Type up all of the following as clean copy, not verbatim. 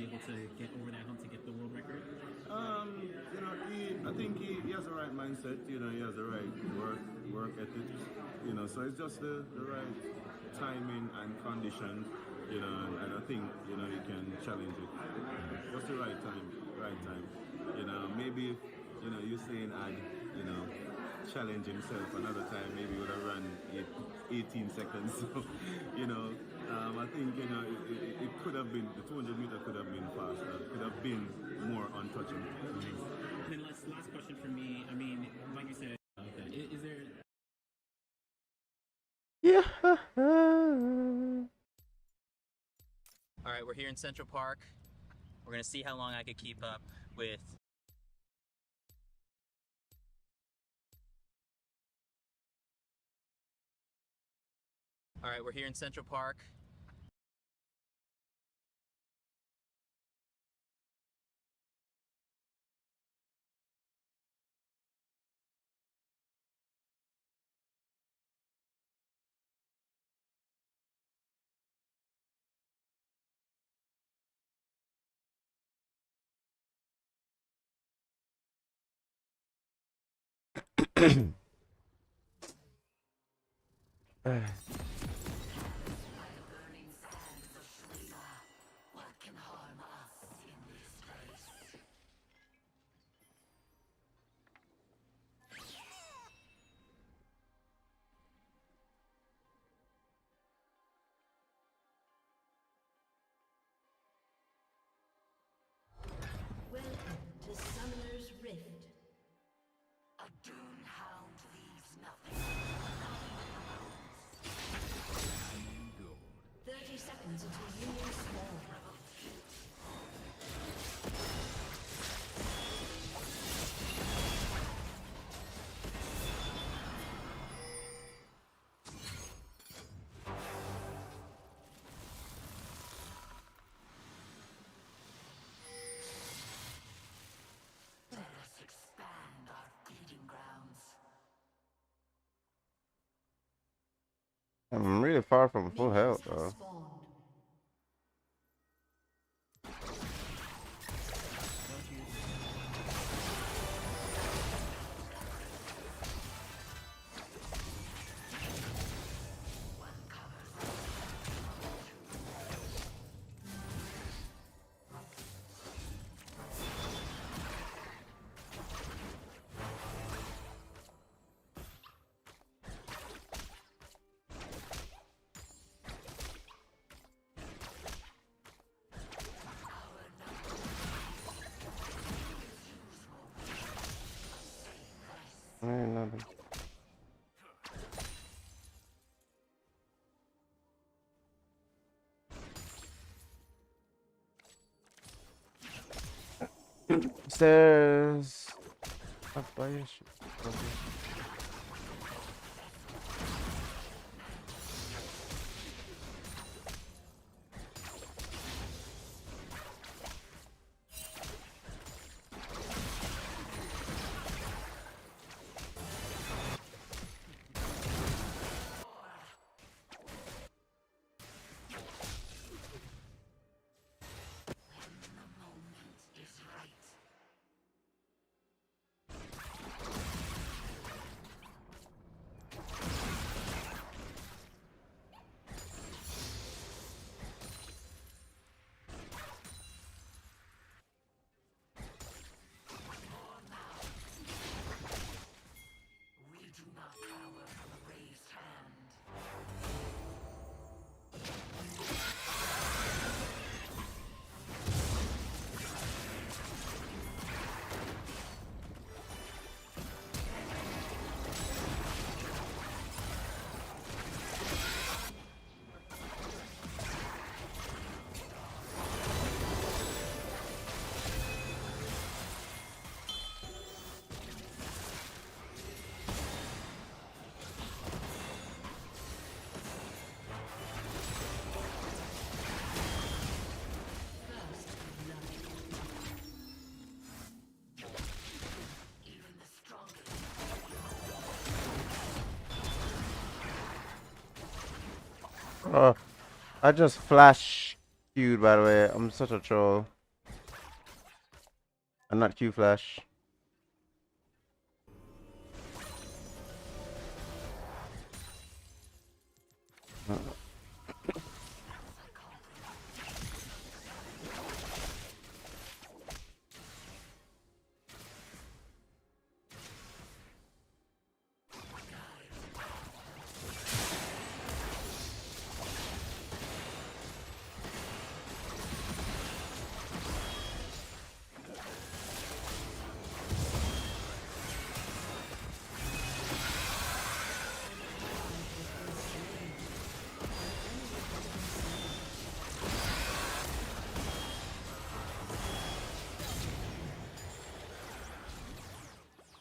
able to get over that hump to get the world record? I think he has the right mindset. He has the right work ethic. So it's just the right timing and condition. And I think he can challenge it. Just the right time, right time. Maybe if Usain had challenge himself another time, maybe he would have run 18 seconds. So, I think it could have been the 200-meter could have been faster. It could have been more untouchable. And then last question for me. I mean, like you said, is there? Yeah. All right, we're here in Central Park. We're gonna see how long I could keep up with. All right, we're here in Central Park. Welcome to Summoner's Rift. A Dune Hound leaves nothing. 30 seconds until Union swarm. Let us expand our feeding grounds. I'm really far from full health, Minions have though. spawned. Ain't nothing. Stairs. Up by your shit. I just flash queued, by the way. I'm such a troll. I'm not Q Flash.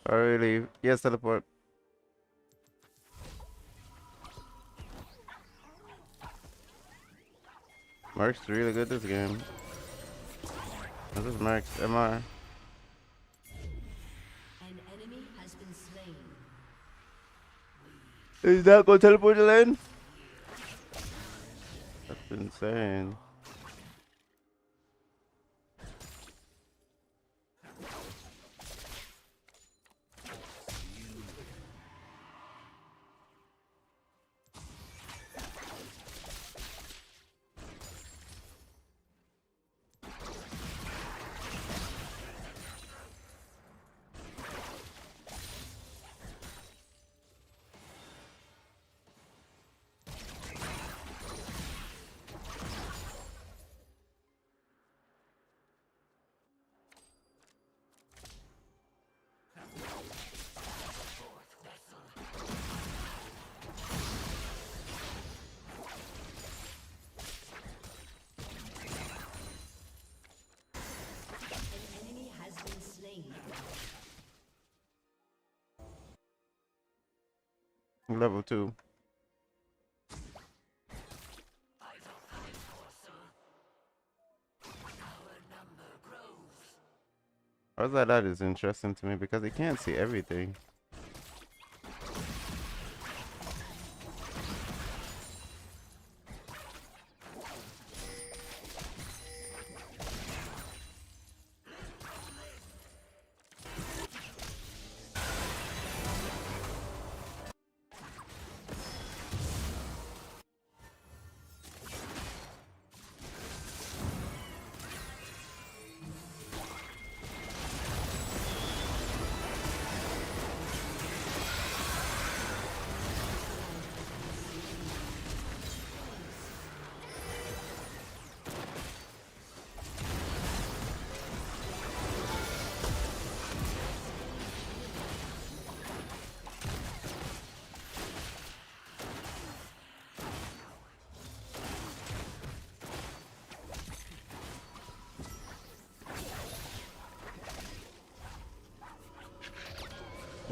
Already leave. Yes, teleport. Mark's really good this game. This is Mark's MR. An enemy has been slain. Is that gonna teleport the lane? That's insane. An enemy has been slain. Level 2. How's that is interesting to me because he can't see everything.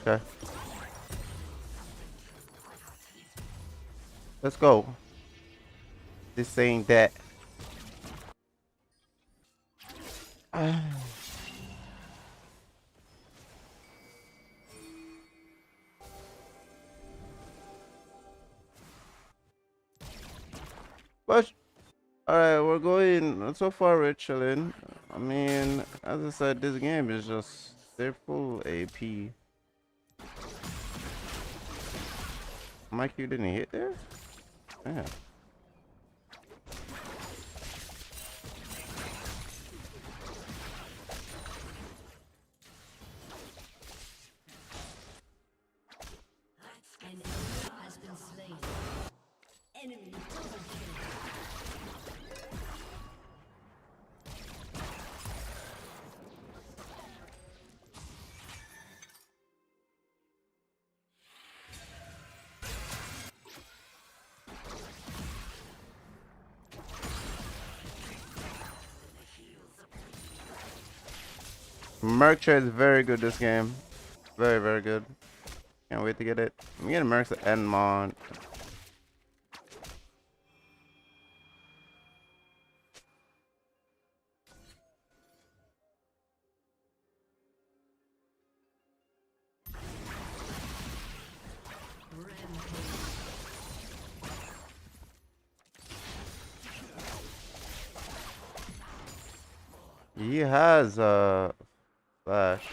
Okay. Let's go. This ain't that. But alright, we're going so far we're chilling. I mean, as I said, this game is just they're full AP. My Q didn't hit there? Yeah. An enemy has been slain. Enemy double kill. Merc trade is very good this game. Very, very good. Can't wait to get it. I'm getting Mercs and Mon. He has Flash.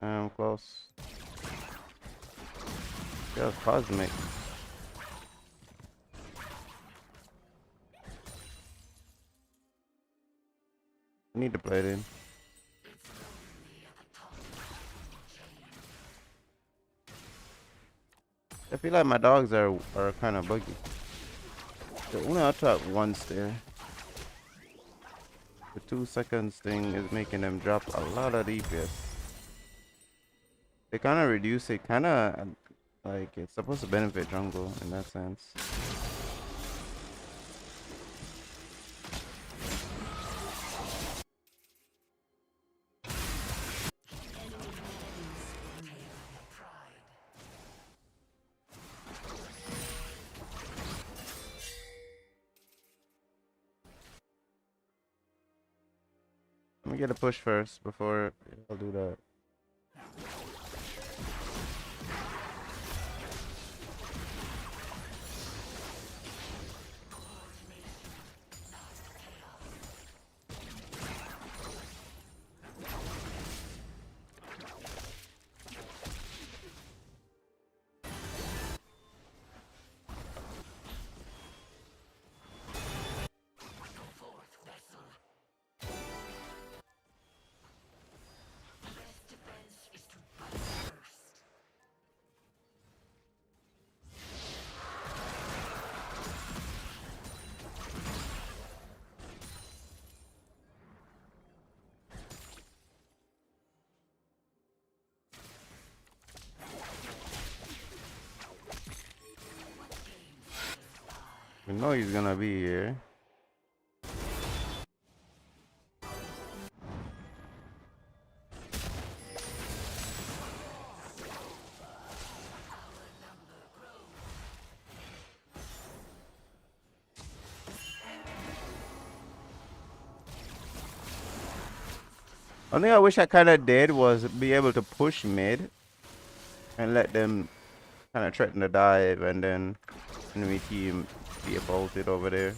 I'm close. Yeah, cosmic. I need to play it in. I feel like my dogs are kind of buggy. The only attack once there. The 2 seconds thing is making them drop a lot of DPS. They kind of reduce it, kind of like it's supposed to benefit jungle in that sense. Let me get a push first before I'll do that. We know he's gonna be here. One thing I wish I kind of did was be able to push mid and let them kind of threaten the dive, and then enemy team be bolted over there.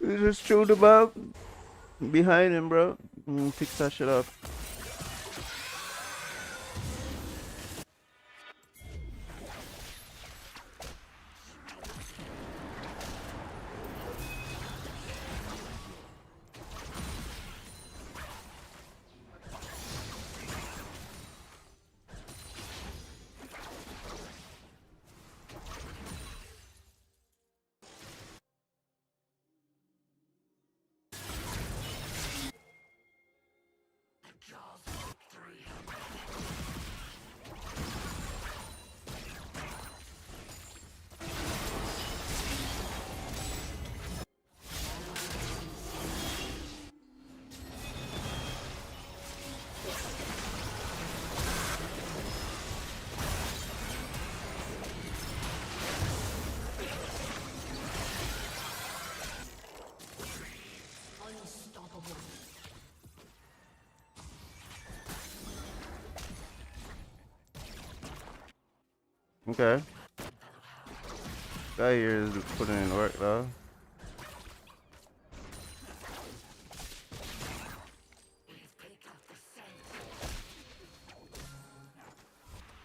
You just chewed him up behind him, bro. Fix that shit up. Okay. Guy here is putting in work though.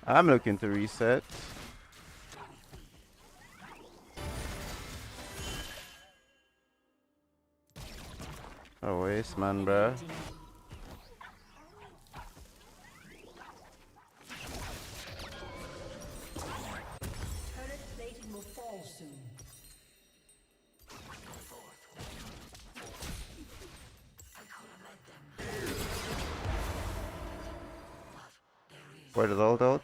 I'm looking to reset. Oh, waste man, bruh. Where the ult out?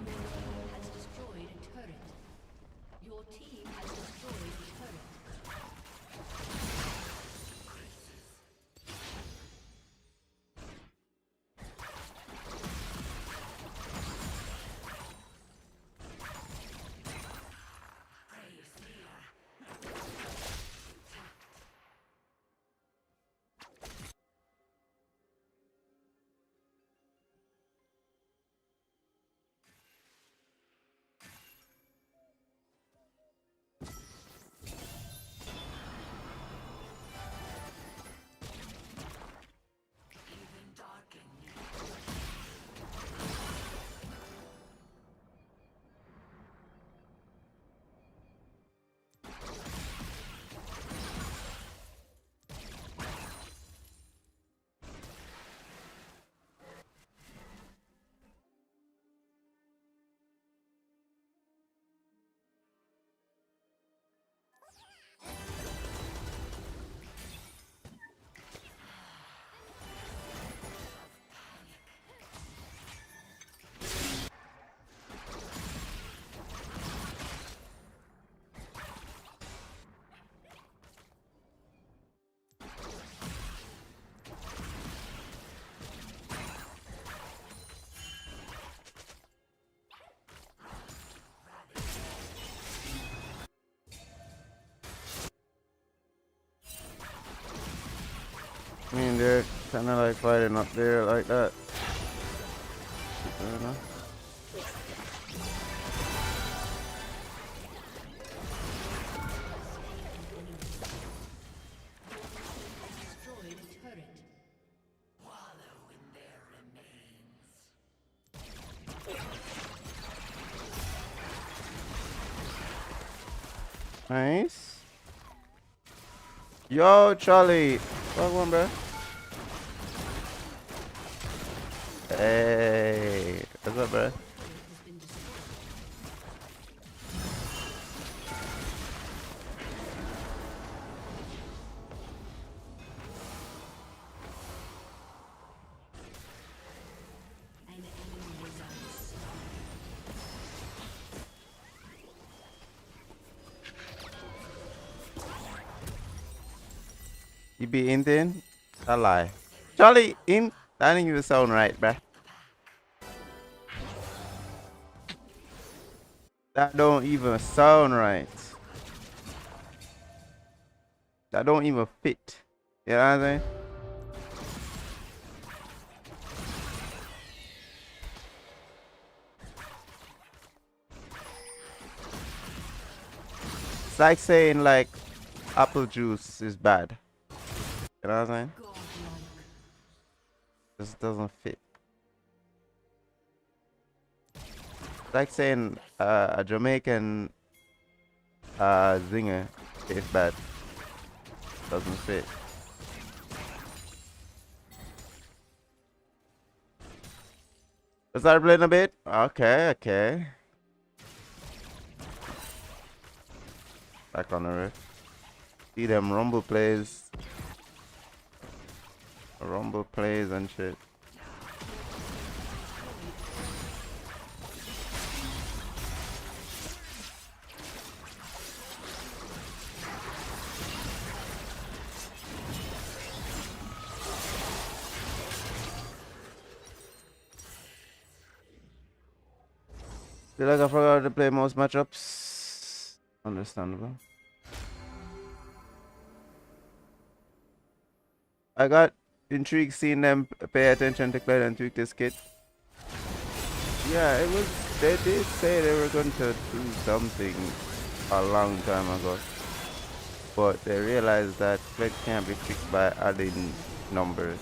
Has destroyed a turret. Your team has destroyed a turret. I mean, they're kind of like fighting up there like that. Fair enough. Destroyed a turret. Nice. Yo, Charlie. Fuck one, bro. Hey. What's up, bro? Has been destroyed. An enemy is You be in then? I lie. Charlie, in? That didn't even sound right, bruh. That don't even sound right. That don't even fit. You know what I'm saying? It's like saying like apple juice is bad. You know what I'm saying? godlike. This doesn't fit. It's like saying a Jamaican zinger is bad. Doesn't fit. Start playing a bit? Okay, okay. Back on the riff. See them rumble plays. Rumble plays and shit. Feel like I forgot to play most matchups. Understandable. I got intrigued seeing them pay attention to Clyde and tweak this kit. Yeah, it was. They did say they were going to do something a long time ago, but they realized that Clyde can't be fixed by adding numbers.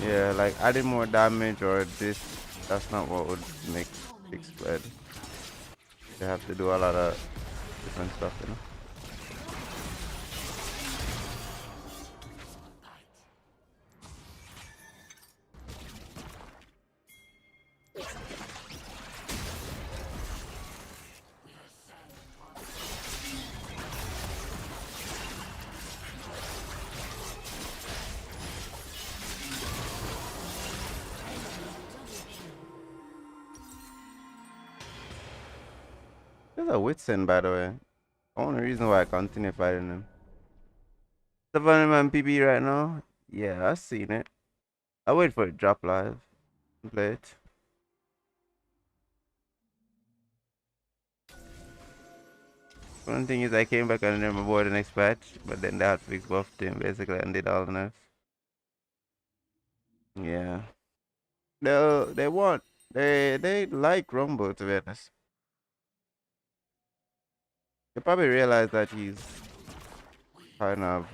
Yeah, like adding more damage or this, that's not what would make fix Clyde. They have to do a lot of different stuff, you know. There's a Whitson, by the way. Only reason why I continue fighting him. The Raveydemon PB right now? Yeah, I seen it. I wait for it to drop live and play it. One thing is I came back and remember board the next patch, but then the hotfix buffed him basically and did all the nerfs. Yeah. They want they like Rumble, to be honest. They probably realize that he's kind of,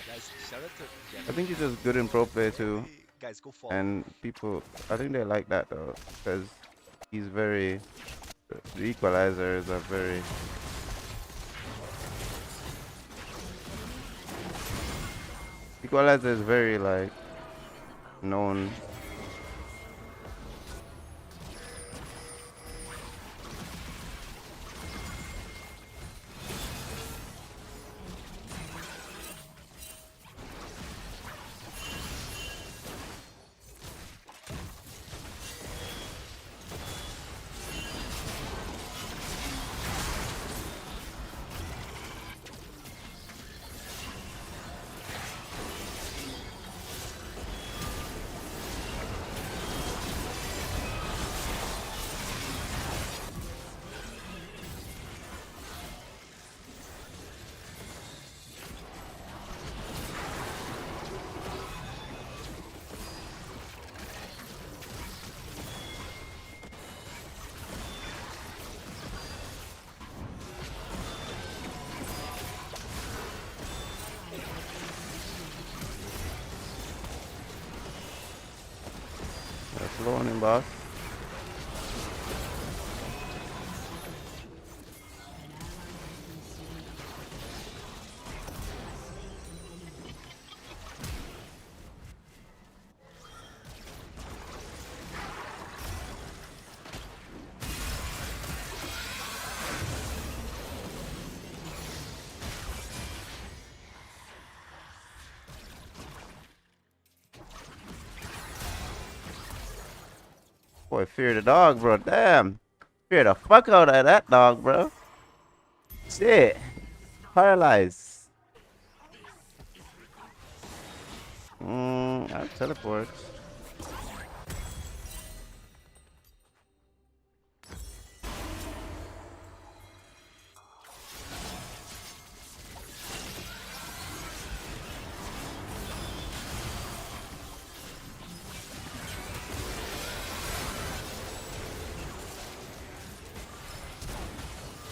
Guys, shout out to I think he's just good in pro play too. guys, go follow. And people, I think they like that though, because he's very, the equalizers are very, equalizer is very like known. That's low on him, boss. Boy, fear the dog, bro. Damn. Fear the fuck out of that dog, bro. Shit. Paralyzed. I'll teleport.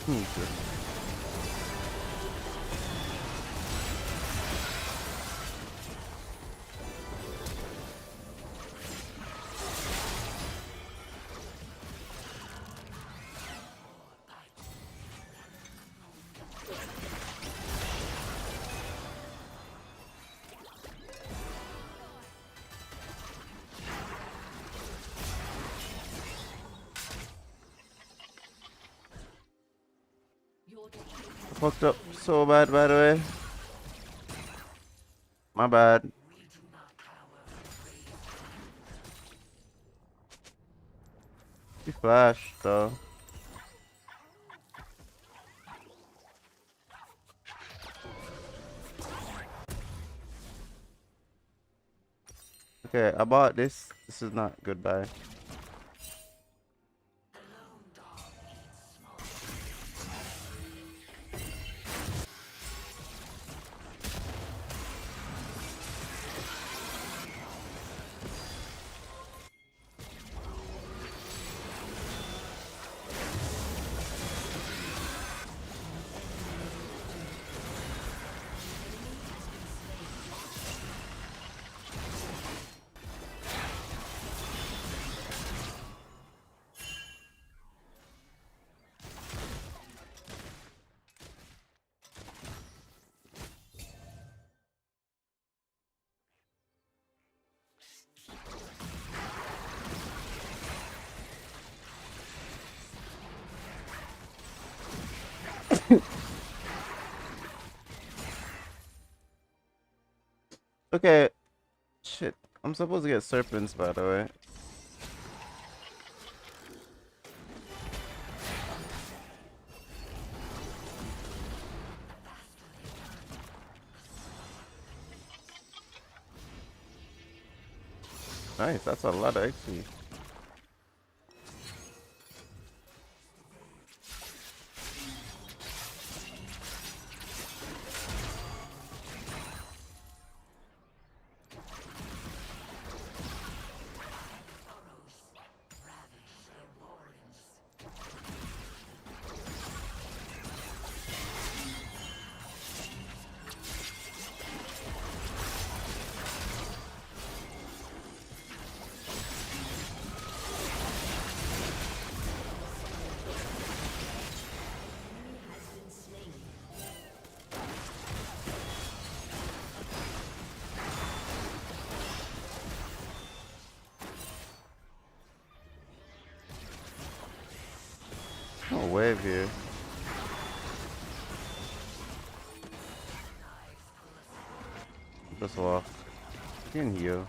Good. Fucked up so bad, by the way. My bad. He flashed, though. Okay, I bought this. This is not goodbye. Okay. Shit. I'm supposed to get serpents, by the way. Nice, that's a lot of XP. No wave here. Just walk. You can heal.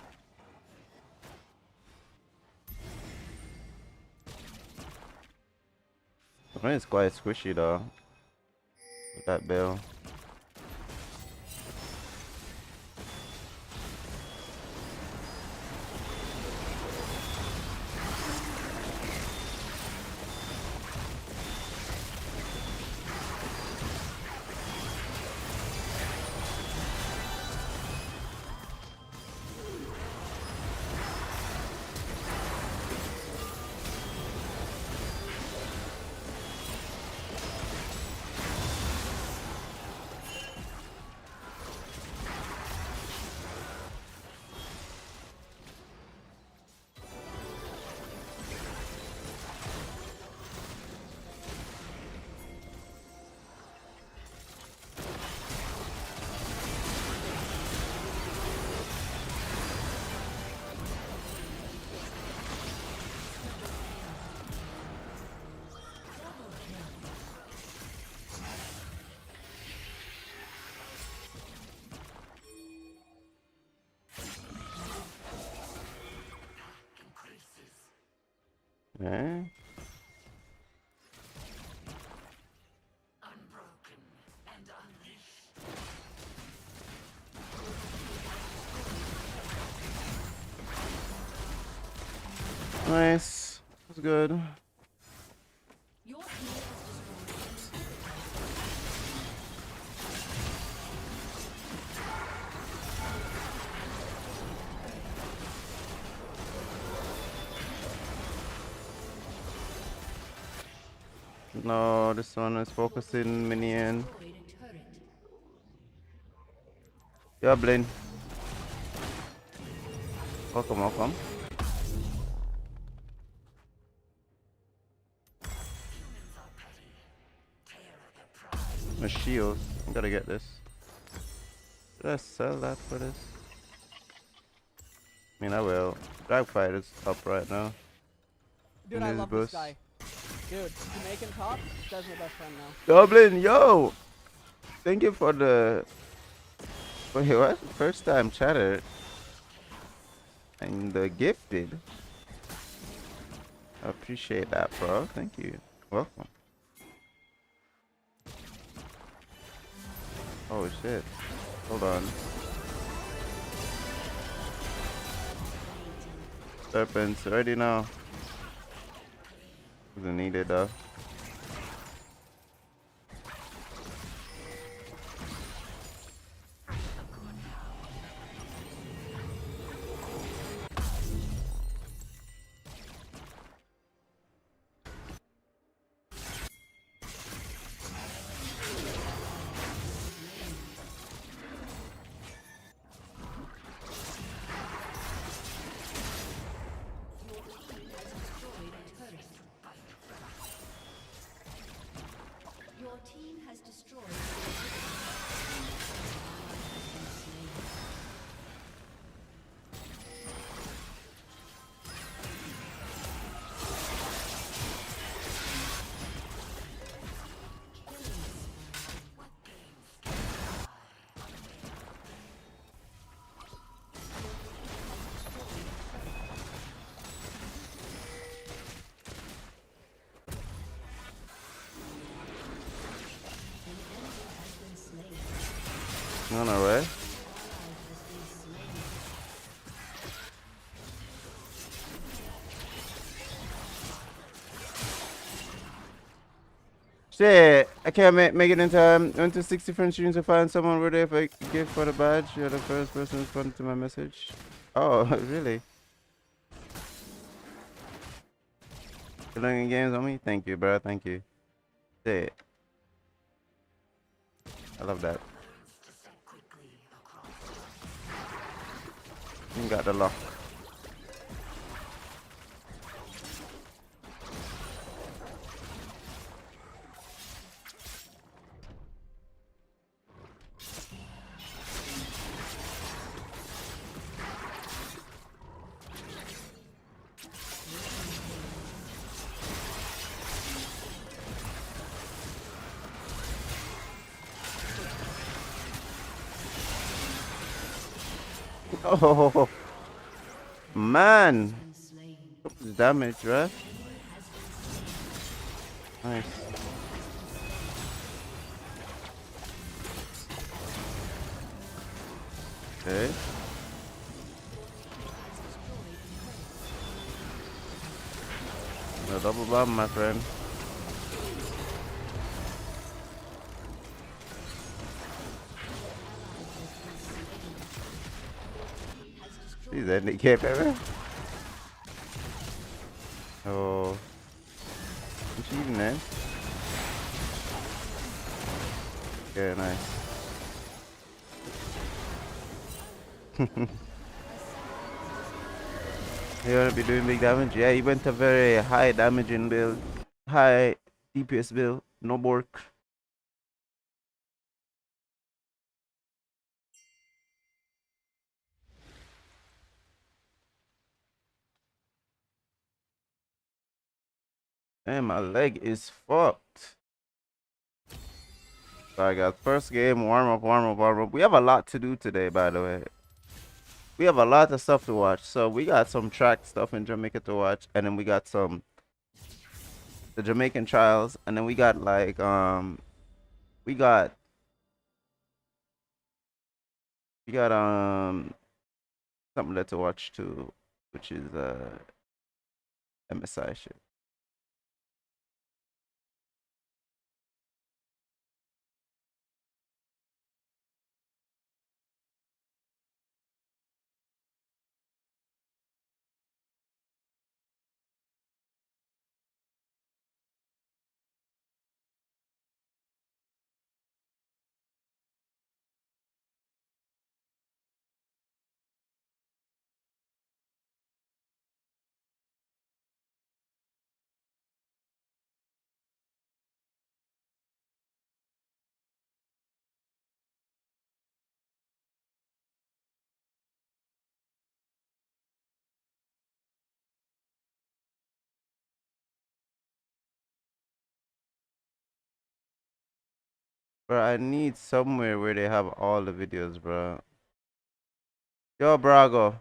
I mean, it's quite squishy though. With that bill. Yeah. Nice. That's good. Your team has destroyed. No, this one is focusing minion. Destroyed a turret. Yeah, Blaine. Welcome, welcome. My shield. I gotta get this. Did I sell that for this? I mean, I will. Drag fight is up right now. Dude, And I his love boost. this guy. Dude, Jamaican top, this guy's my best friend now. Dublin, yo! Thank you for the... Wait, what? First time chatter. And the gifted. I appreciate that, bro. Thank you. Welcome. Oh shit. Hold on. Serpents ready now. Doesn't need it though. Your team has destroyed. On our way. Shit, I can't make it in time. Went to 6 different streams to find someone where they have a gift for the badge. You're the first person to respond to my message. Oh, really? Good luck in games on me? Thank you, bro. Thank you. Shit. I love that. You got the lock. Oh, man. Damage, right? Nice. Okay. No double bomb, my friend. He's handicapped, baby. Oh. I'm cheating, man. Yeah, nice. You wanna be doing big damage? Yeah, he went a very high damaging build. High DPS build. No work. And my leg is fucked. Alright guys, first game, warm up. We have a lot to do today, by the way. We have a lot of stuff to watch. So we got some track stuff in Jamaica to watch, and then we got the Jamaican trials, and then we got like we got something there to watch too, which is MSI shit. Bro, I need somewhere where they have all the videos, bro. Yo, Brago.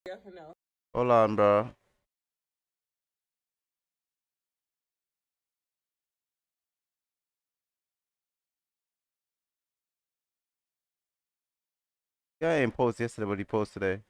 Yeah, no. Hold on, bro. Guy ain't post yesterday, but he post today.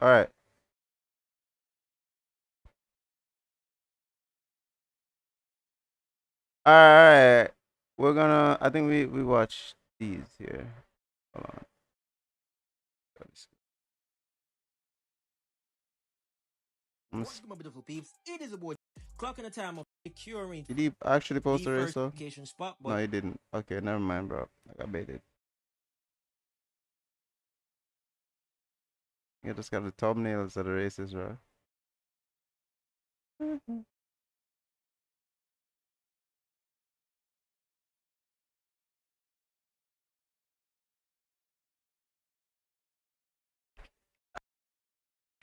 All right. All right. We're gonna. I think we watch these here. Hold on. What's my beautiful peeps? It is a boy. Clocking the time of securing Did he actually post the the race first though? vacation spot, No, but he didn't. Okay, never mind, bro. I got baited. You just got the thumbnails of the races, bro.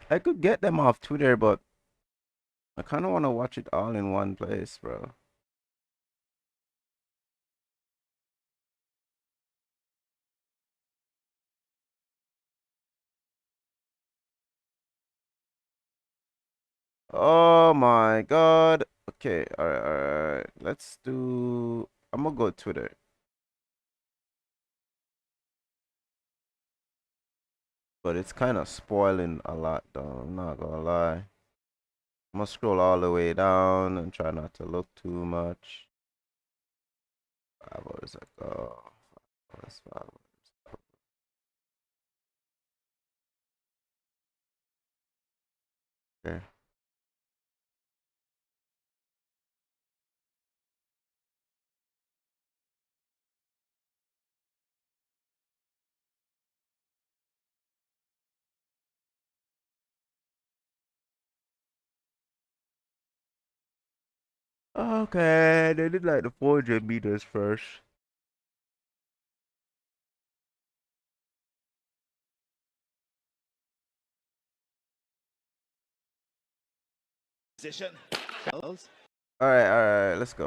I could get them off Twitter, but I kind of want to watch it all in one place, bro. Oh my God. Okay, alright. Let's do. I'm gonna go Twitter. But it's kind of spoiling a lot, though. I'm not gonna lie. I'm gonna scroll all the way down and try not to look too much. 5 hours ago. 5 hours. Okay. Okay, they did like the 400 meters first. Position. Alright, let's go.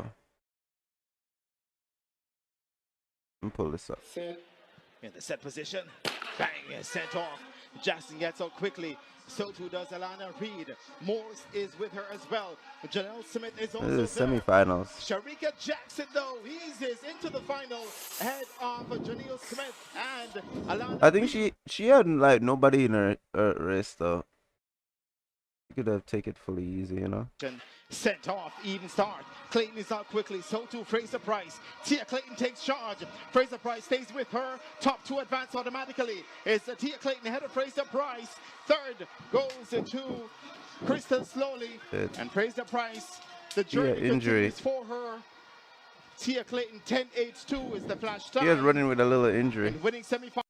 Let me pull this up. In the set position. Bang, sent off. Jackson gets out quickly. So too does Alana Reed. Morse is with her as well. Janelle Smith is also This is there. semifinals. Sharika Jackson, though, eases into the final ahead of Janelle Smith and Alana I think Reed. she had like nobody in her race though. You could have taken it fully easy, you know. Sent off, even start. Clayton is out quickly, so too Fraser Price. Tia Clayton takes charge. Fraser Price stays with her. Top two advance automatically. It's Tia Clayton ahead of Fraser Price. Third goes to Crystal Slowly. And Fraser Price, the journey continues for her. Tia Clayton 10.82 is the flash time. She is running with a little injury. And winning semifinal.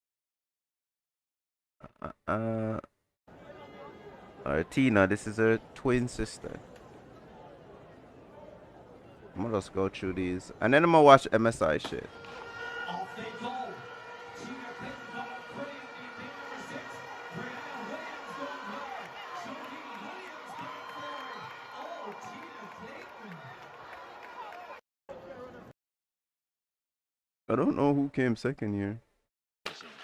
Alright, Tina, this is her twin sister. I'm gonna just go through these. And then I'm gonna watch MSI shit. Off they go. Tina Clayton got up Craig in number 6. Brianna Williams going hard. Charlene Williams coming forward. Oh, Tina Clayton. I don't know who came second here.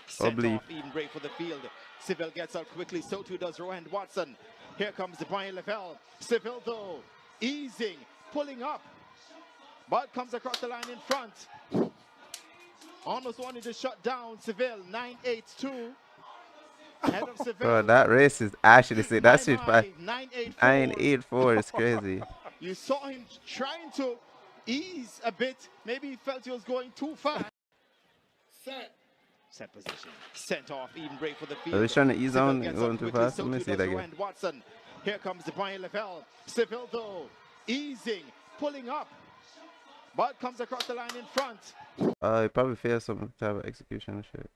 Sent off, even break for the field. Seville gets out quickly, so too does Rowan Watson. Here comes Brian Lavelle. Seville, though, easing, pulling up. But comes across the line in front. Almost wanted to shut down Seville, 9.82. Head of Seville. Bro, that race is actually sick. That shit 9.84 is crazy. You saw him trying to ease a bit. Maybe he felt he was going too fast. Set position. Sent off, even break for the field. Are they trying to ease on going too fast? So Let me see that again. Watson. Here comes Brian Lavelle. Seville, though, easing, pulling up. But comes across the line in front. He probably failed some type of execution and shit.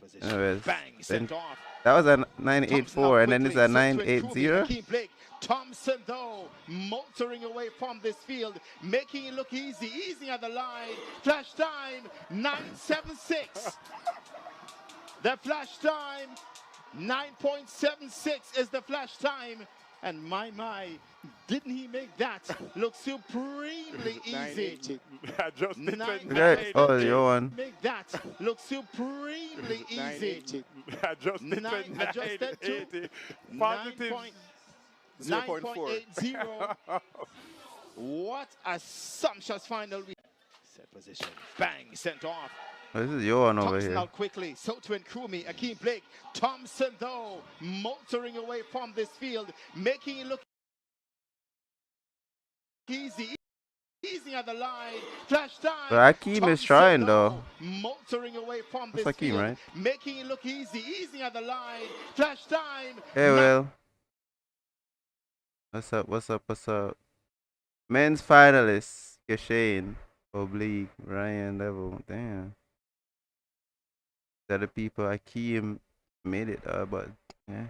Position. Anyways, Bang, sent off. that was a 9.84 and then it's a 9.80. Blake Thompson, though, motoring away from this field, making it look easy, easing at the line. Flash time, 9.76. The flash time, 9.76 is the flash time. And my, didn't he make that look supremely easy? I just Oh, your one. Make that look supremely easy. I just adjusted to 9.80. What a sumptuous final. Set position. Bang, sent off. Oh, this is your one over Thompson here. out quickly. Soto and Krumi. Akeem Blake. Thompson, though, motoring away from this field, making it look easy. Easing at the line. Flash time. But Akeem is trying, though. Motoring away from That's this Akeem, field, right? making it look easy. Easing at the line. Flash time. Hey, Will. What's up? What's up? What's up? Men's finalists: Shane, Oblique, Ryan, Devil. Damn. The other people, Akeem made it, but yeah.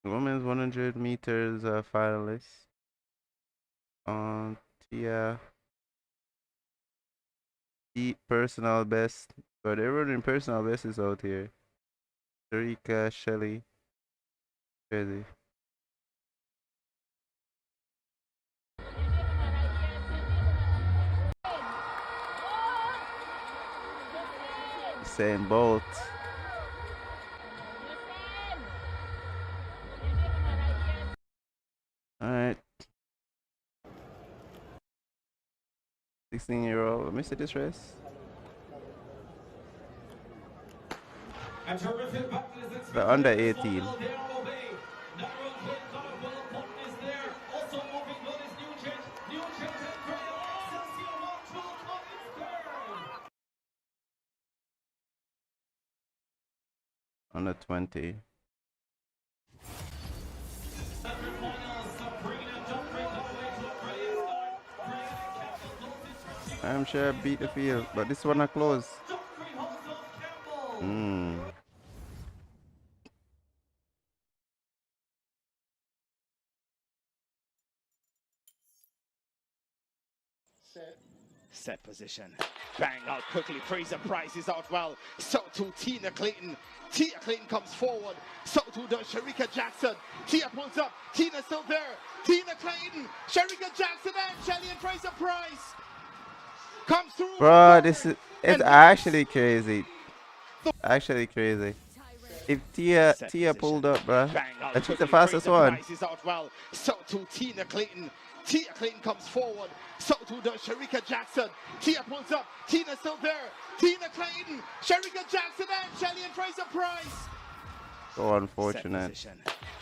Women's 100 meters finalists. Tia. Personal best. But they're running personal bests out here. Sarika, Shelly. Crazy. Usain Bolt. 16-year-old. Let me see this race. A terrific battle is expected The under in this 18. one. There on Obey. Number 1 pin, Donald Will Button is there. Also moving good is Nugent. Nugent and Cradle. Excelsior Montreal cut its third. Under 20. Semi-finals, Sabrina Duffrey got away to a brilliant start. Brianna Campbell knows it from she I'm sure I beat the field, but this one are close. Duffrey holds off Campbell. Hmm. Set position. Bang out quickly. Fraser Price is out well. So too Tina Clayton. Tia Clayton comes forward. So too does Sharika Jackson. Tia pulls up. Tina's still there. Tina Clayton. Sharika Jackson and Shelly and Fraser Price. Comes through. Bro, this is it's And actually crazy. Actually crazy. If Tia pulled up, bro, Bang out and she's the quickly. fastest Fraser one. Price is out well. So too Tina Clayton. Tia Clayton comes forward. So too does Sharika Jackson. Tia pulls up. Tina's still there. Tina Clayton. Sharika Jackson and Shelly and Fraser Price. So unfortunate.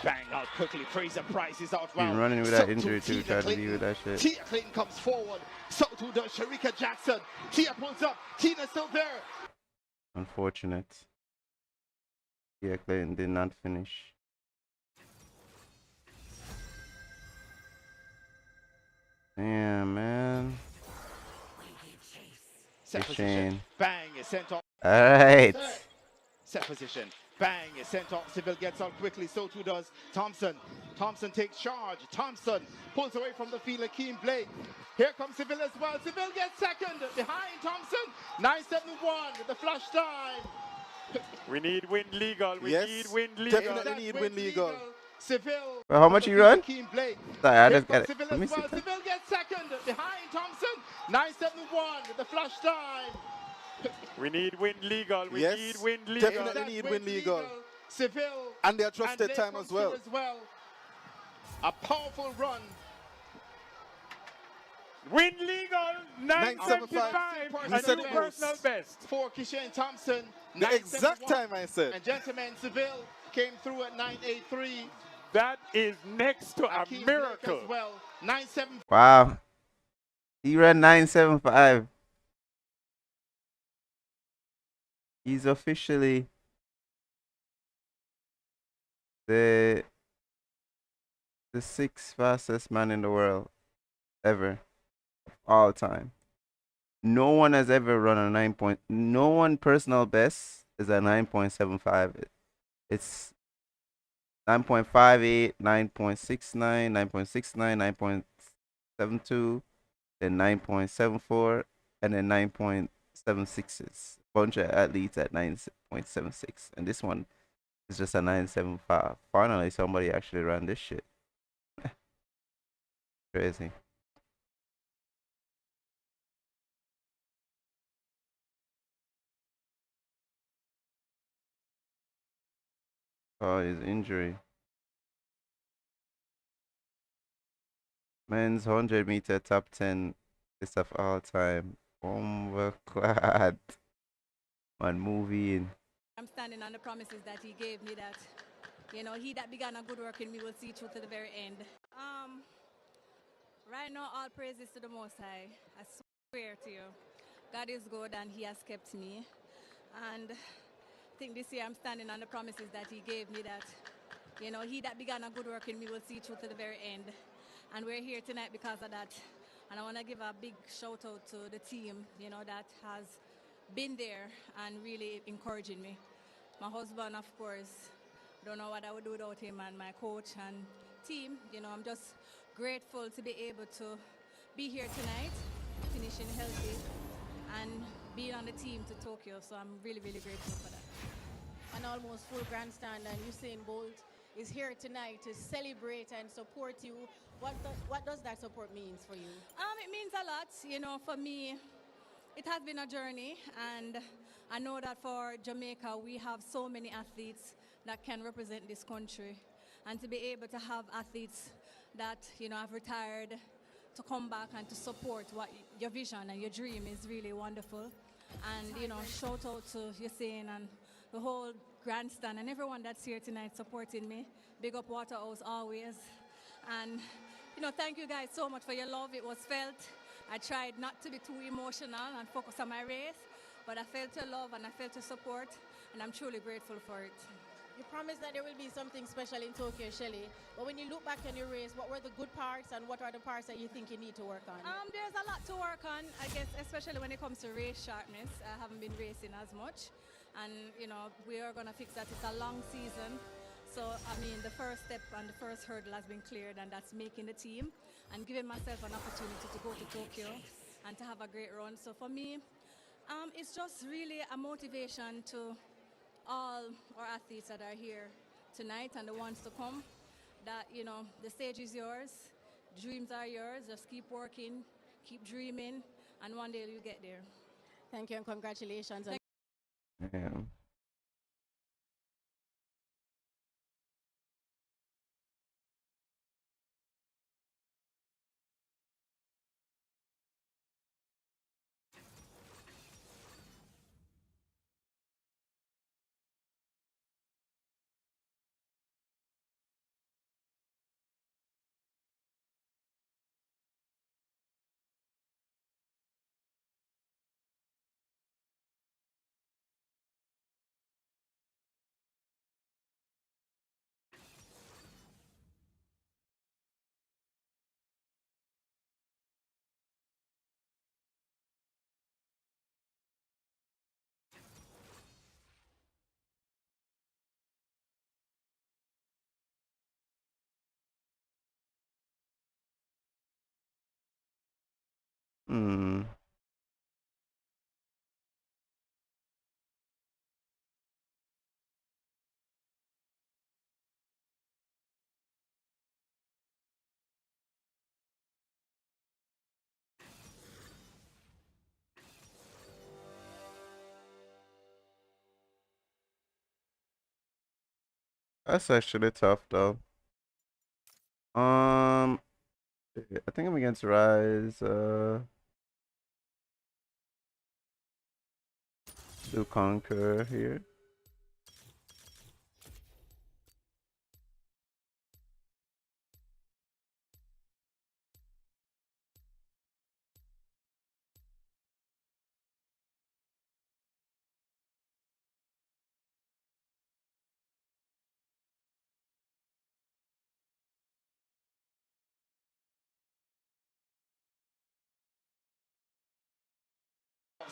Bang out quickly. Fraser Price is out Been well. running with So that too injury too, Tina trying to Clayton. deal with that shit. Tia Clayton comes forward. So too does Sharika Jackson. Tia pulls up. Tina's still there. Unfortunate. Yeah, Clayton did not finish. Damn, man. Set Hey, position. Shane. Bang is sent off. Alright. Set position. Bang is sent off. Seville gets out quickly. So too does Thompson. Thompson takes charge. Thompson pulls away from the field. Akeem Blake. Here comes Seville as well. Seville gets second behind Thompson. 9-7-1. The flush time. We need win legal. We need win legal. Definitely need win legal. Seville. Well, how much you run? Akeem Blake. Sorry, I Here just got comes it. Seville Let me as see. well. Seville gets second behind Thompson. 9-7-1. The flush time. We need win legal. We Yes, need win legal. definitely need win legal. Seville. And their trusted Blake time comes as well. through as well. A powerful run. Win legal. 9:75. You A said new it personal was. best. For Kishane Thompson. The exact 9-7-1. time I said. And gentlemen, Seville came through at 9-8-3. That is next to a Akeem Blake miracle. as well. 9-7. Wow. He ran 9.75. He's officially the sixth fastest man in the world ever, of all time. No one has ever run a 9 point. No one personal best is a 9.75. It's 9.58, 9.69, 9.69, 9.72, then 9.74, and then 9.76. Bunch of athletes at 9.76, and this one is just a 9.75. Finally, somebody actually ran this shit. Crazy. Oh, his injury. Men's 100-meter top 10 list of all time. Clad. Man, moving. I'm standing on the promises that he gave me that, you know, he that began a good work in me will see through to the very end. Right now, all praises to the Most High. I swear to you, God is good and he has kept me. And I think this year I'm standing on the promises that he gave me that, you know, he that began a good work in me will see through to the very end. And we're here tonight because of that. And I want to give a big shout out to the team, you know, that has been there and really encouraging me. My husband, of course, don't know what I would do without him, and my coach and team. You know, I'm just grateful to be able to be here tonight, finishing healthy, and being on the team to Tokyo. So I'm really, really grateful for that. An almost full grandstand, and Usain Bolt is here tonight to celebrate and support you. What does that support mean for you? It means a lot. You know, for me, it has been a journey, and I know that for Jamaica, we have so many athletes that can represent this country. And to be able to have athletes that, you know, have retired to come back and to support what your vision and your dream is really wonderful. And, you know, shout out to Yassine and the whole grandstand and everyone that's here tonight supporting me. Big up Waterhouse always. And, you know, thank you guys so much for your love. It was felt. I tried not to be too emotional and focus on my race, but I felt your love and I felt your support, and I'm truly grateful for it. You promised that there will be something special in Tokyo, Shelly. But when you look back on your race, what were the good parts and what are the parts that you think you need to work on? There's a lot to work on, I guess, especially when it comes to race sharpness. I haven't been racing as much. And, you know, we are going to fix that. It's a long season. So, I mean, the first step and the first hurdle has been cleared, and that's making the team and giving myself an opportunity to go to Tokyo and to have a great run. So for me, it's just really a motivation to all our athletes that are here tonight and the ones to come, that, you know, the stage is yours, dreams are yours, just keep working, keep dreaming, and one day you'll get there. Thank you and congratulations. Yeah. Hmm. That's actually tough though. I think I'm against Rise. Do Conquer here.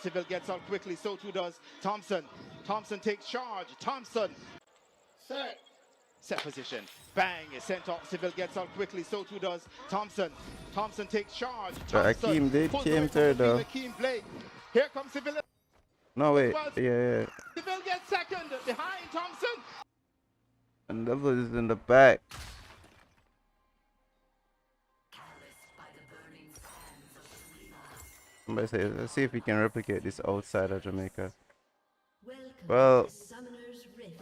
Civil gets out quickly, so too does Thompson. Thompson takes charge. Thompson. Set position. Bang, is sent off. Civil gets out quickly, so too does Thompson. Thompson takes charge. But Akeem did came third though. Blake. Here comes Civil. No wait, yeah. Civil gets second behind Thompson. And Devil is in the back. Somebody say, let's see if we can replicate this outside of Jamaica. Well, Summoner's Rift.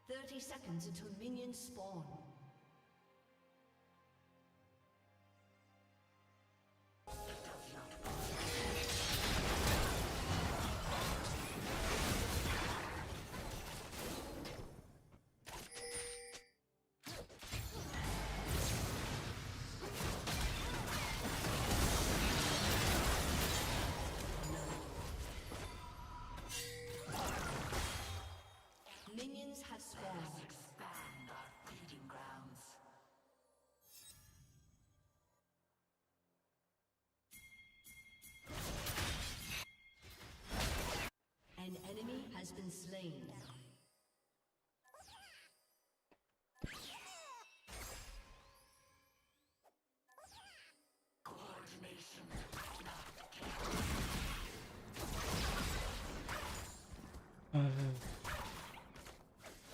30 seconds until minions spawn. Minions have spawned. An enemy has been slain.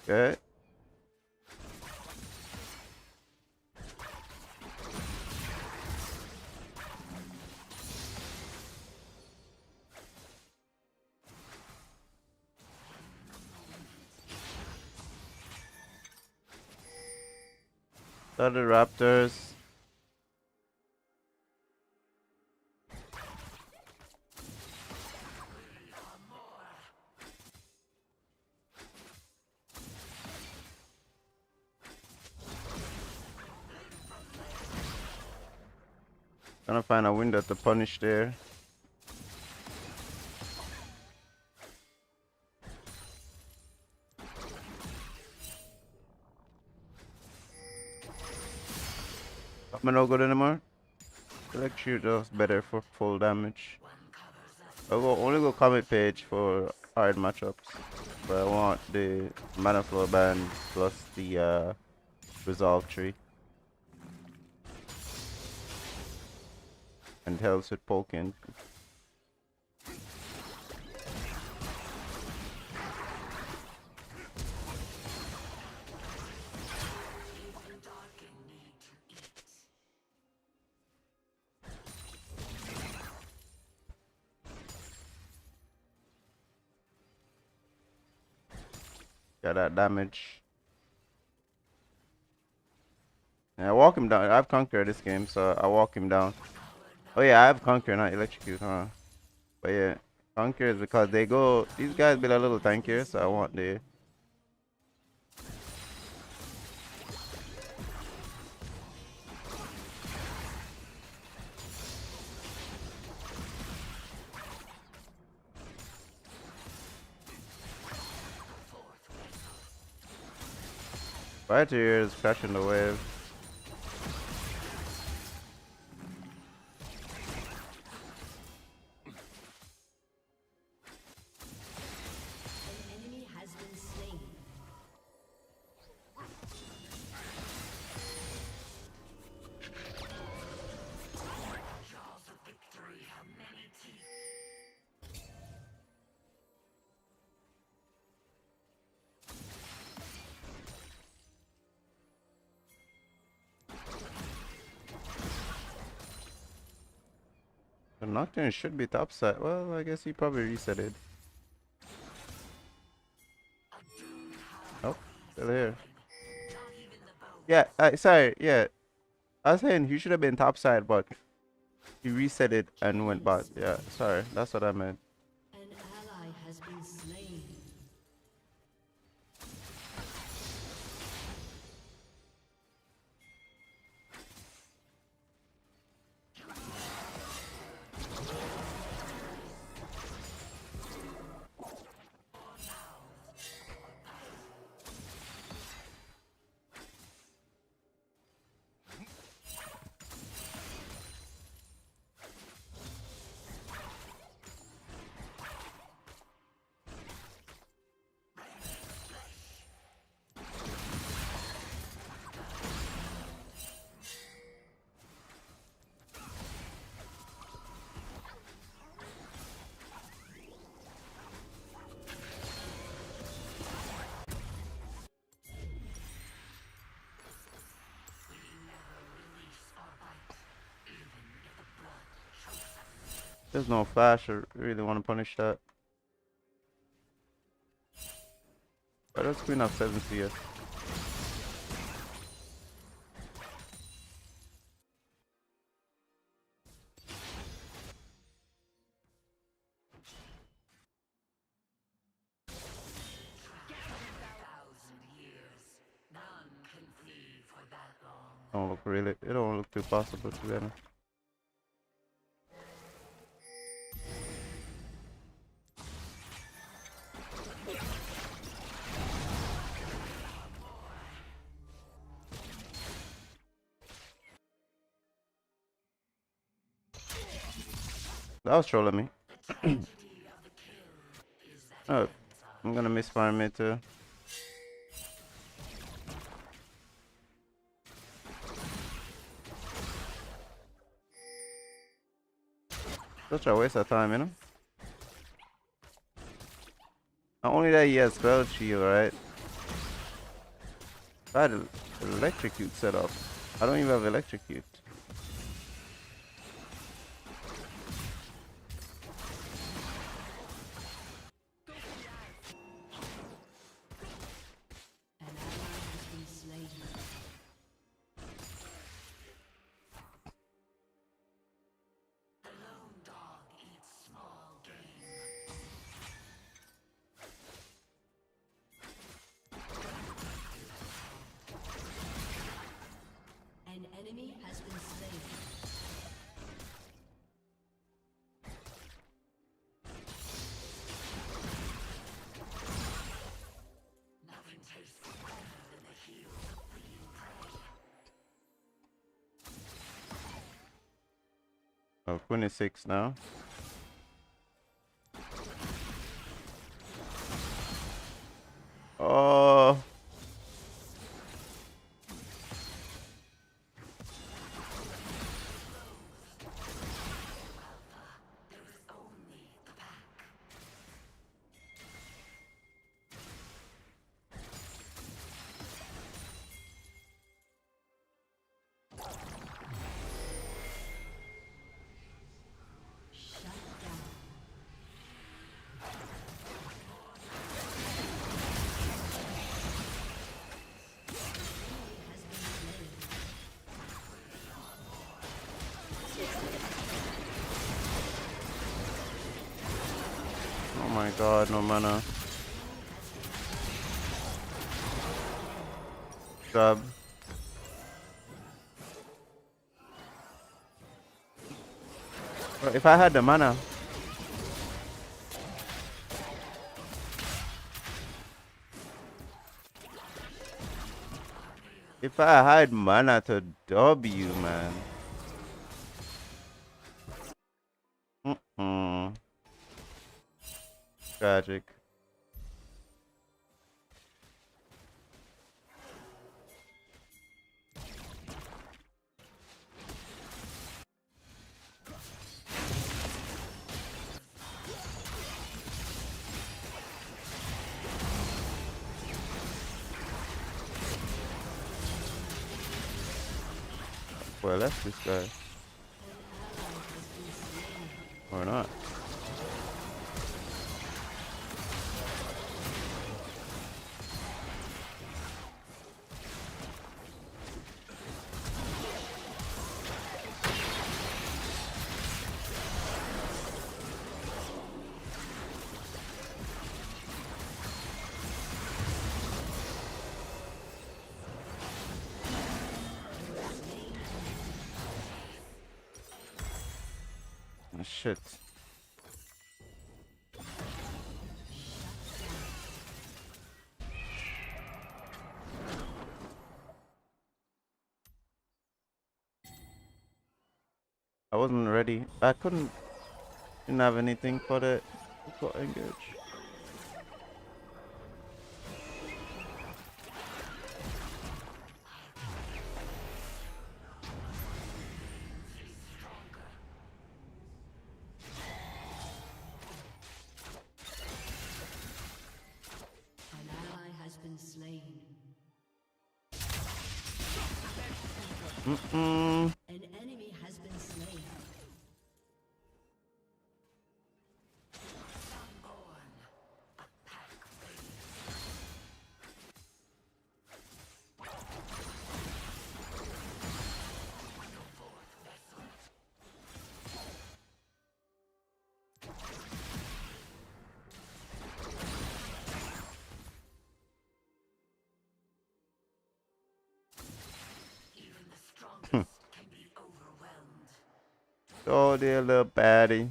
okay. The Raptors. Trying to find a window to punish there. I'm no good anymore. Electrocute does better for full damage. I'll only go comment page for hard matchups. But I want the mana flow band plus the resolve tree. And helps with poking. Got that damage. Yeah, I walk him down. I have Conquer this game, so I walk him down. Oh yeah, I have Conquer, not Electrocute, huh? But yeah, Conquer is because they go. These guys build a little tankier, so I want the. Right here is crashing the wave. An enemy has been slain. Jaws of victory have many teeth. The Nocturne should be topside. Well, I guess he probably reset it. Oh, still here. Yeah, sorry, yeah. I was saying he should have been topside, but he reset it and went bot. Yeah, sorry, that's what I meant. An ally has been slain. There's no flash. I really want to punish that. But that's Queen of 7 CS. Don't look really. It don't look too possible to be honest. That was trolling me. Oh, I'm gonna miss farm it too. Such a waste of time, you know? Not only that he has spell shield, right? I had electrocute set up. I don't even have electrocute. Oh, 26 now. Oh. Oh my god, no mana. Grab. Bro, if I had the mana. If I had mana to W, man. Tragic. Well, that's this guy. Or not. Oh, shit. I wasn't ready. I didn't have anything for the got engage. An ally has been slain. An enemy has been slain. Oh, dear little baddie.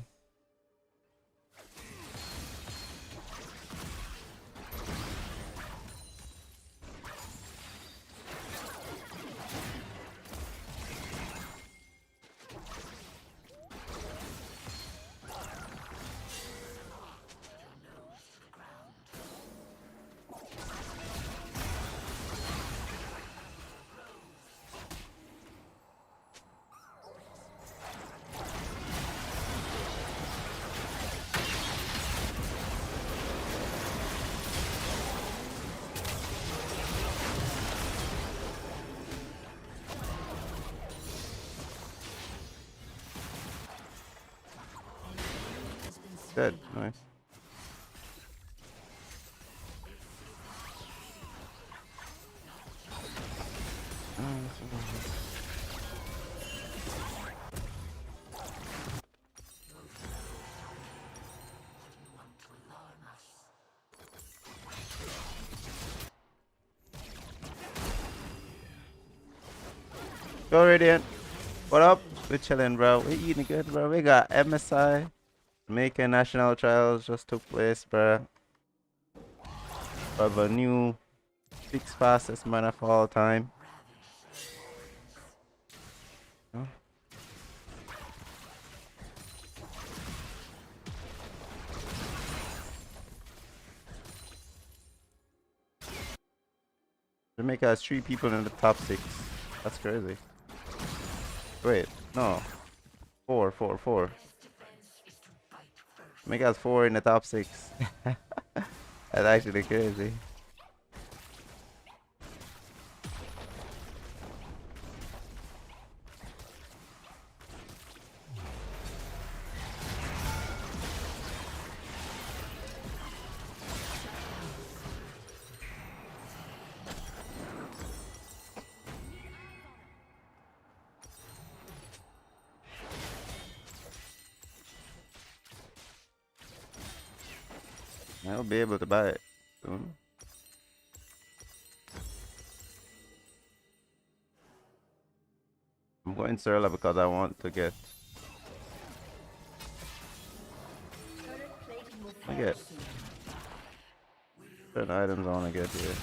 Dead. Nice. Go Radiant. What up? We're chilling, bro. We eating good, bro. We got MSI. Jamaican national trials just took place, bro. Of a new 6th fastest man of all time. Oh. Jamaica has 3 people in the top 6. That's crazy. Wait, no. 4. Jamaica has 4 in the top 6. That's actually crazy. I'll be able to buy it soon. I'm going Surla because I want to get. I get certain items I want to get here.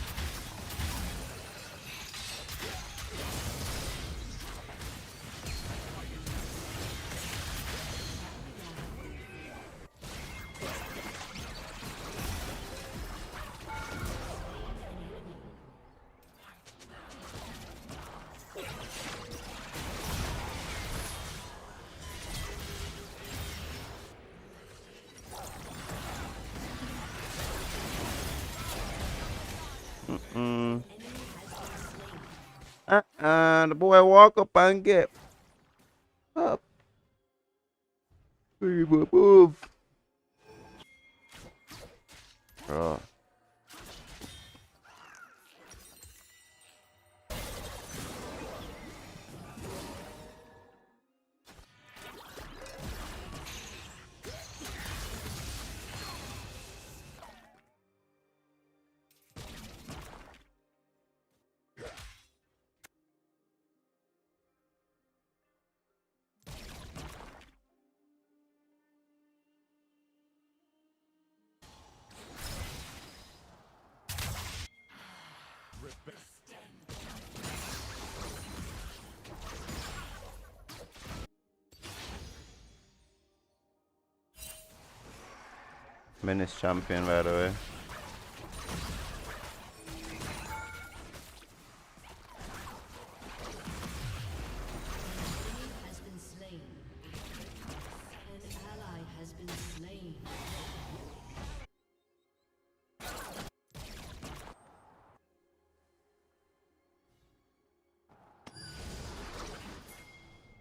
The boy walk up and get up. Move. Bro. Menace champion, by the way.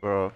Bro.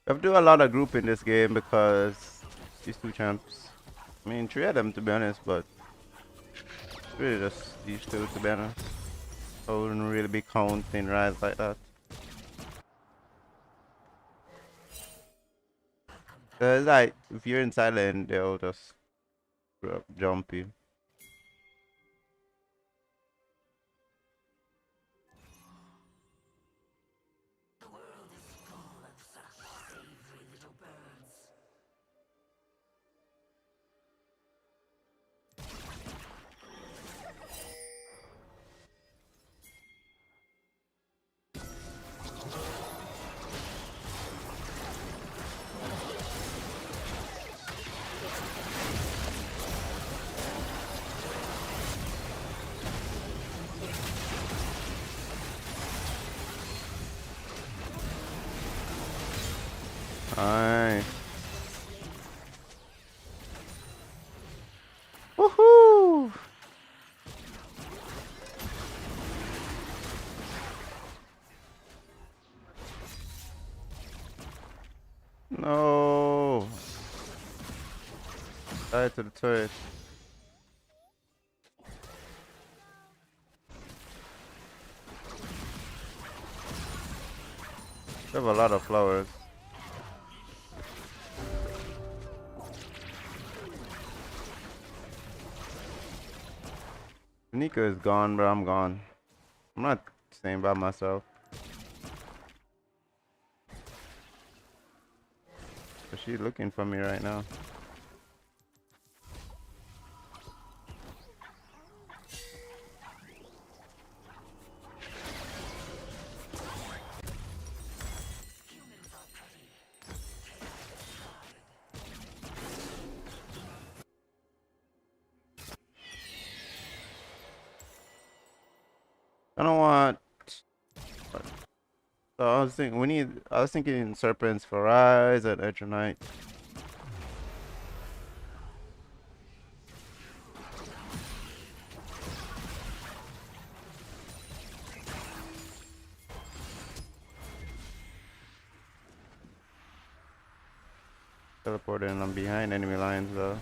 I have to do a lot of group in this game because these 2 champs. I mean, 3 of them to be honest, but it's really just these 2 to be honest. I wouldn't really be counting Rise like that. Cause like, if you're in silent, they'll just jump you. Nice. Woohoo! No. Die to the turret. We have a lot of flowers. Nika is gone, but I'm gone. I'm not staying by myself. But she's looking for me right now. I don't want. So I was thinking I was thinking serpents for eyes and Eternite. Teleported and I'm behind enemy lines though.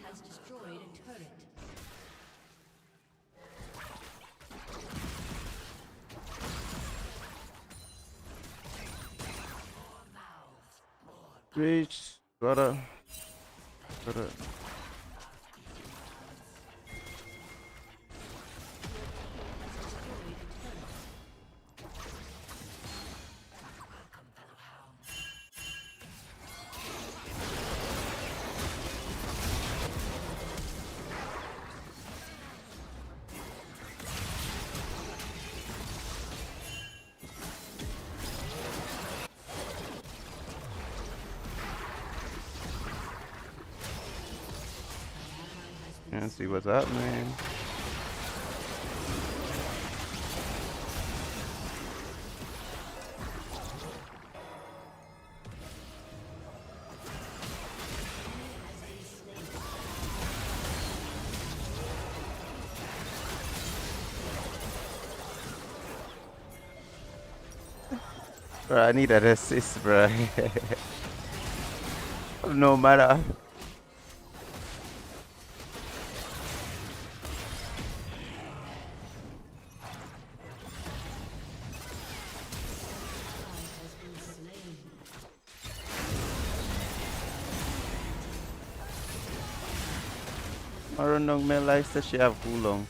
Has destroyed a turret. Reach. Gotta. And see what's happening. Bro, I need an assist, bro. No matter. I don't know, man. Like, said she have too long.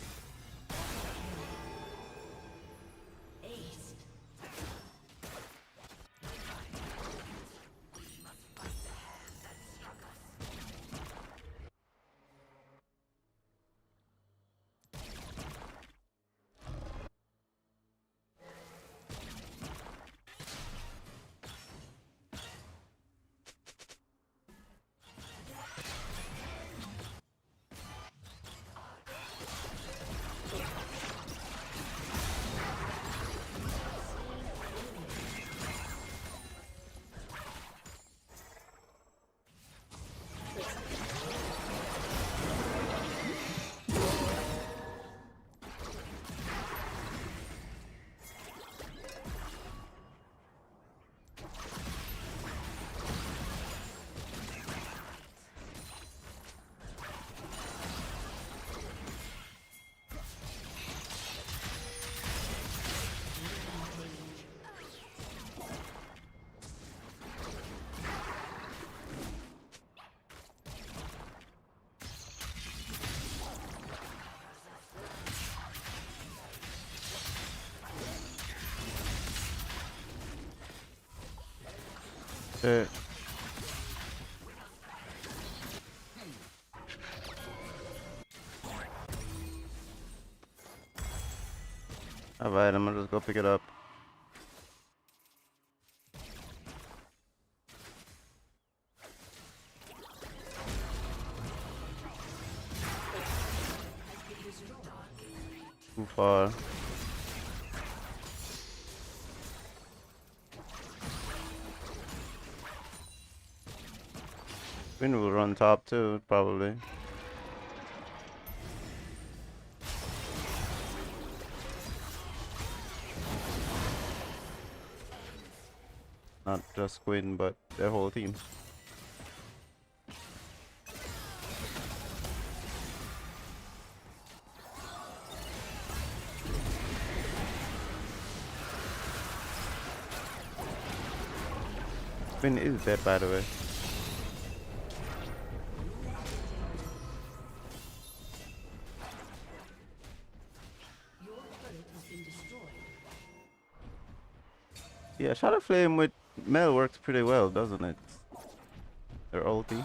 Shit. Alright, I'm gonna just go pick it up. Too far. Quinn will run top too, probably. Not just Quinn, but their whole team. Quinn is dead, by the way. Yeah, Shadow Flame with Mel works pretty well, doesn't it? Their ulti.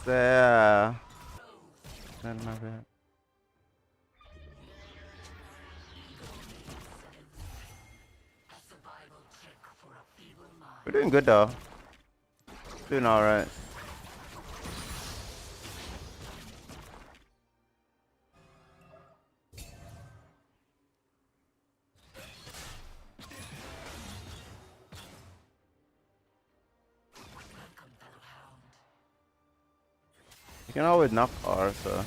Yeah. Not my bad. We're doing good though. Doing alright. You can always knock R, so.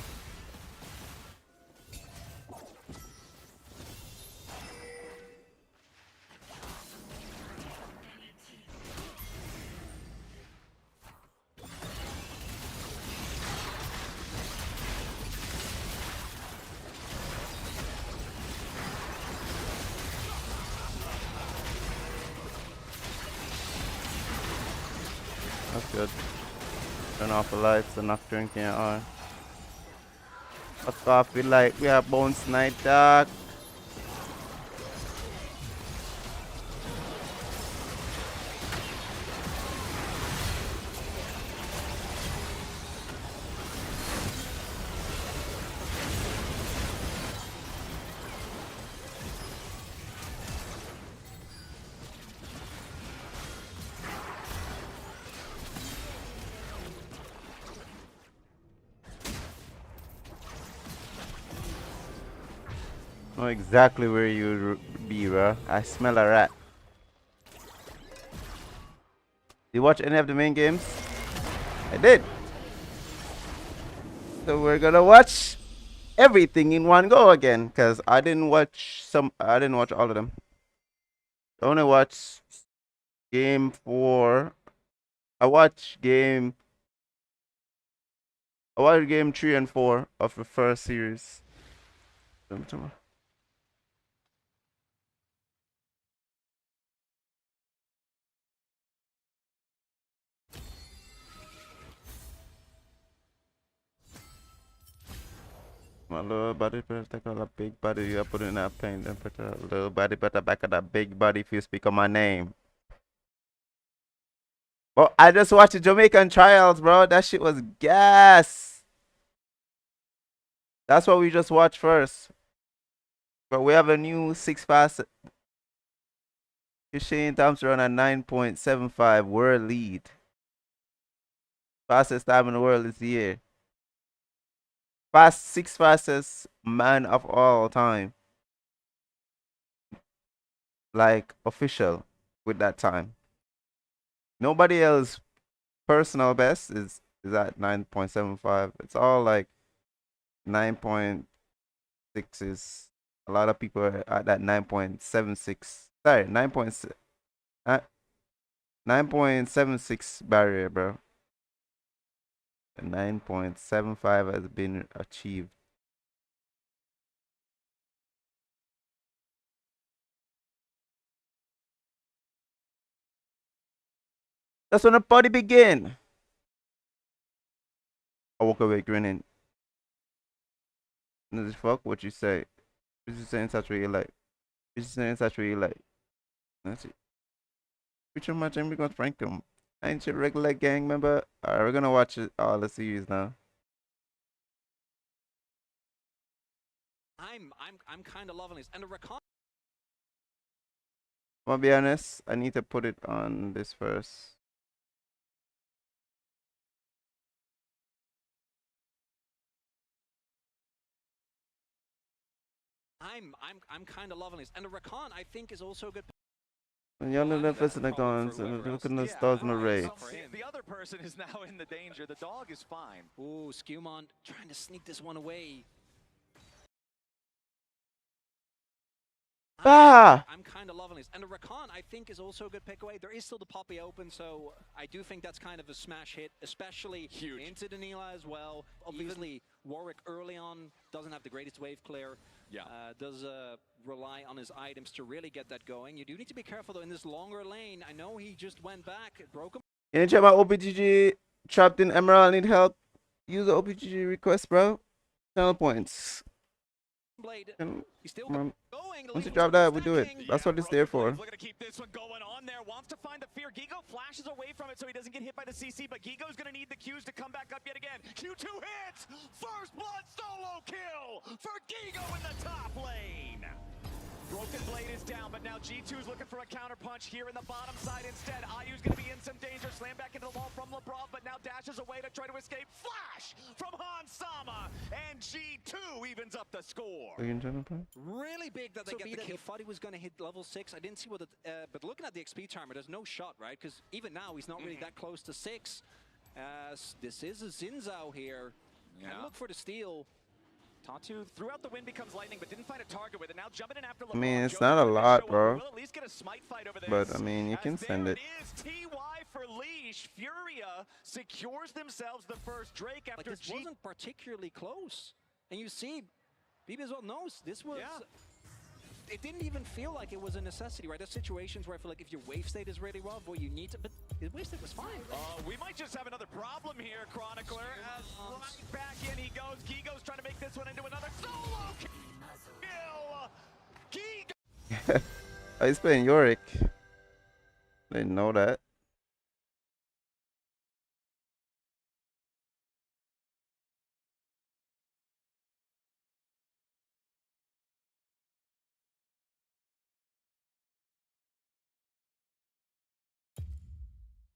That's good. Turn off the lights, the Nocturne can't on. Fuck off, we have Bones Night, dog. Know exactly where you be, bro. I smell a rat. You watch any of the main games? I did. So we're gonna watch everything in one go again, cause I didn't watch all of them. I only watched game 4. I watched game 3 and 4 of the first series. My little body better take all that big body you put in that paint, then put a little body better back of that big body if you speak on my name. Well, I just watched the Jamaican trials, bro. That shit was gas. That's what we just watched first. But we have a new 6 fast. Shane Thompson on a 9.75 world lead. Fastest time in the world this year. 6 fastest man of all time. like official with that time. Nobody else personal best is at 9.75. It's all like 9.6s. A lot of people are at that 9.76. Sorry, 9.76 barrier, bro. The 9.75 has been achieved. That's when the party begin. I walk away grinning. This fuck what you say. This is saying such what you like. This is saying such what you like. That's it. Which one my time we gonna prank them? I ain't your regular gang member. Alright, we're gonna watch it all the series now. I'm kind of loving this, and the recon. I'm gonna be honest. I need to put it on this first. I'm kind of loving this, and the recon I think is also good. And y'all know that in the guns and look at the stars in the ray. The other person is now in the danger. The dog is fine. Ooh, Skewmon trying to sneak this one away. I'm kind of loving this. And the Rakan, I think, is also a good pick away. There is still the Poppy open, so I do think that's kind of a smash hit, especially into Danila as well. Obviously, Warwick early on doesn't have the greatest wave clear. Yeah. Does rely on his items to really get that going. You do need to be careful, though, in this longer lane. I know he just went back. It broke him. Can you check my OPGG trapped in Emerald? Need help? Use the OPGG request, bro. Channel points. He's still going. Once you drop that, we do it. That's what it's there for. Looking to keep this one going on there. Wants to find the fear. Gigo flashes away from it so he doesn't get hit by the CC, but Gigo's going to need the Qs to come back up yet again. Q2 hits! First blood solo kill for Gigo in the top lane. Broken Blade is down, but now G2's looking for a counter punch here in the bottom side instead. Ayu's going to be in some danger. Slam back into the wall from Lebrov, but now dashes away to try to escape. Flash from Han Sama, and G2 evens up the score. Really big that they get the kill. I thought he was going to hit level 6. I didn't see what it, but looking at the XP timer, there's no shot, right? Because even now, he's not really that close to 6. This is a Zinzao here. And look for the steal. Tatu throughout the wind becomes lightning, but didn't find a target with it. Now jumping in after LeBron. I mean, it's not a lot, bro. But I mean, you can send it. Is TY for Leash. Furia secures themselves the first Drake after this wasn't particularly close. And you see, BB as well knows this was... It didn't even feel like it was a necessity, right? There's situations where I feel like if your wave state is really rough, well, you need to... But his wave state was fine. We might just have another problem here, Chronicler. As right back in he goes. Gigo's trying to make this one into another solo kill. Gigo. Oh, he's playing Yorick. Didn't know that.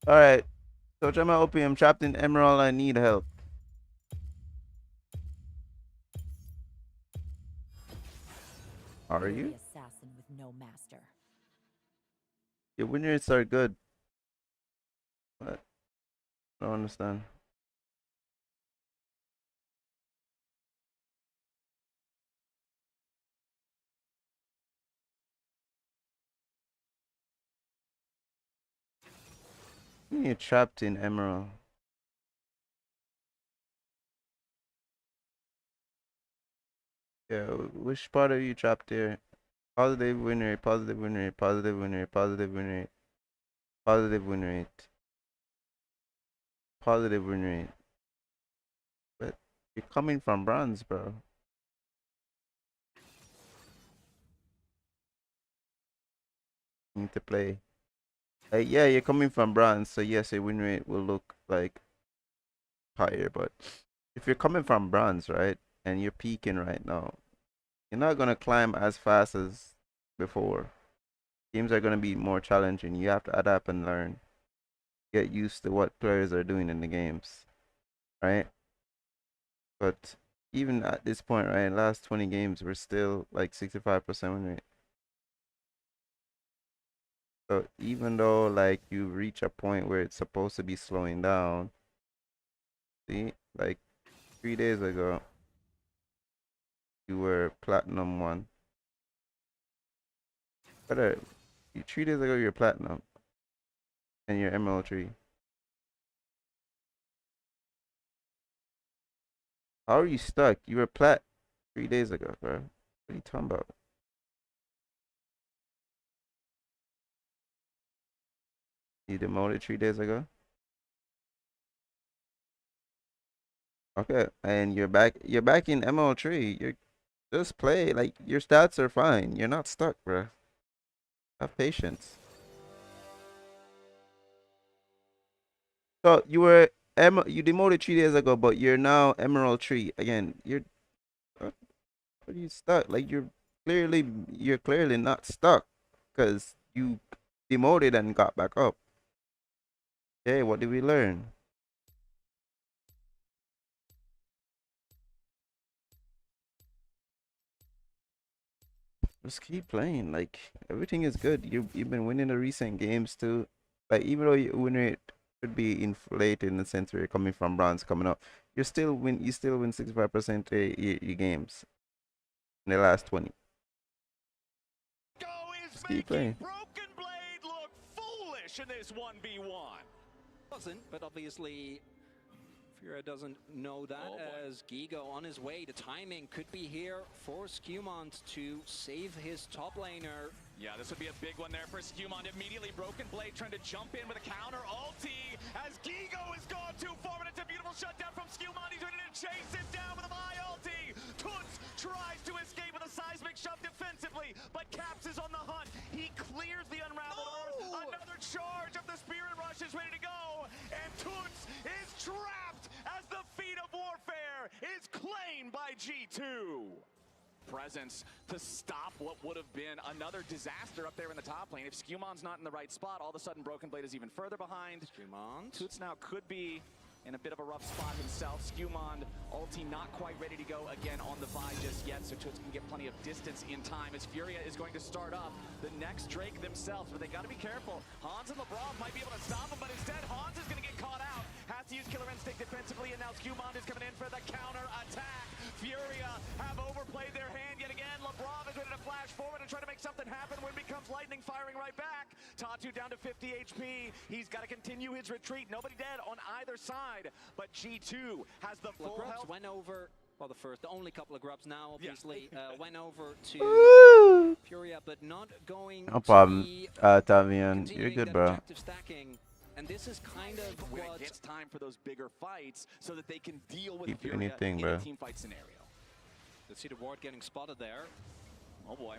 Alright. So try my opium trapped in Emerald. I need help. Are you? Assassin with no master. Your win rates are good. But I don't understand. You're trapped in Emerald. Yeah, which part are you trapped there? Positive win rate, positive win rate, positive win rate, positive win rate, positive win rate, positive win rate. But you're coming from bronze, bro. You need to play. Yeah, you're coming from bronze, so yes, your win rate will look like higher. But if you're coming from bronze, right, and you're peaking right now, you're not gonna climb as fast as before. Games are gonna be more challenging. You have to adapt and learn. Get used to what players are doing in the games, right? But even at this point, right, last 20 games, we're still like 65% win rate. So even though like you reach a point where it's supposed to be slowing down, see, like 3 days ago, you were platinum 1. But 3 days ago you're platinum, and you're emerald 3. How are you stuck? You were plat 3 days ago, bro. What are you talking about? You demoted 3 days ago? Okay, and you're back in ML3. You're just play. Like your stats are fine. You're not stuck, bro. Have patience. So you demoted 3 days ago, but you're now Emerald 3 again. What are you stuck? Like you're clearly not stuck, because you demoted and got back up. Okay, what did we learn? Just keep playing. Like everything is good. You've been winning the recent games too. Like even though your win rate could be inflated in the sense where you're coming from bronze coming up, you still win 65% of your games in the last 20. Just keep playing. Broken Blade look foolish in this 1v1. Doesn't, but obviously Furia doesn't know that, as Gigo on his way. The timing could be here for Skewmont to save his top laner. Yeah, this would be a big one there for Skewmont. Immediately Broken Blade trying to jump in with a counter ulti as Gigo has gone too far, and it's a beautiful shutdown from Skewmont. He's ready to chase it down with a my ulti. Toots tries to escape with a seismic shove defensively, but Caps is on the hunt. He clears the unraveled earth. Another charge of the Spirit Rush is ready to go, and Toots is trapped as the feat of warfare is claimed by G2. Presence to stop what would have been another disaster up there in the top lane. If Skewmont's not in the right spot, all of a sudden Broken Blade is even further behind. Skewmont. Toots now could be in a bit of a rough spot himself. Skewmont ulti not quite ready to go again on the buy just yet, so Toots can get plenty of distance in time as Furia is going to start up the next Drake themselves, but they got to be careful. Hans and LeBron might be able to stop him, but instead Hans is going to get caught out. Has to use Killer Instinct defensively, and now Skewmont is coming in for the counter attack. Furia have overplayed their hand yet again. LeBron is ready to flash forward and try to make something happen when becomes lightning firing right back. Tatu down to 50 HP. He's got to continue his retreat. Nobody dead on either side, but G2 has the full health. Went over, well, the only couple of grubs now, obviously, went over to Furia, but not going No problem, to Tavian. You're good, bro. Stacking. And this is kind of when it gets time for those bigger fights so that they can deal with Keep Furia anything, in bro. a team fight scenario. Let's see the ward getting spotted there. Oh boy.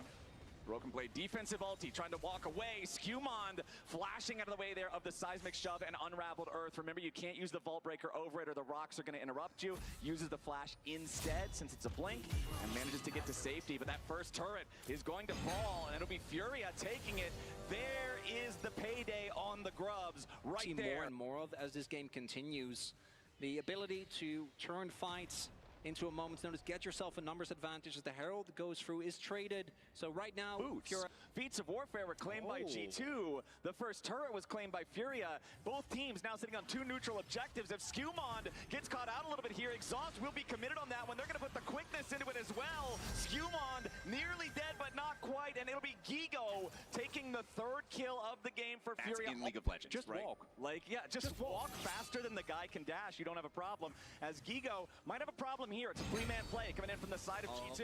Broken Blade defensive ulti trying to walk away. Skewmond flashing out of the way there of the seismic shove and unraveled earth. Remember, you can't use the vault breaker over it or the rocks are going to interrupt you. Uses the flash instead since it's a blink and manages to get to safety. But that first turret is going to fall and it'll be Furia taking it. There is the payday on the grubs right See there. more and more of as this game continues. The ability to turn fights into a moment's notice, get yourself a numbers advantage as the Herald goes through, is traded. So right now, Furia. Feats of Warfare were claimed by G2. The first turret was claimed by Furia. Both teams now sitting on 2 neutral objectives. If Skewmond gets caught out a little bit here, Exhaust will be committed on that one. They're going to put the quickness into it as well. Skewmond nearly dead, but not quite. And it'll be Gigo taking the 3rd kill of the game for Furia. in League of Legends, Just right? walk. Like, yeah, just walk faster than the guy can dash. You don't have a problem. As Gigo might have a problem here. It's a 3-man play coming in from the side of G2.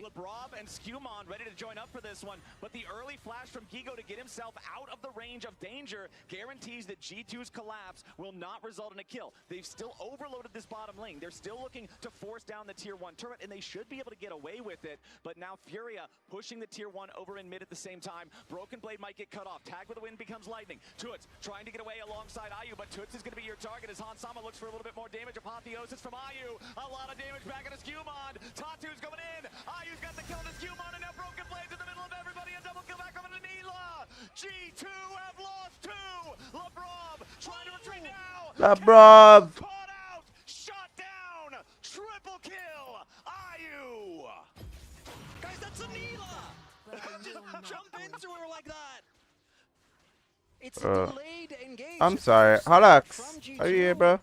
LeBron and Skewmond ready to join up for this one, but the early flash from Gigo to get himself out of the range of danger guarantees that G2's collapse will not result in a kill. They've still overloaded this bottom lane. They're still looking to force down the tier 1 turret, and they should be able to get away with it, but now Furia pushing the tier 1 over in mid at the same time. Broken Blade might get cut off. Tag with the wind becomes lightning. Toots trying to get away alongside Ayu, but Toots is going to be your target as Han Sama looks for a little bit more damage. Apotheosis from Ayu. A lot of damage back into Skewmond. Tatu's going in. Ayu's got the kill to Skewmond, and now Broken Blade's in the middle of everybody. A double kill back over to Nila. G2 have lost 2. LeBron trying to retreat now. LeBron. Caught out. Shot down. Triple kill. Ayu. Guys, that's a Nila! Just jump into her like that! I'm sorry. Halax, are you here, bro?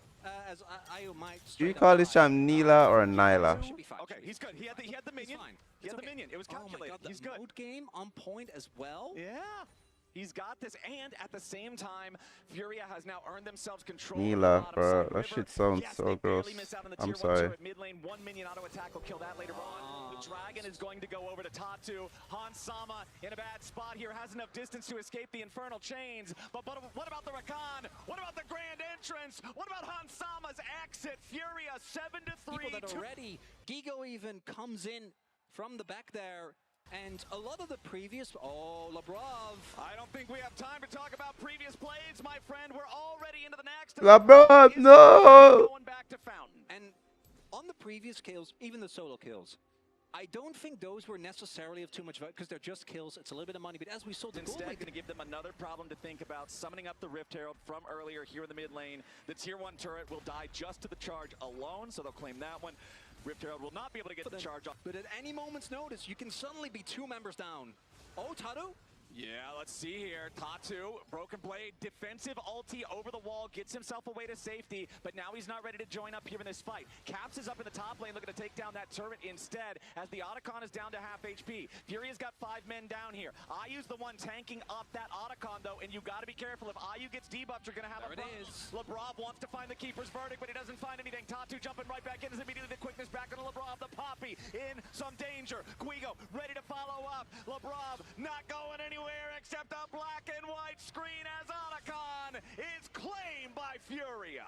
Do you call this champ Neela or Nyla? Okay, he's good. He had the minion. He had the minion. It was calculated. He's good. Mode game on point as well. Yeah. He's got this, and at the same time, Furia has now earned themselves control. Neela, bro. That shit sounds so gross. I'm sorry. Mid lane, 1 minion auto attack will kill that later on. The Dragon is going to go over to Tatu. Hans Sama in a bad spot here, has enough distance to escape the infernal chains. But what about the Rakan? What about the grand entrance? What about Hans Sama's exit? Furia 7-3. People that are ready. Gigo even comes in from the back there. And a lot of the previous... Oh, Labrov. I don't think we have time to talk about previous plays, my friend. We're already into the next. Labrov, no! Going back to Fountain. And on the previous kills, even the solo kills, I don't think those were necessarily of too much value because they're just kills. It's a little bit of money, but as we saw, the instead going to give them another problem to think about. Summoning up the Rift Herald from earlier here in the mid lane. The tier 1 turret will die just to the charge alone, so they'll claim that one. Rift Herald will not be able to get the charge off. But at any moment's notice, you can suddenly be 2 members down. Oh, Tatu? Yeah, let's see here. Tatu, broken blade, defensive ulti over the wall, gets himself away to safety, but now he's not ready to join up here in this fight. Caps is up in the top lane looking to take down that turret instead, as the Otacon is down to half HP. Furia's got 5 men down here. Ayu's the one tanking up that Otacon, though, and you got to be careful. If Ayu gets debuffed, you're going to have a problem. Labrov wants to find the Keeper's Verdict, but he doesn't find anything. Tatu jumping right back in, is immediately the quickness back into Labrov. The Poppy in some danger. Guigo ready to follow up. Labrov not going anywhere except a black and white screen as Otacon is claimed by Furia.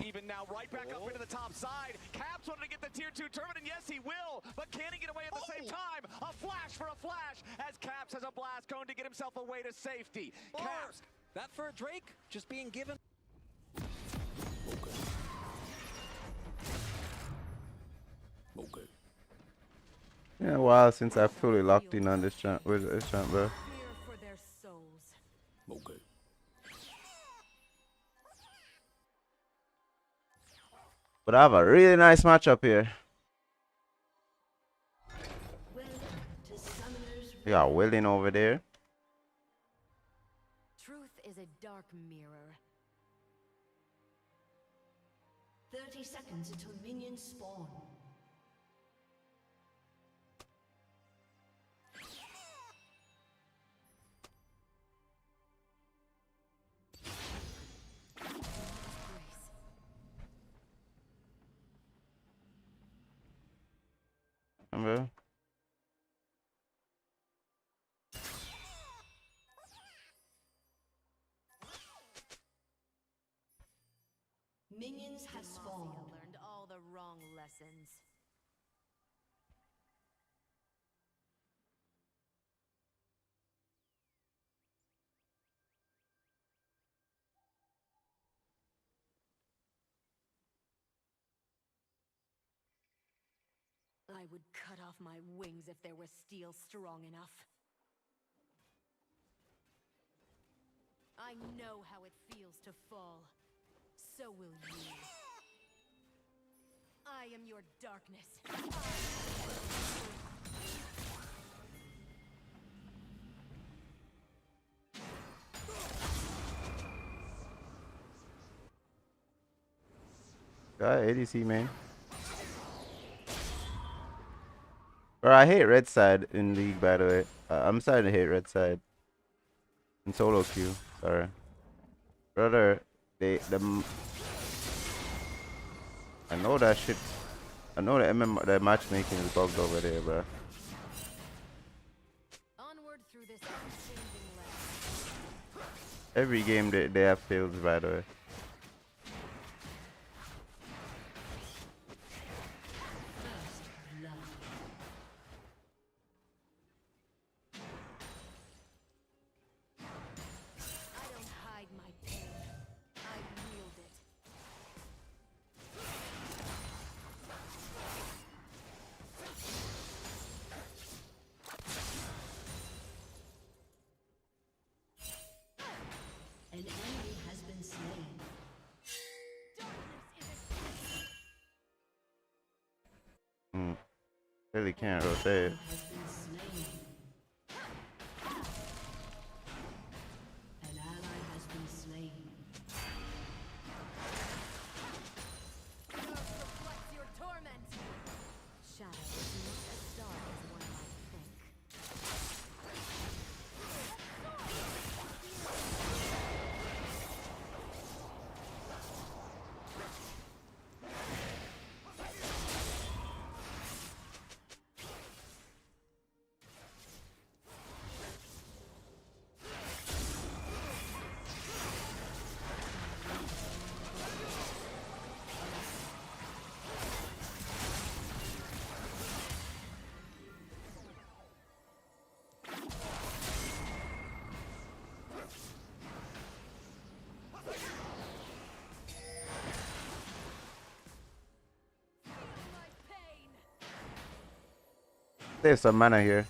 Even now right back up into the top side. Caps wanted to get the tier 2 turret, and yes, he will, but can he get away at the same time? A flash for a flash as Caps has a blast cone to get himself away to safety. Caps. That for a Drake just being given. Okay. Yeah, a while since I fully locked in on this champ with this champ, bro. Okay. But I have a really nice matchup here. We got Willing over there. Truth is a dark mirror. 30 seconds until minions spawn. Remember? Minions have spawned. Learned all the wrong lessons. I would cut off my wings if there was steel strong enough. I know how it feels to fall. So will you. I am your darkness. Got ADC, man. Bro, I hate red side in league, by the way. I'm starting to hate red side in solo queue. Sorry, brother. I know that shit. I know the matchmaking is bugged over there, bro. Onward through this unchanging land. Every game they have fails, by the way. An enemy has been slain. Really can't rotate. Save some mana here.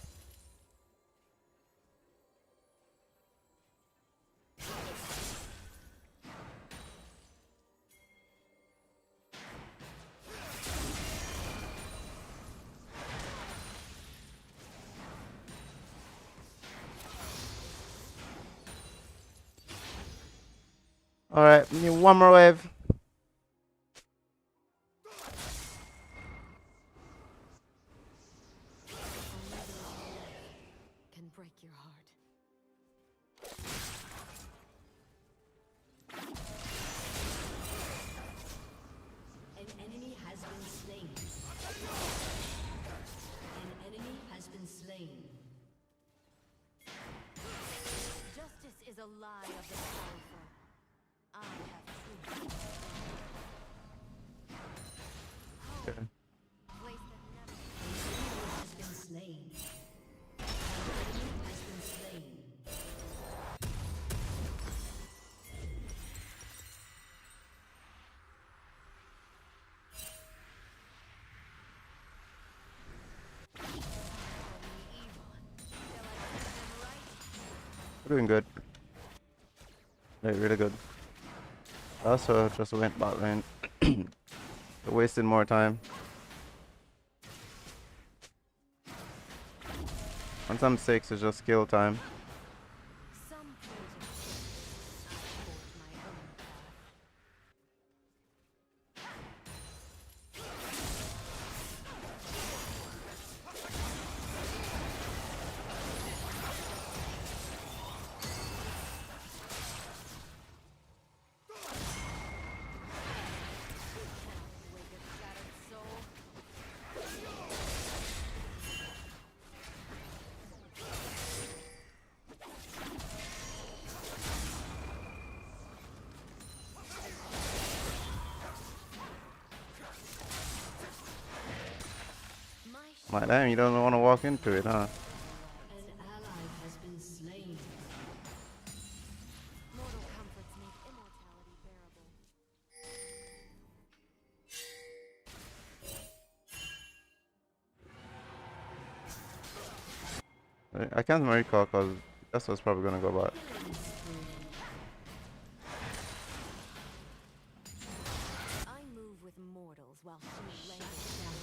Alright, need one more wave. Can break your heart. An enemy has been slain. An enemy has been slain. Justice is a lie of the powerful. I have truth. Okay. Place that never Has been slain. An enemy has been slain. We're doing good. Like, really good. Also, just went bot lane. Wasting more time. Once I'm 6, it's just skill time. some creative I forge my own path. Wake a shattered soul. My damn, you don't want to walk into it, huh? An ally has been slain. Mortal comforts make immortality bearable. I can't recall because that's what's probably gonna go bot. I move with mortals while she languishes down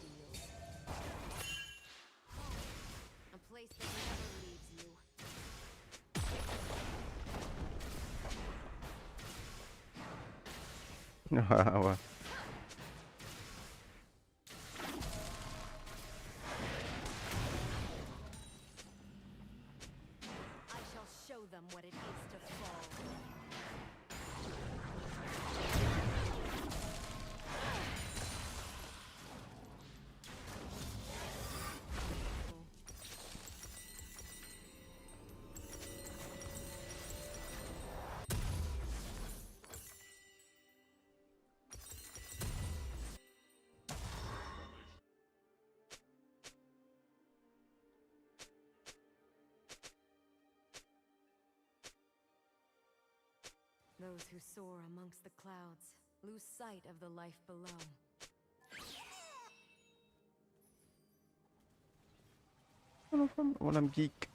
deals. A place that never leaves you. Well, I shall show them what it is to fall. Those who soar amongst the clouds lose sight of the life below. when I'm geek.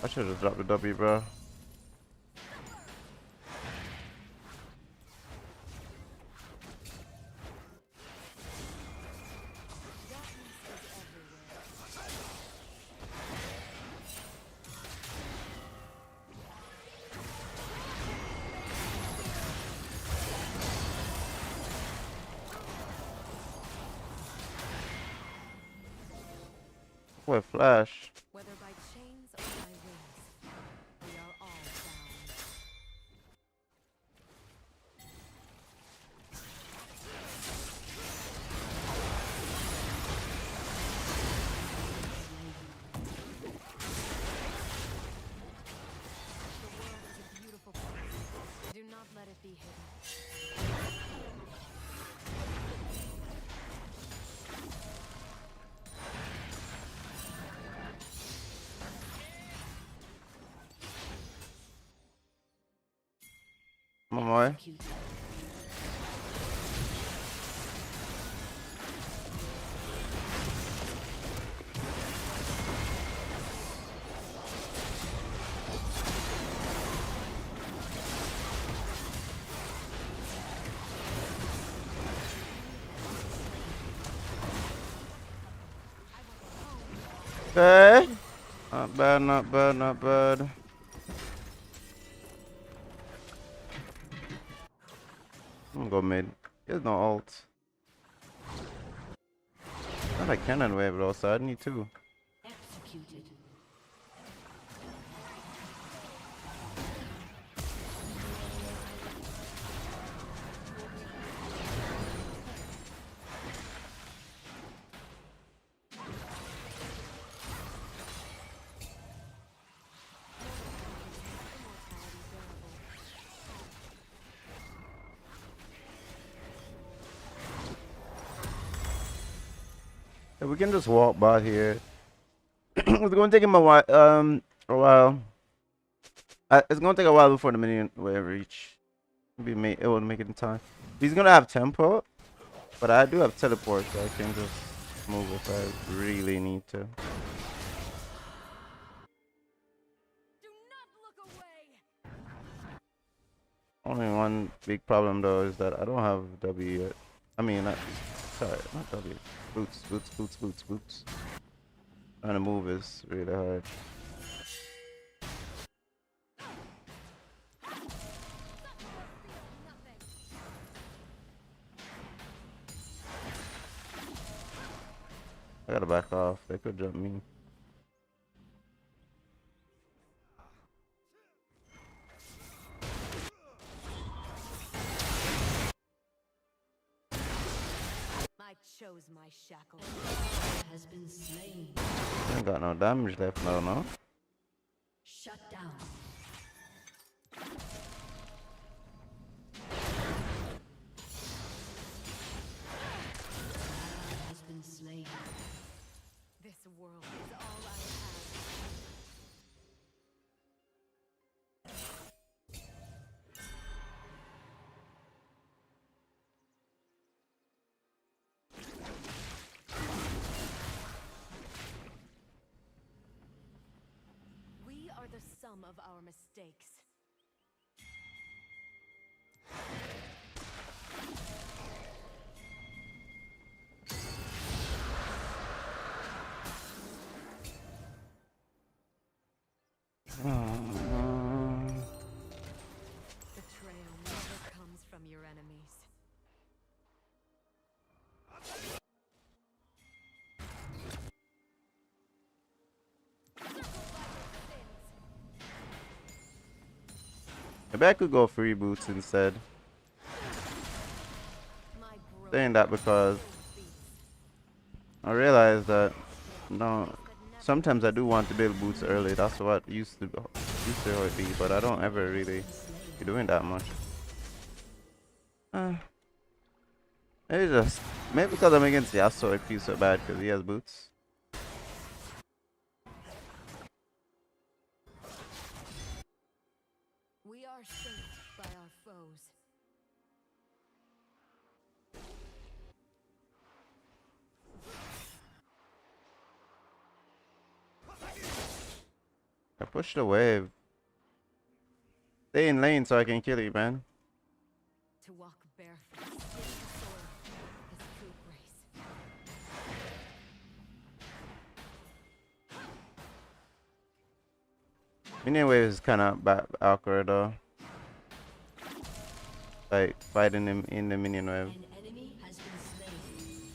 I should have dropped the W, bro. What flash? Whether by chains or by wings, we are all bound. The world is a beautiful place. Do not let it be hidden. I'm on my way. Okay. Not bad, not bad, not bad. I'm gonna go mid. There's no ult. Not a cannon wave though, so I need two. Executed. Yeah, we can just walk by here. It's gonna take him a while. It's gonna take a while before the minion wave reach. It will make it in time. He's gonna have tempo, but I do have teleport, so I can just move if I really need to. Only one big problem though is that I don't have W yet. I mean, sorry, not W. Boots. Trying to move is really hard. I gotta back off. They could jump me. I chose my shackle. Has been slain. I ain't got no damage left now, no? Shut down. Has been slain. This world is all I have. We are the sum of our mistakes. Betrayal never comes from your enemies. Maybe I could go free boots instead. Saying that because I realized that sometimes I do want to build boots early. That's what used to be, but I don't ever really be doing that much. Maybe because I'm against Yasuo, it feels so bad because he has boots. We are shaped by our foes. I pushed the wave. Stay in lane so I can kill you, man. To walk barefoot, skin soil is true grace. Minion wave is kind of awkward though. Like fighting him in the minion wave. An enemy has been slain.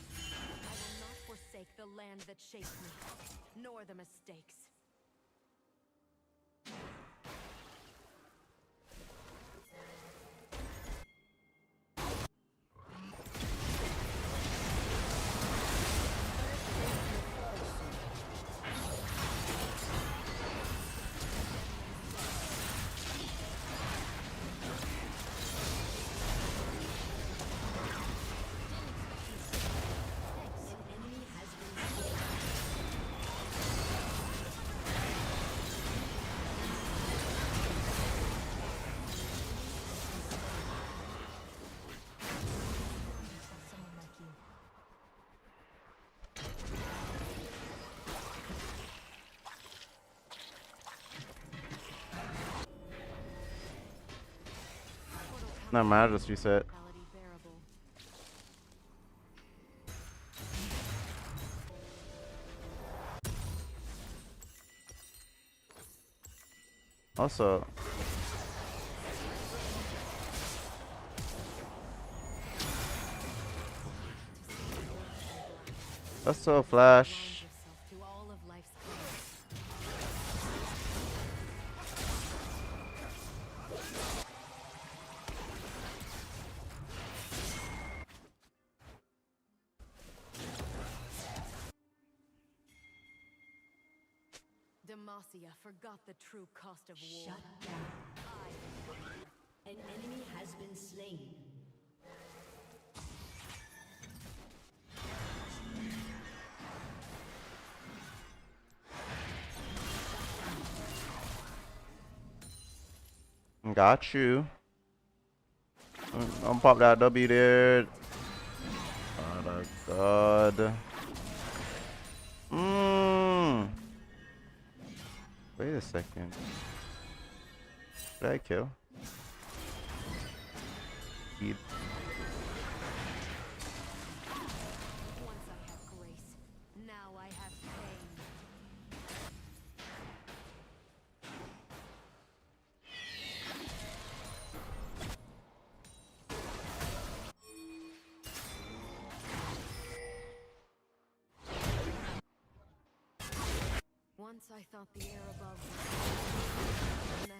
I will not forsake the land that shaped me, nor the mistakes. Not mad, just reset. Also, also flash. Demacia forgot the true cost of war. Shut down. An enemy has been slain. Got you. I'm pop that W there. Oh my god. Wait a second. Did I kill? Eat. Once I have grace, now I have pain. Once I thought the air above was now.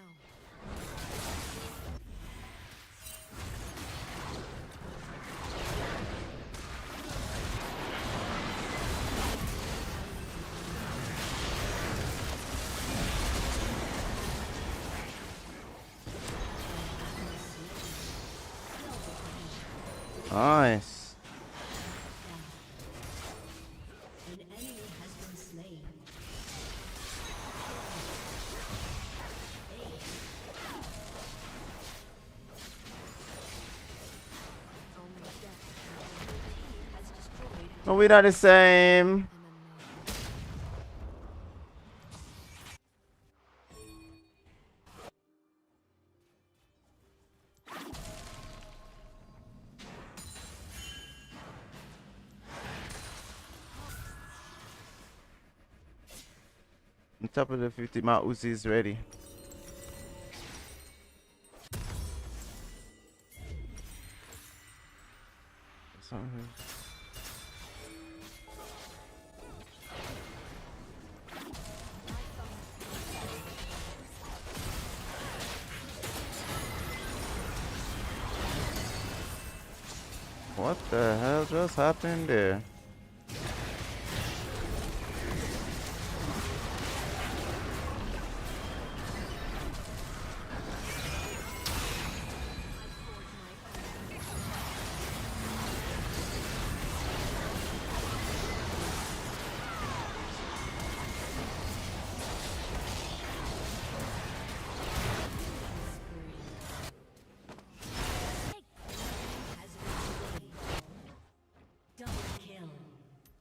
Nice. An enemy has been slain. No, we're not the same. On top of the 50, my Uzi is ready. What the hell just happened there?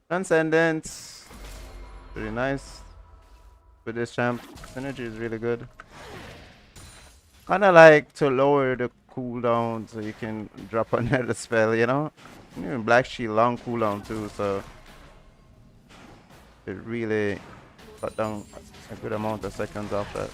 Transcendence. Pretty nice. With this champ, synergy is really good. Kinda like to lower the cooldown so you can drop another spell, you know? Even Black Shield long cooldown too, so it really cut down a good amount of seconds off that.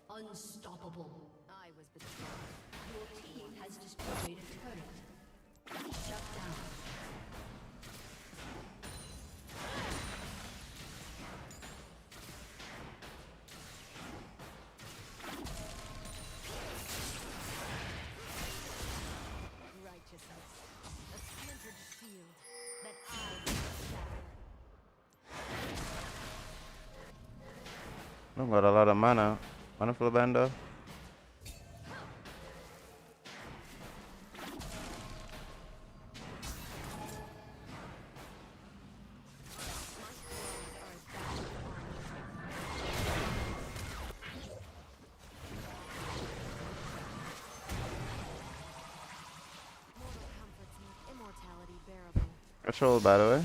Unstoppable. I was betrayed. Your team has destroyed a turret. Shut down. Righteousness, a splintered shield that I will shatter. I've got a lot of mana. Mana full bando. Immortality bearable. Control, by the way.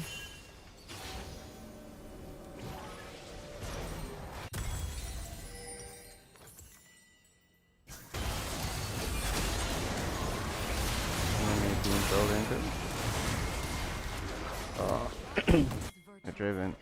Being thrown into. Oh. Driven.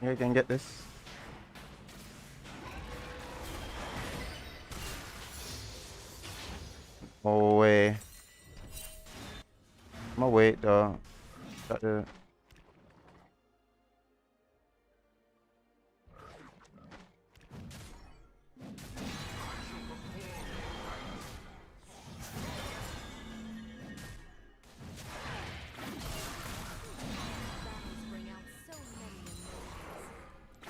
Yeah, you can get this. Oh way. I'm gonna wait though. Got the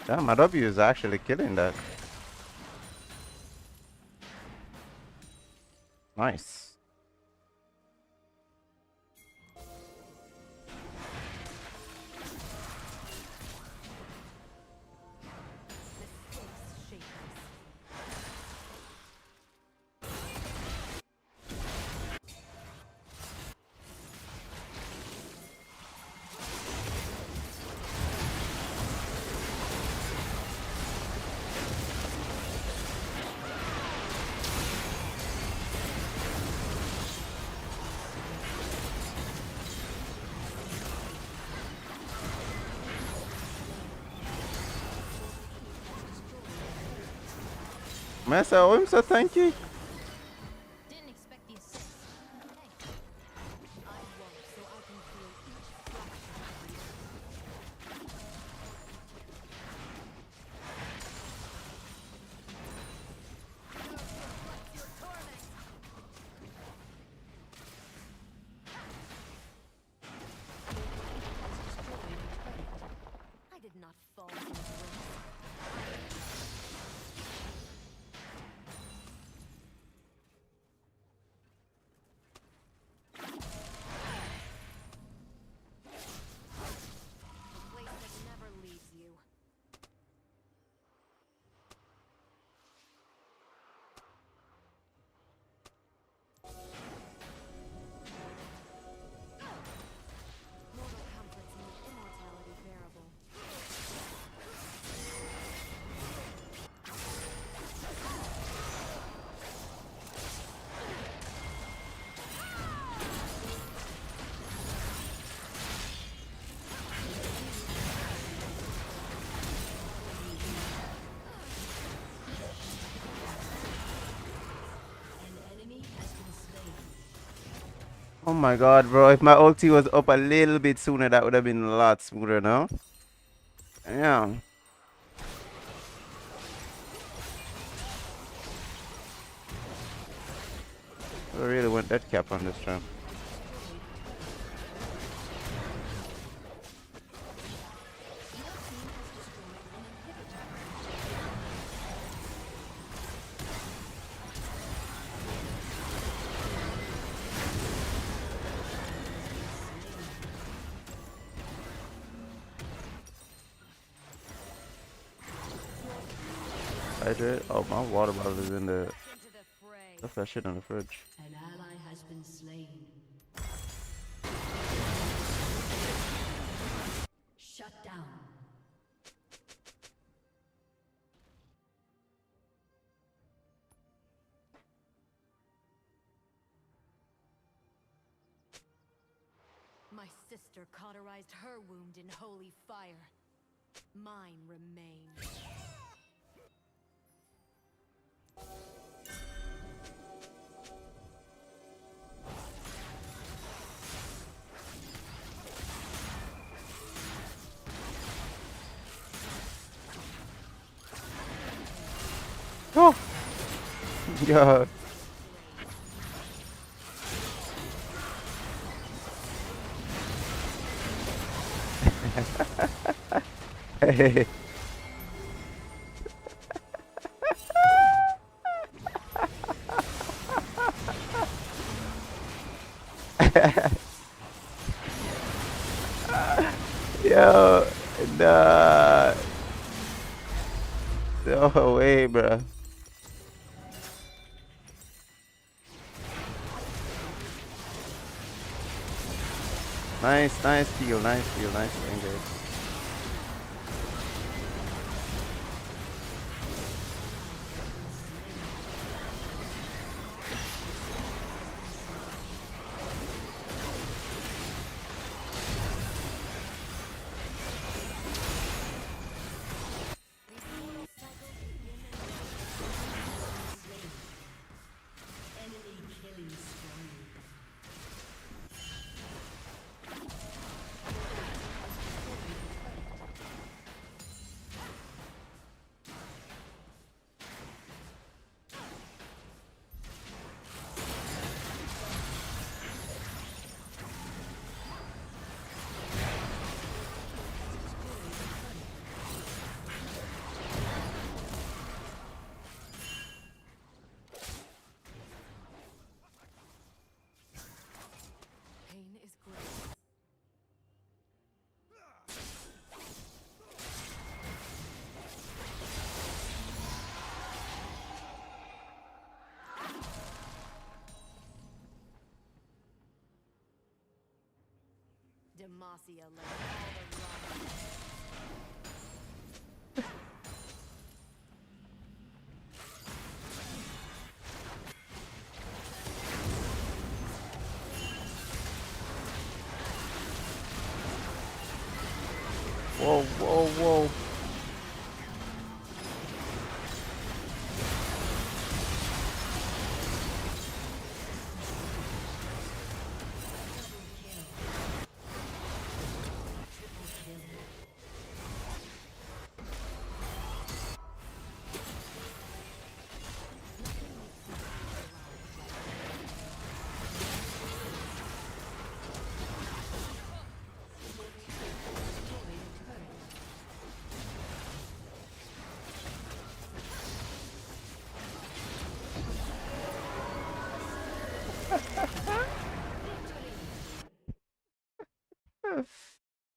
Damn, my W is actually killing that. Nice. Messa, I'm so thank you. Didn't expect the assist. Hey, I won't, so I can feel each fraction of freedom. Your torment. I did not fall from grace. Oh my god, bro. If my ulti was up a little bit sooner, that would have been a lot smoother now. Yeah. I really want that cap on this round. Hydrate. Oh, my water bottle is in the. Left that shit in the fridge. An ally has been slain. Shut down. My sister cauterized her wound in holy fire. Mine remains. Oh. Yo. Hey. Yo, nah. No way, bro. Nice, nice steal, nice steal, nice engage. Pain is grace. Demacia led all the wrong. Whoa, whoa, whoa.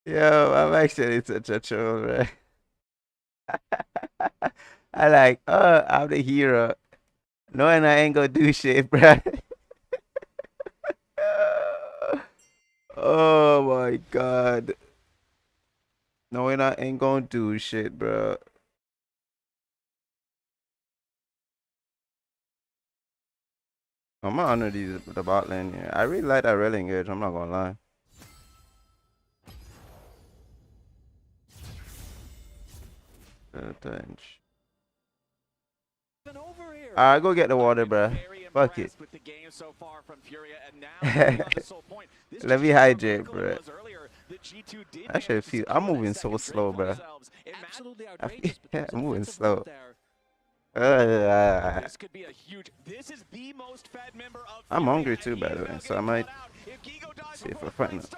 Yo, I'm actually such a troll, right? I like, I'm the hero. Knowing I ain't gonna do shit, bro. Oh my god. Knowing I ain't gonna do shit, bro. I'm gonna honor the bot lane here. I really like that rail engage, I'm not gonna lie. Alright, go get the water, bro. Fuck it. Let me hydrate, bro. I should feel. I'm moving so slow, bro. I'm moving slow. I'm hungry too, by the way, so I might see if I find it.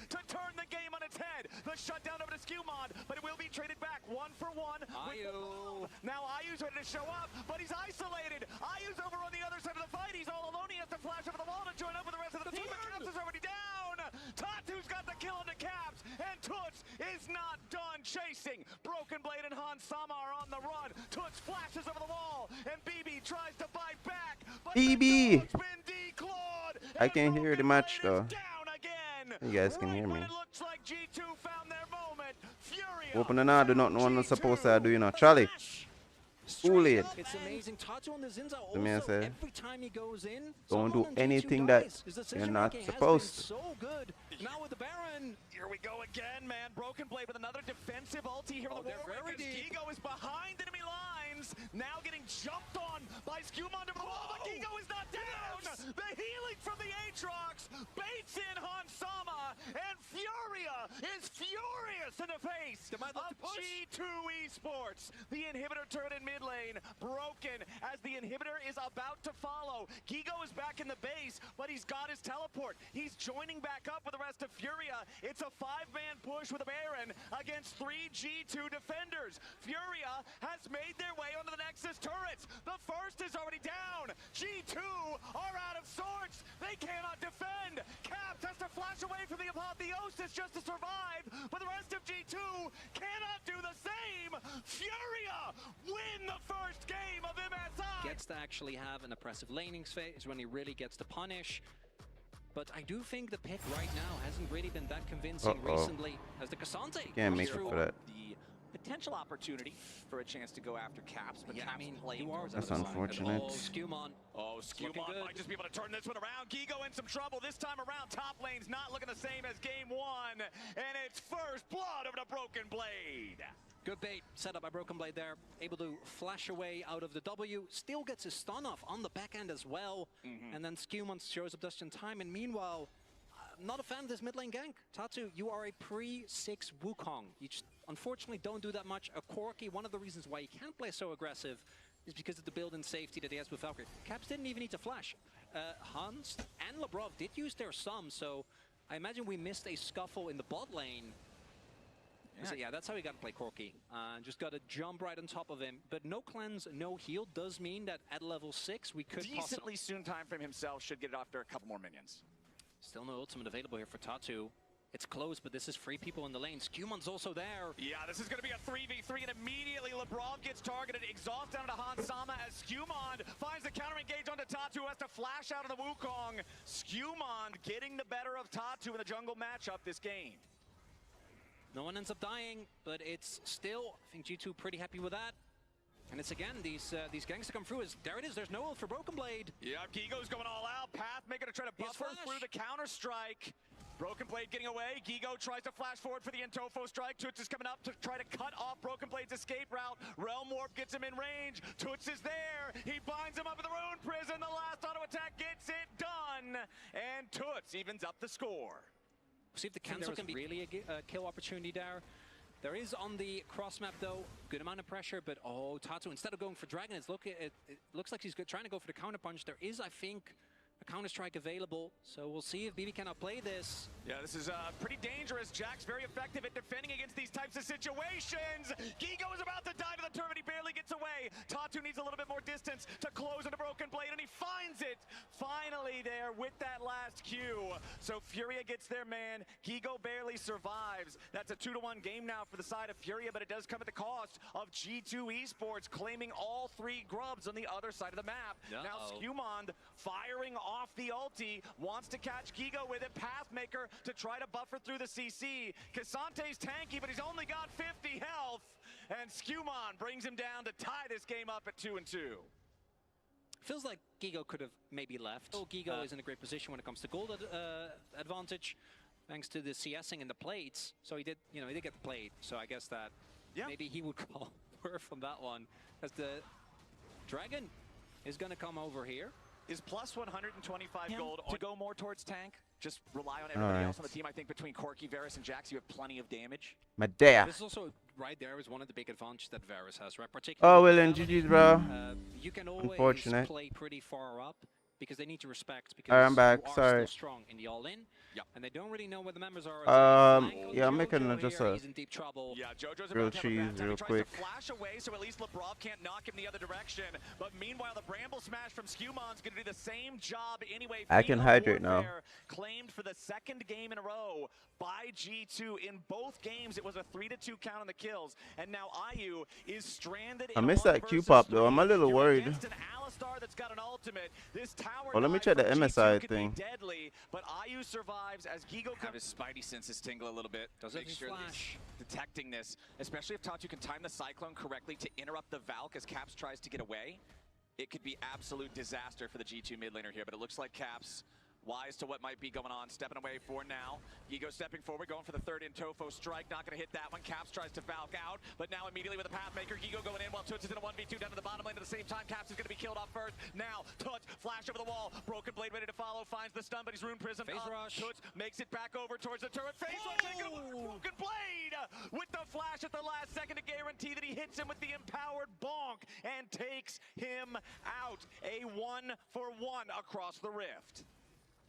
To turn the game on its head. The shutdown over to Skewmon, but it will be traded back 1-for-1. Now Ayu's ready to show up, but he's isolated. Ayu's over on the other side of the fight. He's all alone. He has to flash over the wall to join up with the rest of the team. But Caps is already down. Tatu's got the kill on the Caps, and Toots is not done chasing. Broken Blade and Han Sama are on the run. Toots flashes over the wall, and BB tries to bite back. But BB! been declawed. I can't hear the match though. You guys can hear me. Open and I do not know what I'm supposed to do, you know. Charlie. Fool it. It's amazing. Tatu on the Zinza The man also, said, every time he goes in, don't do someone on G2 anything that dies. His you're decision not making has supposed been to. so good. Now with the Baron. Here we go again, man. Broken Blade with another defensive ulti here with the Warwick. Gigo is behind enemy lines. seconds. Now getting jumped on by Skewmon. But Gigo is not down. Yes. The healing from the Aatrox baits in Hansama, and Furia is furious in the face of G2 Esports. The inhibitor turret in mid lane broken as the inhibitor is about to follow. Gigo is back in the base, but he's got his teleport. He's joining back up with the rest of Furia. It's a 5-man push with a Baron against 3 G2 defenders. Furia has made their way onto the Nexus turrets. The first is already down. G2 are out of sorts. They cannot defend. Caps has to flash away from the apotheosis just to survive, but the rest of G2 cannot do the same. Furia win the first game of MSI. Gets to actually have an oppressive laning phase when he really gets to punish. But I do think the pick right now hasn't really been that convincing recently as the Cassante Can't comes make through. up for that. Potential opportunity for a chance to go after Caps, but Caps playing towards That's the other side. unfortunate. Oh, Skewmon. Oh, Skewmon might just be able to turn this one around. Gigo in some trouble. This time around, top lane's not looking the same as game one. And it's first blood of the Broken Blade. Good bait set up by Broken Blade there. Able to flash away out of the W. Still gets his stun off on the back end as well. And then Skewmon shows up just in time. And meanwhile, not a fan of this mid lane gank. Tatu, you are a pre-6 Wukong. You just unfortunately don't do that much. A Corki, one of the reasons why he can't play so aggressive is because of the build-in safety that he has with Valkyrie. Caps didn't even need to flash. Hans and Labrov did use their sum, so I imagine we missed a scuffle in the bot lane. So yeah, that's how we got to play Corki. Just got to jump right on top of him. But no cleanse, no heal does mean that at level 6 we could decently soon time frame himself should get it after a couple more minions. Still no ultimate available here for Tatu. It's close, but this is 3 people in the lane. Skewmon's also there. Yeah, this is going to be a 3v3, and immediately Labrov gets targeted. Exhaust down to Hansama as Skewmon finds the counter engage onto Tatu, who has to flash out of the Wukong. Skewmon getting the better of Tatu in the jungle matchup this game. No one ends up dying, but it's still, I think G2 pretty happy with that. And it's again, these gangs to come through. There it is, there's no ult for Broken Blade. Yeah, Gigo's going all out. Pathmaker to try to buffer through the counter strike. Broken Blade getting away. Gigo tries to flash forward for the Intofo strike. Toots is coming up to try to cut off Broken Blade's escape route. Realm Warp gets him in range. Toots is there. He binds him up in the Rune Prison. The last auto attack gets it done. And Toots evens up the score. See if the cancel can be really a kill opportunity there. There is on the cross map though, good amount of pressure, but oh, Tatu, instead of going for Dragon, it looks like he's trying to go for the counter punch. There is, I think, a counter strike available, so we'll see if BB cannot play this. Yeah, this is pretty dangerous. Jack's very effective at defending against these types of situations. Gigo is about to die to the turret. He barely gets away. Tatu needs a little bit more distance to close into Broken Blade, and he finds it finally there with that last Q. So Furia gets their man. Gigo barely survives. That's a 2-1 game now for the side of Furia, but it does come at the cost of G2 Esports claiming all 3 grubs on the other side of the map. Now Skewmon firing off the ulti, wants to catch Gigo with it. Pathmaker to try to buffer through the CC. Cassante's tanky, but he's only got 50 health. And Skewmon brings him down to tie this game up at 2-2. Feels like Gigo could have maybe left. Oh, Gigo is in a great position when it comes to gold advantage, thanks to the CSing and the plates. So he did, he did get the plate. So I guess that maybe he would call worth from that one, as the Dragon is going to come over here. Is plus 125 gold to go more towards tank? Just rely on everybody else on the team. I think between Corki, Varus, and Jax, you have plenty of damage. Medea. This is also right there is one of the big advantages that Varus has, right? Oh, well, then GG's, bro. You can always play pretty far up because they need to respect, because I'm back. you are Sorry. still strong in the all-in, and they don't really know where the members are. Yeah, I'm making just a he's in deep trouble. Yeah, Jojo's grilled about to have a bad cheese time. real He tries quick. to flash away, so at least Labrov can't knock him the other direction. But meanwhile, the Bramble Smash from Skewmon's going to do the same job anyway. I can hydrate now. Claimed for the 2nd game in a row by G2. In both games, it was a 3-2 count on the kills. And now IU is stranded. I missed that Q pop though. I'm a little worried. An Alistar that's got an ultimate. This tower Well, let me check the MSI could thing. be deadly, but IU survives as Gigo have his spidey senses tingle a little bit. Make sure that he's detecting this, especially if Tatu can time the Cyclone correctly to interrupt the Valk as Caps tries to get away. It could be absolute disaster for the G2 mid laner here, but it looks like Caps wise to what might be going on, stepping away for now. Gigo stepping forward, going for the third in Tofo strike, not going to hit that one. Caps tries to Valk out, but now immediately with a Pathmaker, Gigo going in while Toots is in a 1v2 down to the bottom lane. At the same time, Caps is going to be killed off first. Now, Toots, flash over the wall, Broken Blade ready to follow, finds the stun, but he's Rune Prism Phase up. rush. Toots makes it back over towards the turret. Phase rush, and Broken Blade with the flash at the last second to guarantee that he hits him with the empowered bonk and takes him out. A 1-for-1 across the rift.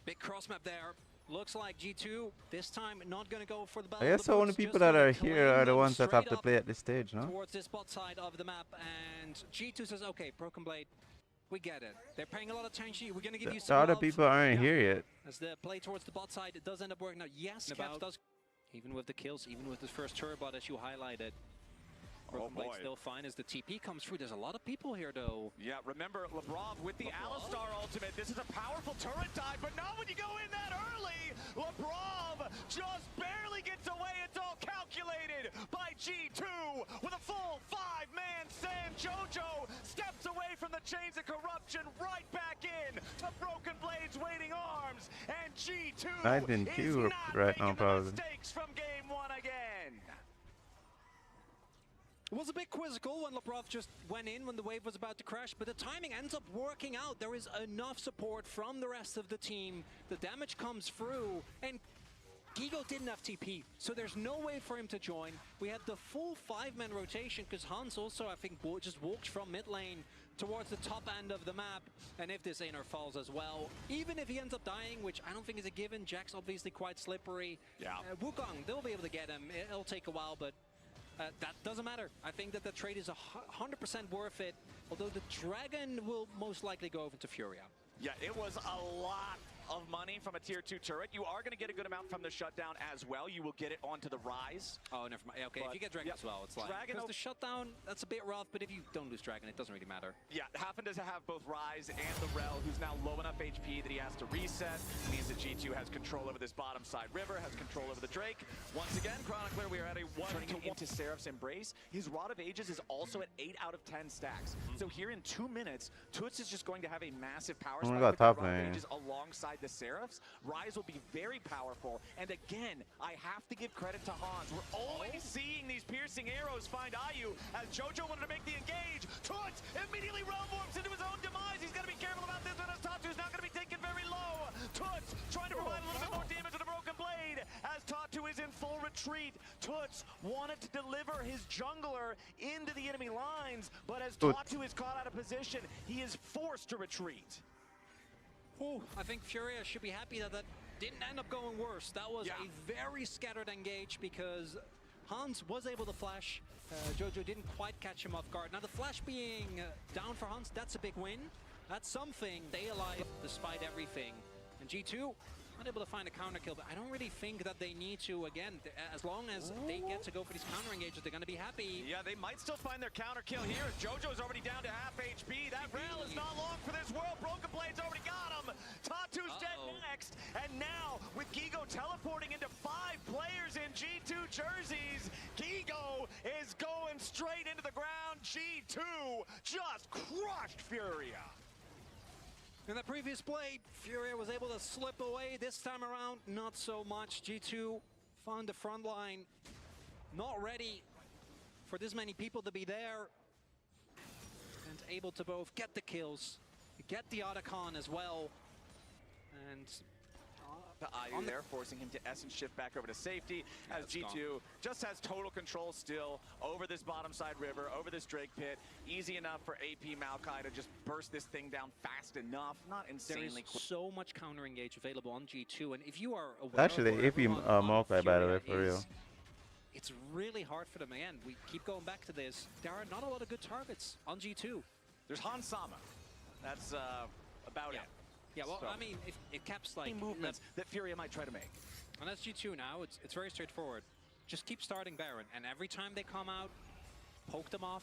Big cross map there. Looks like G2 this time not going to go for the battle. I guess the only people that are here are the ones that have to play at this stage, no? Towards this bot side of the map, and G2 says, okay, Broken Blade, we get it. They're paying a lot of attention. We're going to give you some The other love. people aren't here yet. As the play towards the bot side, it does end up working out. Yes, Caps does. Even with the kills, even with the first turret as you highlighted. Broken Blade still fine as the TP comes through. There's a lot of people here, though. Yeah, remember Labrov with the Alistar ultimate. This is a powerful turret dive, but not when you go in that early. Labrov just barely gets away. It's all calculated by G2 with a full 5-man sand. Jojo steps away from the chains of corruption, right back in to Broken Blade's waiting arms, and G2 I didn't queue right now, probably. mistakes from game one again. It was a bit quizzical when Labrov just went in when the wave was about to crash, but the timing ends up working out. There is enough support from the rest of the team. The damage comes through, and Gigo didn't have TP, so there's no way for him to join. We had the full 5-man rotation, because Hans also, I think, just walked from mid lane towards the top end of the map, and if this Einer falls as well, even if he ends up dying, which I don't think is a given, Jack's obviously quite slippery. Yeah. Wukong, they'll be able to get him. It'll take a while, but that doesn't matter. I think that the trade is 100% worth it, although the Dragon will most likely go over to Furia. Yeah, it was a lot of money from a tier 2 turret. You are going to get a good amount from the shutdown as well. You will get it onto the Rise. Oh, never mind. Okay, if you get Dragon as well, it's like, because the shutdown, that's a bit rough, but if you don't lose Dragon, it doesn't really matter. Yeah, Hafen does have both Rise and the Rel, who's now low enough HP that he has to reset. It means that G2 has control over this bottom side river, has control over the Drake. Once again, Chronicler, we are at a 1-to-1 into Seraph's Embrace. His Rod of Ages is also at 8 out of 10 stacks. So here in 2 minutes, Toots is just going to have a massive power spike with the Rod of Ages alongside the Seraphs. Rise will be very powerful, and again, I have to give credit to Hans. We're always seeing these piercing arrows find Ayu as Jojo wanted to make the engage. Toots immediately realm warps into his own demise. He's got to be careful about this one as Tatu's not going to be taken very low. Toots trying to provide a little bit more damage to the Broken Blade as Tatu is in full retreat. Toots wanted to deliver his jungler into the enemy lines, but as Tatu is caught out of position, he is forced to retreat. Ooh, I think Furia should be happy that that didn't end up going worse. That was a very scattered engage because Hans was able to flash. Jojo didn't quite catch him off guard. Now the flash being down for Hans, that's a big win. That's something. Stay alive despite everything. And G2 not able to find a counter kill, but I don't really think that they need to. Again, as long as they get to go for these counter engages, they're going to be happy. Yeah, they might still find their counter kill here. Jojo's already down to half HP. That rail is not long for this world. Broken Blade's already got him. Tatu's dead next. And now, with Gigo teleporting into 5 players in G2 jerseys, Gigo is going straight into the ground. G2 just crushed Furia. In the previous play, Furia was able to slip away. This time around, not so much. G2 found the front line not ready for this many people to be there. And able to both get the kills, get the Otacon as well. And Ayu there, forcing him to Essence shift back over to safety, as G2 just has total control still over this bottom side river, over this Drake pit. Easy enough for AP Maokai to just burst this thing down fast enough, not insanely quick. There is so much counter engage available on G2, and if you are aware Actually, AP Maokai, by the way, for real. It's really hard for them. Again, we keep going back to this. There are not a lot of good targets on G2. There's Han Sama. That's about it. Yeah, well, I mean, if Caps like movements that Furia might try to make. And that's G2 now, it's very straightforward. Just keep starting Baron, and every time they come out, poke them off.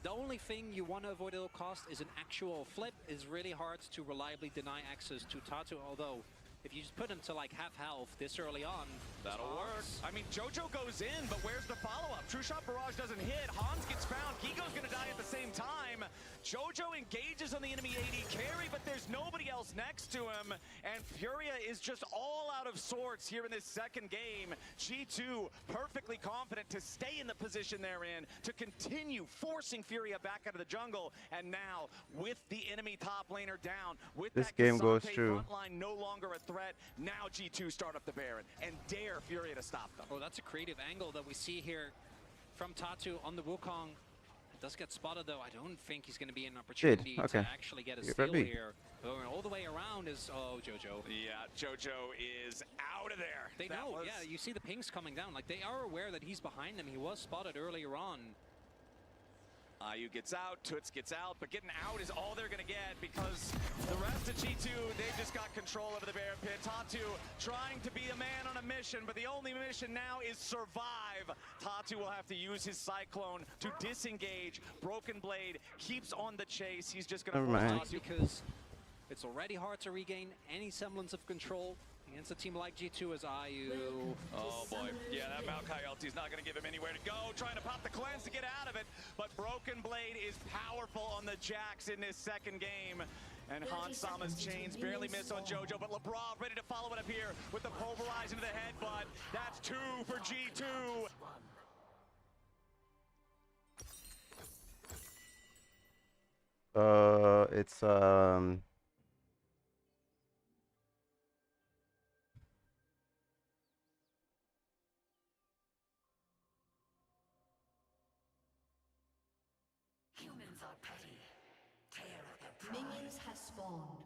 The only thing you want to avoid at all cost is an actual flip. It's really hard to reliably deny access to Tatu, although if you just put him to like half health this early on, that'll work. I mean, Jojo goes in, but where's the follow-up? True Shot Barrage doesn't hit. Hans gets found. Gigo's gonna die at the same time. Jojo engages on the enemy AD carry, but there's nobody else next to him. And Furia is just all out of sorts here in this second game. G2 perfectly confident to stay in the position they're in, to continue forcing Furia back out of the jungle. And now, with the enemy top laner down, with This that game goes K'Sante through. front line no longer a threat, now G2 start up the Baron and dare Furia to stop them. Oh, that's a creative angle that we see here from Tatu on the Wukong. It does get spotted though. I don't think he's going to be an opportunity Okay. to actually get a You're steal ready. here. Going all the way around is, oh, Jojo. Yeah, Jojo is out of there. They know, yeah, you see the pings coming down. Like, they are aware that he's behind them. He was spotted earlier on. Ayu gets out, Toots gets out, but getting out is all they're going to get because the rest of G2, they've just got control over the Baron pit. Tatu trying to be a man on a mission, but the only mission now is survive. Tatu will have to use his Cyclone to disengage. Broken Blade keeps on the chase. He's just going to force Tatu because it's already hard to regain any semblance of control against a team like G2 as Ayu. Oh boy, yeah, that Maokai ulti's not going to give him anywhere to go. Trying to pop the cleanse to get out of it, but Broken Blade is powerful on the Jax in this second game. And Hans Sama's chains barely miss on Jojo, but LeBron ready to follow it up here with the pulverize into the headbutt. That's 2 for G2. It's Humans are petty. Tear at their pride. Minions have spawned.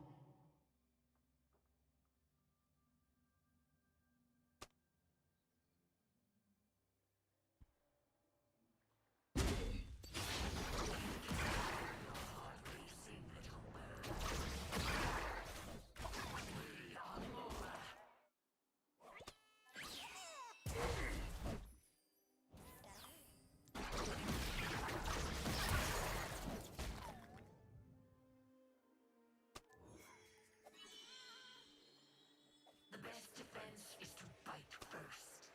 The best defense is to bite first.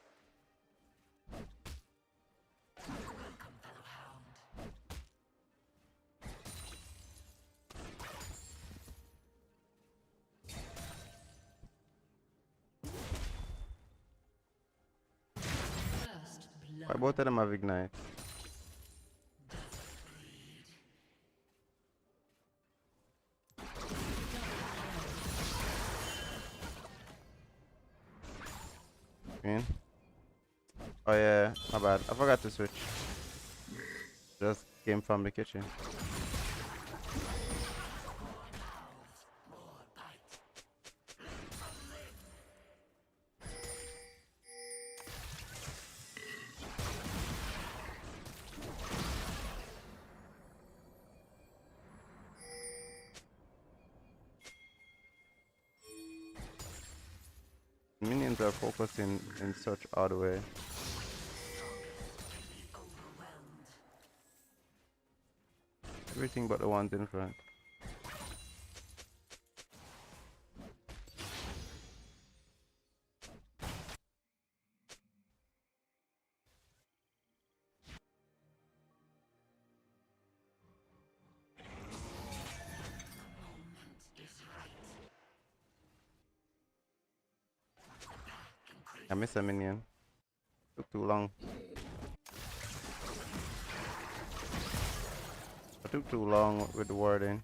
Welcome, fellow hound. First blood. why both of them have ignite? Green. Oh yeah, my bad. I forgot to switch. Just came from the kitchen. Minions are focused in such odd way. Everything but the ones in front. I missed a minion. Took too long. I took too long with the warding.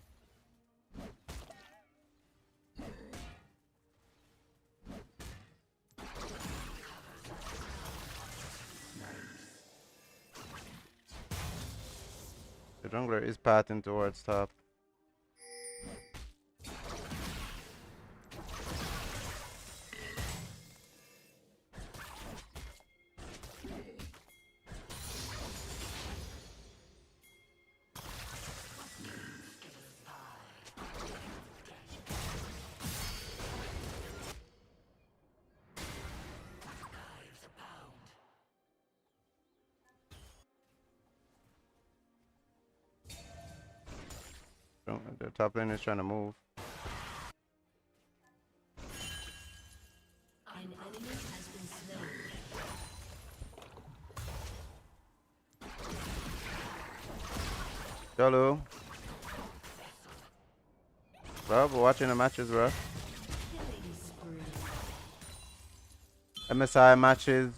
The jungler is pathing towards top. The top lane is trying to move. Hello. Bro, we're watching the matches, bro. MSI matches.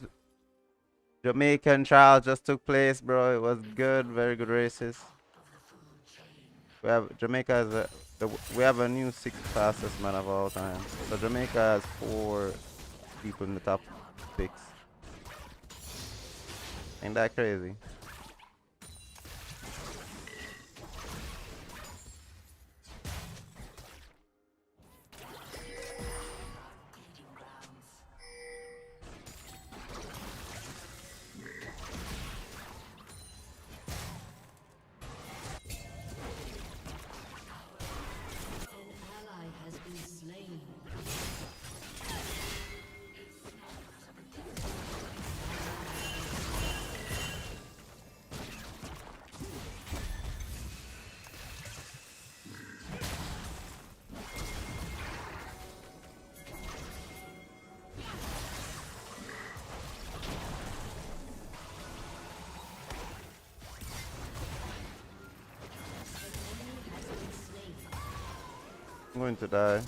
Jamaican trial just took place, bro. It was good, very good races. We have Jamaica has we have a new 6th fastest man of all time. So Jamaica has 4 people in the top 6. Ain't that crazy? I'm going to die.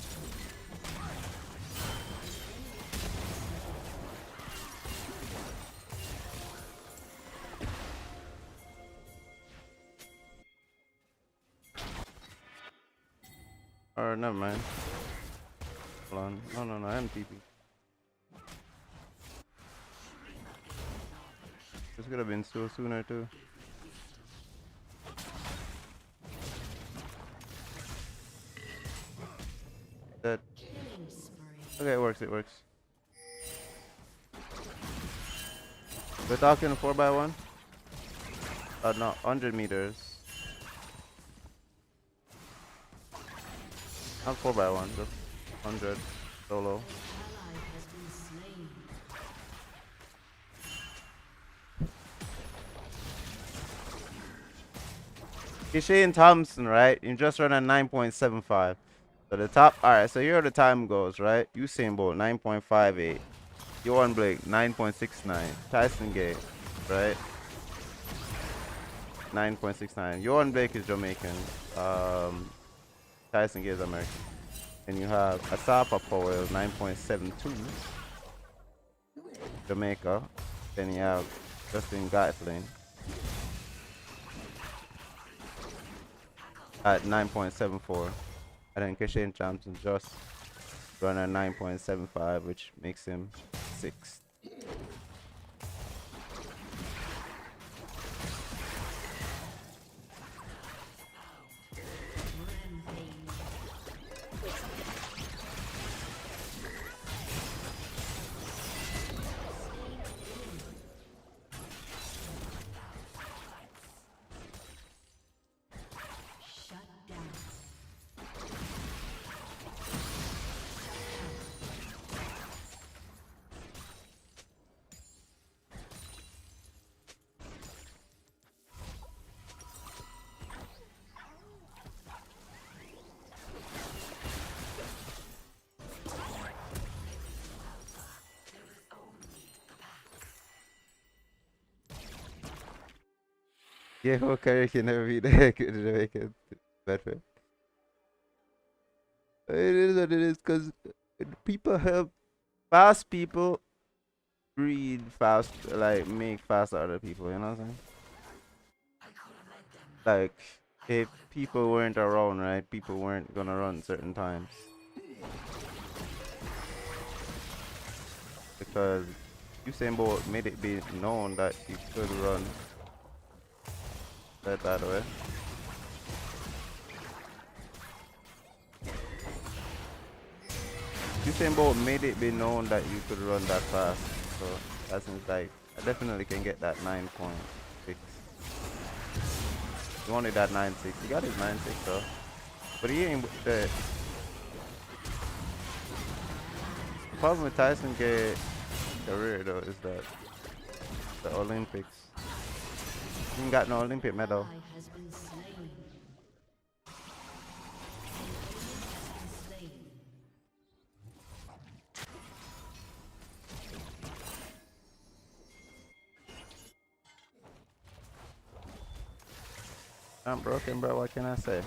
Or never mind. Hold on. No, I'm TP. This could have been so sooner too. That. Okay, it works. We're talking 4x1. No, 100 meters. Not 4x1, just 100 solo. Shane Thompson, right? You just run a 9.75. So the top, alright, so here the time goes, right? Usain Bolt, 9.58. Johan Blake, 9.69. Tyson Gay, right? 9.69. Johan Blake is Jamaican. Tyson Gay is American. And you have Asapa Powell, 9.72. Jamaica. Then you have Justin Gatlin at 9.74. And then Kishane Thompson just run at 9.75, which makes him 6th. Yeah, okay, can never be there. Jamaican. Bedford. It is what it is, because people help fast people breed fast, like make fast other people, you know what I'm saying? Like, if people weren't around, right, people weren't gonna run certain times. Because Usain Bolt made it be known that he could run that way. Usain Bolt made it be known that you could run that fast. So that seems like I definitely can get that 9.6. He wanted that 9.6. He got his 9.6 though. But he ain't the problem with Tyson Gate's career though is that the Olympics. He ain't got no Olympic medal. I'm broken, bro. What can I say?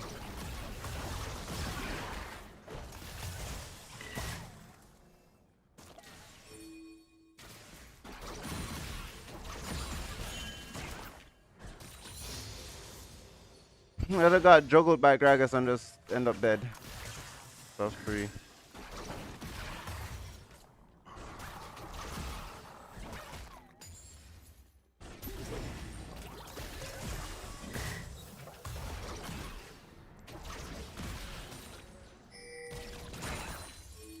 I got juggled by Gragas and just end up dead. So free.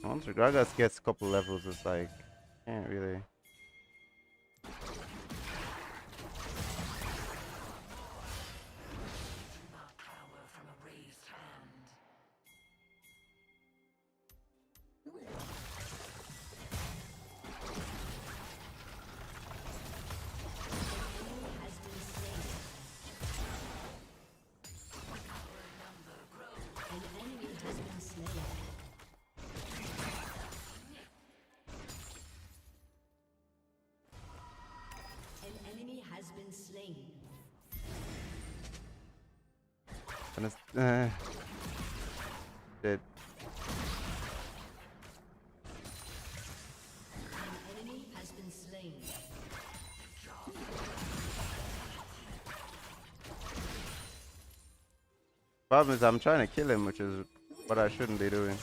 Once Gragas gets a couple levels, it's like, can't really. And it's dead. Problem is, I'm trying to kill him, which is what I shouldn't be doing.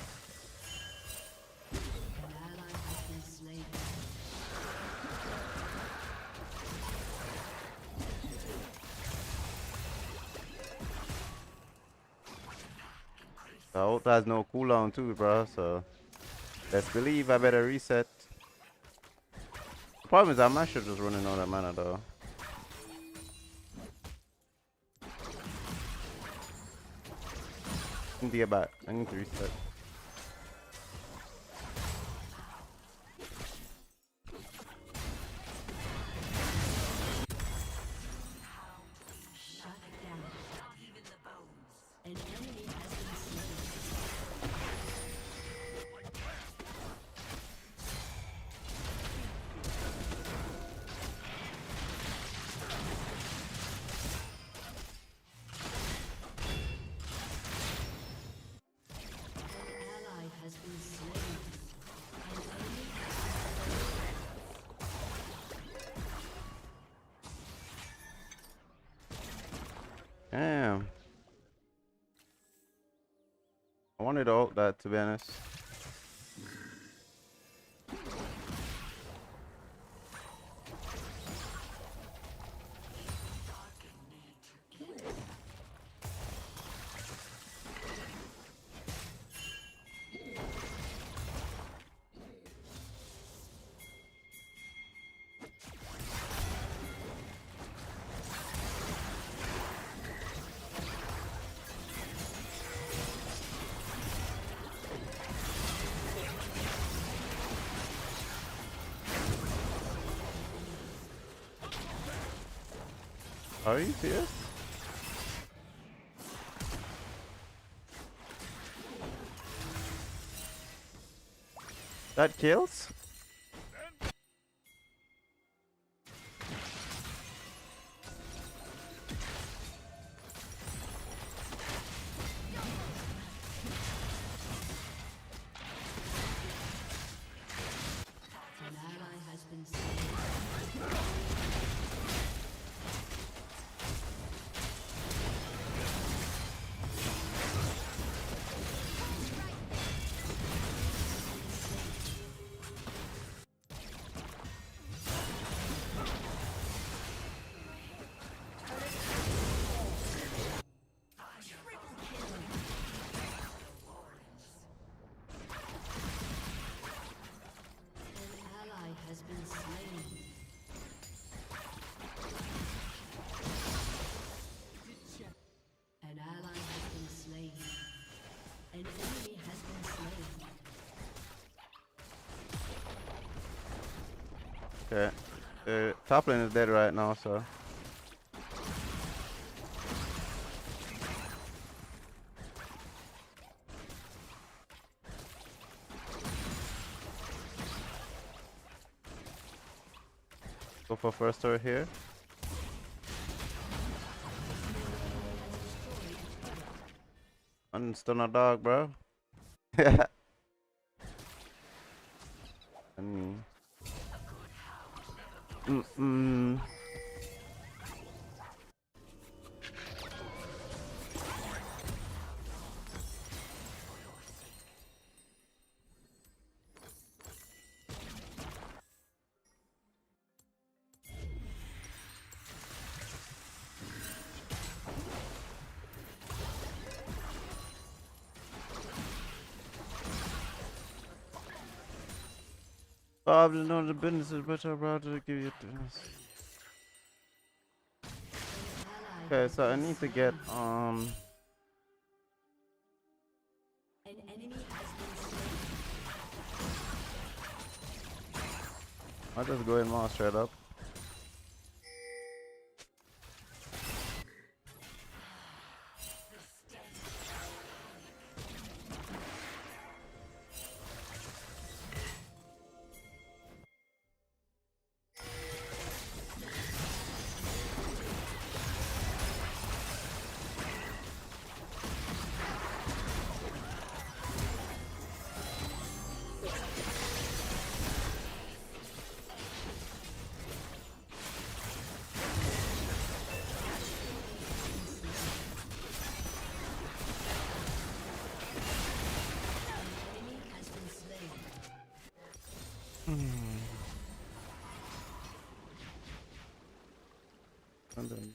The ult has no cooldown too, bro, so let's believe I better reset. The problem is, I'm actually just running out of mana though. I need to get back. I need to reset. Damn. I wanted to ult that, to be honest. Are you serious? That kills? Okay. Top lane is dead right now, so. Go for first turret here. Stun a dog, bro. I mean. Probably know the business is better about to give you this. Okay, so I need to get An enemy has been slain. I'll just go in more straight up. And then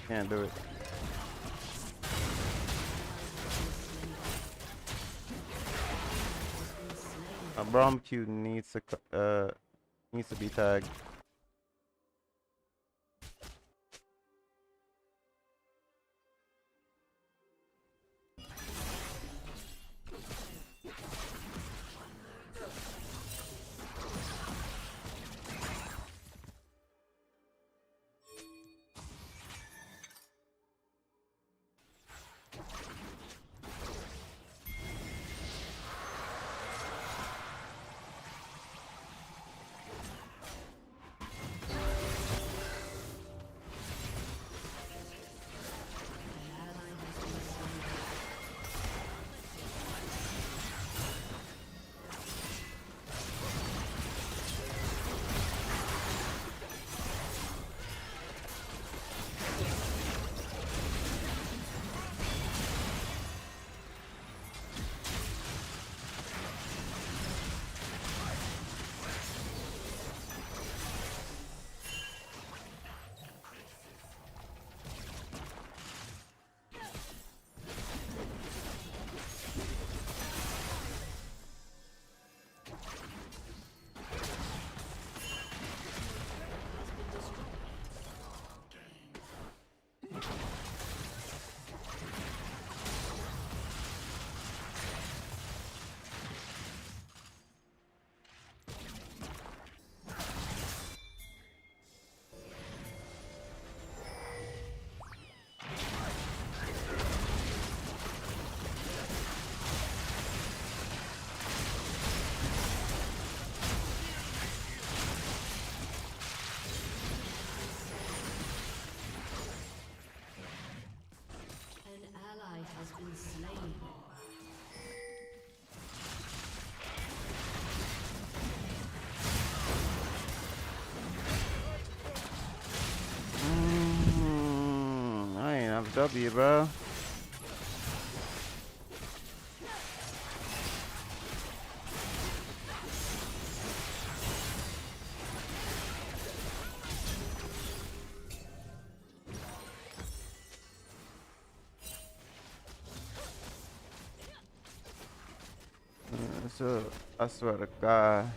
can't do it. A Braum Q needs to be tagged. Has been slain. I ain't have W, bro. So I swear to God.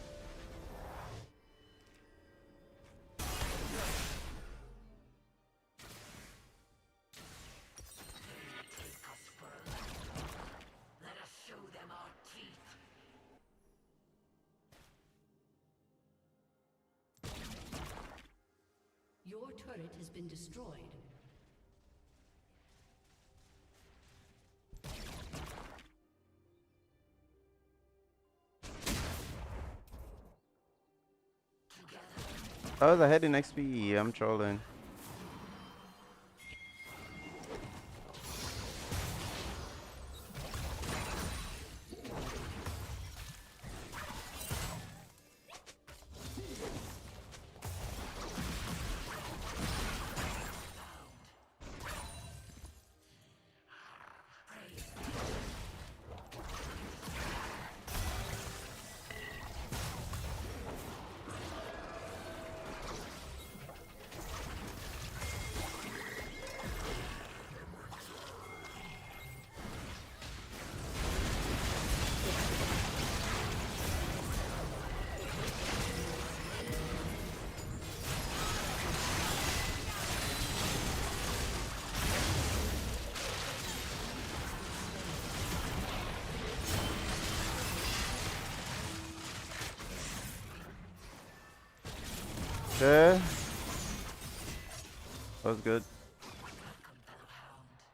Your turret has been destroyed. I was ahead in XP. I'm trolling. Yeah. That was good.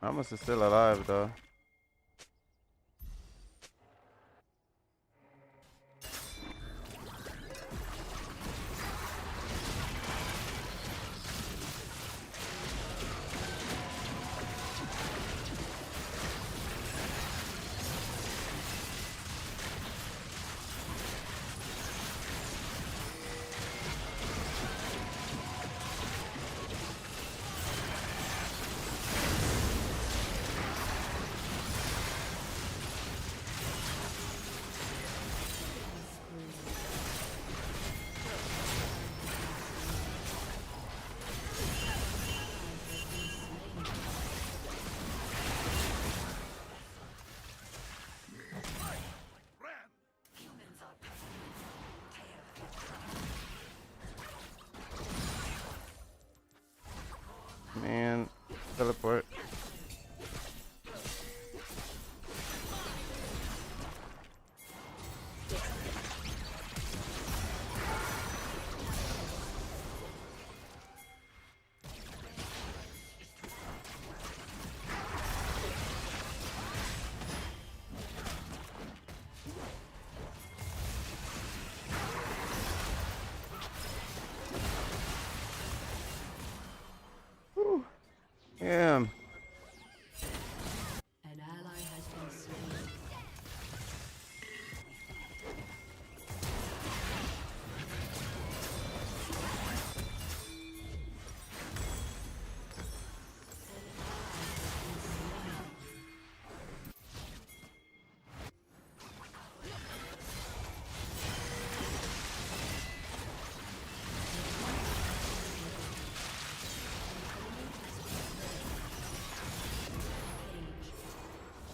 Ramos is still alive though. Man, teleport. Whew. Yeah. An ally has been slain.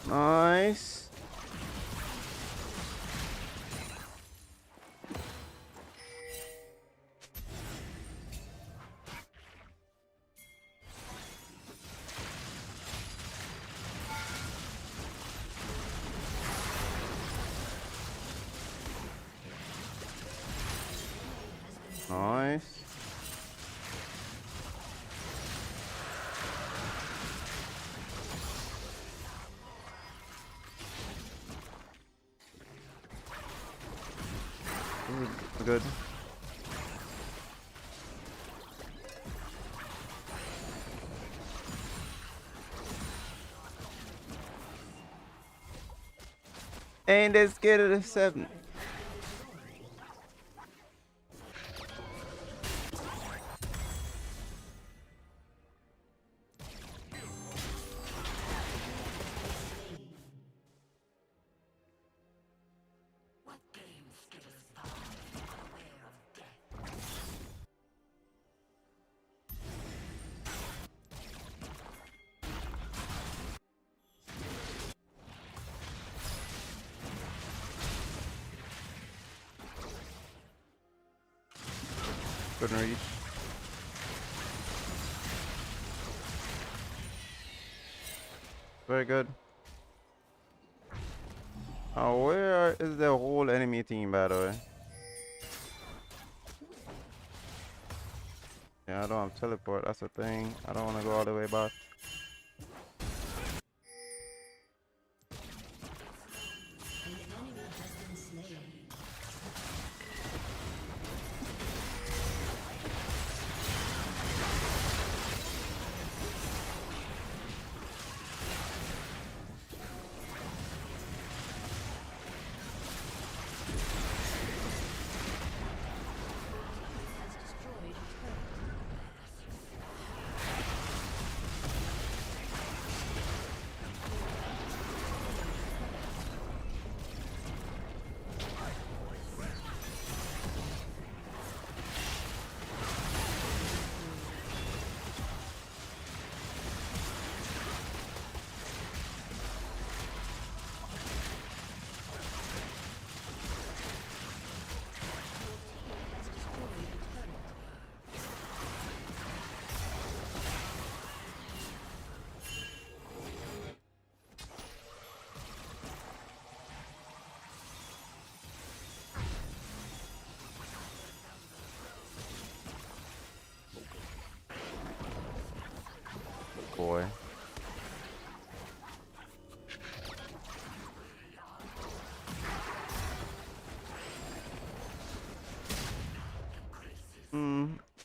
Nice. Nice. Good. Ain't that scared of the 7. Couldn't reach. Very good. Where is the whole enemy team, by the way? Yeah, I don't have teleport. That's the thing. I don't want to go all the way back. An enemy has been slain.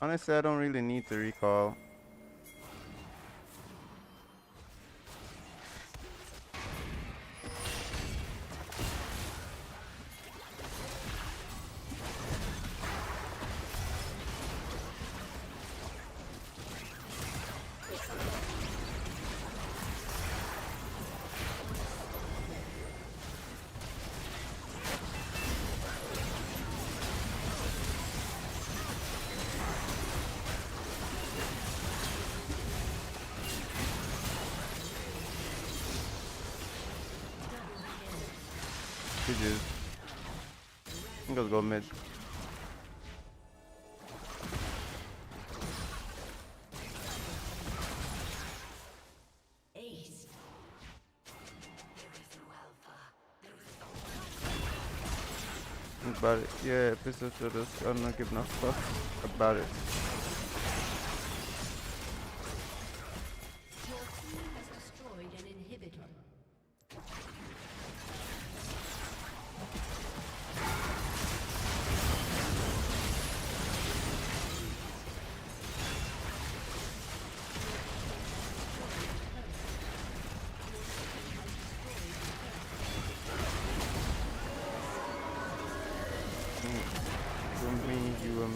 Honestly, I don't really need to recall. GG's. I think I'll go mid. Ace. About it. Yeah, pistol shooters. I'm not giving a fuck about it. Your team has destroyed an inhibitor. You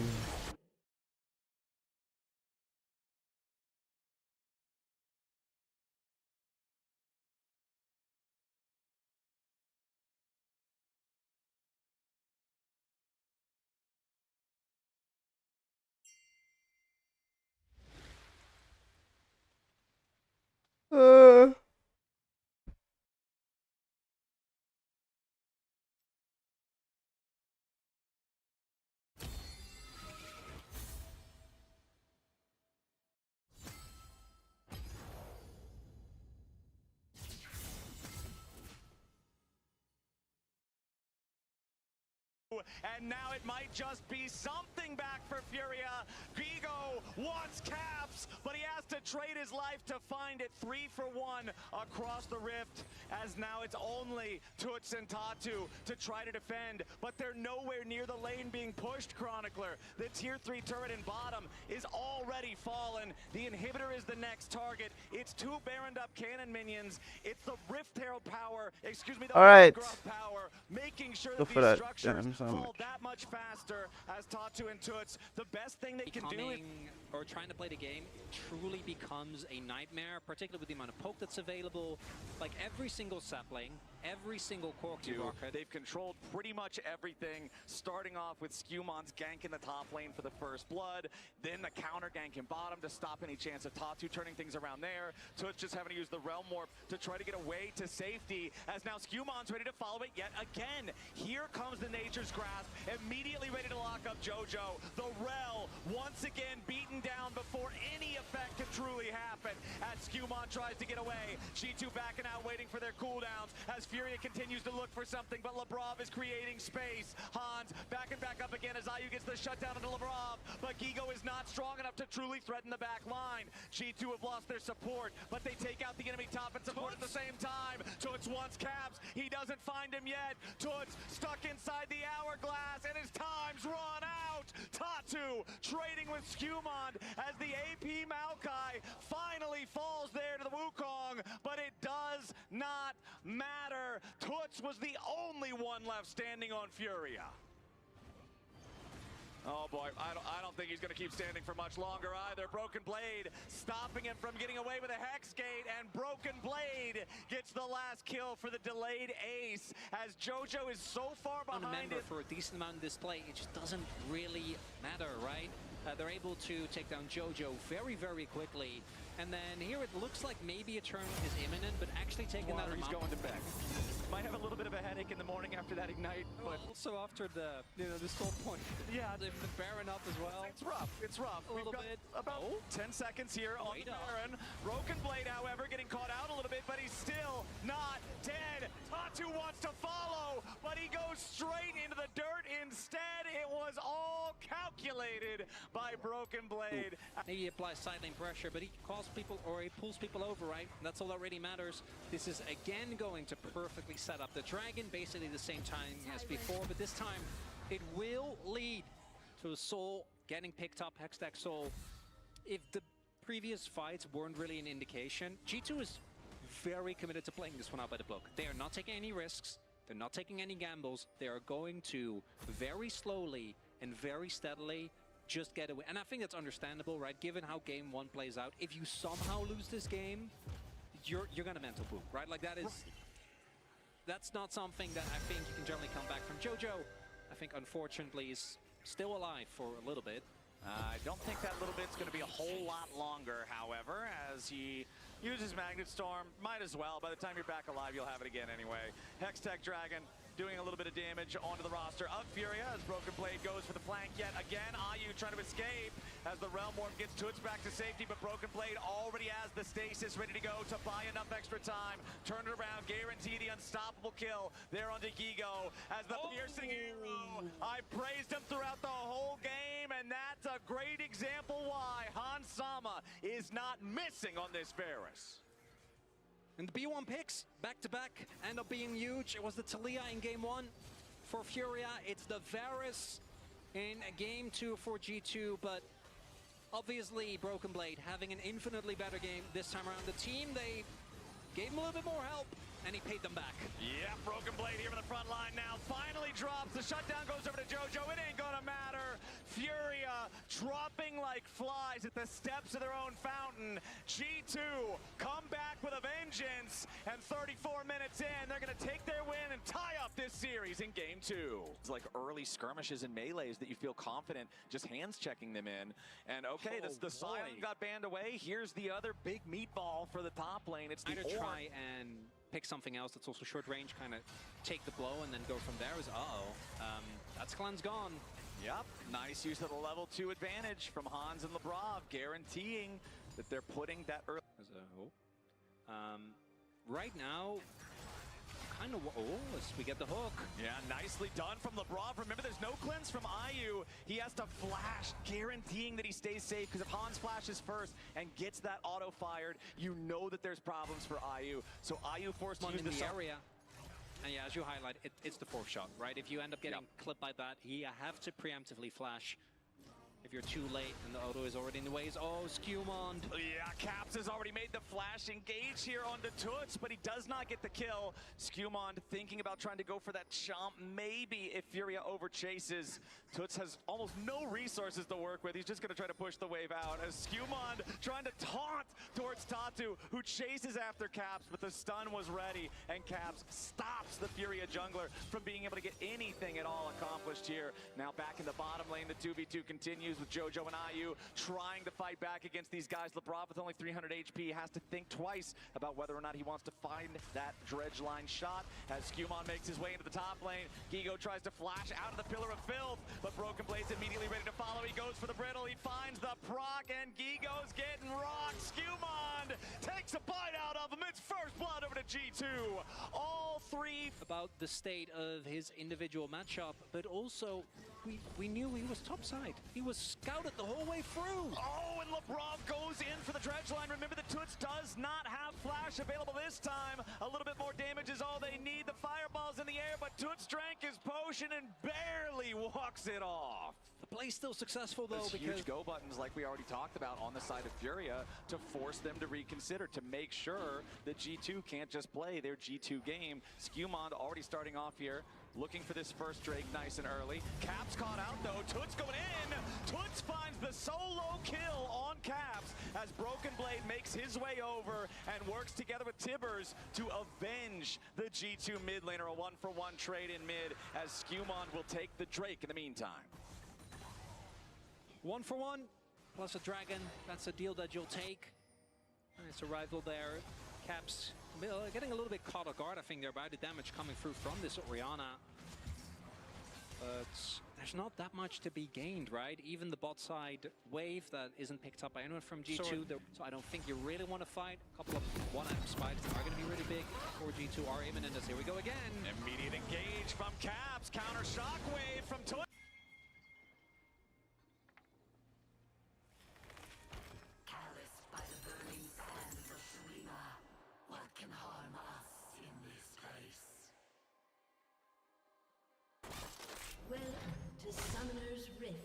And now it might just be something back for Furia. Gigo wants caps, but he has to trade his life to find it. 3 for 1 across the rift, as now it's only Toots and Tatu to try to defend, but they're nowhere near the lane being pushed, Chronicler. The tier 3 turret in bottom is already fallen. The inhibitor is the next target. It's 2 Baroned up cannon minions. It's the Rift Herald power, excuse me, the Gruff power, making sure that these structures fall that much faster as Tatu and Toots. The best thing they can do or trying to play the game truly becomes a nightmare, particularly with the amount of poke that's available. Like every single sapling, every single Corki rocket. They've controlled pretty much everything, starting off with Scumon's gank in the top lane for the first blood, then the counter gank in bottom to stop any chance of Tatu turning things around there. Toots just having to use the Realm Warp to try to get away to safety, as now Scumon's ready to follow it yet again. Here comes the Nature's Grasp, immediately ready to lock up JoJo. The Rel once again beaten down before any effect can truly happen, as Scumon tries to get away. G2 backing out, waiting for their cooldowns, as Furia continues to look for something, but Labrov is creating space. Hans backing back up again as Ayu gets the shutdown into Labrov, but Gigo is not strong enough to truly threaten the back line. G2 have lost their support, but they take out the enemy top and support at the same time. Toots wants caps, he doesn't find him yet. Toots stuck inside the hourglass, and his time's run out. Tatu trading with Scumon as the AP Maokai finally falls there to the Wukong, but it does not matter. Toots was the only one left standing on Furia. Oh boy, I don't think he's going to keep standing for much longer either. Broken Blade stopping him from getting away with a Hex Gate, and Broken Blade gets the last kill for the delayed ace, as JoJo is so far behind it. For a decent amount of this play, it just doesn't really matter, right? They're able to take down JoJo very, very quickly. And then here it looks like maybe a turn is imminent, but actually taking that He's going to bed. Might have a little bit of a headache in the morning after that ignite, but also after the this whole point. Yeah, they've been Baron up as well. It's rough. It's rough. A little bit. About 10 seconds here on the Baron. Broken Blade, however, getting caught out a little bit, but he's still not dead. Tatu wants to follow, but he goes straight into the dirt instead. It was all calculated by Broken Blade. Maybe he applies side lane pressure, but he calls people, or he pulls people over, right? That's all that really matters. This is again going to perfectly set up the dragon, basically the same time as before, but this time it will lead to a soul getting picked up, Hextech Soul. If the previous fights weren't really an indication, G2 is very committed to playing this one out by the book. They are not taking any risks. They're not taking any gambles. They are going to very slowly and very steadily just get away. And I think that's understandable, right? Given how game one plays out. If you somehow lose this game, you're gonna mental boom, right? Like that is... That's not something that I think you can generally come back from. Jojo, I think unfortunately is still alive for a little bit. I don't think that little bit's going to be a whole lot longer, however, as he uses Magnet Storm. Might as well. By the time you're back alive, you'll have it again anyway. Hextech Dragon doing a little bit of damage onto the roster of Furia as Broken Blade goes for the flank yet again. IU trying to escape as the Realm Warp gets Toots back to safety, but Broken Blade already has the stasis ready to go to buy enough extra time. Turn it around, guarantee the unstoppable kill there onto Gigo as the piercing arrow. I praised him throughout the whole game, and that's a great example why Hans Sama is not missing on this Varus. And the B1 picks, back-to-back, end up being huge. It was the Talia in game one for Furia. It's the Varus in game two for G2, but obviously Broken Blade having an infinitely better game this time around. The team, they gave him a little bit more help, and he paid them back. Yeah, Broken Blade here in the front line now. Finally drops. The shutdown goes over to Jojo. It ain't gonna matter. Furia dropping like flies at the steps of their own fountain. G2 come back with a vengeance. And 34 minutes in, they're gonna take their win and tie up this series in game two. It's like early skirmishes and melees that you feel confident just hands checking them in. And okay, the silent got banned away. Here's the other big meatball for the top lane. It's the Either try and pick something else that's also short range, kind of take the blow and then go from there. That's cleanse gone. Yep, nice use of the level 2 advantage from Hans and Lebrov, guaranteeing that they're putting that early. Right now, kind of, we get the hook. Yeah, nicely done from Lebrov. Remember, there's no cleanse from IU. He has to flash, guaranteeing that he stays safe, because if Hans flashes first and gets that auto fired, you know that there's problems for IU. So IU forced to use in the area. And yeah, as you highlight, it's the fourth shot, right? If you end up getting clipped by that, you have to preemptively flash. If you're too late and the auto is already in the ways, Skewmond. Yeah, Caps has already made the flash engage here onto Toots, but he does not get the kill. Skewmond thinking about trying to go for that chomp. Maybe if Furia over chases, Toots has almost no resources to work with. He's just going to try to push the wave out as Skewmond trying to taunt towards Tatu, who chases after Caps, but the stun was ready, and Caps stops the Furia jungler from being able to get anything at all accomplished here. Now back in the bottom lane, the 2v2 continues with Jojo and IU trying to fight back against these guys. Lebrov with only 300 HP has to think twice about whether or not he wants to find that dredge line shot as Skewmon makes his way into the top lane. Gigo tries to flash out of the Pillar of Filth, but Broken Blade's immediately ready to follow. He goes for the brittle, he finds the proc, and Gigo's getting rocked. Skewmon takes a bite out of him. It's first blood over to G2. All three. About the state of his individual matchup, but also we knew he was topside. He was scouted the whole way through. And Lebrov goes in for the dredge line. Remember, the Toots does not have flash available this time. A little bit more damage is all they need. The fireball's in the air, but Toots drank his potion and barely walks it off. The play's still successful, though, because huge go buttons, like we already talked about, on the side of Furia to force them to reconsider, to make sure that G2 can't just play their G2 game. Skewmond already starting off here, looking for this first Drake nice and early. Caps caught out, though. Toots going in. Toots finds the solo kill on Caps as Broken Blade makes his way over and works together with Tibbers to avenge the G2 mid laner. A 1-for-1 trade in mid as Skewmond will take the Drake in the meantime. 1-for-1 plus a dragon. That's a deal that you'll take. Nice arrival there. Caps getting a little bit caught off guard, I think, there by the damage coming through from this Orianna. But there's not that much to be gained, right? Even the bot side wave that isn't picked up by anyone from G2. So I don't think you really want to fight. A couple of one-item spikes are going to be really big for G2 are imminent as here we go again. Immediate engage from Caps. Counter shockwave from Toy. Welcome to Summoner's Rift.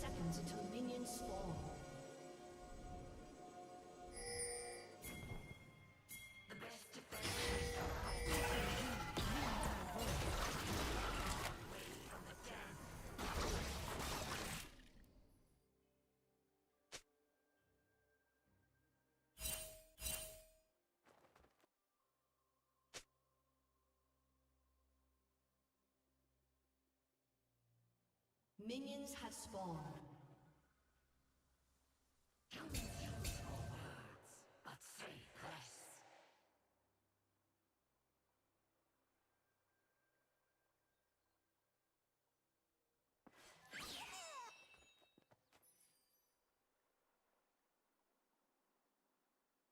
seconds until minions spawn. The best defense is minions have spawned. But say less.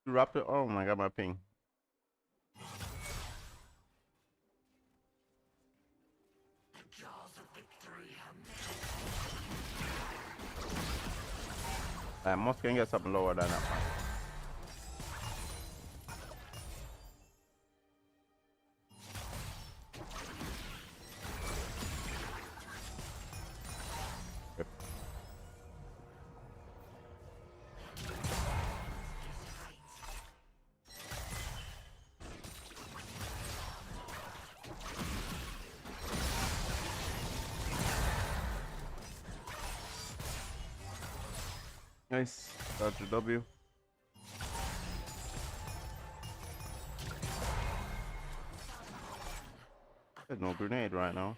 Raptor. Oh my god, my ping. I must can get something lower than that one. Nice. Dodge W. There's no grenade right now.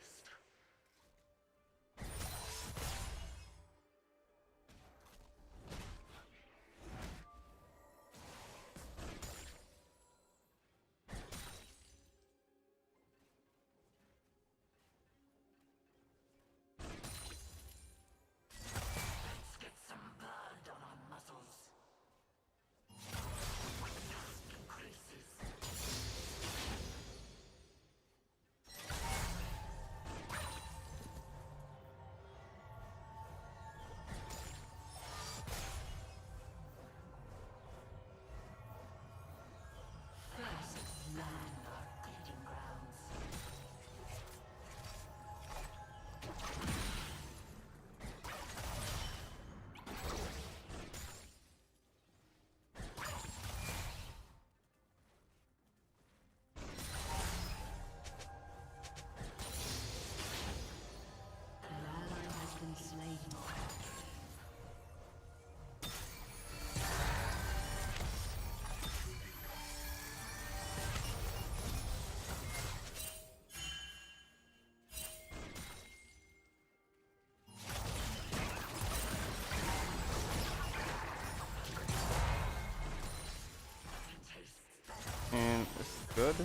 And it's good.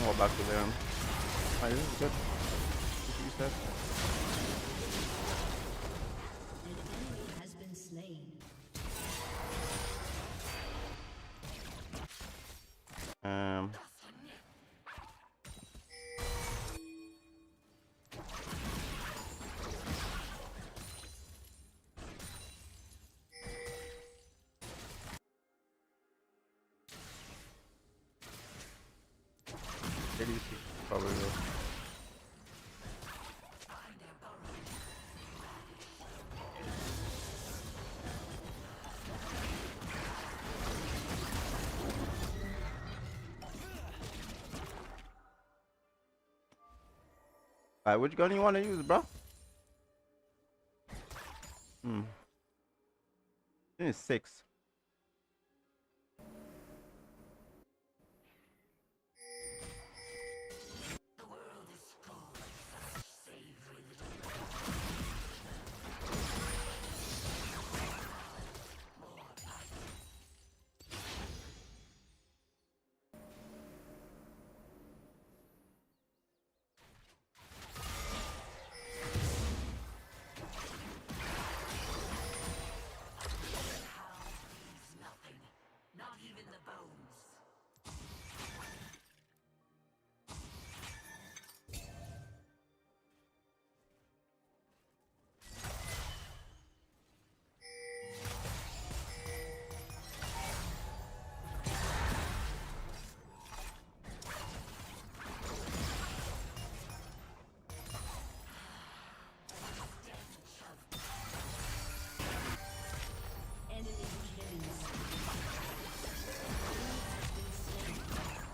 I'll go back to them. Alright, this is good. You said. An enemy has been slain. Probably will. Alright, which gun you want to use, bro? This is 6.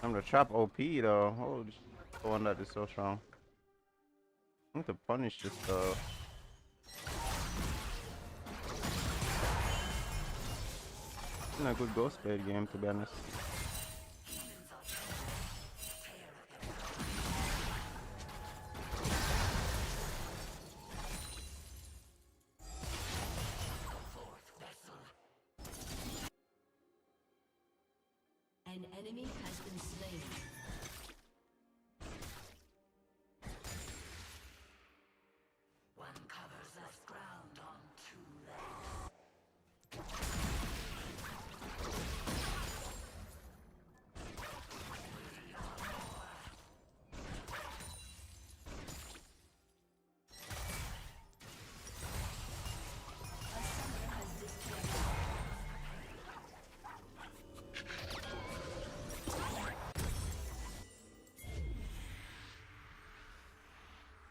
I'm the trap OP though. Holy shit. The one that is so strong. I need to punish this stuff. It's been a good ghost blade game, to be honest. An enemy has been slain. One covers less ground on two legs.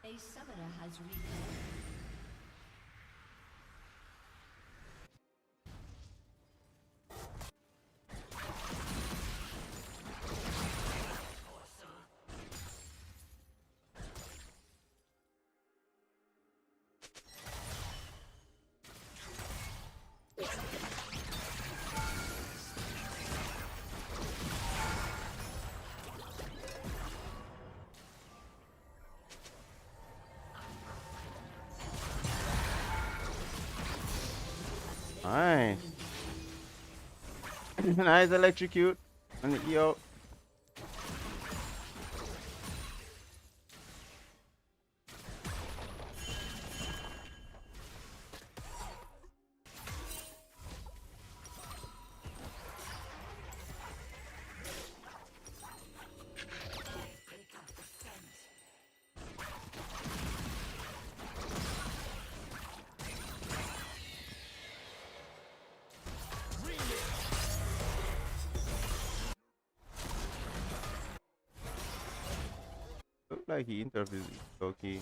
A summoner has reconnected. Nice. Nice electrocute. And the EO. Look like he interfaces Loki.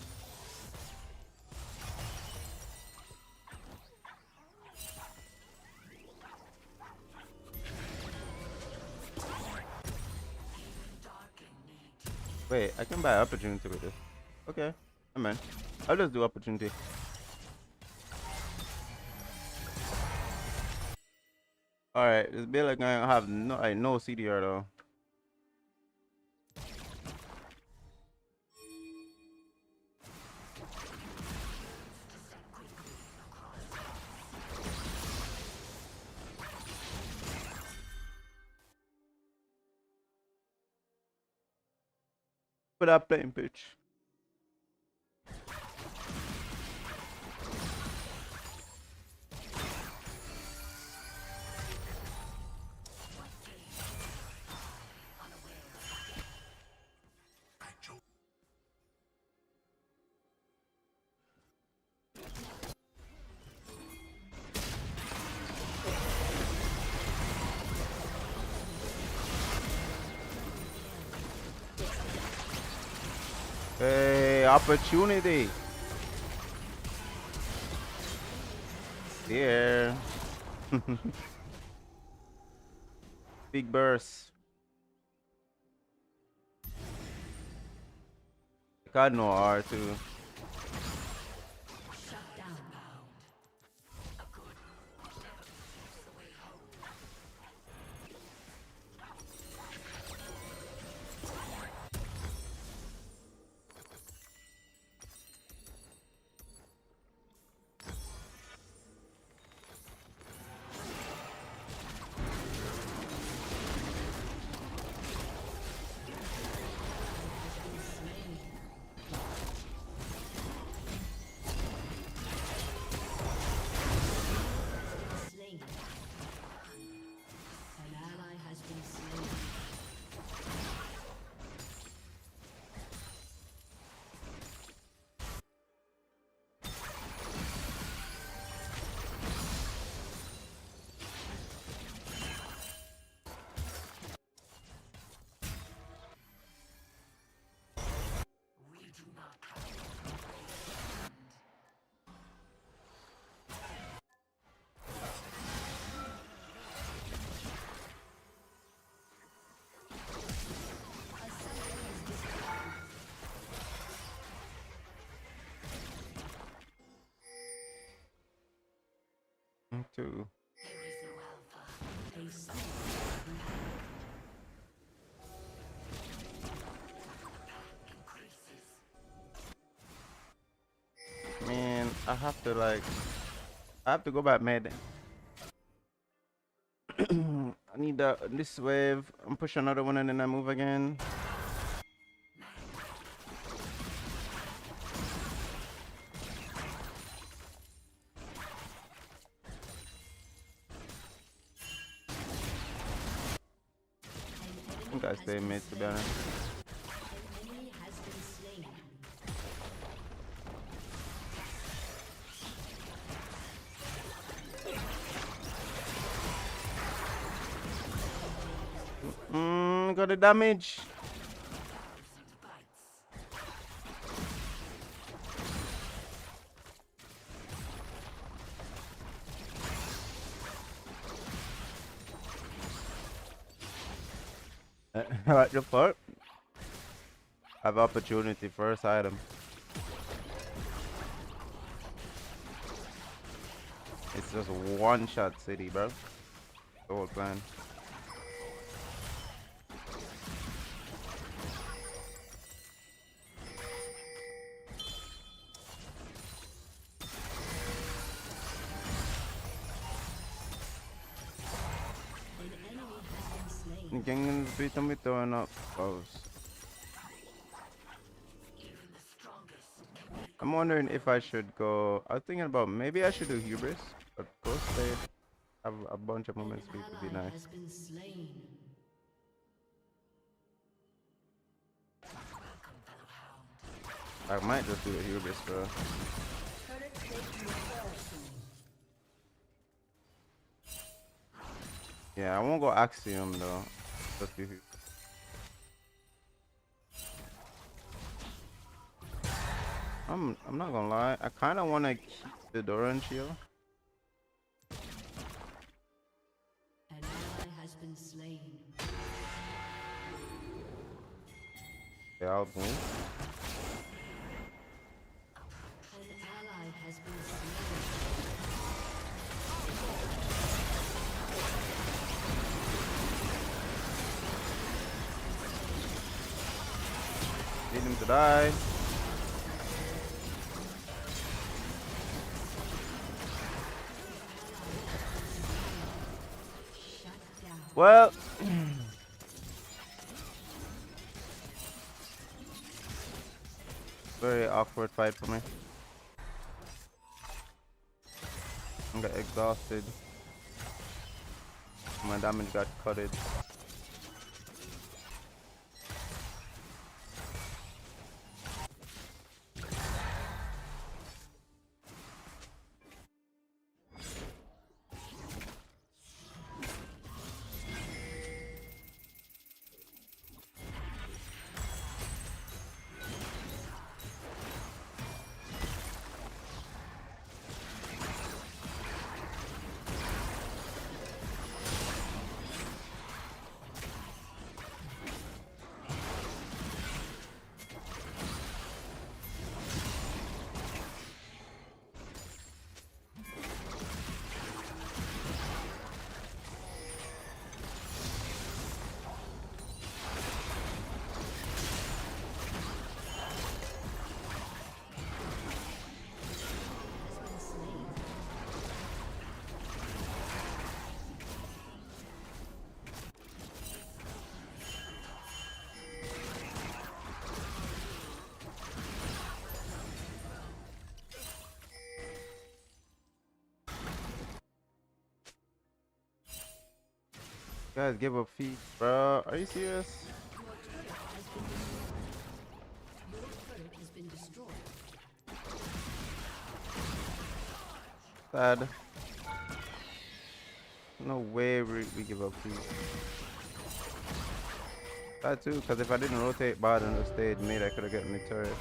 Wait, I can buy opportunity with this. Okay, man. I'll just do opportunity. Alright, this build is gonna have no CDR though. For that playing pitch. Hey, opportunity. Here. Big burst. God no R2. too. Man, I have to go back mid. I need this wave. I'm pushing another one and then I move again. I think I stay mid to be honest. Got the damage. What the fuck? I have opportunity, first item. It's just one shot city, bro. The whole plan. Gangens beat them with throwing up bows. I'm wondering if I should go. I was thinking about maybe I should do hubris, but go stay. Have a bunch of movement speed would be nice. I might just do a hubris, bro. Yeah, I won't go Axiom though. Just do hubris. I'm not gonna lie. I kind of want to keep the Doran shield. An ally has been slain. Yeah, I'll move. An ally has been slain. Need him to die. Well, very awkward fight for me. I got exhausted. My damage got cutted. Guys, give up feet, bro. Are you serious? Your turret has been destroyed. Sad. No way we give up feet. That too, because if I didn't rotate bot and stayed mid, I could have gotten the turret.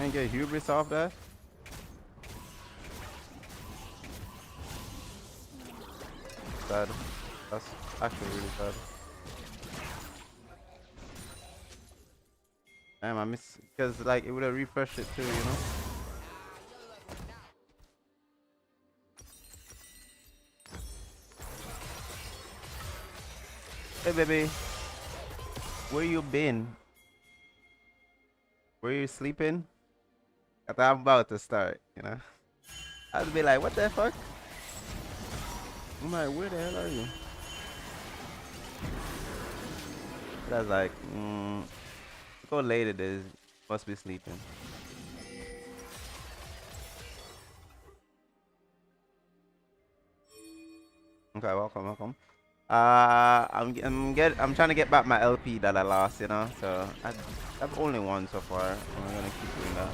I ain't get hubris off that. Sad. That's actually really sad. Damn, I miss because like it would have refreshed it too, you know. Hey baby, where you been? Were you sleeping? I thought I'm about to start, you know. I'd be like, what the fuck? I'm like, where the hell are you? But I was like, look how late it is. Must be sleeping. Okay, welcome, welcome. I'm trying to get back my LP that I lost, you know. So I've only won so far. I'm gonna keep doing that.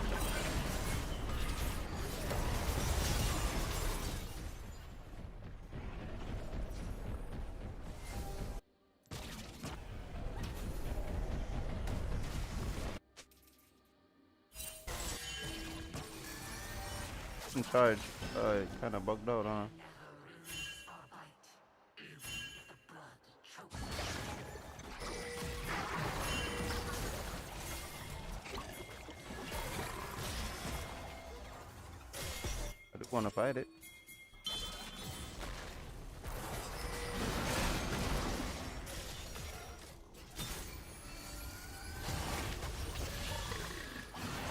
In charge. It kind of bugged out, huh? I just want to fight it.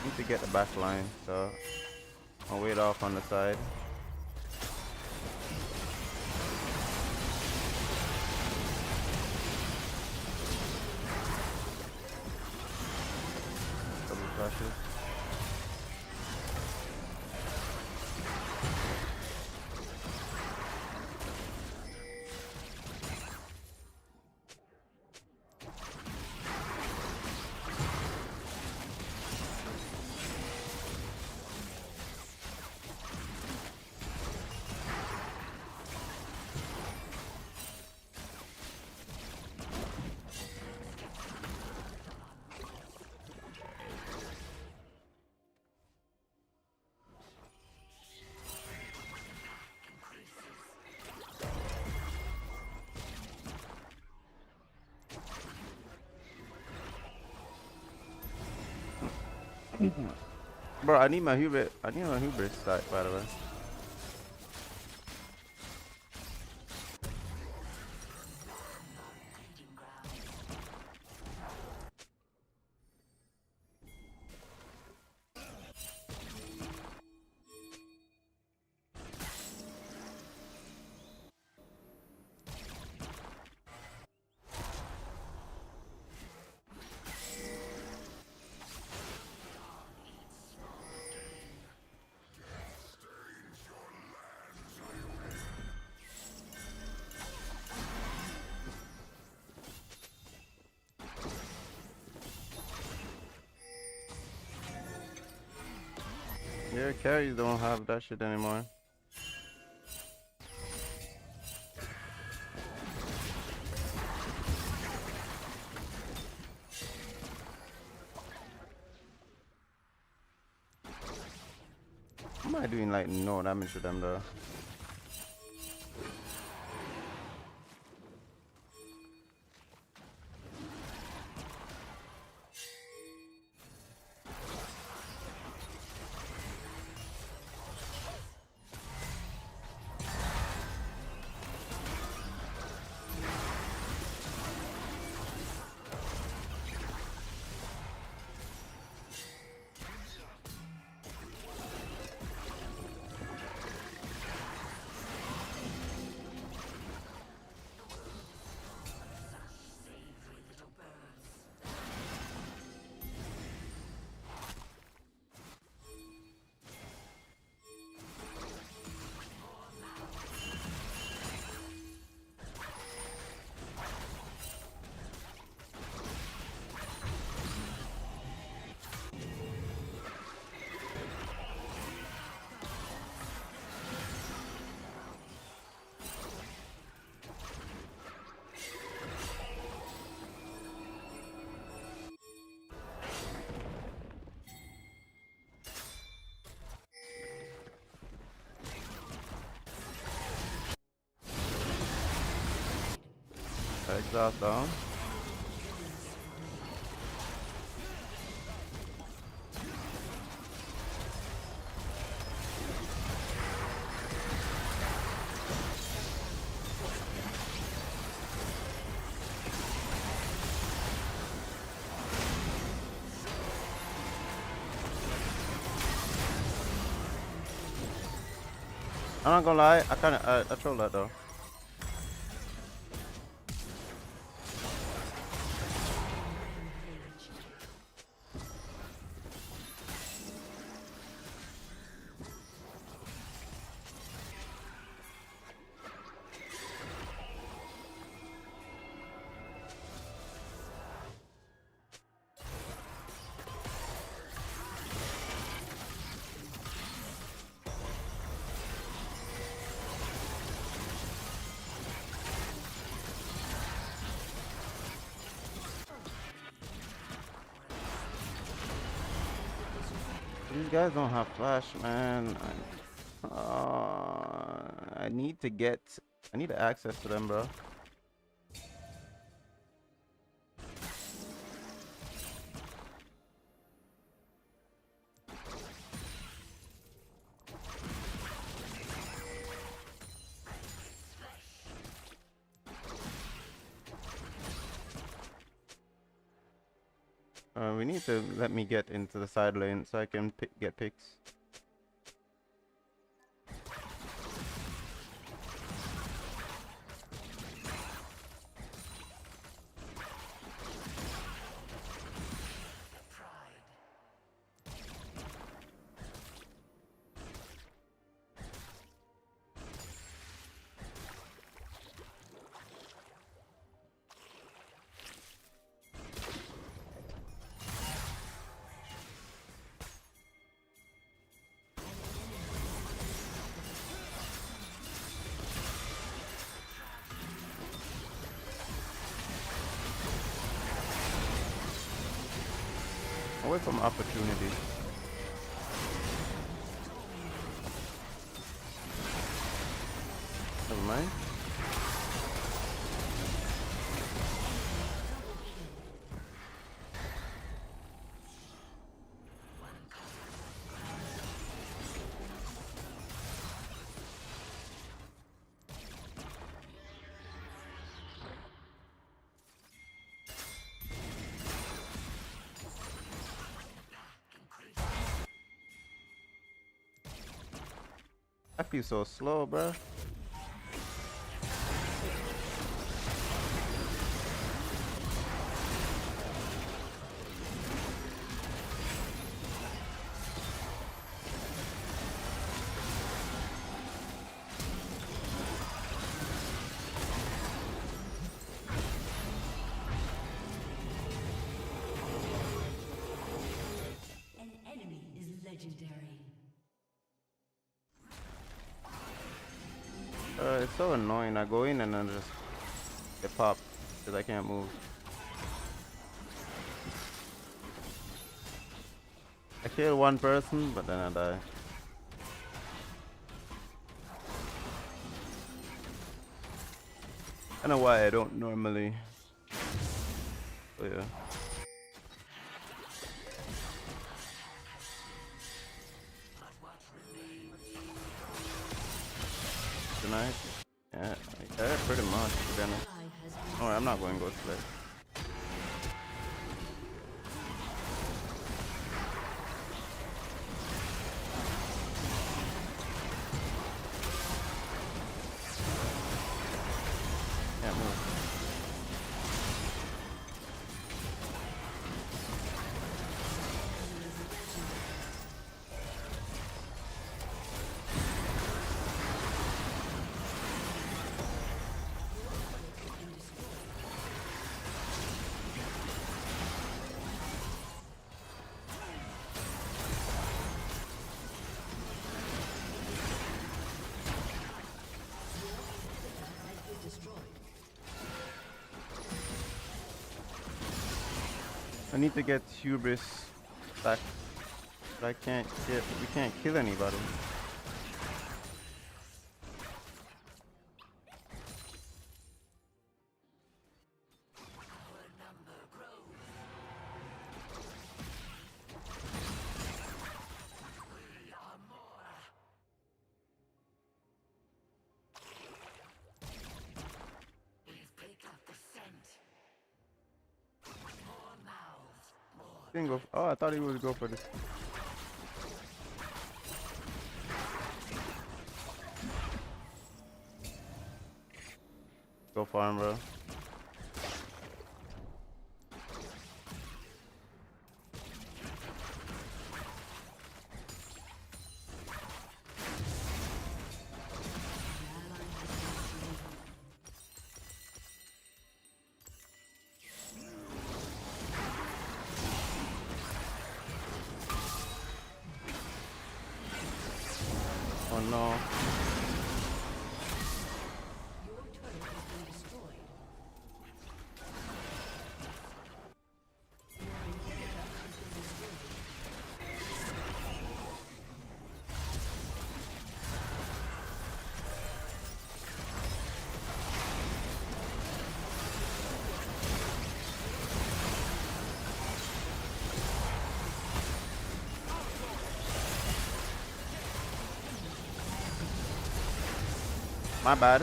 Need to get the back line, so I'll wait off on the side. Double flashes. Bro, I need my hubris. I need my hubris stack, by the way. Yeah, carries don't have that shit anymore. Am I doing like no damage to them though? exhaust down. I'm not gonna lie, I trolled that though. These guys don't have flash, man. I need to access to them, bro. We need to let me get into the side lane so I can get picks. Away from opportunity. Never mind. I feel so slow, bro. An enemy is legendary. It's so annoying. I go in and then just get popped because I can't move. I kill one person, but then I die. I know why I don't normally. Oh yeah. Tonight? Yeah, pretty much. Then, alright, I'm not going to go to play. Can't move. I need to get hubris back, but we can't kill anybody. Didn't go. Oh, I thought he would go for this. Go for him, bro. Oh no. My bad.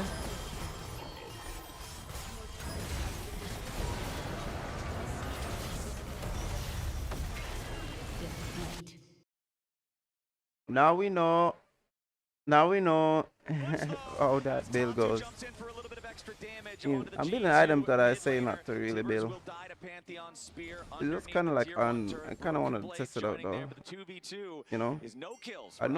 Now we know. Now we know how that build goes. I'm building items that I say not to really build. It's just kind of like I kind of want to test it out though. You know, I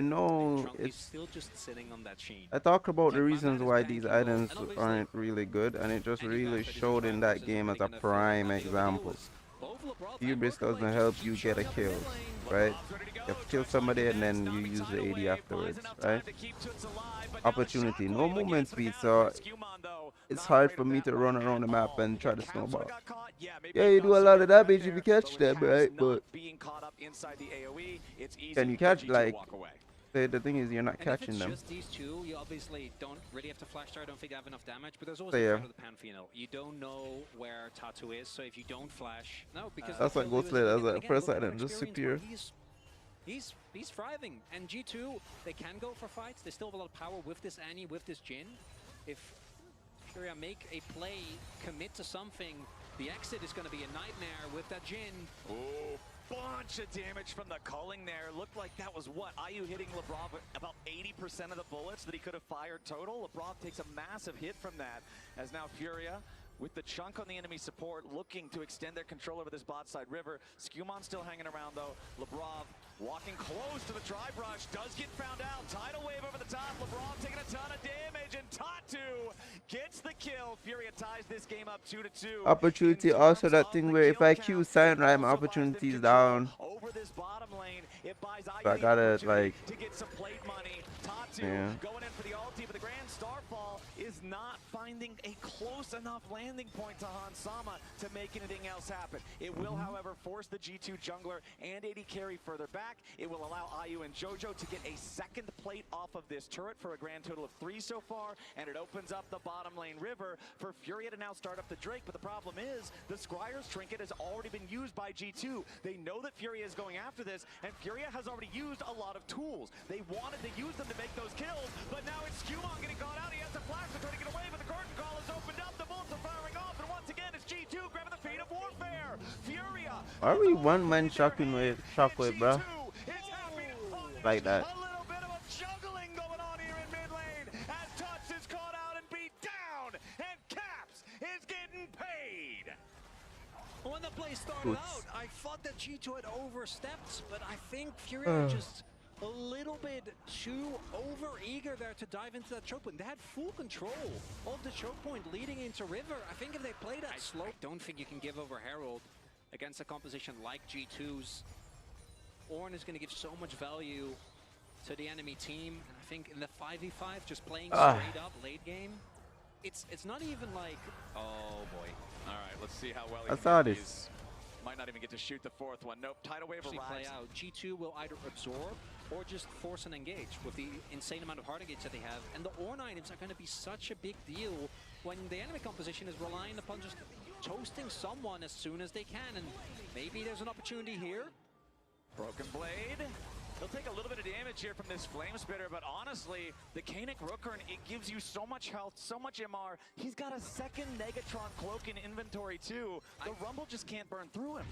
know it's. Still just sitting on that chain. I talk about the reasons why these items aren't really good, and it just really showed in that game as a prime example. Hubris doesn't help you get a kill, right? You have to kill somebody and then you use the AD afterwards, right? Opportunity, no movement speed, so it's hard for me to run around the map and try to snowball. Yeah, you do a lot of damage if you catch them, right? But can you catch, like, the thing is you're not catching them. Just these two, you obviously don't really have to flash there. I don't think they have enough damage, but there's always So, the yeah. threat of the Pantheon. You don't know where Tatu is, so if you don't flash, no, because That's like Ghost Slayer, that's like first item, just superior. He's thriving, and G2, they can go for fights. They still have a lot of power with this Annie, with this Jhin. If Furia make a play, commit to something, the exit is going to be a nightmare with that Jhin. Oh, bunch of damage from the culling there. Looked like that was what? IU hitting Labrov about 80% of the bullets that he could have fired total. Labrov takes a massive hit from that, as now Furia, with the chunk on the enemy support, looking to extend their control over this bot side river. Skumon still hanging around though. Labrov walking close to the Tribe Rush, does get found out. Tidal wave over the top. Labrov taking a ton of damage, and Tatu gets the kill. Furia ties this game up 2-2. Opportunity, also that thing where if I Q sign right, my opportunity is down. Over this bottom lane, it buys So I gotta like to get some plate money. Tatu going in for the ulti, but the Grand Starfall is not finding a close enough landing point to Hansama to make anything else happen. It will, however, force the G2 jungler and AD carry further back. It will allow IU and JoJo to get a second plate off of this turret for a grand total of 3 so far, and it opens up the bottom lane river for Furia to now start up the Drake. But the problem is the Scryer's trinket has already been used by G2. They know that Furia is going after this, and Furia has already used a lot of tools. They wanted to use them to make those kills, but now it's Skumon getting caught out. He has to flash to try to get away, but the curtain call is opened up. The bullets are firing off, and once again it's G2 grabbing the feet of Warfare. Furia. Why are we one man shockwave, bro? Like that. A little bit of a juggling going on here in mid lane as Tuts is caught out and beat down, and Caps is getting paid. When the play started out, I thought that G2 had overstepped, but I think Furia just a little bit too over-eager there to dive into that choke point. They had full control of the choke point leading into River. I think if they play that slow, I don't think you can give over Herald against a composition like G2's. Ornn is going to give so much value to the enemy team, and I think in the 5v5, just playing straight up late game, it's not even like, oh boy. All right, let's see how well I saw this. Might not even get to shoot the fourth one. Nope, tidal wave arrives. Play out. G2 will either absorb or just force an engage with the insane amount of hard engage that they have. And the Ornn items are going to be such a big deal when the enemy composition is relying upon just toasting someone as soon as they can. And maybe there's an opportunity here. Broken Blade. He'll take a little bit of damage here from this Flame Spitter, but honestly, the Kanik Rooker, it gives you so much health, so much MR. He's got a second Negatron cloak in inventory too. The Rumble just can't burn through him.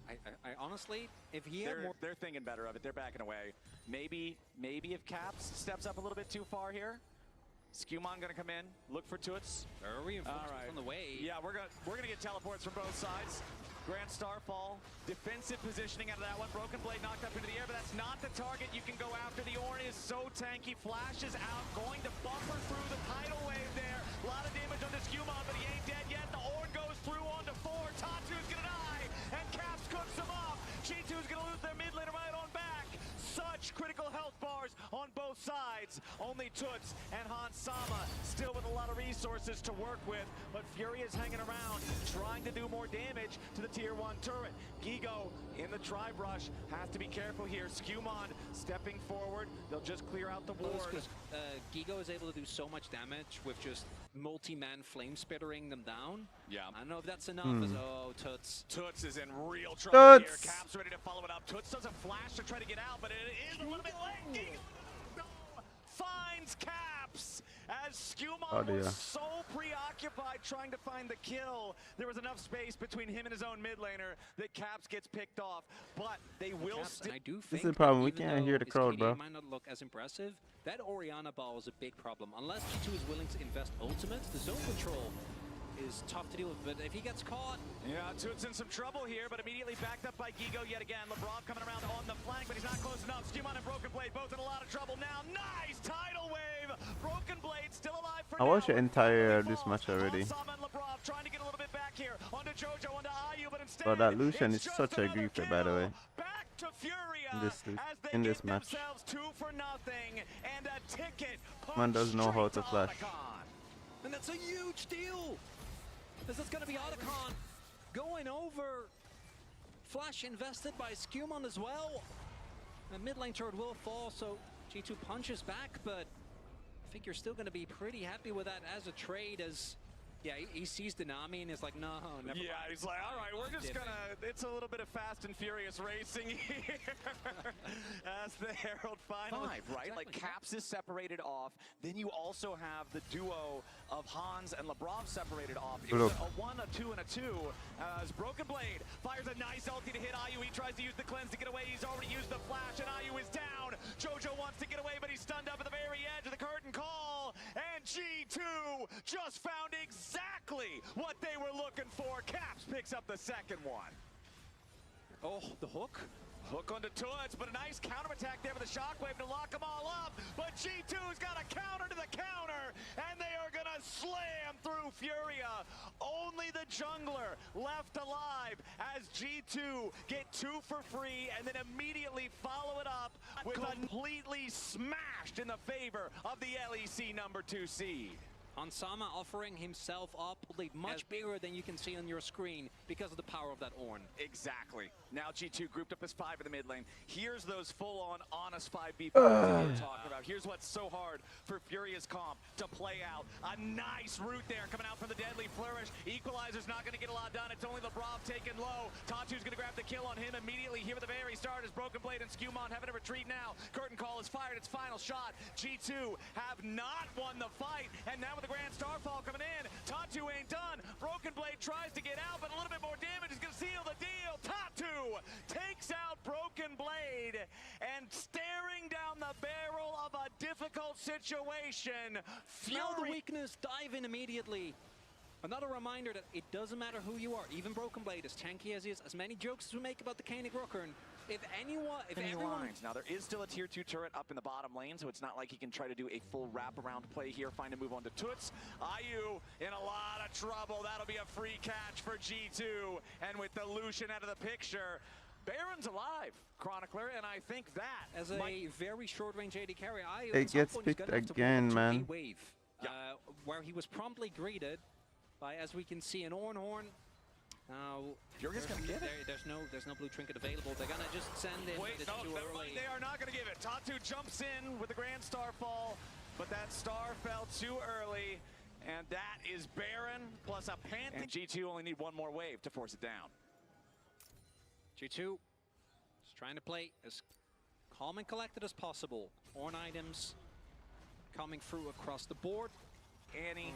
I honestly, if he had more... They're thinking better of it. They're backing away. Maybe if Caps steps up a little bit too far here. Skewmon gonna come in, look for Toots. Reinforcements on the way. Yeah, we're gonna get teleports from both sides. Grand Starfall, defensive positioning out of that one. Broken Blade knocked up into the air, but that's not the target you can go after. The Ornn is so tanky, flashes out, going to buffer through the tidal wave there. A lot of damage on the Skewmon, but he ain't dead yet. The Ornn goes through onto 4. Tatu's gonna die, and Caps cooks him up. G2's gonna lose their mid laner right on back. Such critical health bars on both sides. Only Toots and Hans Sama still with a lot of resources to work with, but Fury is hanging around, trying to do more damage to the tier 1 turret. Gigo in the tribe rush, has to be careful here. Skewmon stepping forward, they'll just clear out the ward. Gigo is able to do so much damage with just multi-man flame spittering them down. Yeah. I don't know if that's enough. Oh, Toots. Toots is in real trouble here. Caps ready to follow it up. Toots does a flash to try to get out, but it is a little bit late. Gigo finds Caps as Skewmon was so preoccupied trying to find the kill. There was enough space between him and his own mid laner that Caps gets picked off, but they will still. I do think this is the problem. We can't hear the crowd, bro. Might not look as impressive. That Orianna ball is a big problem. Unless G2 is willing to invest ultimates, the zone control is tough to deal with, but if he gets caught... Yeah, Toots in some trouble here, but immediately backed up by Gigo yet again. Lebrov coming around on the flank, but he's not close enough. Skewmon and Broken Blade both in a lot of trouble now. Nice tidal wave! Broken Blade still alive for I watched the entire this match already. Sama and Lebrov trying to get a little bit back here. Onto Jojo, onto Ayu, but instead... Oh, that Lucian is such a griefer, by the way. Back to Furia In this match. 2 for nothing, and a ticket Man does know how to flash. And that's a huge deal! This is going to be Otacon going over. Flash invested by Skewmon as well. The mid lane turret will fall, so G2 punches back, but I think you're still going to be pretty happy with that as a trade, as yeah, he sees the Nami and is like, no, never mind. He's like, all right, we're just gonna, it's a little bit of Fast and Furious racing here. As the Herald finally. Right? Exactly. Like Caps is separated off. Then you also have the duo of Hans and Lebrov separated off. It was a 1, a 2, and a 2. As Broken Blade fires a nice ulti to hit Ayu. He tries to use the cleanse to get away. He's already used the flash, and Ayu is down. Jojo wants to get away, but he's stunned up at the very edge of the curtain call. And G2 just found exactly what they were looking for. Caps picks up the second one. Oh, the hook? Hook onto Toots, but a nice counterattack there with the shockwave to lock them all up. But G2's got a counter to the counter, and they are gonna slam through Furia. Only the jungler left alive as G2 get 2 for free, and then immediately follow it up with completely smashed in the favor of the LEC number 2 seed. Hansama offering himself up, much bigger than you can see on your screen because of the power of that Ornn. Exactly. Now G2 grouped up as 5 in the mid lane. Here's those full-on honest 5v5s that we're talking about. Here's what's so hard for Furious Comp to play out. A nice route there coming out from the Deadly Flourish. Equalizer's not going to get a lot done. It's only Lebrov taken low. Tatu's going to grab the kill on him immediately here at the very start as Broken Blade and Skewmon having to retreat now. Curtain Call is fired. Its final shot. G2 have not won the fight, and now with the Grand Starfall coming in, Tatu ain't done. Broken Blade tries to get out, but a little bit more damage is going to seal the deal. Tatu takes out Broken Blade, and staring down the barrel of a difficult situation, Smell the weakness, dive in immediately. Another reminder that it doesn't matter who you are, even Broken Blade, as tanky as he is, as many jokes as we make about the Koenig Rockern, if everyone... Now there is still a tier 2 turret up in the bottom lane, so it's not like he can try to do a full wraparound play here, find a move on to Toots. Ayu in a lot of trouble. That'll be a free catch for G2. And with the Lucian out of the picture, Baron's alive, Chronicler, and I think that as a very short-range AD carry, Ayu it gets picked again, man. Wave, where he was promptly greeted by, as we can see, an Ornn. Now, Furious gonna give it. There's no blue trinket available. They're gonna just send it. Wait, no, they are not gonna give it. Tatu jumps in with the Grand Starfall, but that star fell too early, and that is Baron plus a Panther. And G2 only need one more wave to force it down. G2 is trying to play as calm and collected as possible. Ornn items coming through across the board. Annie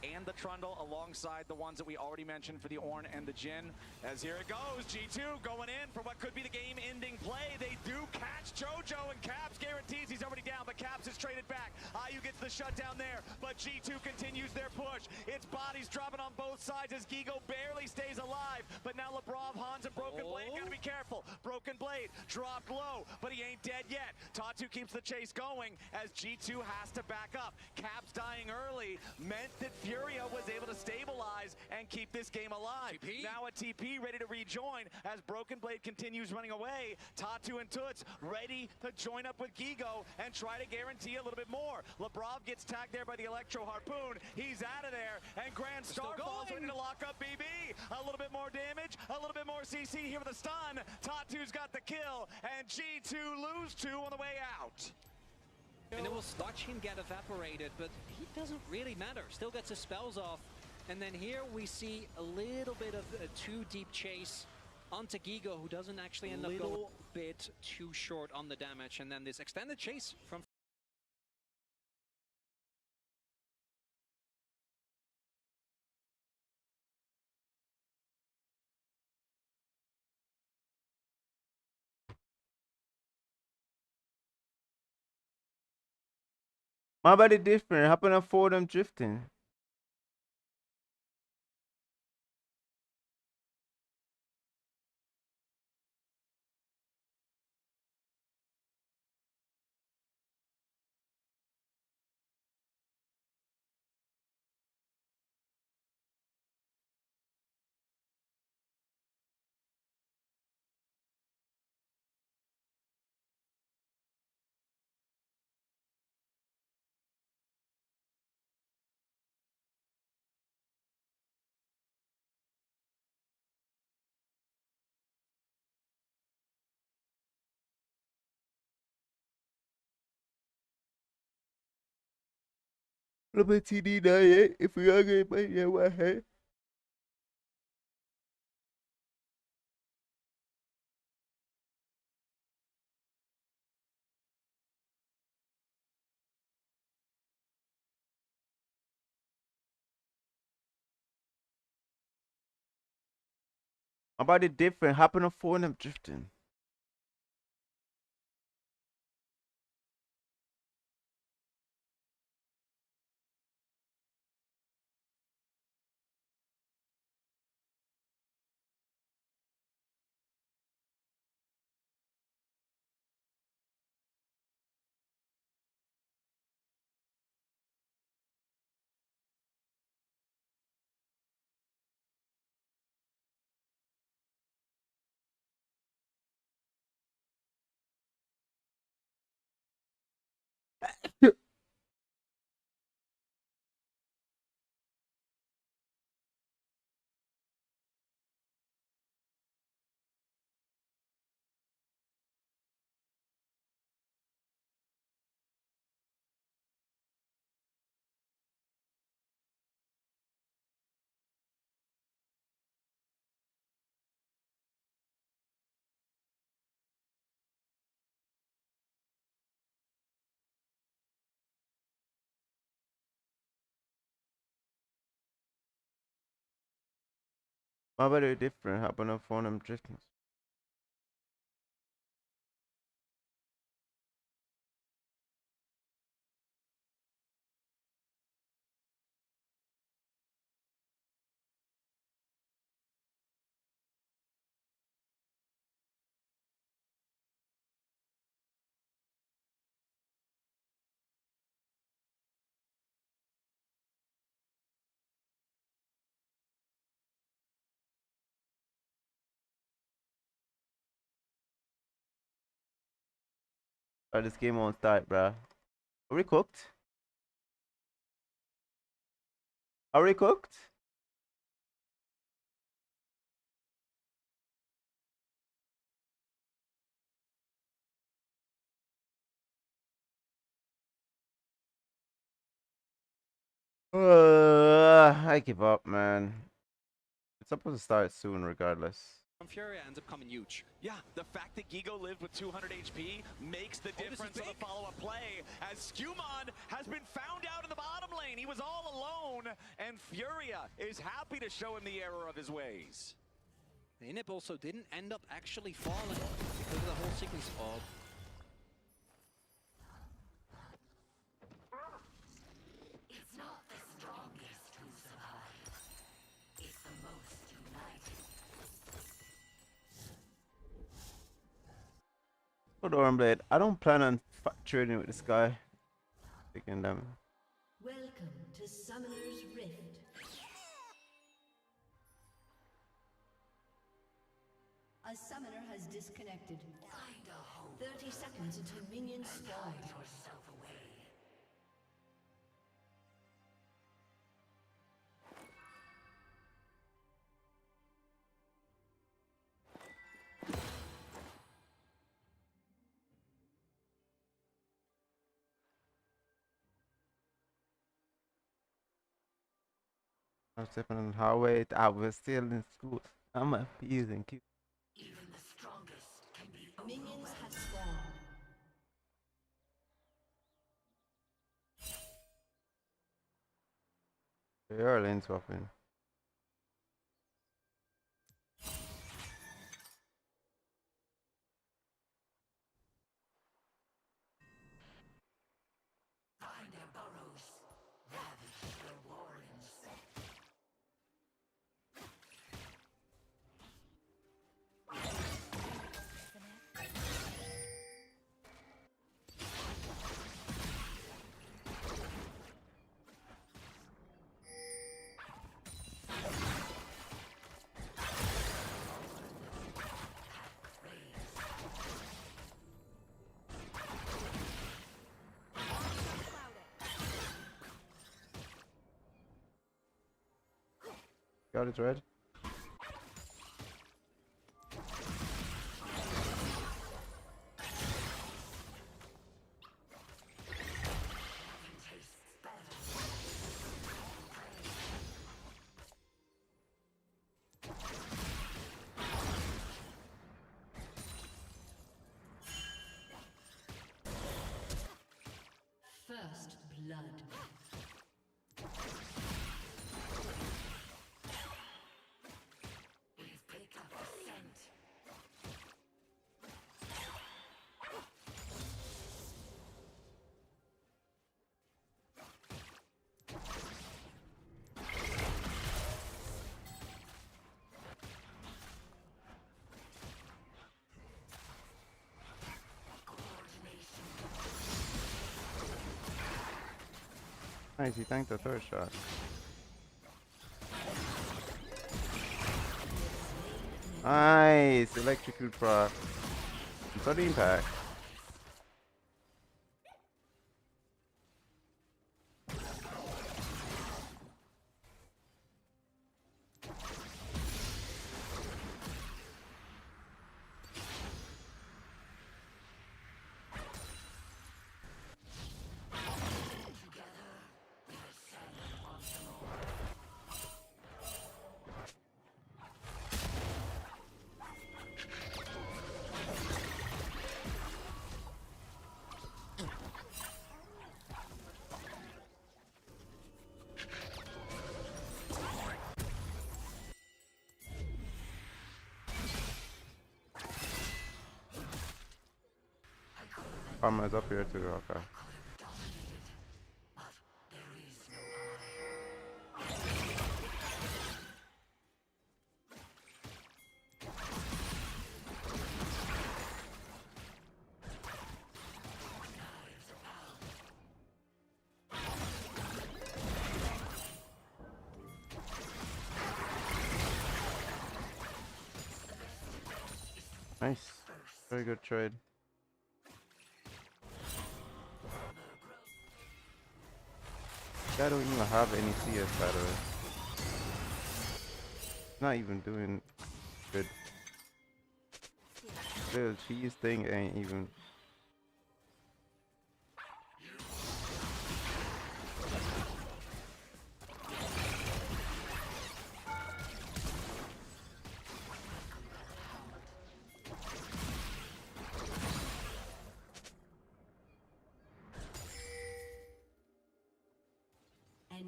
and the Trundle alongside the ones that we already mentioned for the Ornn and the Jhin. As here it goes, G2 going in for what could be the game-ending play. They do catch JoJo, and Caps guarantees he's already down, but Caps is traded back. IU gets the shutdown there, but G2 continues their push. It's bodies dropping on both sides as Gigo barely stays alive, but now Lebrov, Hans, and Broken Blade gotta be careful. Broken Blade dropped low, but he ain't dead yet. Tatu keeps the chase going as G2 has to back up. Caps dying early meant that Furia was able to stabilize and keep this game alive. Now a TP ready to rejoin as Broken Blade continues running away. Tatu and Toots ready to join up with Gigo and try to guarantee a little bit more. Lebrov gets tagged there by the Electro Harpoon. He's out of there, and Grand Starfall's ready to lock up BB. A little bit more damage, a little bit more CC here with a stun. Tatu's got the kill, and G2 lose 2 on the way out. And it will watch him get evaporated, but he doesn't really matter. Still gets his spells off. And then here we see a little bit of a too deep chase onto Gigo, who doesn't actually end up going a bit too short on the damage. And then this extended chase from My body different. Happen to afford them drifting. Little TD diet if we are going to yeah, what hey. My body different. Happen to afford them drifting. My body different. Happen to afford them drifting. This game won't start, bruh. Are we cooked? Are we cooked? I give up, man. It's supposed to start soon, regardless. from Fury ends up coming huge. Yeah, the fact that Gigo lived with 200 HP makes the difference on the follow-up play, as Skewmon has been found out in the bottom lane. He was all alone, and Furia is happy to show him the error of his ways. The Inhib also didn't end up actually falling because of the whole sequence of... It's not the strongest who survive. It's the most united. Hold on, Blade. I don't plan on trading with this guy. Picking them. Welcome to Summoner's Rift. A summoner has disconnected. 30 seconds until minions spawn. Yourself away. I was stepping on the highway. I was still in school. I'm abusing cute. Even the strongest can be minions have spawned. They are lane swapping. Find their burrows. Ravage their warrens. Got it red. First blood. Nice, he tanked the third shot. Nice, electrical proc. Got the impact. Farmer's up here too, okay. Nice. Very good trade. I don't even have any CS, by the way. Not even doing good. The cheese thing ain't even.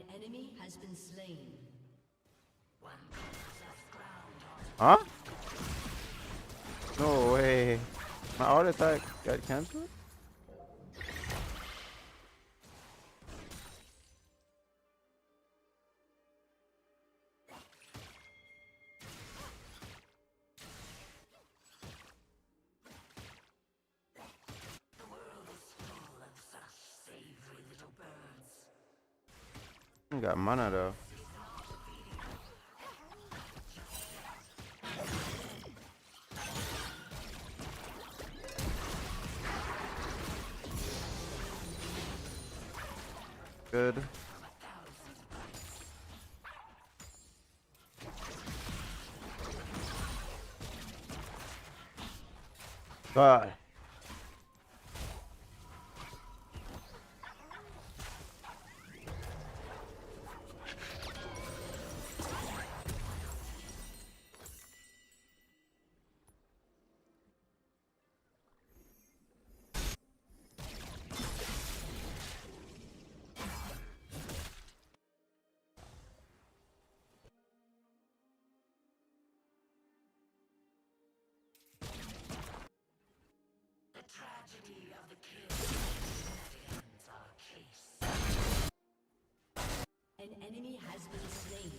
An enemy has been slain. Huh? No way. My auto attack got cancelled? I got mana though. Good. God. An enemy has been slain.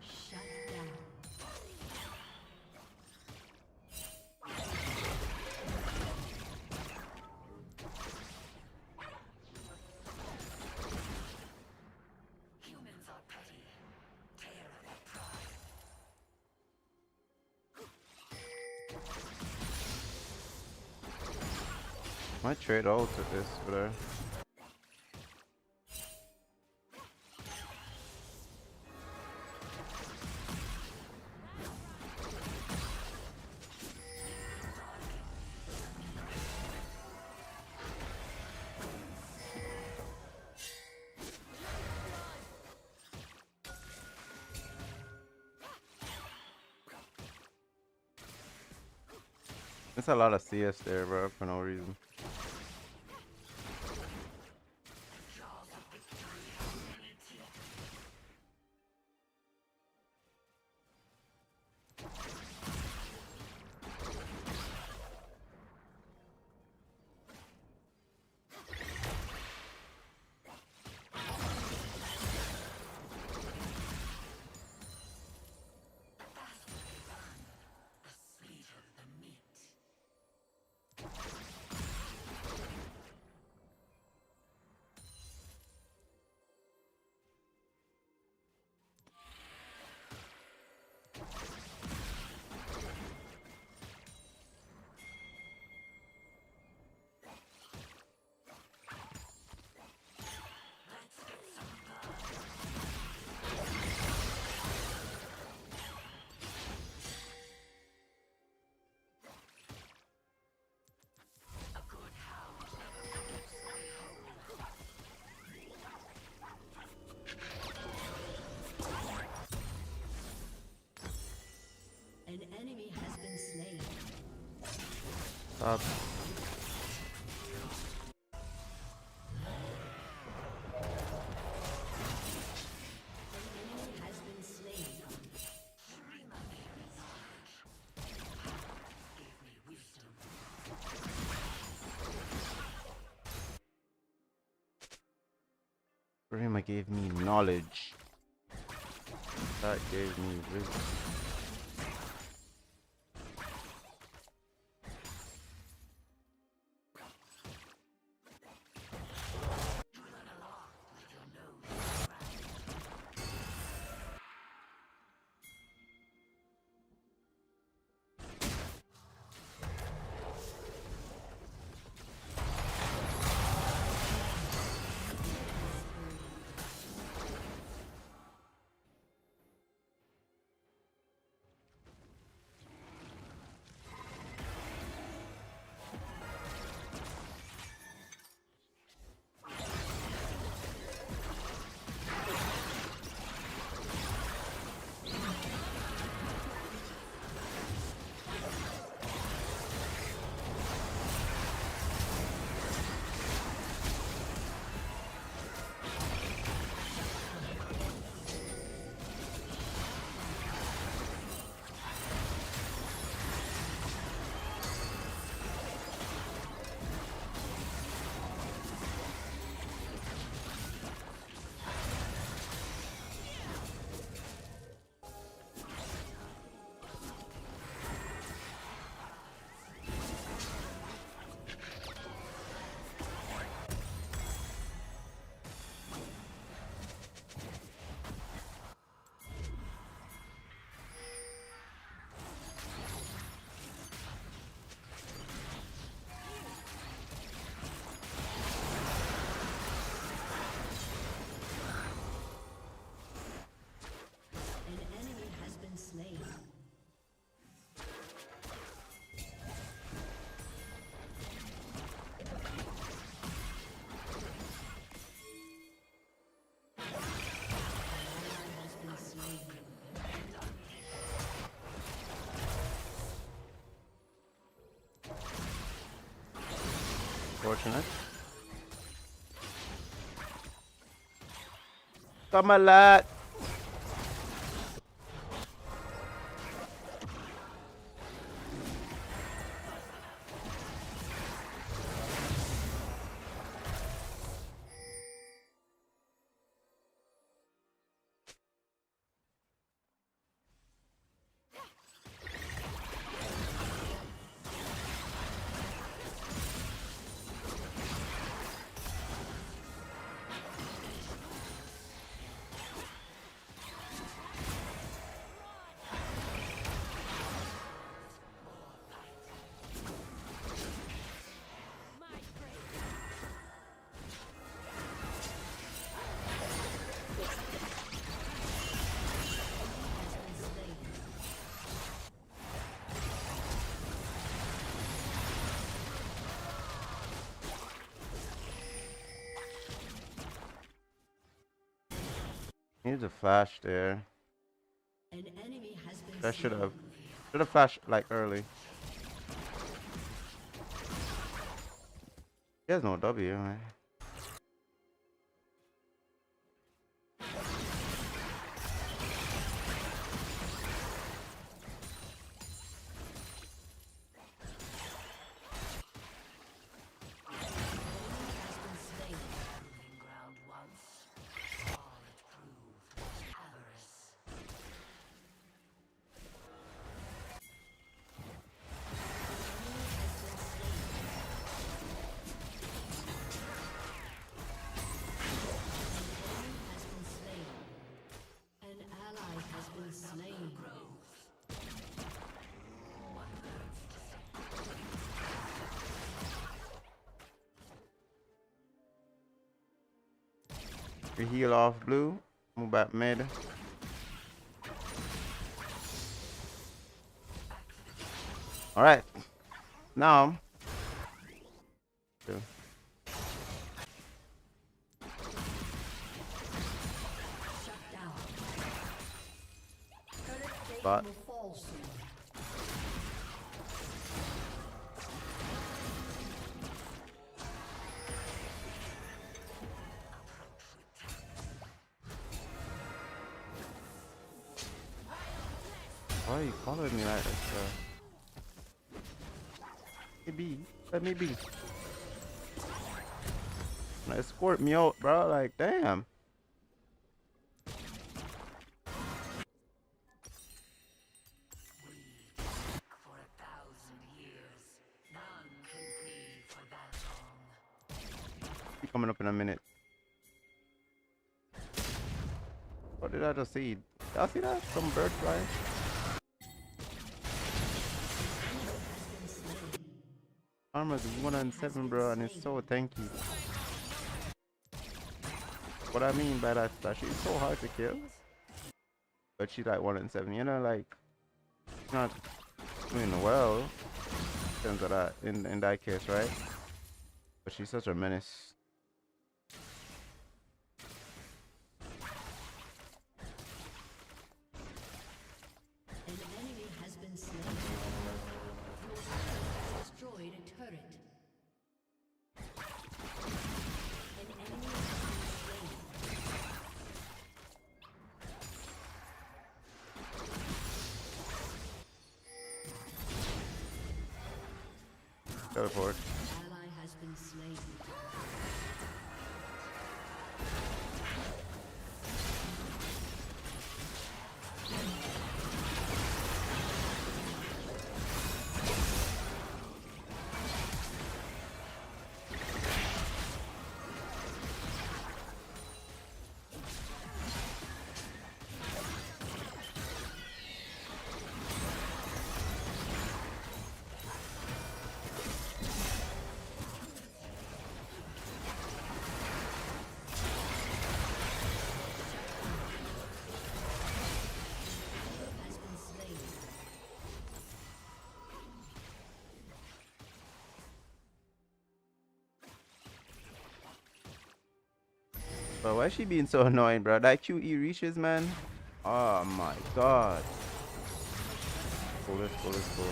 Shut down. Humans are petty. Tear at their pride. Might trade ult with this, but it's a lot of CS there, bro, for no reason. An enemy has been slain. Stop. Rima gave me knowledge. That gave me wisdom. unfortunate. Come a lot. Needs a flash there. An enemy has been That should slain. have flashed like early. He has no W, man. An ally has been slain. We heal off blue. Move back mid. Alright. Now. But why are you following me like this, bro? Maybe. Let me be. Escort me out, bro. Like, damn. Be coming up in a minute. What did I just see? Y'all see that? Some bird flying. Armor's 107, bro, and it's so tanky. What I mean by that, she's so hard to kill, but she's like 107. You know, like not doing well in terms of that in that case, right? But she's such a menace. An enemy has been slain. Destroyed a turret. An enemy has been slain. Teleport. Ally has been slain. But why is she being so annoying, bro? That QE reaches, man. Oh my god. Let's go.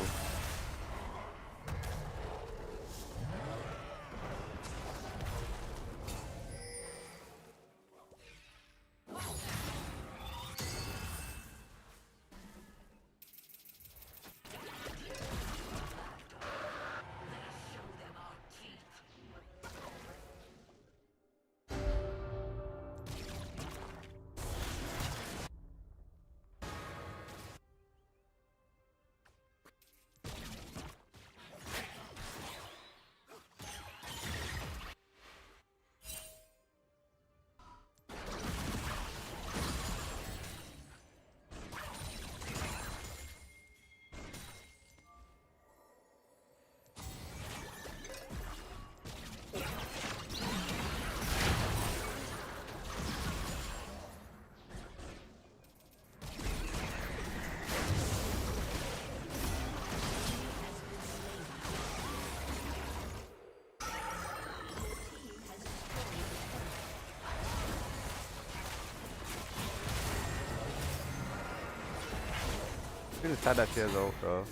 Feels sad that she has ult though.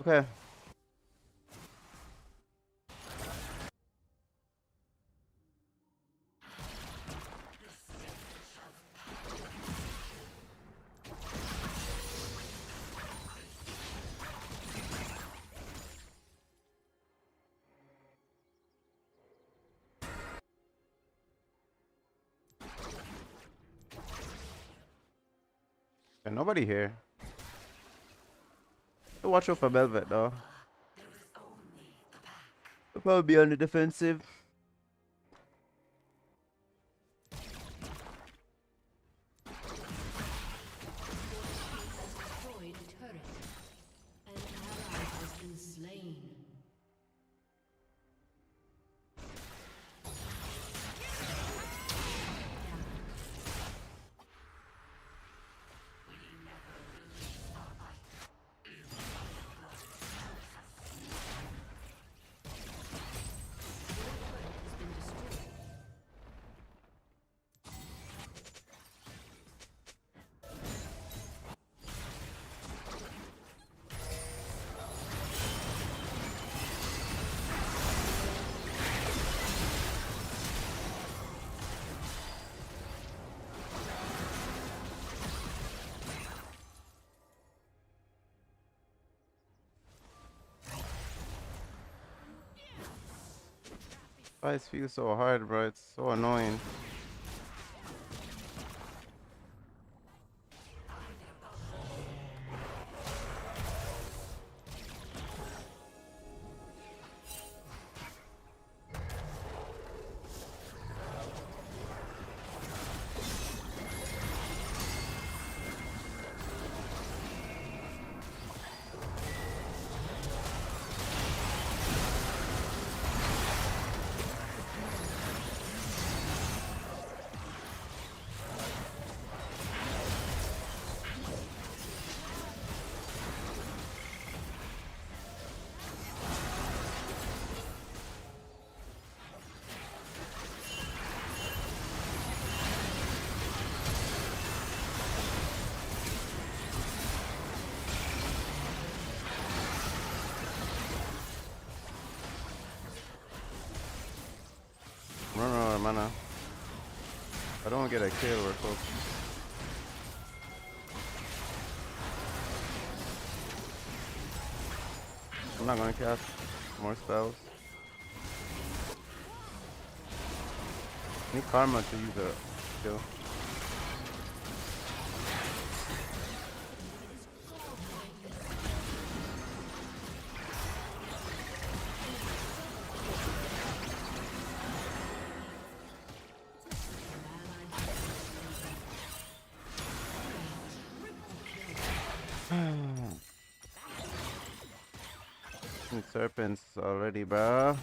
Okay. There's nobody here. Watch out for Velvet though. They'll probably be on the defensive. Destroyed a turret. An ally has been slain. Fights feel so hard, bro. It's so annoying. Run out of mana. I don't get a kill or so. I'm not gonna cast more spells. I need karma to use a kill. Serpents already, bro.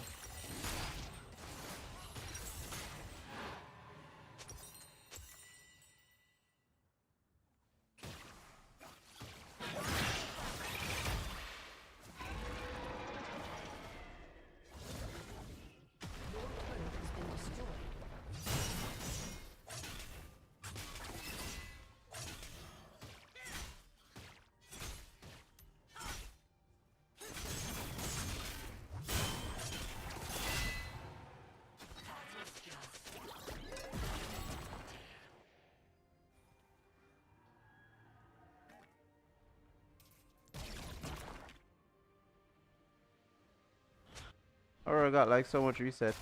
Or I got like so much resets.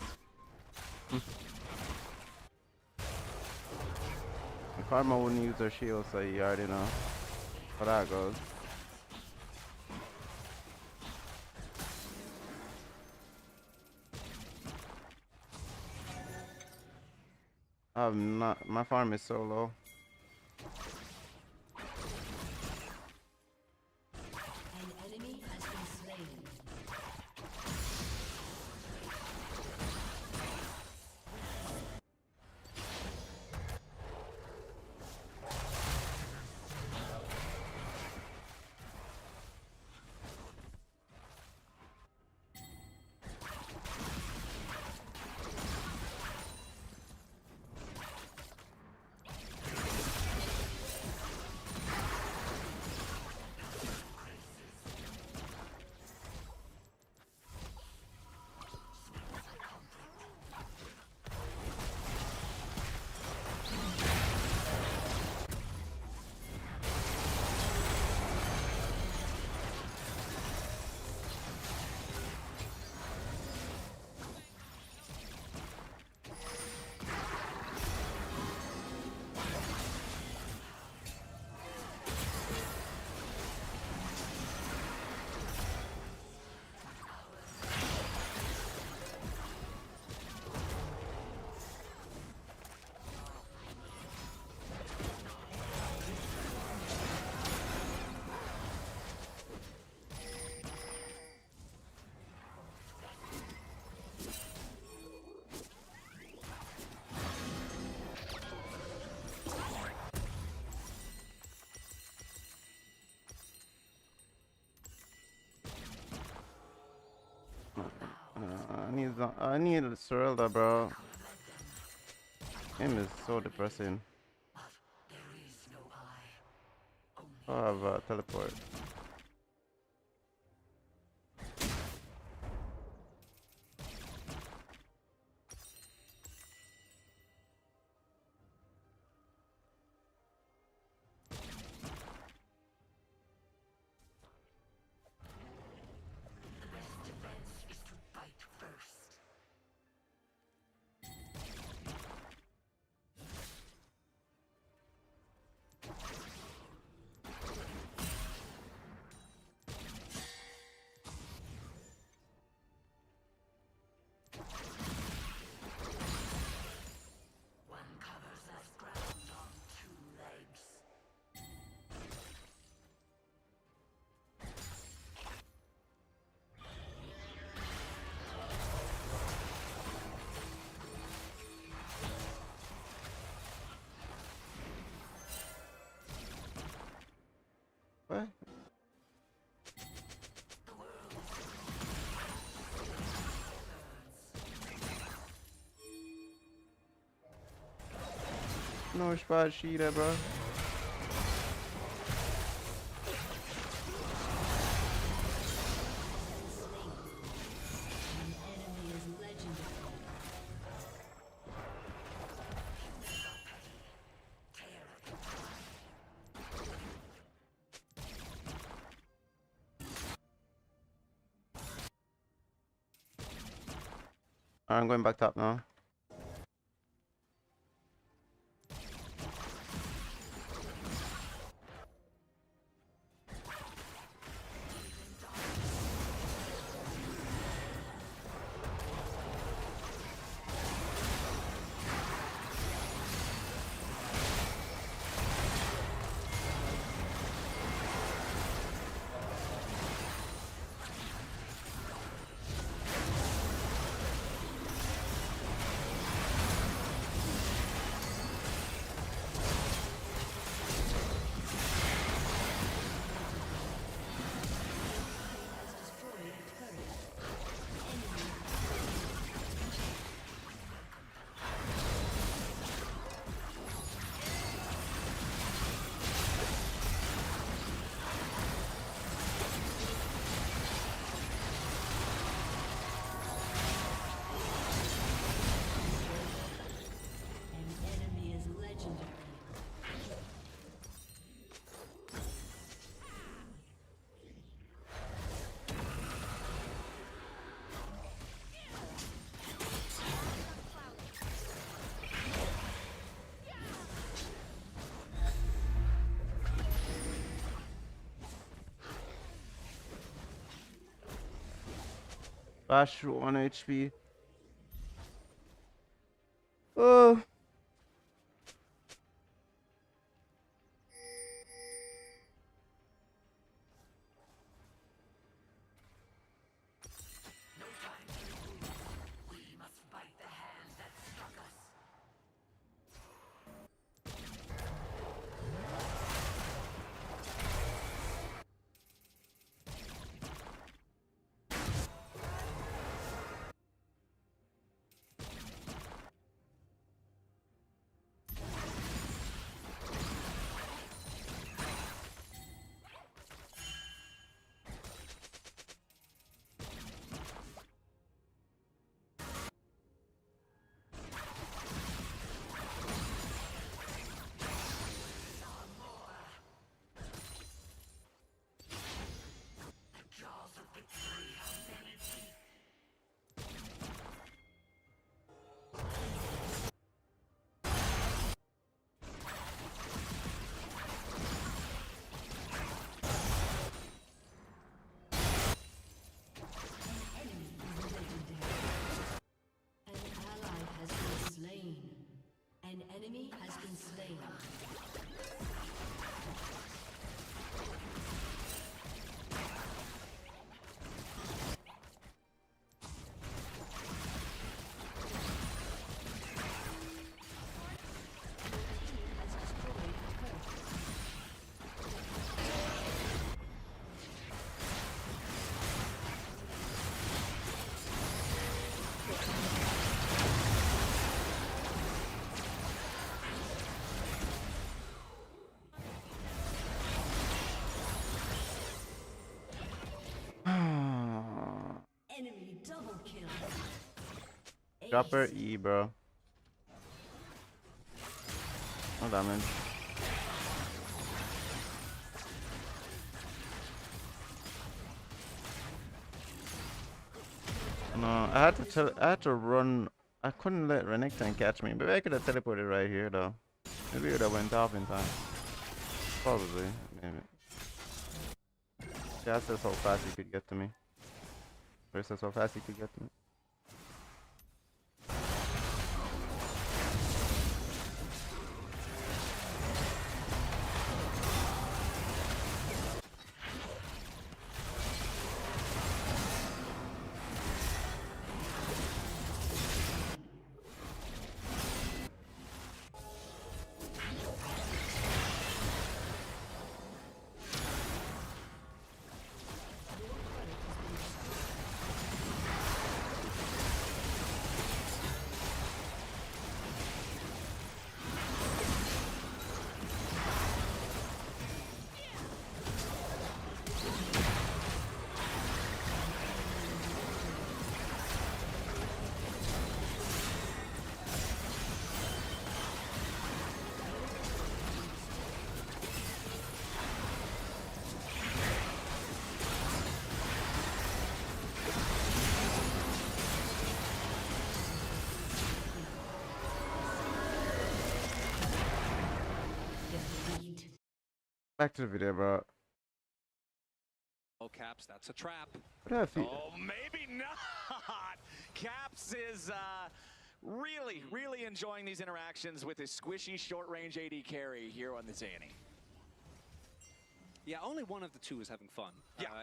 Karma wouldn't use her shield, so you already know how that goes. I'm not. My farm is so low. An enemy has been slain. I need Serelda, bro. Him is so depressing. I have teleport. What? No spot sheet, bro. I'm going back top now. Bash 1 HP. Oh. An enemy has been slain. Enemy double kill. Drop her E, bro. No damage. No, I had to run. I couldn't let Renekton catch me, but I could have teleported right here though. Maybe it would have went off in time. Probably, maybe. Yeah, that's how fast he could get to me. Versus how fast he could get to me. Back to the video, bro. Oh, Caps, that's a trap. Oh, maybe not. Caps is really enjoying these interactions with his squishy short-range AD carry here on this Annie. Yeah, only one of the two is having fun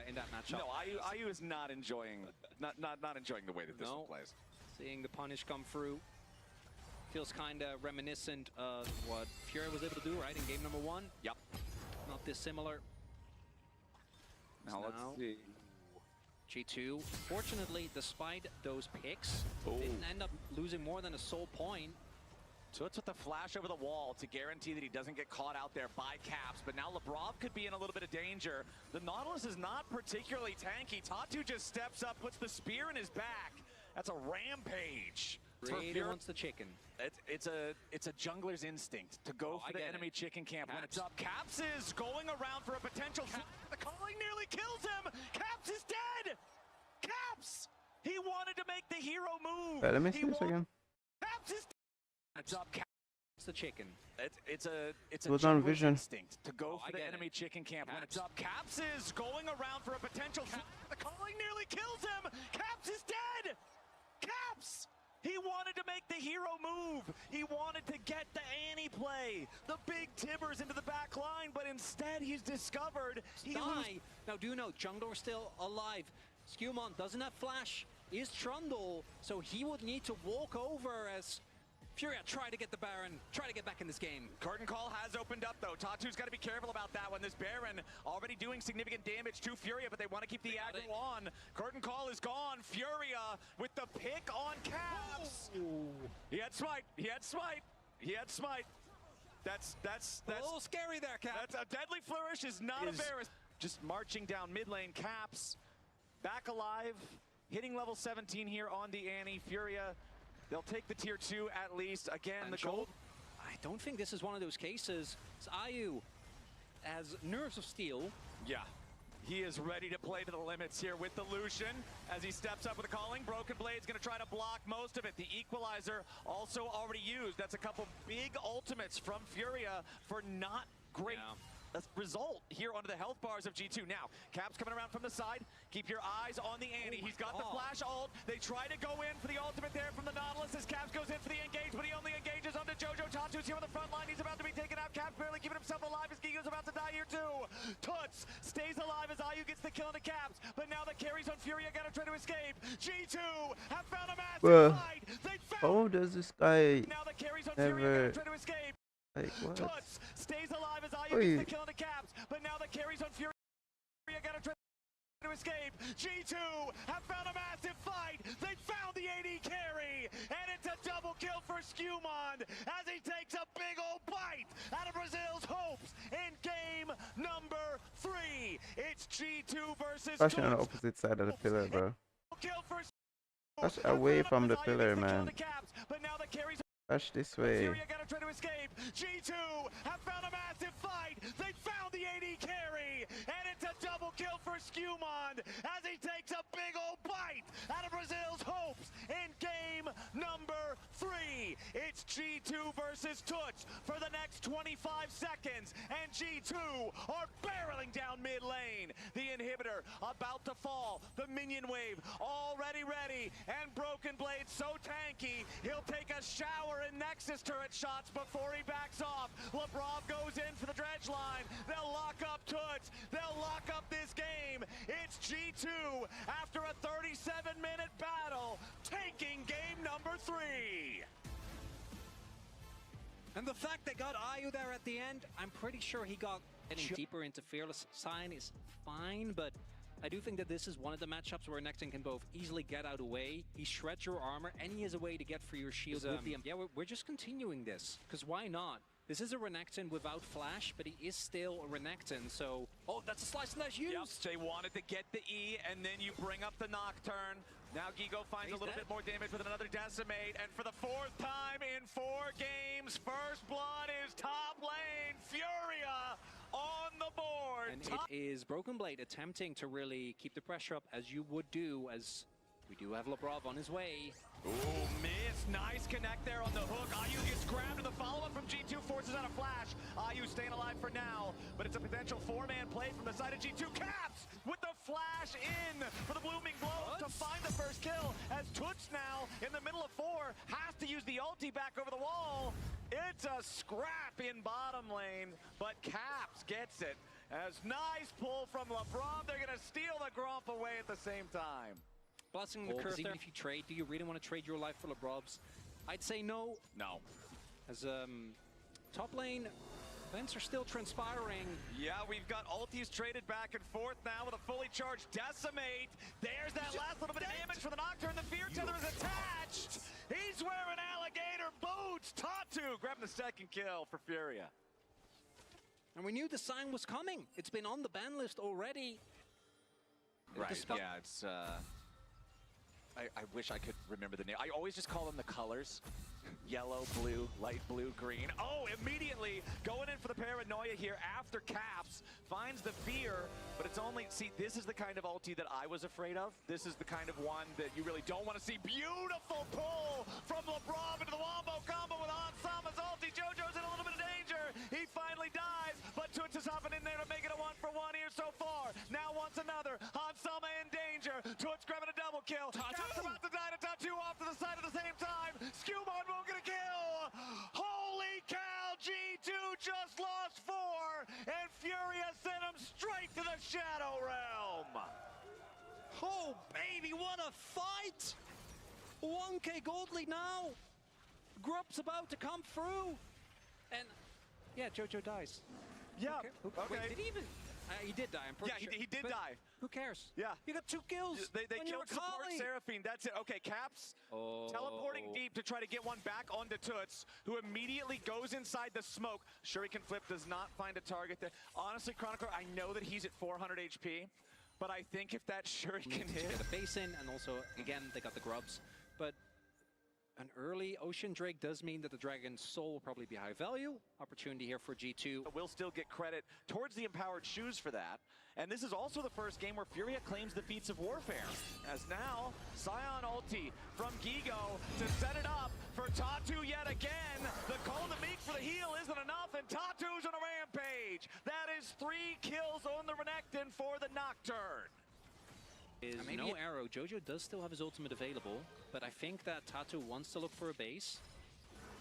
in that matchup. No, IU is not enjoying not enjoying the way that this one plays. Seeing the punish come through feels kind of reminiscent of what Fury was able to do, right, in game number 1. Yep. Not dissimilar. Now let's see. G2, fortunately, despite those picks, didn't end up losing more than a soul point. So it's with the flash over the wall to guarantee that he doesn't get caught out there by Caps. But now Lebrov could be in a little bit of danger. The Nautilus is not particularly tanky. Tatu just steps up, puts the spear in his back. That's a rampage. Really wants the chicken. It's a jungler's instinct to go for the enemy chicken camp when it's up. Caps is going around for a potential. The calling nearly kills him. Caps is dead. Caps. He wanted to make the hero move. Let me see this again. Caps is dead. It's up. It's the chicken. It's a was on vision. instinct to go for the enemy chicken camp when it's up. Caps is going around for a potential. The calling nearly kills him. Caps is dead. Caps. He wanted to make the hero move. He wanted to get the Annie play, the big Tibbers into the back line, but instead he's discovered he Now, do you know Jungler's still alive? Skewmon doesn't have flash, is Trundle, so he would need to walk over as Furia try to get the Baron, try to get back in this game. Curtain Call has opened up, though. Tatu's got to be careful about that one. This Baron already doing significant damage to Furia, but they want to keep the aggro on. Curtain Call is gone. Furia with the pick on Caps. He had smite. He had smite. He had smite. That's a little scary there, Caps. That's a deadly flourish is not embarrassed. Just marching down mid lane. Caps back alive, hitting level 17 here on the Annie. Furia. They'll take the tier 2 at least. Again, the gold. I don't think this is one of those cases. It's IU has nerves of steel. Yeah. He is ready to play to the limits here with the Lucian as he steps up with a calling. Broken Blade's going to try to block most of it. The Equalizer also already used. That's a couple big ultimates from Furia for not great result here onto the health bars of G2. Now, Caps coming around from the side. Keep your eyes on the Annie. He's got the flash ult. They try to go in for the ultimate there from the Nautilus as Caps goes in for the engage, but he only engages onto Jojo. Tatu here on the front line. He's about to be taken out. Caps barely keeping himself alive as Gigo's about to die here too. Toots stays alive as Ayu gets the kill on the Caps, but now the carries on Furia gotta try to escape. G2 have found a massive fight. They found. How does this guy Now the carries on never Furia gotta try to escape. like what? Toots stays alive as Ayu gets the kill on the Caps, but now the carries on Furia gotta try to escape. G2 have found a massive fight. They found the AD carry, and it's a double kill for Skewmond as he takes a big old bite out of Brazil's hopes in game number 3. It's G2 versus Flashing on the opposite side of the pillar, bro. Kill for Flash away from the pillar, man. but now the carries Flash this way. Furia gotta try to escape. G2 have found a massive fight. They found the AD carry, and it's a double kill for Skewmond as he takes a big old bite out of Brazil's hopes in game number 3. It's G2 versus Toots for the next 25 seconds, and G2 are barreling down mid lane. The inhibitor about to fall. The minion wave already ready, and Broken Blade so tanky he'll take a shower in Nexus turret shots before he backs off. Labrov goes in for the dredge line. They'll lock up Toots. They'll lock up this game. It's G2 after a 37-minute battle, taking game number 3. And the fact they got Ayu there at the end, I'm pretty sure he got getting deeper into Fearless Sign is fine, but I do think that this is one of the matchups where Nexon can both easily get out of the way, he shreds your armor, and he has a way to get through your shield with the... Yeah, we're just continuing this, because why not? This is a Renekton without flash, but he is still a Renekton, so... Oh, that's a slice and that's used! Yep, they wanted to get the E, and then you bring up the Nocturne. Now Gigo finds a little bit more damage with another Decimate, and for the 4th time in 4 games, first blood is top lane, Furia on the board. And it is Broken Blade attempting to really keep the pressure up, as you would do, as we do have Labrov on his way. Ooh, miss. Nice connect there on the hook. Ayu gets grabbed, and the follow-up from G2 forces out a flash. Ayu staying alive for now, but it's a potential 4-man play from the side of G2. Caps with the flash in for the blooming blow to find the first kill, as Toots now in the middle of 4 has to use the ulti back over the wall. It's a scrap in bottom lane, but Caps gets it. As nice pull from LeBron, they're gonna steal the Gromp away at the same time. Blessing the curse even if you trade, do you really want to trade your life for Labrob's? I'd say no. No. As top lane, events are still transpiring. Yeah, we've got ultis traded back and forth now with a fully charged Decimate. There's that last little bit of damage for the Nocturne. The Fear Tether is attached. He's wearing alligator boots. Tatu grabbing the second kill for Furia. And we knew the sign was coming. It's been on the ban list already. Right, yeah, it's... I wish I could remember the name. I always just call them the colors. Yellow, blue, light blue, green. Oh, immediately going in for the paranoia here after Caps finds the fear, but it's only, see, this is the kind of ulti that I was afraid of. This is the kind of one that you really don't want to see. Beautiful pull from LeBron into the wombo combo with Hansama's ulti. JoJo's in a little bit of danger. He finally dies, but Toots is hopping in there to make it a 1-for-1 here so far. Now wants another. Hansama in danger. Toots grabbing a double kill. Caps about to die to Tatu off to the side at the same time. Skewmon won't get a kill. Holy cow, G2 just lost 4, and Furia sent him straight to the Shadow Realm. Oh, baby, what a fight! 1k gold lead now. Grub's about to come through. And, yeah, JoJo dies. Yeah, okay. Wait, did he even... he did die, I'm pretty sure. Yeah, he did die. Who cares? Yeah. You got 2 kills. They killed support Seraphine. That's it. Okay, Caps teleporting deep to try to get one back onto Toots, who immediately goes inside the smoke. Shuriken Flip does not find a target there. Honestly, Chronicler, I know that he's at 400 HP, but I think if that Shuriken hit... Get a base in, and also, again, they got the grubs. But an early Ocean Drake does mean that the Dragon's Soul will probably be high value. Opportunity here for G2. We'll still get credit towards the Empowered Shoes for that. And this is also the first game where Furia claims the feats of warfare. As now, Scion ulti from Gigo to set it up for Tatu yet again. The call to Meek for the heal isn't enough, and Tatu's on a rampage. That is 3 kills on the Renekton for the Nocturne. Is no arrow. JoJo does still have his ultimate available, but I think that Tatu wants to look for a base.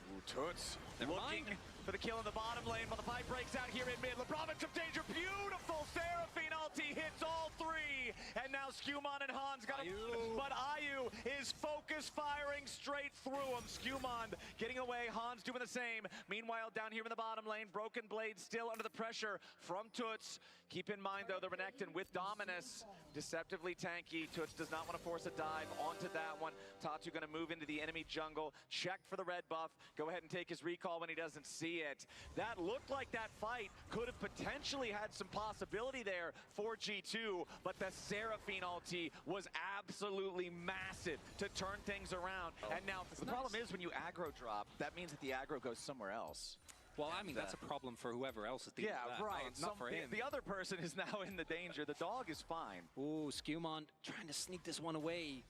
Ooh, Toots looking for the kill in the bottom lane, but the fight breaks out here in mid. LeBron in some danger. Beautiful Seraphine ulti hits all three. And now Skewmon and Hans got him. But Ayu is focus firing straight through him. Skewmon getting away. Hans doing the same. Meanwhile, down here in the bottom lane, Broken Blade still under the pressure from Toots. Keep in mind, though, the Renekton with Dominus. Deceptively tanky. Toots does not want to force a dive onto that one. Tatu going to move into the enemy jungle. Check for the red buff. Go ahead and take his recall when he doesn't see it. That looked like that fight could have potentially had some possibility there for G2, but the Seraphine ulti was absolutely massive to turn things around. And now the problem is when you aggro drop, that means that the aggro goes somewhere else. Well, I mean, that's a problem for whoever else is dealing with that. Right. Not for him. The other person is now in the danger. The dog is fine. Ooh, Skewmon trying to sneak this one away.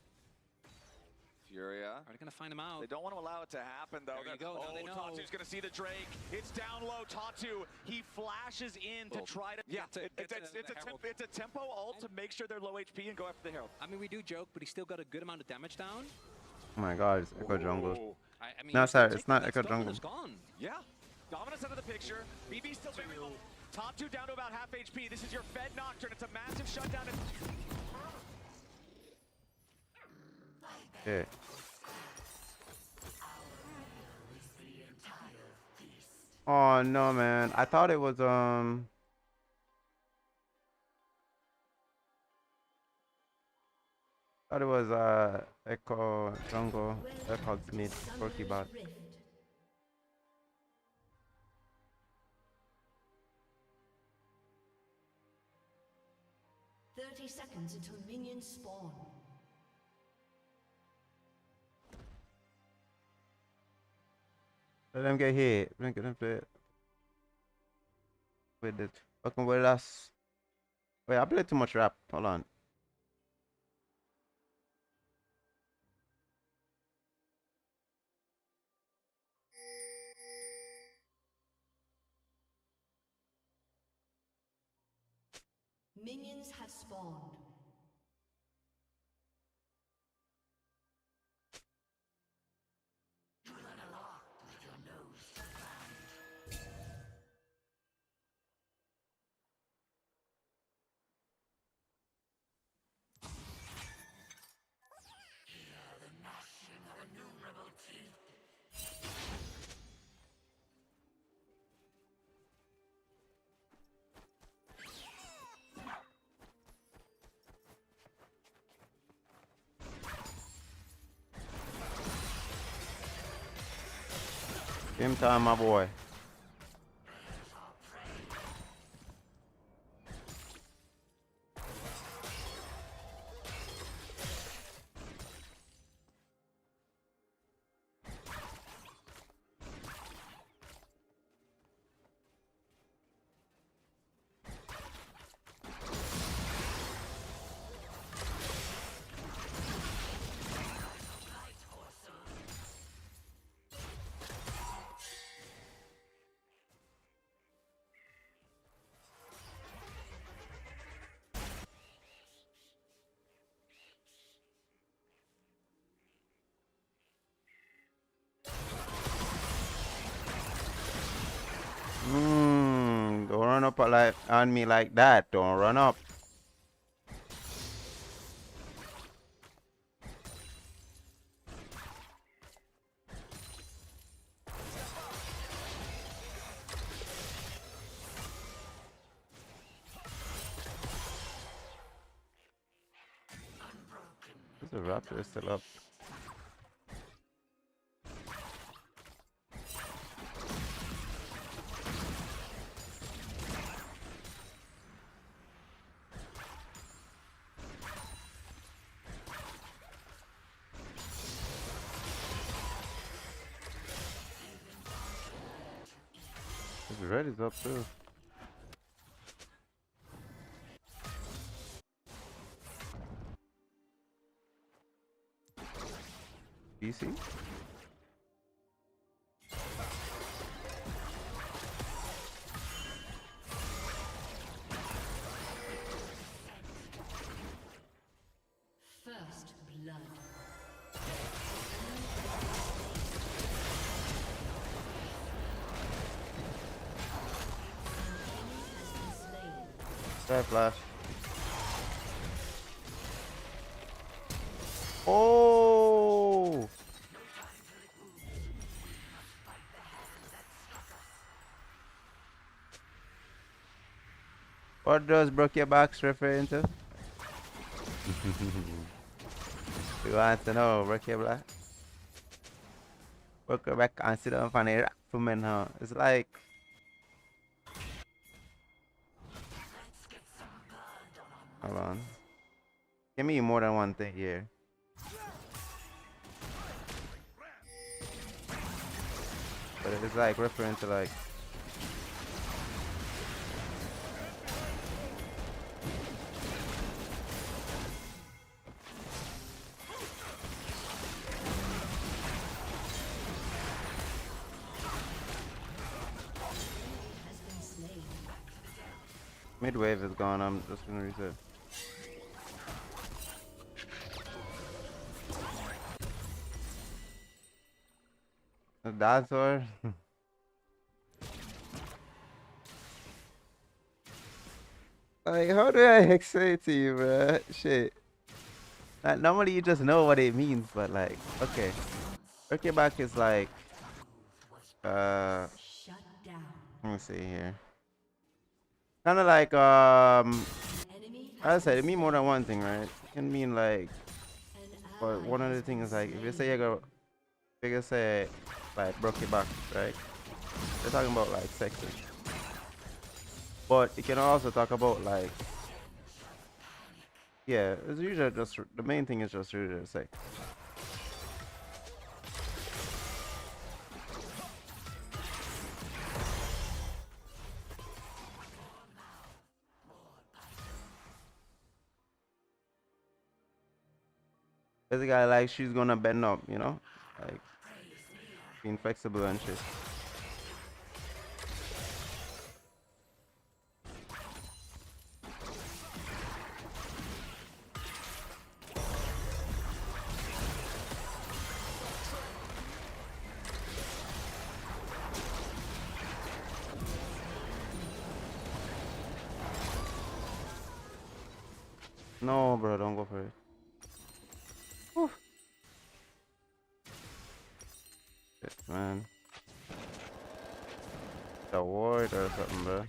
Furia. Are they going to find him out? They don't want to allow it to happen, though. There you go. Now they know. Tatu's going to see the Drake. It's down low. Tatu, he flashes in to try to... Yeah, it's a tempo ult to make sure they're low HP and go after the Herald. I mean, we do joke, but he still got a good amount of damage down. Oh my god, it's Echo Jungle. I mean, No, sorry, it's not Echo Jungle. Gone. Yeah. Dominus out of the picture. BB still very low. Tatu down to about half HP. This is your Fed Nocturne. It's a massive shutdown. Yeah. Oh no, man! I thought it was Echo Jungle. Echo mid Pokebot. Seconds until minions spawn. Let them get hit. Let them play it. With it. Fucking with us. Wait, I played too much rap. Hold on. Minions have spawned. Game time, my boy. Don't run up on me like that. Don't run up. The Raptor is still up. The red is up too. PC? First blood. Try flash. Oh! What does broke your backs referring to? You want to know, broke your back? Broke your back and sit down on a rack for men, huh? It's like. Hold on. Give me more than one thing here. But it's like referring to like. Mid wave is gone, I'm just gonna reset. A dinosaur? Like, how do I explain it to you, bro? Shit. Like, normally you just know what it means, but like, okay. Work your back is like, let me see here. Kind of like, as I said, it mean more than one thing, right? It can mean like, but one of the things is like, if you say you say, like, broke your back, right? They're talking about like sexy. But you can also talk about like, yeah, it's usually just, the main thing is just usually sex. Basically, like she's gonna bend up, you know, like being flexible and shit. No, bro, don't go for it. Whew. Shit, man. The ward or something, bro.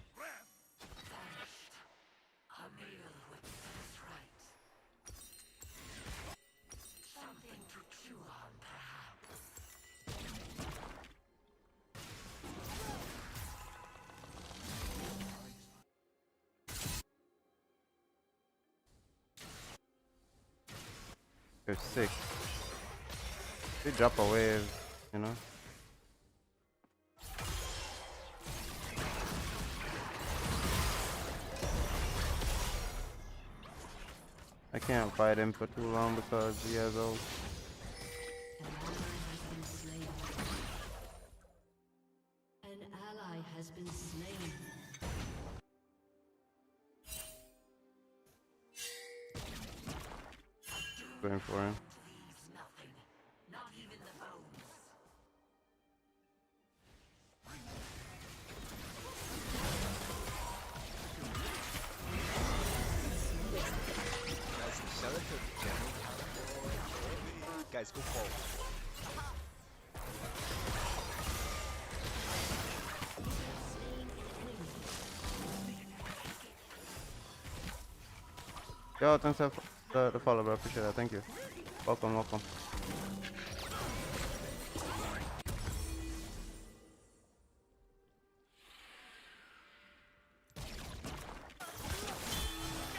They're sick. They drop a wave, you know. I can't fight him for too long because he has ult. An ally has been slain. Going for him. Guys, go forward. Yo, thanks for the follow, bro. Appreciate that. Thank you. Welcome, welcome.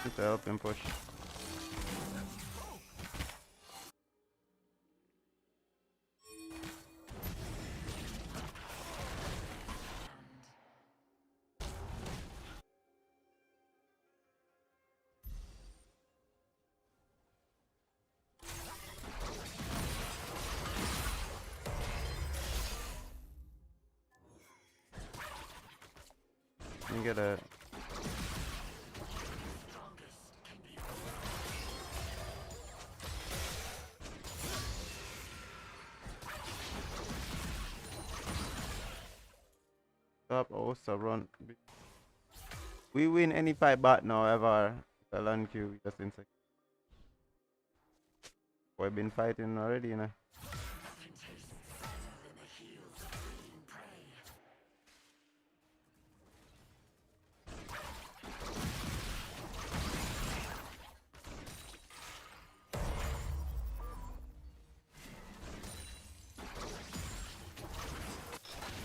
Need to help him push. You get a. Stop, also run. We win any fight back now ever. The land queue just in second. We've been fighting already, you know.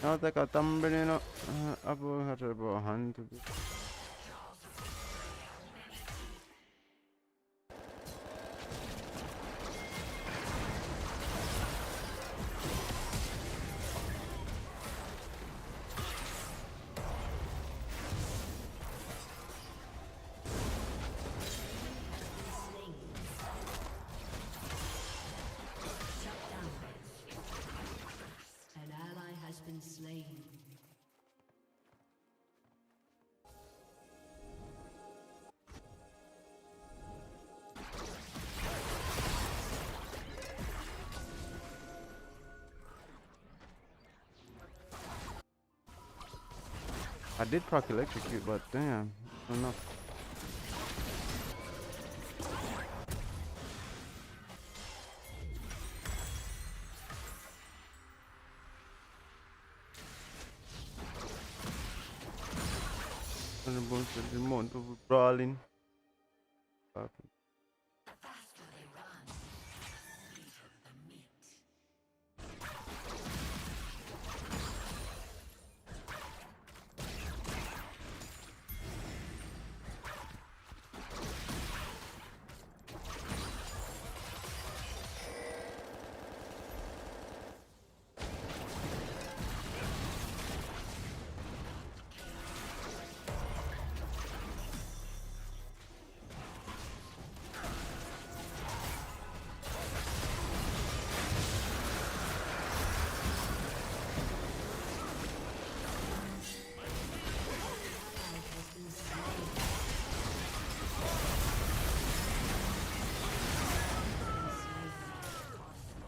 I'll take a tumbling up. About a hand to be. An ally has been slain. I did proc electrocute, but damn, not enough. And a bunch of the amount of brawling.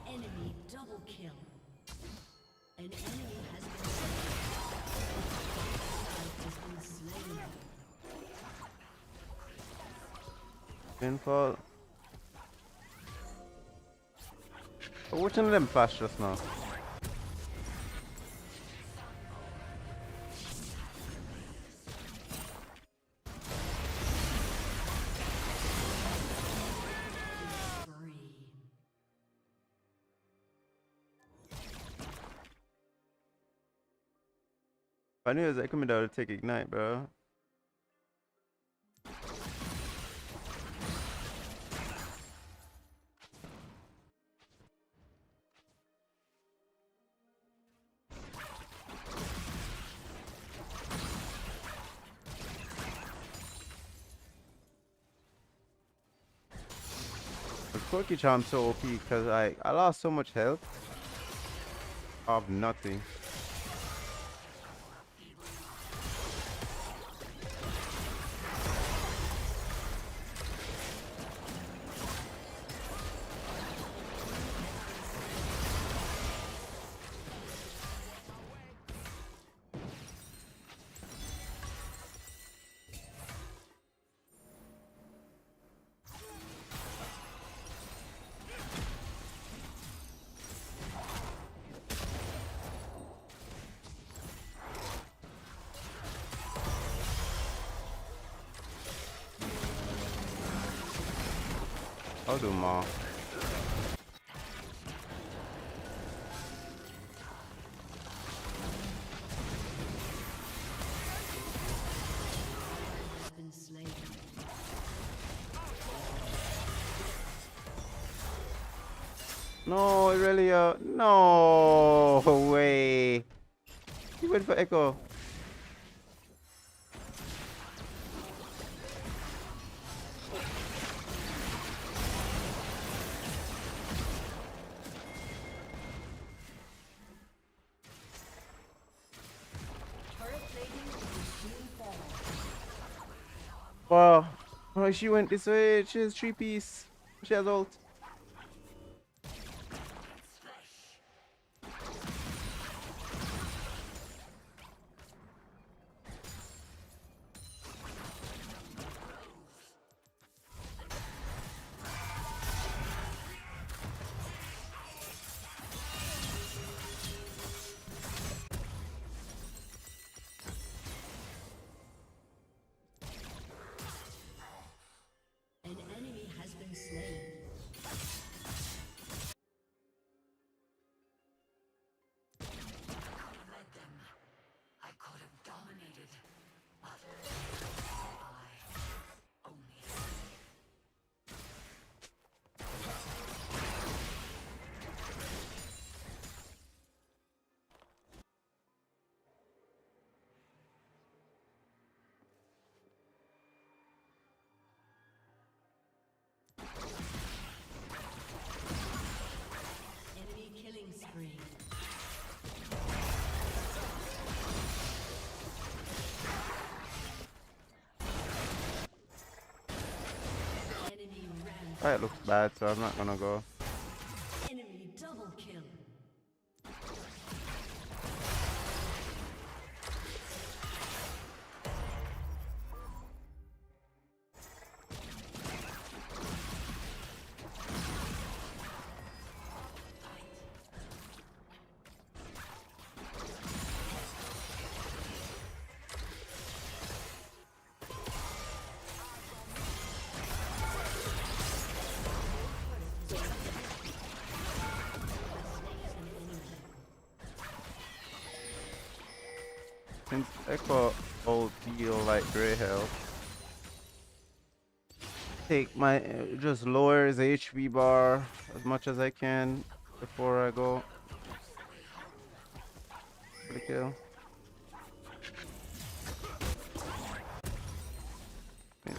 Enemy double kill. An enemy has been slain. Pinfall. Oh, which one of them flashed just now? I knew it was coming down to take ignite, bro. The Cookie Charm's so OP because I lost so much health of nothing. I'll do more. No, really, no way. He went for Echo. Wow. Oh, she went this way. She has 3-piece. She has ult. Fight looks bad, so I'm not gonna go. Enemy double kill. Since Echo old deal like Grey Hell, take my just lower his HP bar as much as I can before I go for the kill.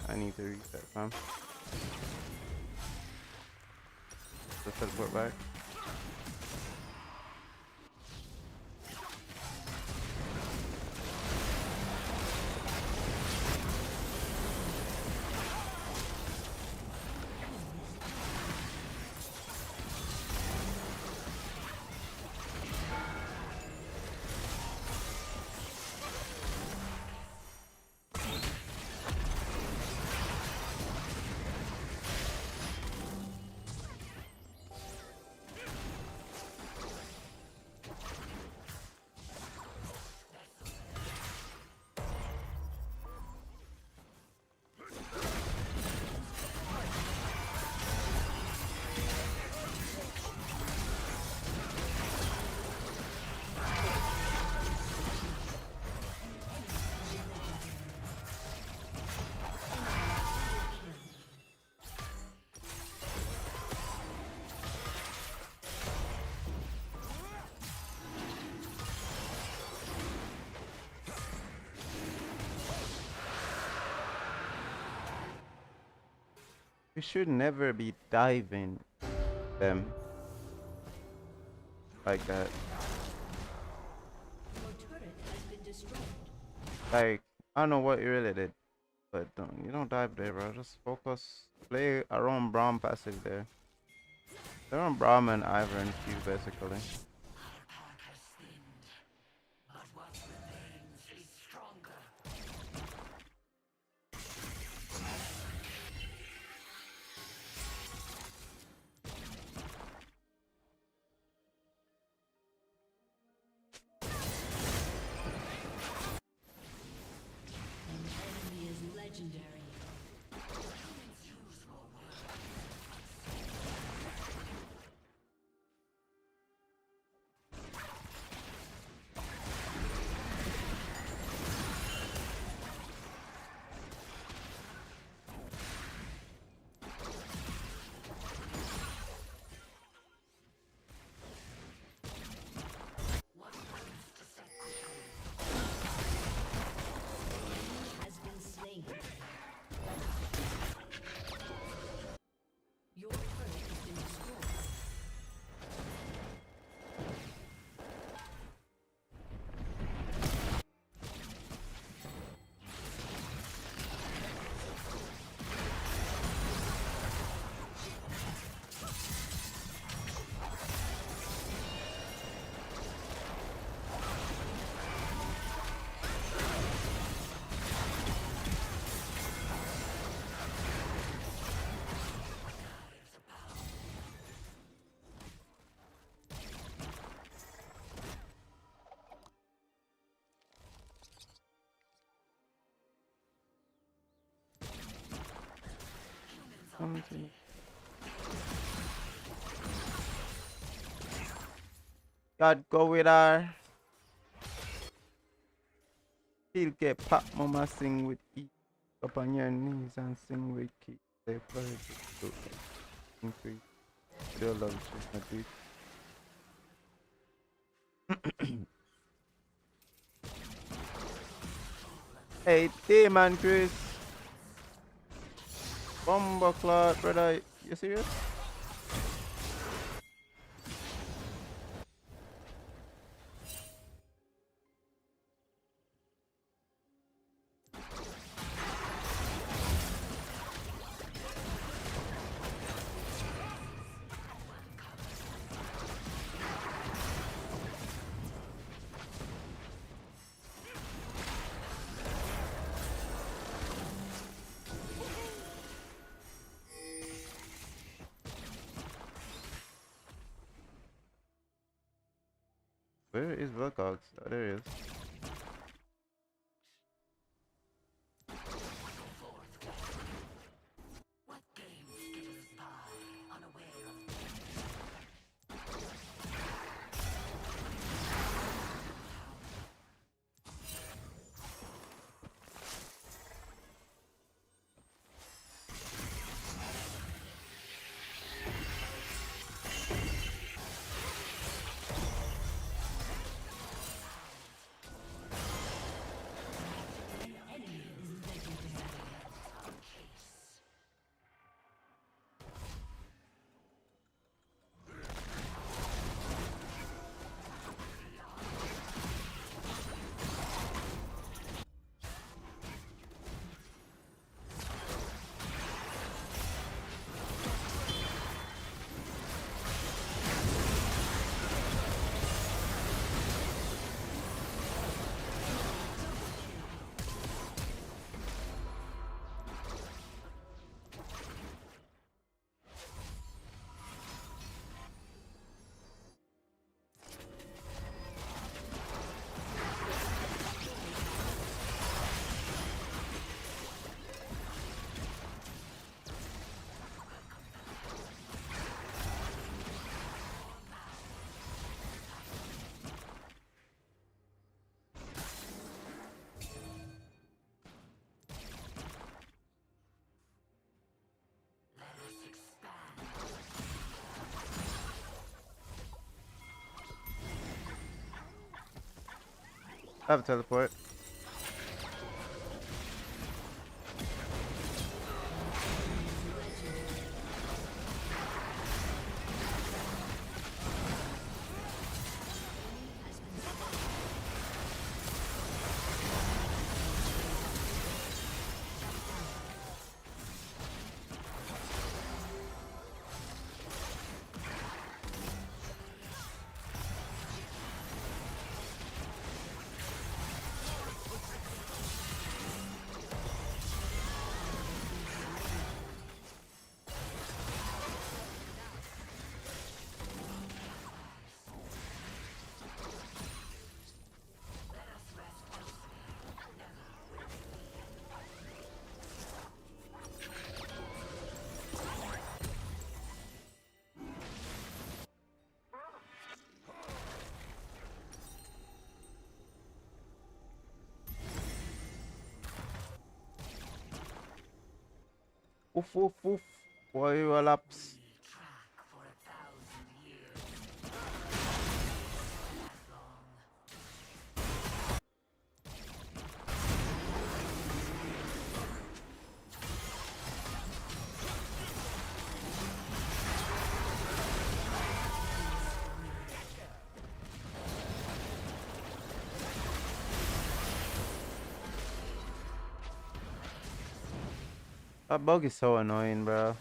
I need to reset fam. Just teleport back. We should never be diving them like that. Your turret has been destroyed. Like, I don't know what you really did, but you don't dive there, bro. Just focus, play around Braum passive there. They're on Braum and Ivor and Q basically. Enemy is legendary. Has been slain. Your turret has been destroyed. God go with her. He'll get pop mama sing with E up on your knees and sing with keep the courage to increase. Your love she's not deep. Hey, Demon Chris. Bomber Clot, brother. You serious? Where is Wilcox? Oh, there he is. I have a teleport. Oof, oof, oof. Boy, you laps. That bug is so annoying, bro.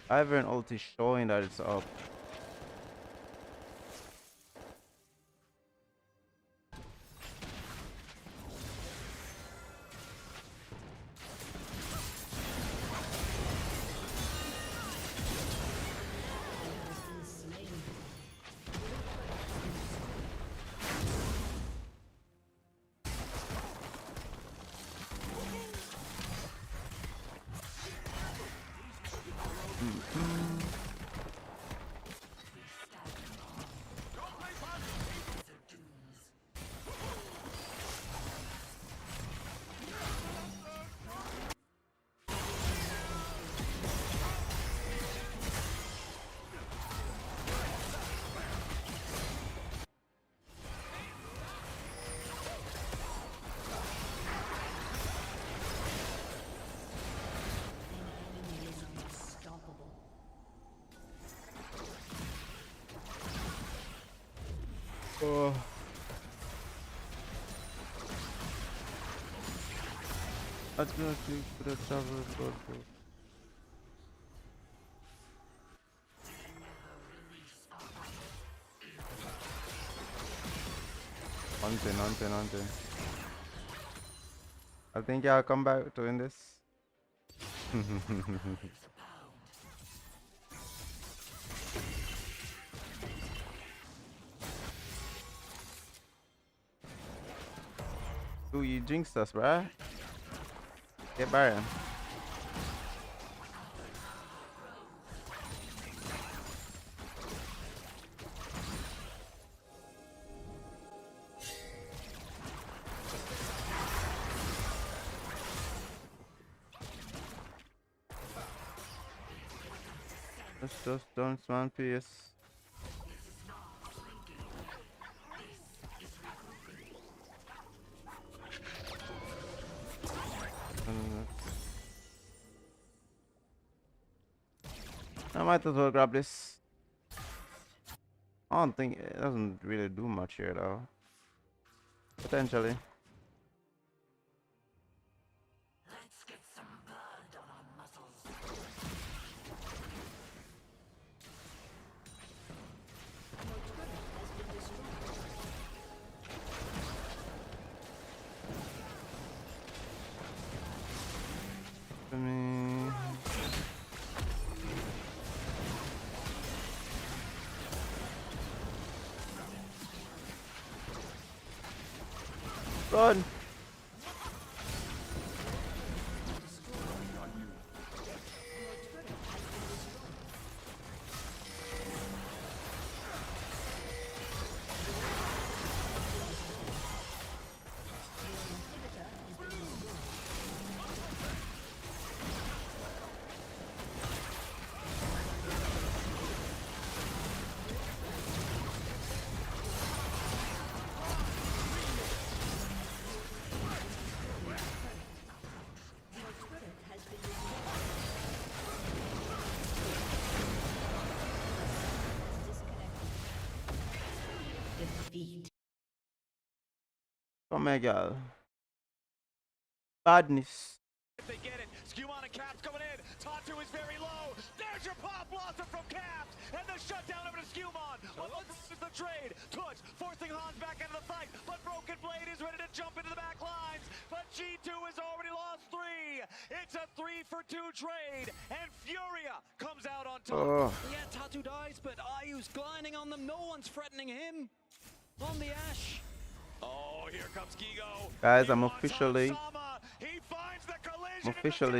Ivern ult is showing that it's up. Oh. Let's go to the travel road. Hunting. I think I'll come back to win this. Ooh, you jinxed us, bruh. Get Baron. Let's just don't one piece. I might as well grab this. I don't think it doesn't really do much here though. Potentially. Run! Oh my god. Badness. If they get it, Skewmon and Caps coming in. Tatu is very low. There's your pop blossom from Caps. And the shutdown over to Skewmon. This is the trade. Toots forcing Hans back into the fight. But Broken Blade is ready to jump into the back lines. But G2 has already lost 3. It's a 3-for-2 trade. And Furia comes out on top. Oh. Yeah, Tatu dies, but Ayu's gliding on them. No one's threatening him. On the Ashe. Oh, here comes Gigo. Guys, I'm officially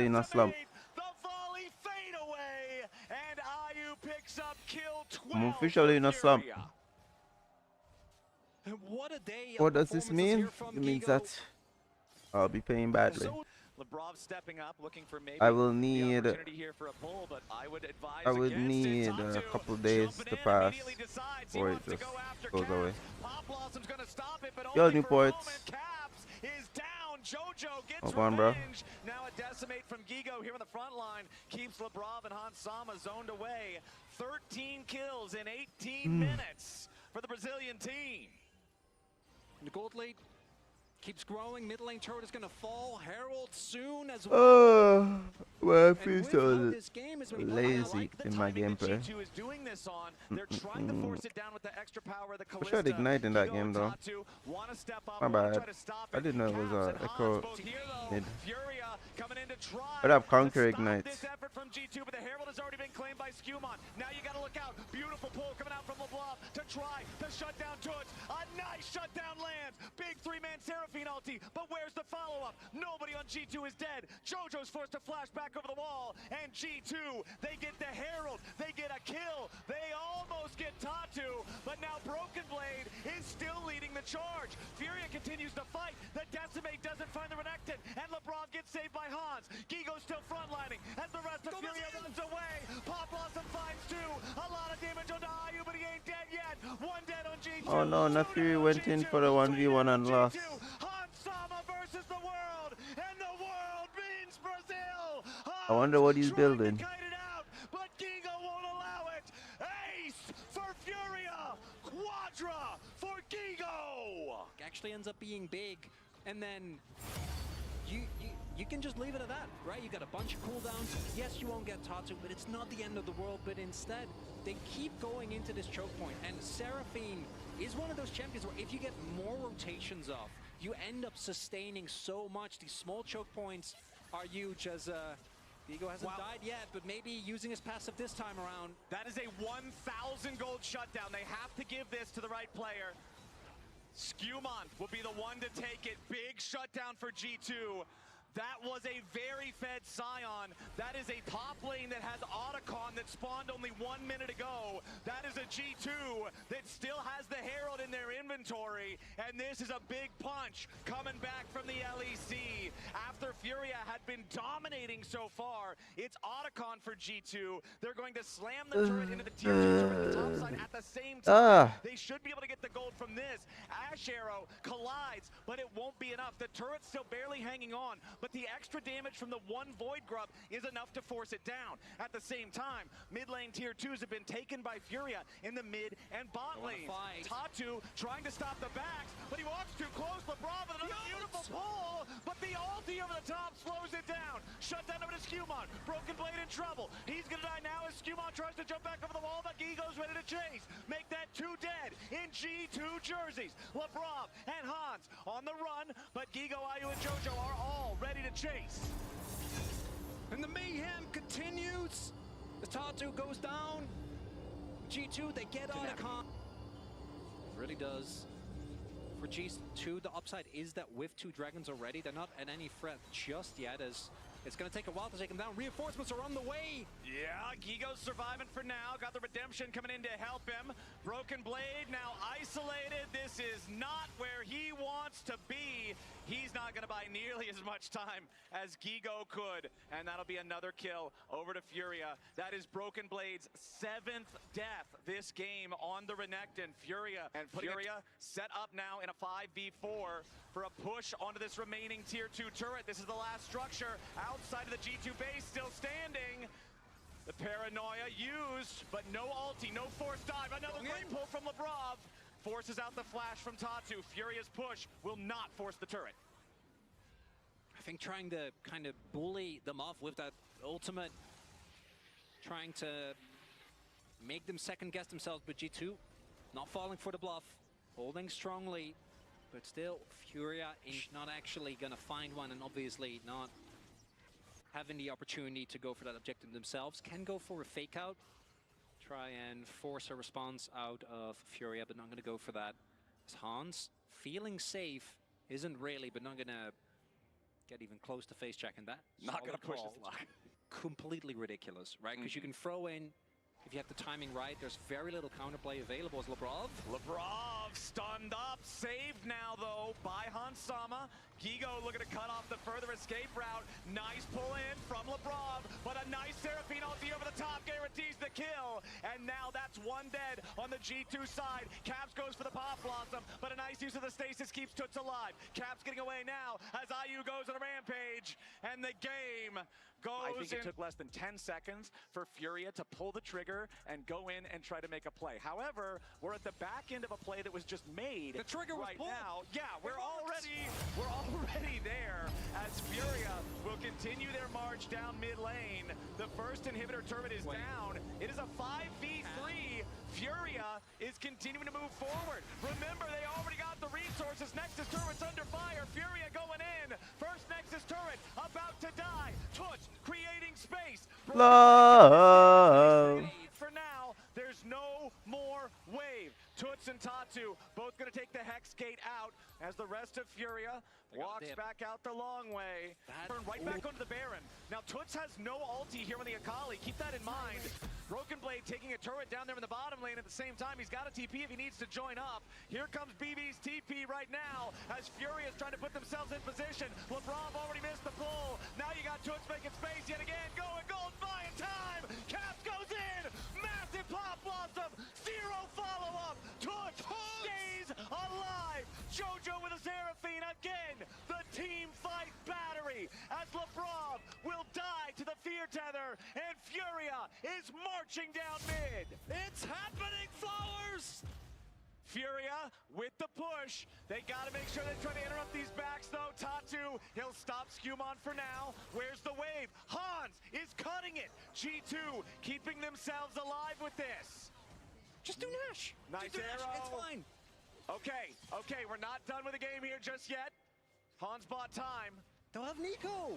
in a slump. The volley fade away, and Ayu picks up kill 12. I'm officially in a slump. What a day. What does this mean? It means that I'll be paying badly. LeBron stepping up, looking for maybe I will need here for a pull, but I would advise I would need a couple days to pass before it just goes away. Yo, Newports. Jojo gets Hold on, bro. Now a decimate from Gigo here on the front line keeps Lebrov and Hansama zoned away. 13 kills in 18 minutes for the Brazilian team. The gold lead keeps growing. Mid lane turret is going to fall. Herald soon as well. Oh, well, I feel so lazy in my gameplay. Wish I had Ignite in that game though. My bad. I didn't know it was a Echo mid. I'd have Conquer Ignite. From G2, but the Herald has already been claimed by Skewmon. Now you got to look out. Beautiful pull coming out from LeBlanc to try to shut down Toots. A nice shutdown lands. Big 3-man Seraphine ulti, but where's the follow-up? Nobody on G2 is dead. Jojo's forced to flash back over the wall, and G2, they get the Herald. They get a kill. They almost get Tatu, but now Broken Blade is still leading the charge. Furia continues to fight. The Decimate doesn't find the Renekton, and LeBron gets saved by Hans. Gigo's still frontlining as the rest of Furia runs away. Pop Blossom finds 2. A lot of damage on Ayu, but he ain't dead yet. One dead on G2. Oh no, Naafiri went in for the 1v1 and lost. Hansama versus the world, and the world means Brazil. I wonder what he's building. But Gigo won't allow it. Ace for Furia. Quadra for Gigo. Actually ends up being big, and then you can just leave it at that, right? You got a bunch of cooldowns. Yes, you won't get Tatu, but it's not the end of the world. But instead, they keep going into this choke point, and Seraphine is one of those champions where if you get more rotations off, you end up sustaining so much. These small choke points are huge, as Gigo hasn't died yet, but maybe using his passive this time around. That is a 1,000 gold shutdown. They have to give this to the right player. Skewmon will be the one to take it. Big shutdown for G2. That was a very fed Scion. That is a pop lane that has Otacon that spawned only 1 minute ago. That is a G2 that still has the Herald in their inventory. And this is a big punch coming back from the LEC. After Furia had been dominating so far, it's Otacon for G2. They're going to slam the turret into the tier 2 turret at the top side at the same time. They should be able to get the gold from this. Ash Arrow collides, but it won't be enough. The turret's still barely hanging on, but the extra damage from the one Void Grub is enough to force it down. At the same time, mid lane tier 2s have been taken by Furia in the mid and bot lanes. Tatu trying to stop the backs, but he walks too close. LeBron with another beautiful pull, but the ulti over the top slows it down. Shut down over to Skewmon. Broken Blade in trouble. He's gonna die now as Skewmon tries to jump back over the wall, but Gigo's ready to chase. Make that 2 dead in G2 jerseys. LeBron and Hans on the run, but Gigo, Ayu, and Jojo are all ready to chase. And the mayhem continues. The Tatu goes down. G2, they get Otacon. It really does. For G2, the upside is that with 2 dragons already, they're not at any threat just yet, as it's going to take a while to take them down. Reinforcements are on the way. Yeah, Gigo's surviving for now. Got the redemption coming in to help him. Broken Blade now isolated. This is not where he wants to be. He's not going to buy nearly as much time as Gigo could. And that'll be another kill over to Furia. That is Broken Blade's 7th death this game on the Renekton. Furia set up now in a 5v4 for a push onto this remaining tier 2 turret. This is the last structure outside of the G2 base, still standing. The paranoia used, but no ulti, no force dive. Another great pull from Lebrov. Forces out the flash from Tatu. Furia's push will not force the turret. I think trying to kind of bully them off with that ultimate, trying to make them second guess themselves, but G2 not falling for the bluff, holding strongly, but still Furia is not actually going to find one, and obviously not having the opportunity to go for that objective themselves. Can go for a fake out, try and force a response out of Furia, but not going to go for that. As Hans, feeling safe, isn't really, but not going to get even close to face check, and that not going to push his luck. Completely ridiculous, right? Because you can throw in, if you have the timing right, there's very little counterplay available as Lebrov. Lebrov stunned up, saved now though by Hansama. Gigo looking to cut off the further escape route. Nice pull in from Lebrov, but a nice Seraphine ulti over the top guarantees the kill. And now that's 1 dead on the G2 side. Caps goes for the Pop Blossom, but a nice use of the stasis keeps Toots alive. Caps getting away now as Ayu goes on a rampage, and the game goes. I think it took less than 10 seconds for Furia to pull the trigger and go in and try to make a play. However, we're at the back end of a play that was just made. The trigger was right pulled. now. Yeah, we're already there as Furia will continue their march down mid lane. The first inhibitor turret is down. It is a 5v3. Furia is continuing to move forward. Remember, they already got the resources. Nexus turret's under fire. Furia going in. First Nexus turret about to die. Toots creating space. Love. For now, there's no more wave. Toots and Tatu both going to take the Hex Gate out as the rest of Furia walks back out the long way. Turn right back onto the Baron. Now Toots has no ulti here on the Akali. Keep that in mind. Broken Blade taking a turret down there in the bottom lane at the same time. He's got a TP if he needs to join up. Here comes BB's TP right now as Furia is trying to put themselves in position. LeBron already missed the pull. Now you got Toots making space yet again. Going gold, buying time. Caps goes in. Massive Pop Blossom. Zero follow-up. Toots stays alive. Jojo with a Seraphine again. The team fight battery as LeBron will die to the fear tether and Furia is marching down mid. It's happening, Flowers! Furia with the push. They gotta make sure they try to interrupt these backs though. Tatu, he'll stop Skewmon for now. Where's the wave? Hans is cutting it. G2 keeping themselves alive with this. Just do Nash. Nice Just do arrow. Nash. It's fine. Okay, we're not done with the game here just yet. Hans bought time. They'll have Nico.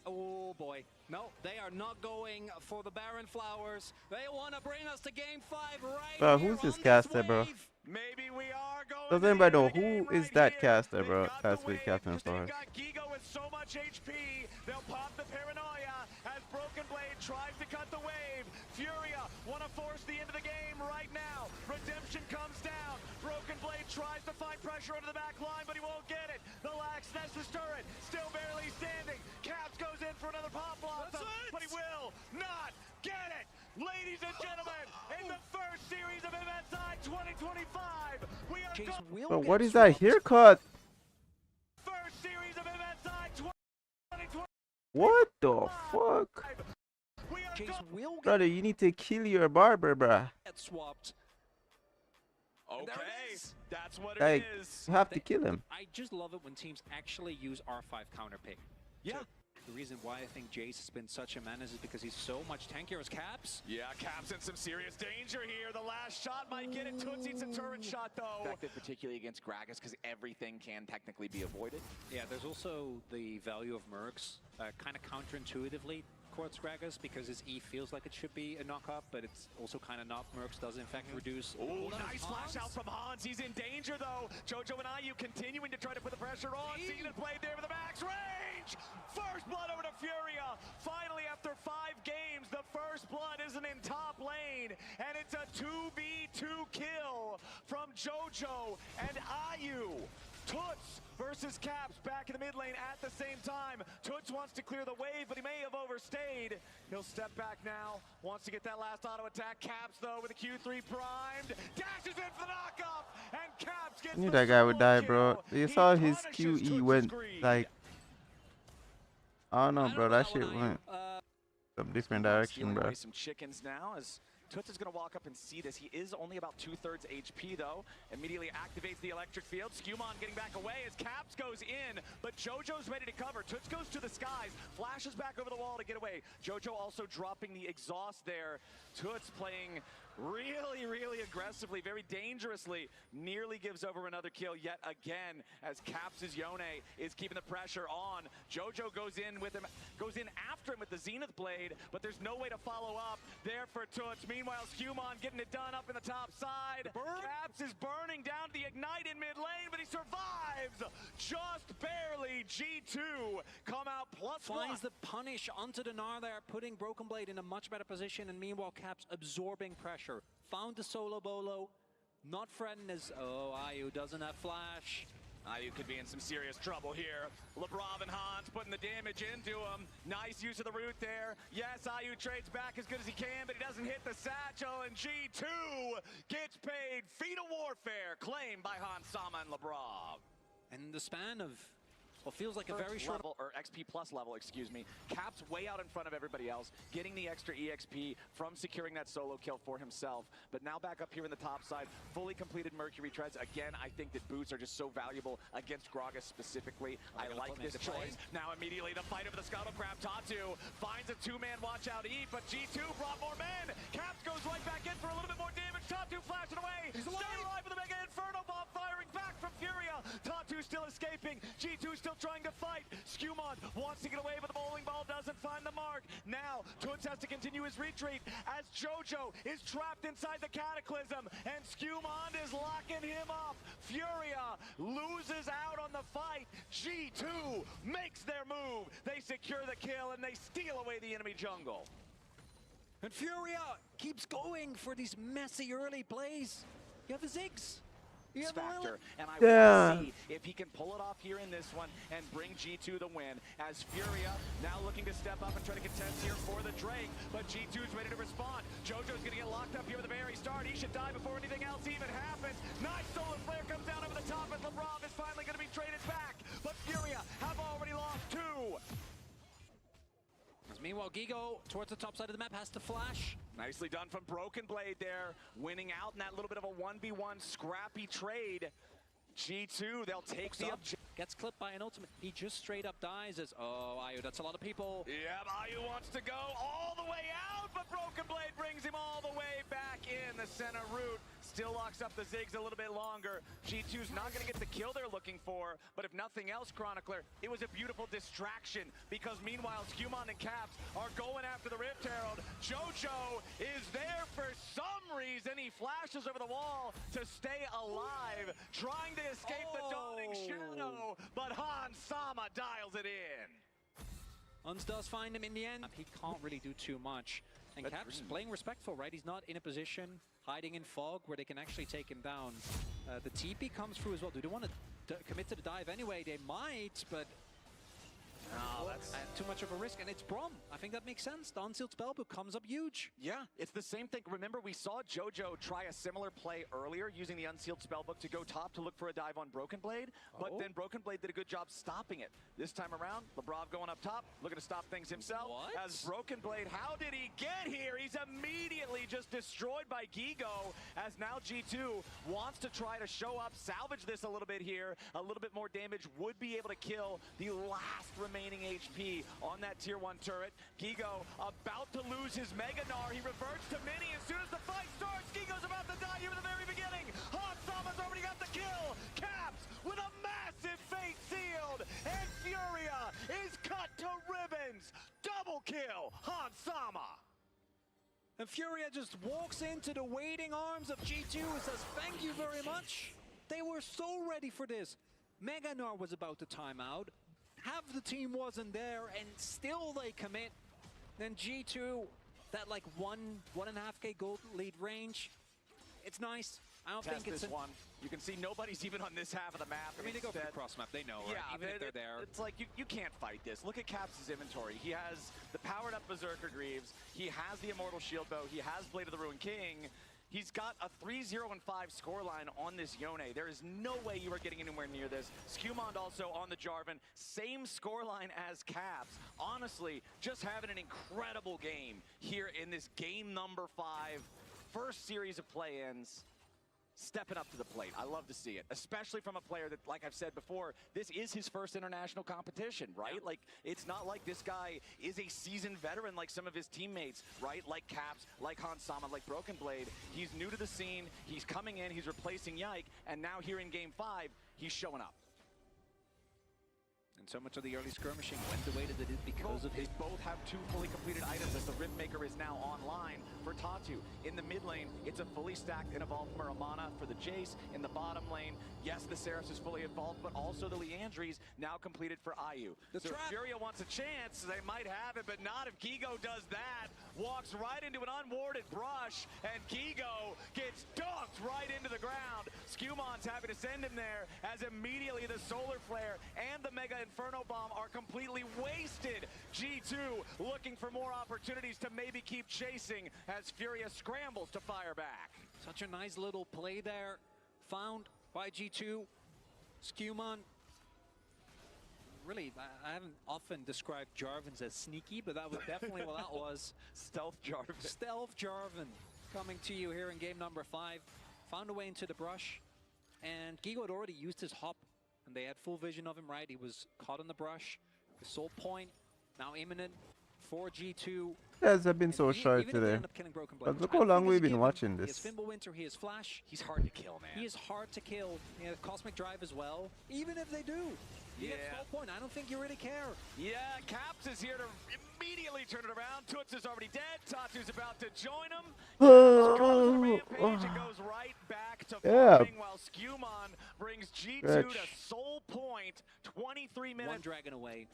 Oh boy. No, they are not going for the Baron Flowers. They want to bring us to game 5 right Bro, who's this caster, bro? Maybe we are Does anybody know who is that caster, bro? That's with Captain Stars. Gigo with so much HP, they'll pop the paranoia as Broken Blade tries to cut the wave. Furia want to force the end of the game right now. Redemption comes down. Broken Blade tries to find pressure under the back line, but he won't get it. The Lax Nessus turret still barely standing. Caps goes in for another pop blossom, but he will not get it. Ladies and gentlemen, in the first series of MSI 2025, we are going. But what is that haircut? First series of MSI 2025. What the fuck? Brother, you need to kill your barber, bruh. Swapped. Okay, that's what Like, it is. you have to kill him. I just love it when teams actually use R5 counter pick. Yeah. The reason why I think Jace has been such a menace is because he's so much tankier as Caps. Yeah, Caps in some serious danger here. The last shot might get it. Tootsie's a turret shot, though. Effective particularly against Gragas because everything can technically be avoided. Yeah, there's also the value of Mercs, kind of counterintuitively towards Gragas because his E feels like it should be a knock-up, but it's also kind of not. Mercs does in fact reduce. Oh, nice flash out from Hans. He's in danger, though. Jojo and IU continuing to try to put the pressure on. Zenith Blade there with the max range. First blood over to Furia. Finally, after 5 games, the first blood isn't in top lane, and it's a 2v2 kill from Jojo and IU. Toots versus Caps back in the mid lane at the same time. Toots wants to clear the wave, but he may have overstayed. He'll step back now. Wants to get that last auto attack. Caps, though, with a Q3 primed. Dashes in for the knockoff, and Caps gets I knew the that guy would die, kill. bro. You saw his QE went like, I don't know, bro. That shit went some different direction, Stealing bro. away some chickens now as Toots is going to walk up and see this. He is only about 2/3 HP, though. Immediately activates the electric field. Skewmon getting back away as Caps goes in, but Jojo's ready to cover. Toots goes to the skies, flashes back over the wall to get away. Jojo also dropping the exhaust there. Toots playing really, really aggressively, very dangerously. Nearly gives over another kill yet again as Caps' Yone is keeping the pressure on. Jojo goes in with him, goes in after him with the Zenith Blade, but there's no way to follow up there for Toots. Meanwhile, Skewmon getting it done up in the top side. Caps is burning down the Ignite in mid lane, but he survives just barely. G2 come out plus Finds 1. the punish onto the Gnar there, putting Broken Blade in a much better position, and meanwhile Caps absorbing pressure. Found the solo bolo, not threatened as, oh, IU doesn't have flash. IU could be in some serious trouble here. Lebrov and Hans putting the damage into him. Nice use of the root there. Yes, IU trades back as good as he can, but he doesn't hit the satchel, and G2 gets paid. Fetal warfare claimed by Hans Sama and Lebrov. And the span of what feels like a very short level, or XP plus level, excuse me. Caps way out in front of everybody else, getting the extra EXP from securing that solo kill for himself. But now back up here in the top side, fully completed Mercury treads. Again, I think that boots are just so valuable against Gragas specifically. I like this choice. Now immediately the fight over the Scuttle Crab. Tatu finds a 2-man watch out E, but G2 brought more men. Caps goes right back in for a little bit more damage. Tatu flashing away. Stay alive with a Mega Inferno Bomb firing back from Furia. Tatu still escaping. G2 still trying to fight. Skewmon wants to get away, but the bowling ball doesn't find the mark. Now, Toots has to continue his retreat as Jojo is trapped inside the Cataclysm, and Skewmon is locking him up. Furia loses out on the fight. G2 makes their move. They secure the kill, and they steal away the enemy jungle. And Furia keeps going for these messy early plays. You have a Ziggs. Factor, and I Yeah. want to see if he can pull it off here in this one and bring G2 the win, as Furia now looking to step up and try to contest here for the Drake, but G2's ready to respond. Jojo's gonna get locked up here at the very start. He should die before anything else even happens. Nice solar flare comes down over the top as Lebrov is finally gonna be traded back, but Furia have already lost 2. Meanwhile, Gigo, towards the top side of the map, has to flash. Nicely done from Broken Blade there, winning out in that little bit of a 1v1 scrappy trade. G2, they'll take the objective. Gets clipped by an ultimate. He just straight up dies as, oh, IU, that's a lot of people. Yeah, IU wants to go all the way out, but Broken Blade brings him all the way back in the center route. still locks up the Ziggs a little bit longer. G2's not going to get the kill they're looking for, but if nothing else, Chronicler, it was a beautiful distraction because meanwhile, Skewmon and Caps are going after the Rift Herald. JoJo is there for some reason. He flashes over the wall to stay alive, trying to escape the dawning shadow, but Han Sama dials it in. Uns does find him in the end. He can't really do too much. And Caps playing respectful, right? He's not in a position hiding in fog where they can actually take him down. The TP comes through as well. Do they want to commit to the dive anyway? They might, but no, that's too much of a risk, and it's Brom. I think that makes sense. The Unsealed Spellbook comes up huge. Yeah, it's the same thing. Remember, we saw JoJo try a similar play earlier using the Unsealed Spellbook to go top to look for a dive on Broken Blade, but then Broken Blade did a good job stopping it. This time around, Lebrov going up top, looking to stop things himself. What? As Broken Blade, how did he get here? He's immediately just destroyed by Gigo, as now G2 wants to try to show up, salvage this a little bit here. A little bit more damage would be able to kill the last remaining HP on that tier 1 turret. Gigo about to lose his Mega Gnar. He reverts to Mini as soon as the fight starts. Gigo's about to die here at the very beginning. Han Sama's already got the kill. Caps with a massive fate sealed. And Furia is cut to ribbons. Double kill, Han Sama. And Furia just walks into the waiting arms of G2 and says, thank you very much. They were so ready for this. Mega Gnar was about to time out. Half the team wasn't there, and still they commit. Then G2, that like 1.5K gold lead range, it's nice. I don't think it's this one. You can see nobody's even on this half of the map. I mean, they go for the cross map. They know, right? Yeah, even if they're there. It's like you can't fight this. Look at Caps' inventory. He has the powered up Berserker Greaves. He has the Immortal Shield Bow. He has Blade of the Ruined King. He's got a 3-0-5 scoreline on this Yone. There is no way you are getting anywhere near this. Skewmon also on the Jarvan. Same scoreline as Caps. Honestly, just having an incredible game here in this game number 5. First series of play-ins. Stepping up to the plate. I love to see it, especially from a player that, like I've said before, this is his first international competition, right? Yeah. Like, it's not like this guy is a seasoned veteran like some of his teammates, right? Like Caps, like Han Sama, like Broken Blade. He's new to the scene. He's coming in. He's replacing Yike. And now here in Game 5, he's showing up. And so much of the early skirmishing went the way that it did because of his... They both have 2 fully completed items as the Riftmaker is now online for Tatu. In the mid lane, it's a fully stacked and evolved Muramana for the Jace. In the bottom lane, yes, the Seraph is fully evolved, but also the Leandries now completed for Ayu. So if Furia wants a chance, they might have it, but not if Gigo does that. Walks right into an unwarded brush, and Gigo gets dunked right into the ground. Skewmon's happy to send him there, as immediately the Solar Flare and the Mega Inferno Bomb are completely wasted. G2 looking for more opportunities to maybe keep chasing as Furia scrambles to fire back. Such a nice little play there, found by G2. Skewmon. Really, I haven't often described Jarvans as sneaky, but that was definitely what that was. Stealth Jarvan. Stealth Jarvan coming to you here in game number 5. Found a way into the brush, and Gigo had already used his hop, and they had full vision of him, right? He was caught on the brush. The soul point now imminent for G2. You guys have been so shy today. But look how long we've been watching this. He has Fimble Winter, he has Flash. He's hard to kill, man. He is hard to kill. He has Cosmic Drive as well. Even if they do. You get soul point. I don't think you really care. Yeah, Caps is here to immediately turn it around. Toots is already dead. Tatu's about to join him. Rampage and goes right back to farming while Skewmon brings G2 to soul point. 23 minutes. One dragon away.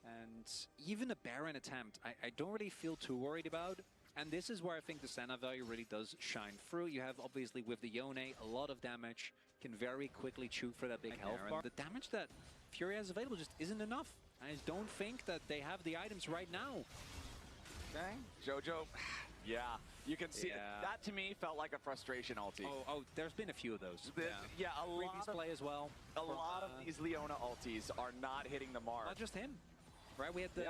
And even a Baron attempt, I don't really feel too worried about. And this is where I think the Senna value really does shine through. You have, obviously, with the Yone, a lot of damage. Can very quickly chew for that big health bar. The damage that Fury has available just isn't enough. I just don't think that they have the items right now. Okay, JoJo, yeah, you can see that to me felt like a frustration ulti. Oh, there's been a few of those. Yeah, a lot of play as well. A lot of these Leona ultis are not hitting the mark. Not just him, right? We had the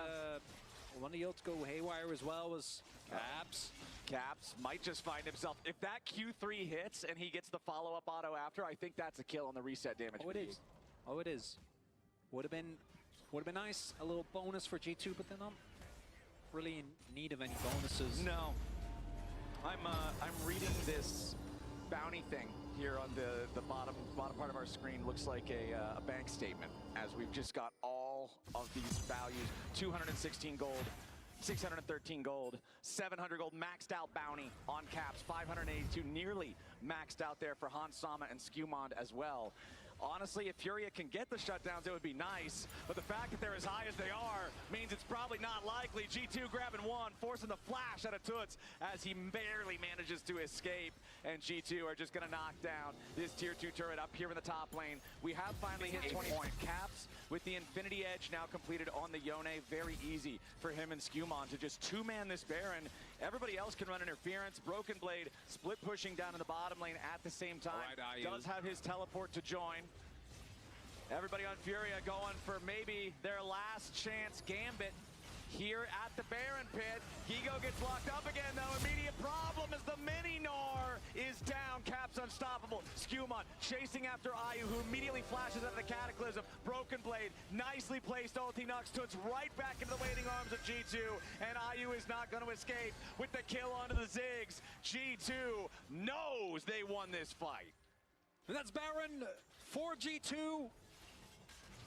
one of the ults go haywire as well was Caps. Caps might just find himself. If that Q3 hits and he gets the follow-up auto after, I think that's a kill on the reset damage. Oh, it is. Oh, it is. Would have been nice. A little bonus for G2, but they're not really in need of any bonuses. No. I'm reading this bounty thing here on the bottom part of our screen looks like a bank statement, as we've just got all of these values: 216 gold, 613 gold, 700 gold, maxed out bounty on Caps, 582 nearly maxed out there for Hans Sama and Skewmond as well. Honestly, if Furia can get the shutdowns, it would be nice. But the fact that they're as high as they are means it's probably not likely. G2 grabbing one, forcing the flash out of Toots as he barely manages to escape. And G2 are just going to knock down this tier 2 turret up here in the top lane. We have finally hit 20 point Caps with the Infinity Edge now completed on the Yone. Very easy for him and Skewmon to just two-man this Baron. Everybody else can run interference. Broken Blade split pushing down in the bottom lane at the same time. Does have his teleport to join. Everybody on Furia going for maybe their last chance gambit here at the Baron pit. Gigo gets locked up again though. Immediate problem as the Mini-Gnar is down. Caps unstoppable. Skewmon chasing after Ayu, who immediately flashes at the Cataclysm. Broken Blade, nicely placed ulti, knocks Toots right back into the waiting arms of G2. And Ayu is not going to escape with the kill onto the Ziggs. G2 knows they won this fight. And that's Baron for G2.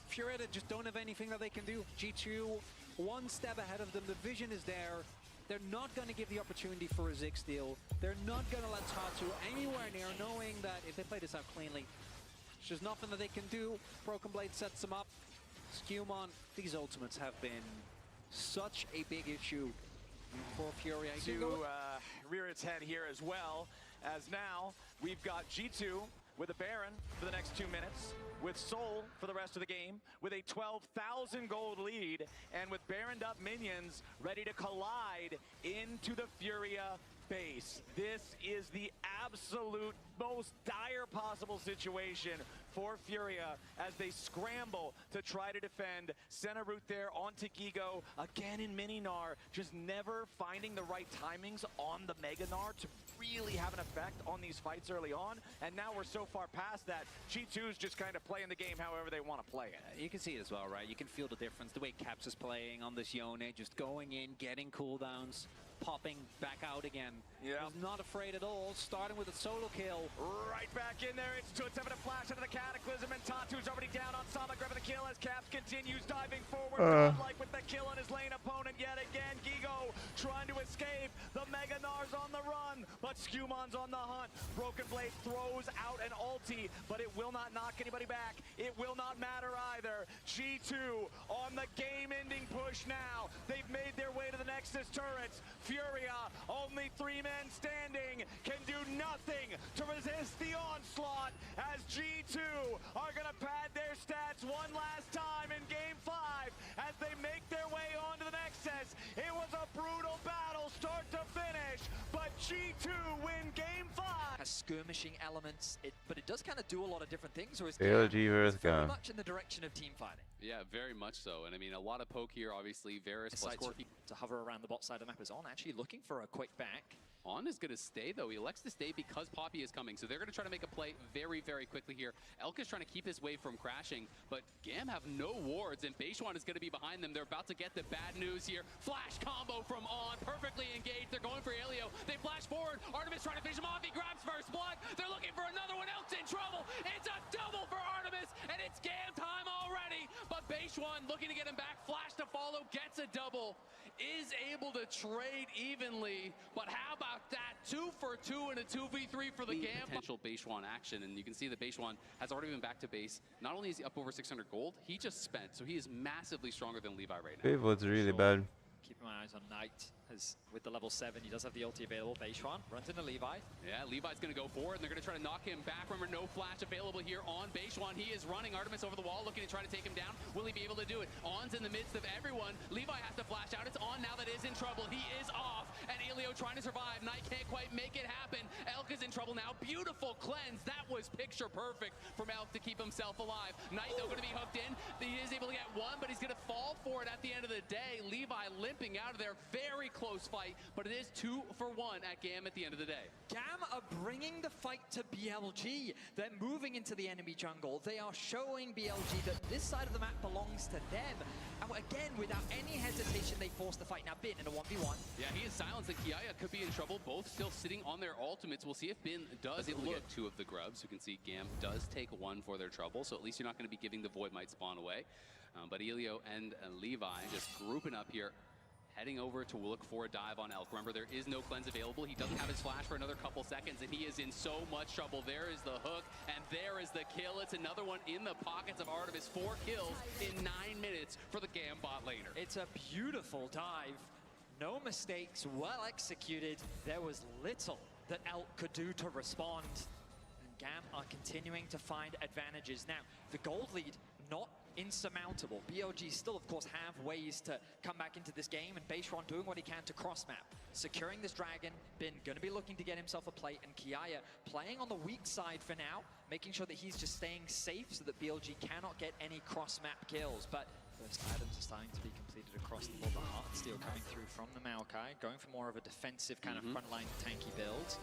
Furia just don't have anything that they can do. G2 one step ahead of them. The vision is there. They're not going to give the opportunity for a Zig steal. They're not going to let Tatu anywhere near, knowing that if they play this out cleanly, there's just nothing that they can do. Broken Blade sets them up. Skewmon, these ultimates have been such a big issue for Furia. To rear its head here as well, as now we've got G2 with a Baron for the next 2 minutes, with Soul for the rest of the game, with a 12,000 gold lead, and with Baroned up minions ready to collide into the Furia base. This is the absolute most dire possible situation for Furia as they scramble to try to defend. Center route there onto Gigo, again in Mini-Gnar, just never finding the right timings on the Mega Gnar to really have an effect on these fights early on. And now we're so far past that, G2's just kind of playing the game however they want to play it. You can see it as well, right? You can feel the difference. The way Caps is playing on this Yone, just going in, getting cooldowns, popping back out again. Yeah. He's not afraid at all, starting with a solo kill. Right back in there, it's Toots having a flash into the Cataclysm, and Tatu's already down on Sama, grabbing the kill as Caps continues diving forward, godlike with the kill on his lane opponent yet again. Gigo trying to escape, the Mega Gnar's on the run, but Skewmon's on the hunt. Broken Blade throws out an ulti, but it will not knock anybody back. It will not matter either. G2 on the game-ending push now. They've made their way to the Nexus turrets. Furia, only 3 men standing, can do nothing to resist the onslaught as G2 are going to pad their stats one last time in Game 5 as they make their way onto the Nexus. It was a brutal battle start to finish, but G2 win Game 5. Has skirmishing elements, but it does kind of do a lot of different things, or is LG versus very Gam. much in the direction of team fighting. Yeah, very much so. And I mean, a lot of poke here, obviously. Varus plus Corki. To hover around the bot side of the map is On, actually looking for a quick back. On is going to stay, though. He elects to stay because Poppy is coming. So they're going to try to make a play very, very quickly here. Elk is trying to keep his wave from crashing, but Gam have no wards, and Beishuan is going to be behind them. They're about to get the bad news here. Flash combo from On, perfectly engaged. They're going for Elio. They flash forward. Artemis trying to finish him off. He grabs first blood. They're looking for another one. Elk's in trouble. It's a double for Artemis, and it's Gam time already. But Beishuan looking to get him back. Flash to follow, gets a double. Is able to trade evenly, but how about that? 2 for 2 and a 2v3 for the Gam. Potential Beishuan action, and you can see that Beishuan has already been back to base. Not only is he up over 600 gold, he just spent, so he is massively stronger than Levi right now. Pivot's really bad. Keeping my eyes on Knight, as with the level 7, he does have the ulti available. Beishuan runs into Levi. Yeah, Levi's going to go forward, and they're going to try to knock him back. Remember, no flash available here on Beishuan. He is running Artemis over the wall, looking to try to take him down. Will he be able to do it? On's in the midst of everyone. Levi has to flash out. It's On now that is in trouble. He is off, and Elio trying to survive. Knight can't quite make it happen. Elk is in trouble now. Beautiful cleanse. That was picture perfect from Elk to keep himself alive. Knight, though, going to be hooked in. He is able to get one, but he's going to fall for it at the end of the day. Levi limping out of there very close fight, but it is 2 for 1 at GAM at the end of the day. GAM are bringing the fight to BLG. They're moving into the enemy jungle. They are showing BLG that this side of the map belongs to them. And again, without any hesitation, they force the fight. Now, Bin in a 1v1. Yeah, he is silenced, and Kiaya could be in trouble. Both still sitting on their ultimates. We'll see if Bin does able to get 2 of the grubs. You can see GAM does take 1 for their trouble, so at least you're not going to be giving the Void Might spawn away. But Elio and Levi just grouping up here, heading over to look for a dive on Elk. Remember, there is no cleanse available. He doesn't have his flash for another couple seconds, and he is in so much trouble. There is the hook, and there is the kill. It's another one in the pockets of Artemis. 4 kills in 9 minutes for the GAM bot laner. It's a beautiful dive. No mistakes, well executed. There was little that Elk could do to respond. And GAM are continuing to find advantages. Now, the gold lead, not insurmountable. BLG still, of course, have ways to come back into this game, and Beishwan doing what he can to cross-map. Securing this dragon, Bin going to be looking to get himself a plate, and Kiaya playing on the weak side for now, making sure that he's just staying safe so that BLG cannot get any cross-map kills. But first items are starting to be completed across the board. The Heartsteel coming through from the Maokai, going for more of a defensive kind of frontline tanky build.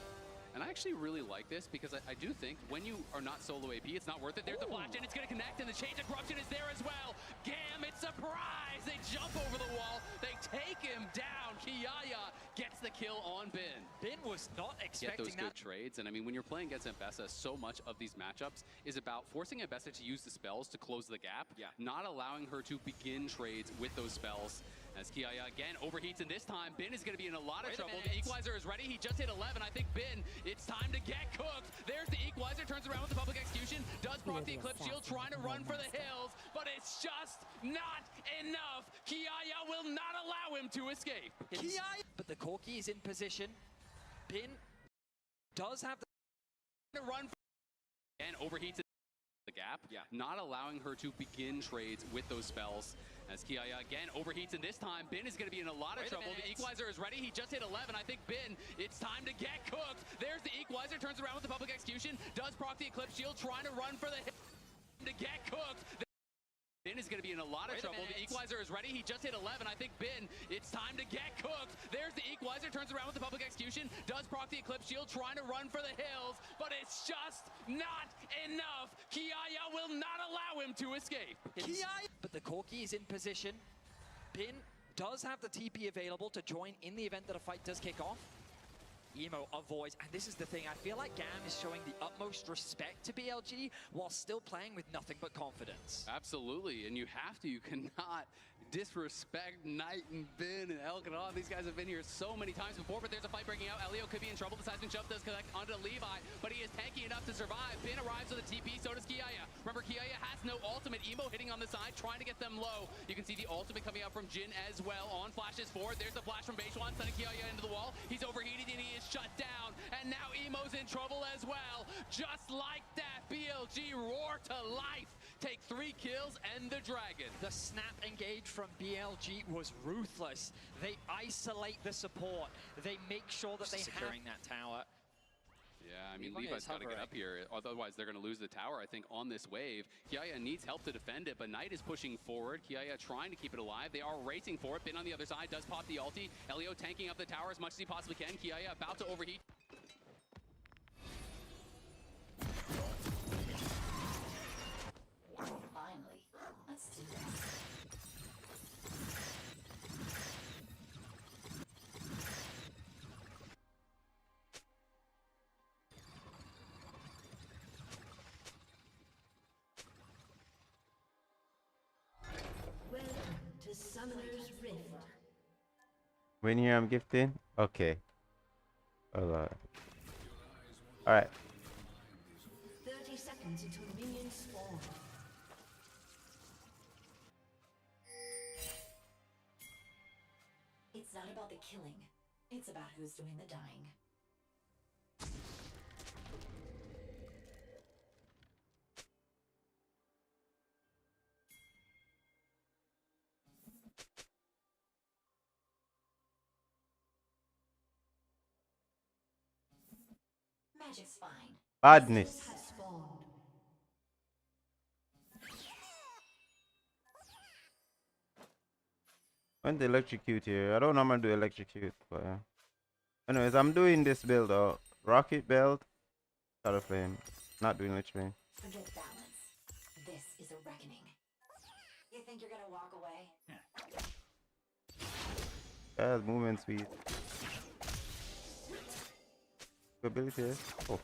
And I actually really like this because I do think when you are not solo AP, it's not worth it. There's the flash, and it's going to connect, and the Change of Corruption is there as well. GAM, it's surprise! They jump over the wall. They take him down. Kiaya gets the kill on Bin. Bin was not expecting Get those good trades, and I mean, when you're playing against Mbessa, so much of these matchups is about forcing Mbessa to use the spells to close the gap, not allowing her to begin trades with those spells. As Kiaya again overheats, and this time Bin is going to be in a lot of trouble. The equalizer is ready. He just hit 11. I think Bin, it's time to get cooked. There's the equalizer, turns around with the public execution, does proc the Eclipse Shield, trying to run for the hills, but it's just not enough. Kiaya will not allow him to escape. Kiaya, but the Corki is in position. Bin does have the run and overheats the gap, not allowing her to begin trades with those spells. As Kiaya again overheats, and this time Bin is going to be in a lot of trouble. The equalizer is ready. He just hit 11. I think Bin, it's time to get cooked. There's the equalizer, turns around with the public execution, does proc the Eclipse Shield, trying to run for the hit to get cooked. Bin is going to be in a lot of trouble. The equalizer is ready. He just hit 11. I think Bin, it's time to get cooked. There's the equalizer, turns around with the public execution, does proc the Eclipse Shield, trying to run for the hills, but it's just not enough. Kiaya will not allow him to escape. Kiaya, but the Corki is in position. Bin does have the TP available to join in the event that a fight does kick off. Emo avoids, and this is the thing, I feel like GAM is showing the utmost respect to BLG while still playing with nothing but confidence. Absolutely, and you have to, you cannot disrespect Knight and Bin and Elk and all. These guys have been here so many times before, but there's a fight breaking out. Elio could be in trouble. The seismic jump does connect onto Levi, but he is tanky enough to survive. Bin arrives with a TP, so does Kiaya. Remember, Kiaya has no ultimate. Emo hitting on the side, trying to get them low. You can see the ultimate coming out from Jin as well. On flashes forward, there's the flash from Beishwan, sending Kiaya into the wall. He's overheated and he is shut down, and now Emo's in trouble as well. Just like that, BLG roar to life. Take 3 kills and the dragon. The snap engage from BLG was ruthless. They isolate the support. They make sure that they securing that tower. Yeah, I mean, Levi's got to get up here. Otherwise, they're going to lose the tower, I think, on this wave. Kiaya needs help to defend it, but Knight is pushing forward. Kiaya trying to keep it alive. They are racing for it. Bin on the other side does pop the ulti. Elio tanking up the tower as much as he possibly can. Kiaya about to overheat. Finally, let's do this. Welcome to Summoner's Rift. When here I'm gifting? Okay. Alright. Alright. 30 seconds until minions spawn. It's not about the killing. It's about who's doing the dying. Magic's fine. Badness. Has spawned. Went to electrocute here. I don't normally do electrocute, but anyways, I'm doing this build though. Rocket belt, shadow flame. Not doing lich flame. Forget balance. This is a reckoning. You think you're gonna walk away? That's movement speed. Ability. Oh.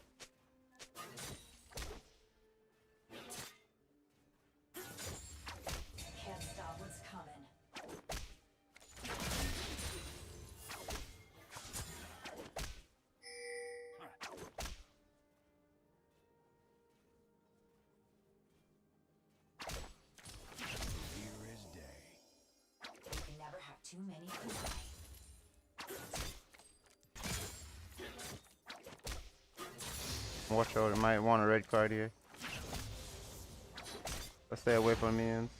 Can't stop what's coming. Clear as day. You can never have too many kunai. Watch out, I might want a red card here. Let's stay away from minions.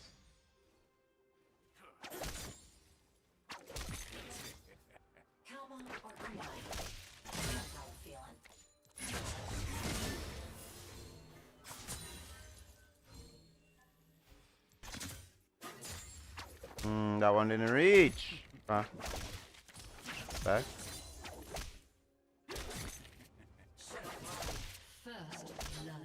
Kalma or kunai? That's how I'm feeling. That one didn't reach. Back. First blood.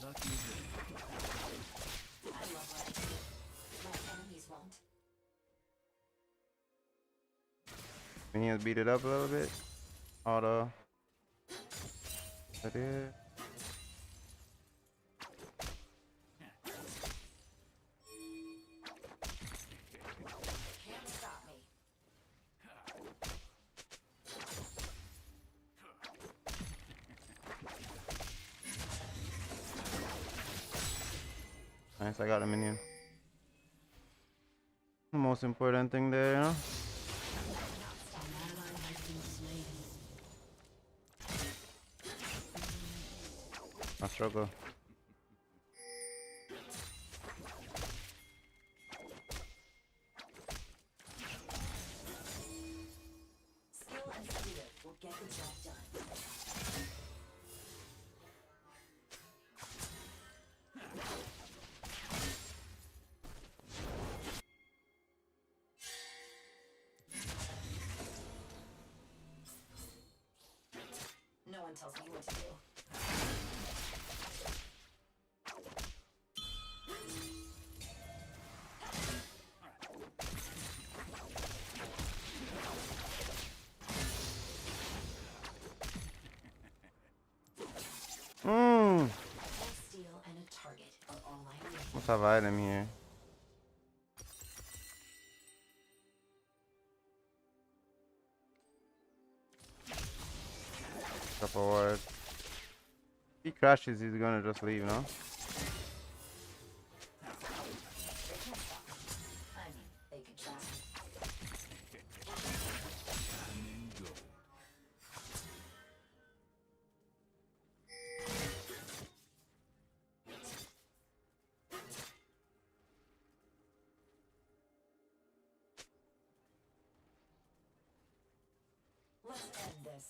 Lucky day. I love what I do. My enemies won't. Minions beat it up a little bit. Auto. That is. Can't stop me. Nice, I got a minion. The most important thing there, you know? I struggle. Skill and spirit will get the job done. No one tells me what to do. Mmm. Steel and a target are all I need. Let's have item here. Step forward. If he crashes, he's gonna just leave, no? I mean, they could try. Let's end this.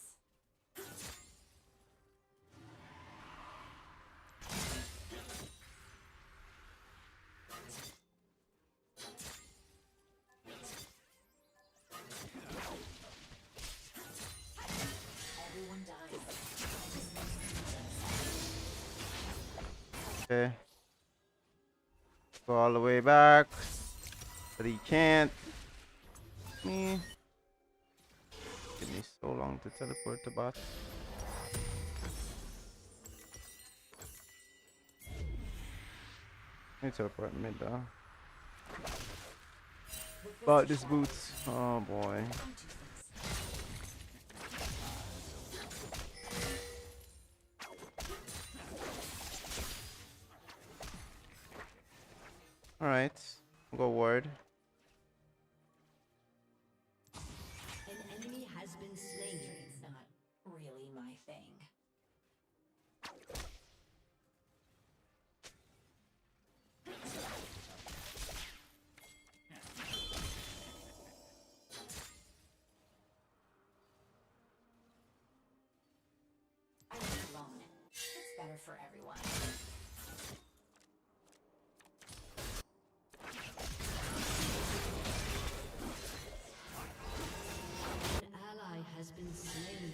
Everyone dies. Okay. Go all the way back. But he can't. Me. Give me so long to teleport to bot. Let me teleport mid though. Bought this boots. Oh boy. Alright. Go ward. An enemy has been slain. It's not really my thing. for everyone. An ally has been slain.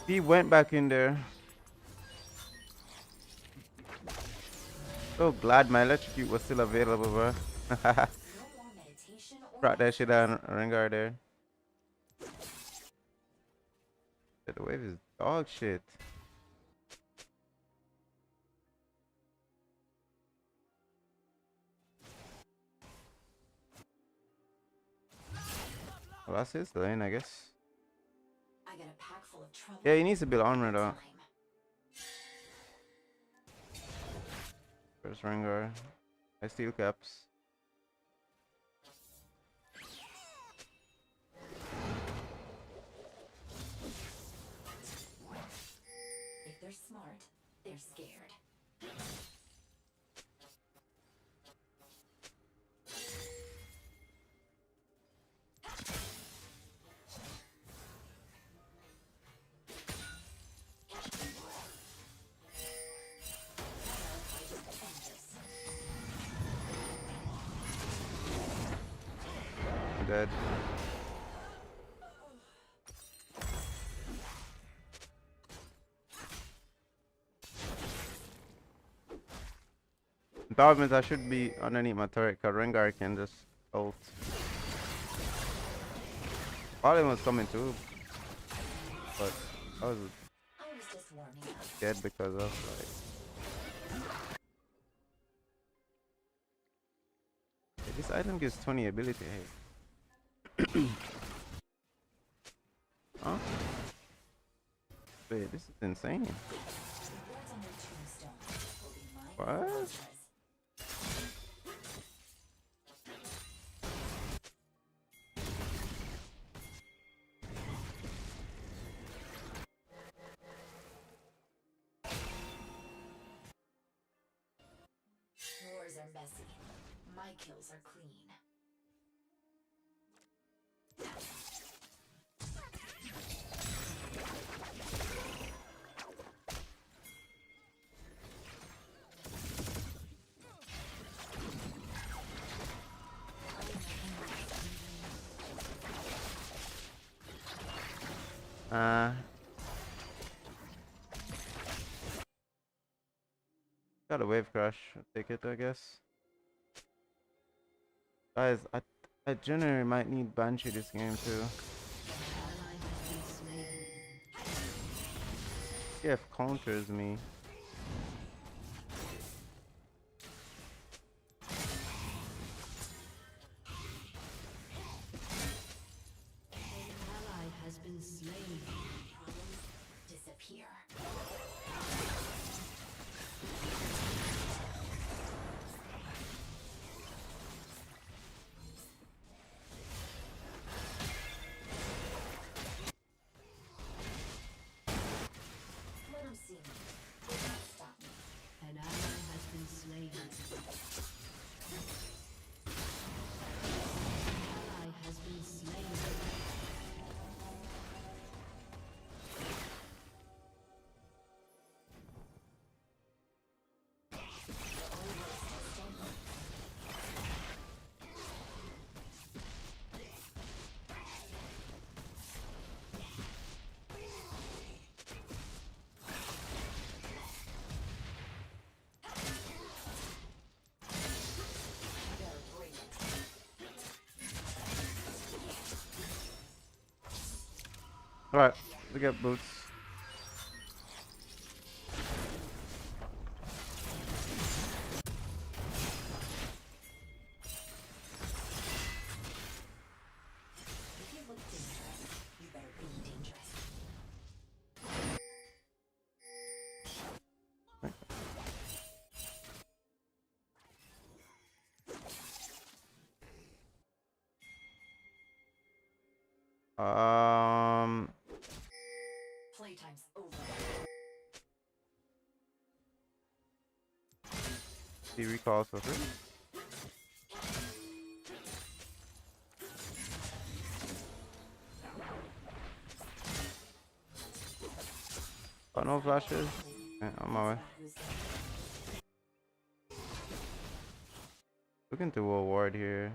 He went back in there. So glad my electrocute was still available, bro. Brought that shit on Rengar there. The wave is dog shit. Well, that's his lane, I guess. I got a pack full of trouble. Yeah, he needs to build armor though. First Rengar. I steal caps. If they're smart, they're scared. Dead. The problem is I should be underneath my turret because Rengar can just ult. Probably was coming too, but I was just warming up. dead because of like. Hey, this item gives 20 ability. Hey. Huh? Wait, this is insane. What? Wars are messy. My kills are clean. Got a wave crash. I'll take it, I guess. Guys, I generally might need Banshee this game too. TF counters me. Ally has been slain. Disappear. Let him see me. They can't stop me. An ally has been slain. Ally has been slain. Alright, we got boots. If you look dangerous, you better be dangerous. He recalls for free. Got no flashes. Yeah, on my way. Looking to a ward here.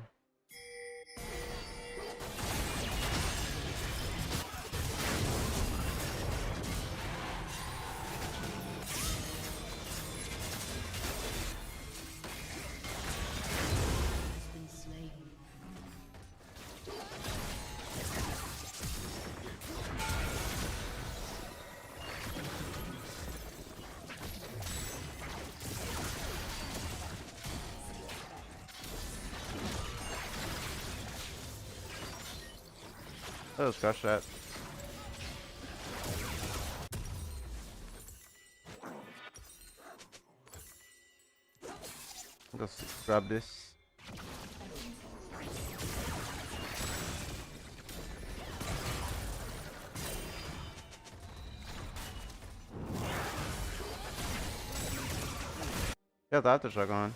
Let's crush that. Just grab this. Got the aftershock on.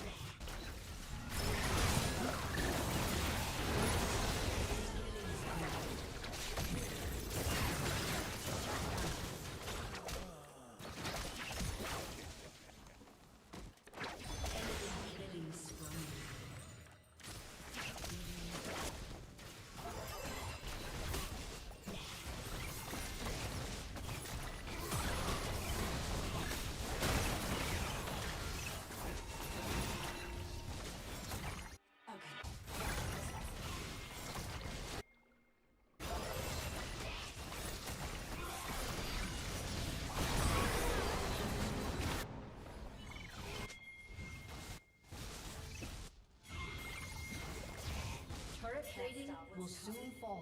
Turret plating will soon fall.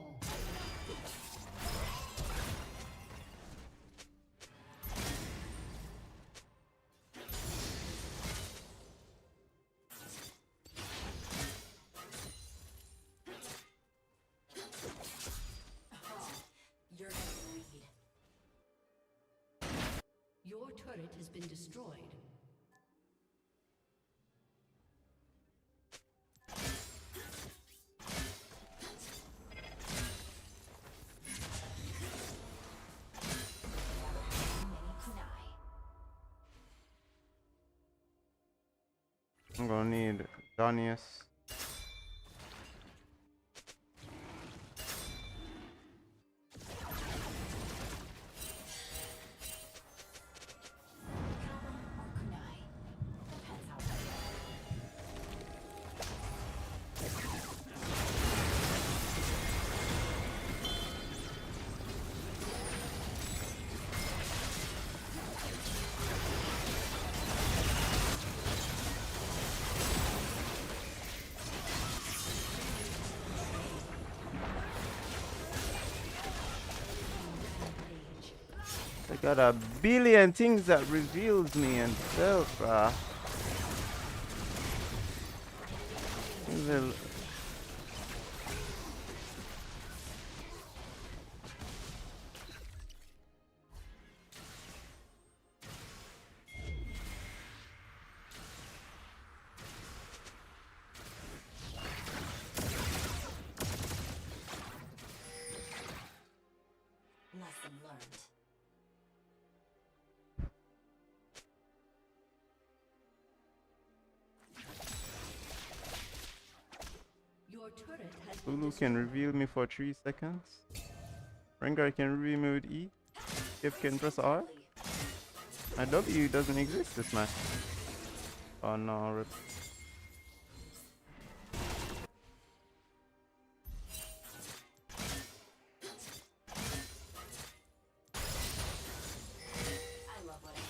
You're gonna bleed. Your turret has been destroyed. I'm gonna need Danius. I got a billion things that reveals me and self. Lesson learned. Your turret has been Lulu can reveal me for 3 seconds. Rengar can reveal me with E. If can press R. My W doesn't exist this match. Oh no, rip. I love what I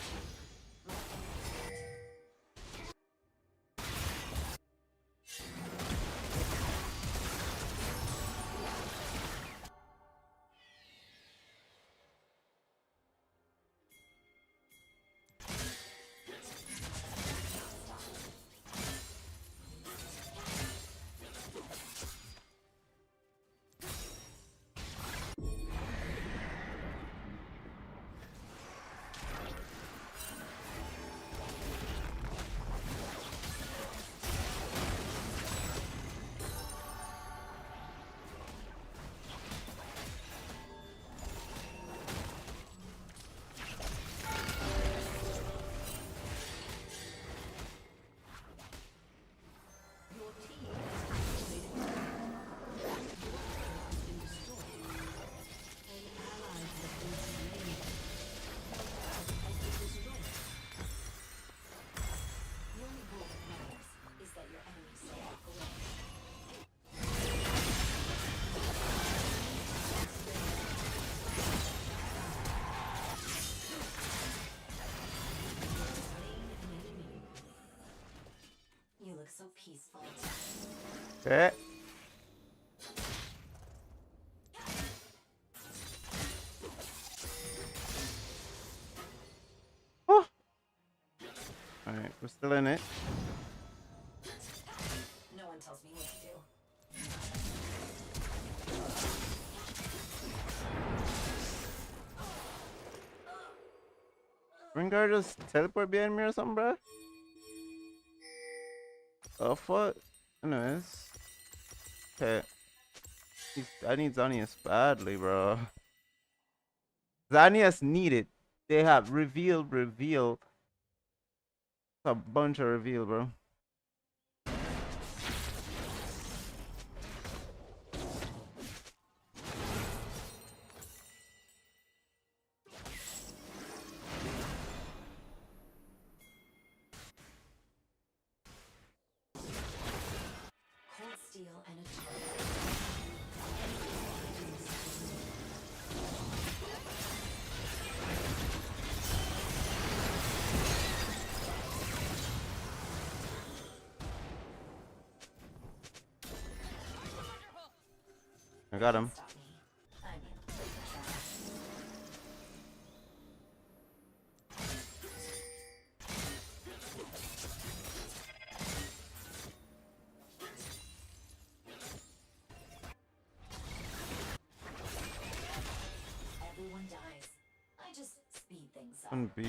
Okay. Oh. Alright, we're still in it. No one tells me what to do. Ringar just teleport behind me or something, bro? Oh, fuck. Anyways. Okay. I need Xanias badly, bro. Xanias needed. They have reveal. It's a bunch of reveal, bro. Cold steel and a I got him. everyone dies. I just speed things up. One beat.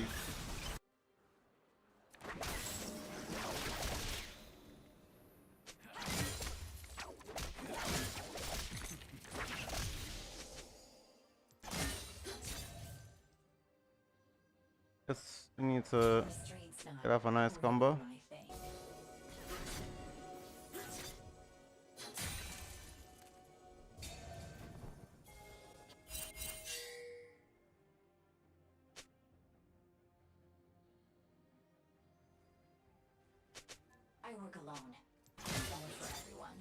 Guess we need to get off a nice combo. I work alone. Better for everyone.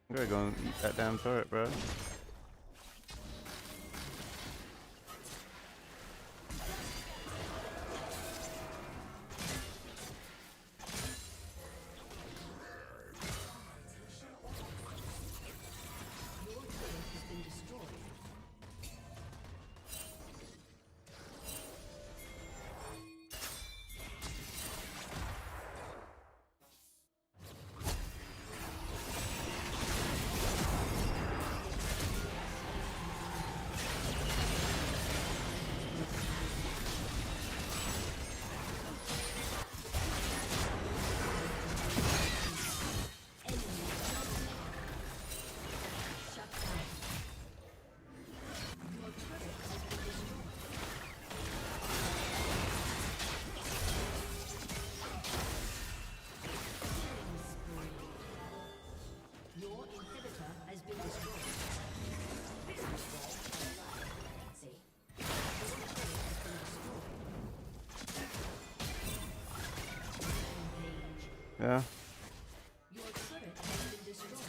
I'm gonna go and eat that damn turret, bro. Your inhibitor has been destroyed. Yeah. Your turret has been destroyed.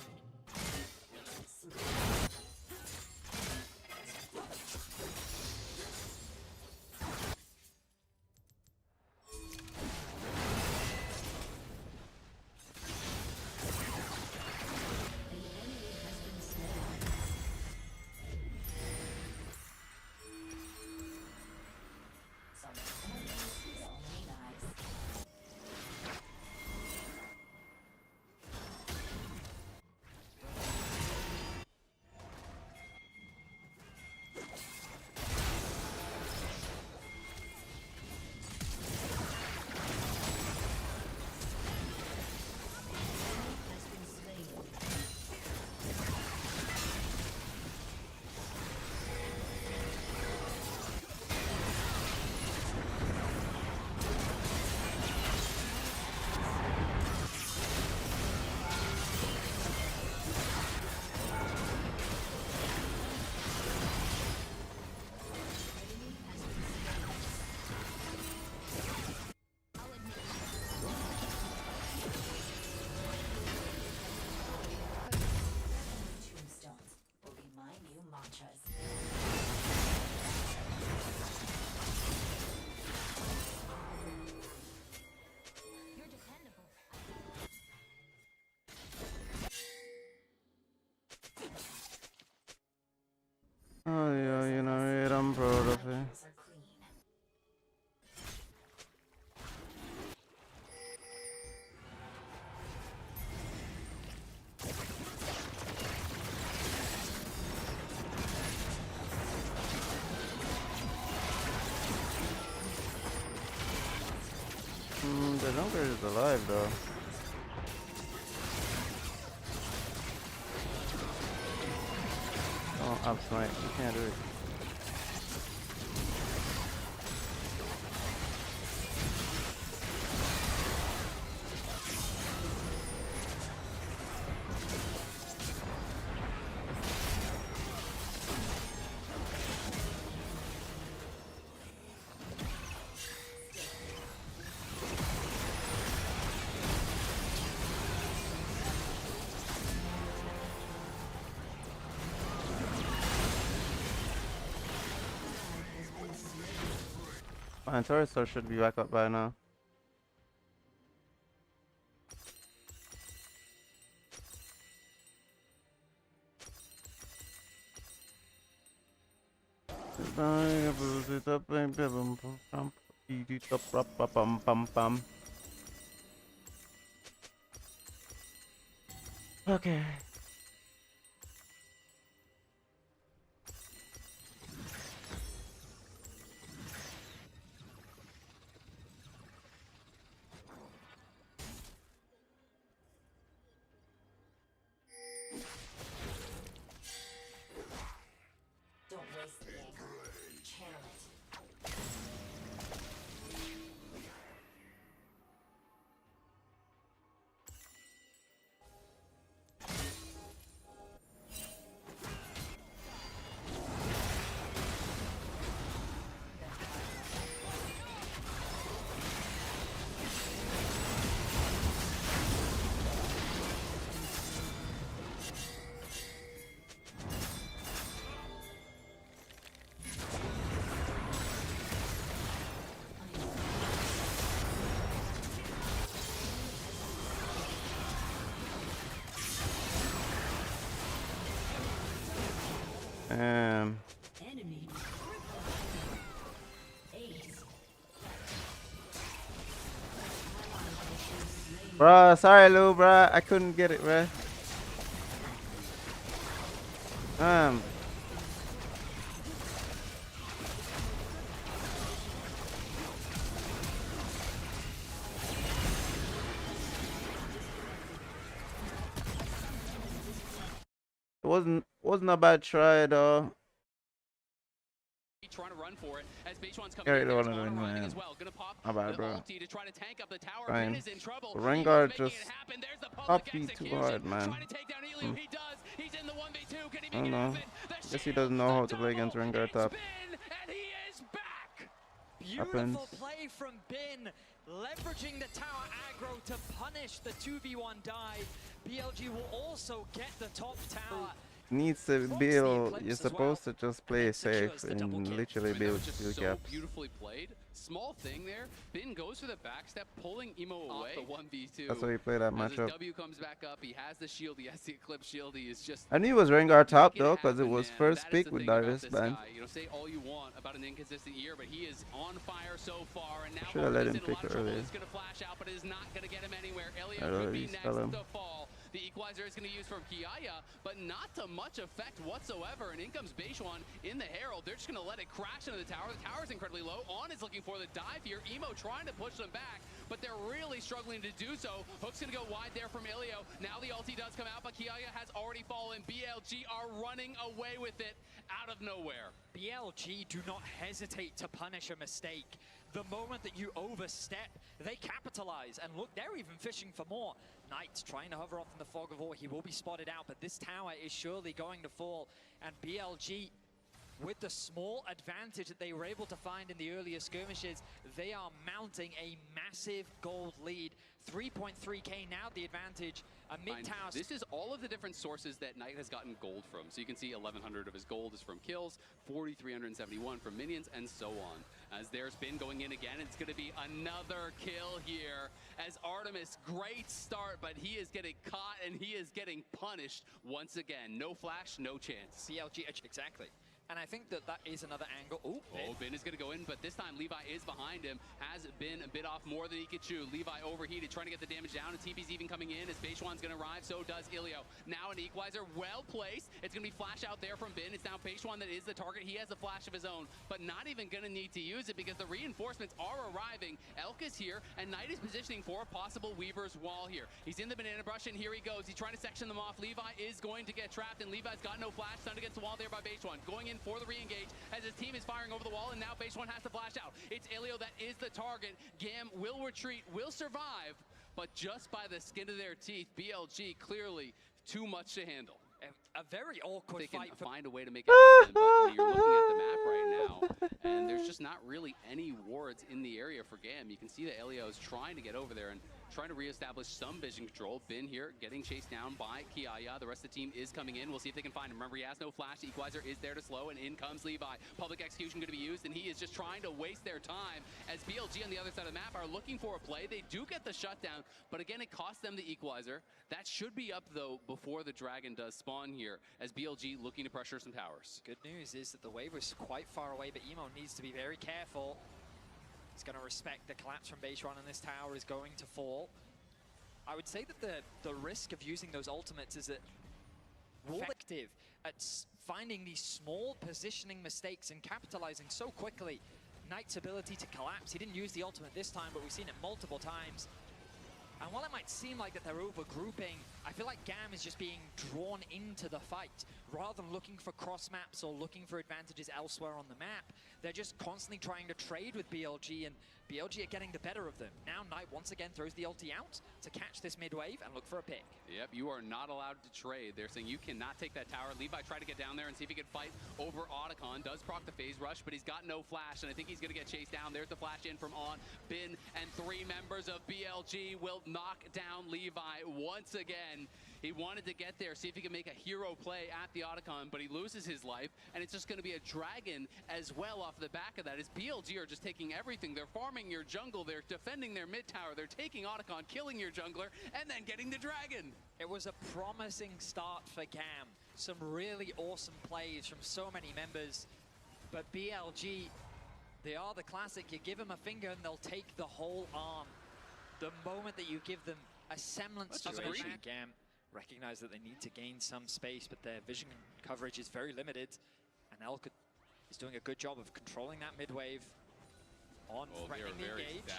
crazy. The jungler is alive though. Oh, up smite. You can't do it. Fine, Torso should be back up by now. Okay. Don't waste the anger. Channel it. Enemy. Bruh, sorry Lou, bruh. I couldn't get it, bruh. It wasn't a bad try though. Trying to run for it as Beishuan's coming Carry in the there. one Spawn in, arriving man. as well. Gonna pop How about, the bro? ulti to try to tank up the tower. Fine. Ben is in trouble. Rengar Evo's just making it happen. There's the up public me too execution. hard, man. Trying to take down Elio. He does. He's in the 1v2. Can he I make don't it know. happen? The Guess he doesn't know how to play against Rengar top. Bin, and he is back. Beautiful play from Bin, leveraging the tower aggro to punish the 2v1 dive. BLG will also get the top tower. Needs to build. You're supposed to just play safe and literally build skill So caps. beautifully played. Small thing there. Bin goes for the backstep, pulling Emo away. Off the 1v2. That's why he played that As his matchup. W comes back up, he has the shield, he has the Eclipse shield, he is just... I knew it was Rengar top though, because it happen, was man. first That is pick the with thing about Darius this band. guy. You know, say all you want about an inconsistent year, but he is on fire so far, and now Should have let Hornet is him in a lot pick of trouble. earlier. It's going to flash out, but it is not going to get him anywhere. I Elio don't could know, be he's next telling. to fall. The equalizer is going to use from Kiaya, but not to much effect whatsoever. And in comes Beishuan in the Herald. They're just going to let it crash into the tower. The tower's incredibly low. On is looking for the dive here. Emo trying to push them back, but they're really struggling to do so. Hook's going to go wide there from Ilio. Now the ulti does come out, but Kiaya has already fallen. BLG are running away with it out of nowhere. BLG do not hesitate to punish a mistake. The moment that you overstep, they capitalize. And look, they're even fishing for more. Knight trying to hover off in the fog of war. He will be spotted out, but this tower is surely going to fall. And BLG, with the small advantage that they were able to find in the earlier skirmishes, they are mounting a massive gold lead. 3.3k now the advantage. A mid-tower. This is all of the different sources that Knight has gotten gold from. So you can see 1,100 of his gold is from kills, 4,371 from minions, and so on. As there's been going in again, it's going to be another kill here. As Artemis, great start, but he is getting caught and he is getting punished once again. No flash, no chance. BLG, exactly. And I think that that is another angle. Ooh, Bin is going to go in, but this time Levi is behind him. Has been a bit off more than he could chew. Levi overheated, trying to get the damage down, and TP's even coming in as Beishwan's going to arrive. So does Ilio. Now an equalizer, well placed. It's going to be flash out there from Bin. It's now Beishwan that is the target. He has a flash of his own, but not even going to need to use it because the reinforcements are arriving. Elk is here, and Knight is positioning for a possible Weaver's wall here. He's in the banana brush, and here he goes. He's trying to section them off. Levi is going to get trapped, and Levi's got no flash. Stunned against the wall there by Beishwan. Going in for the re-engage as his team is firing over the wall, and now Beishwan has to flash out. It's Ilio that is the target. Gam will retreat, will survive, but just by the skin of their teeth, BLG clearly too much to handle. A very awkward fight. Find a way to make it happen, but you're looking at the map right now, and there's just not really any wards in the area for Gam. You can see that Elio is trying to get over there and trying to reestablish some vision control. Bin here getting chased down by Kiaya. The rest of the team is coming in. We'll see if they can find him. Remember, he has no flash. The equalizer is there to slow, and in comes Levi. Public execution going to be used, and he is just trying to waste their time as BLG on the other side of the map are looking for a play. They do get the shutdown, but again, it costs them the equalizer. That should be up, though, before the Dragon does spawn here, as BLG looking to pressure some towers. Good news is that the wave was quite far away, but Emo needs to be very careful. He's going to respect the collapse from Beishwan, and this tower is going to fall. I would say that the risk of using those ultimates is that effective at finding these small positioning mistakes and capitalizing so quickly. Knight's ability to collapse, he didn't use the ultimate this time, but we've seen it multiple times. And while it might seem like that they're over-grouping, I feel like GAM is just being drawn into the fight. Rather than looking for cross-maps or looking for advantages elsewhere on the map, they're just constantly trying to trade with BLG, and BLG are getting the better of them. Now Knight once again throws the ulti out to catch this mid-wave and look for a pick. Yep, you are not allowed to trade. They're saying you cannot take that tower. Levi tried to get down there and see if he could fight over Otacon. Does proc the phase rush, but he's got no flash, and I think he's going to get chased down. There's the flash in from On. Bin and 3 members of BLG will knock down Levi once again. He wanted to get there, see if he could make a hero play at the Otacon, but he loses his life, and it's just going to be a Dragon as well off the back of that. As BLG are just taking everything. They're farming your jungle, they're defending their mid tower, they're taking Otacon, killing your jungler, and then getting the Dragon. It was a promising start for GAM. Some really awesome plays from so many members, but BLG, they are the classic. You give them a finger and they'll take the whole arm. The moment that you give them a semblance to situation, GAM recognize that they need to gain some space, but their vision coverage is very limited, and Elk is doing a good job of controlling that mid-wave. On threatening the engage.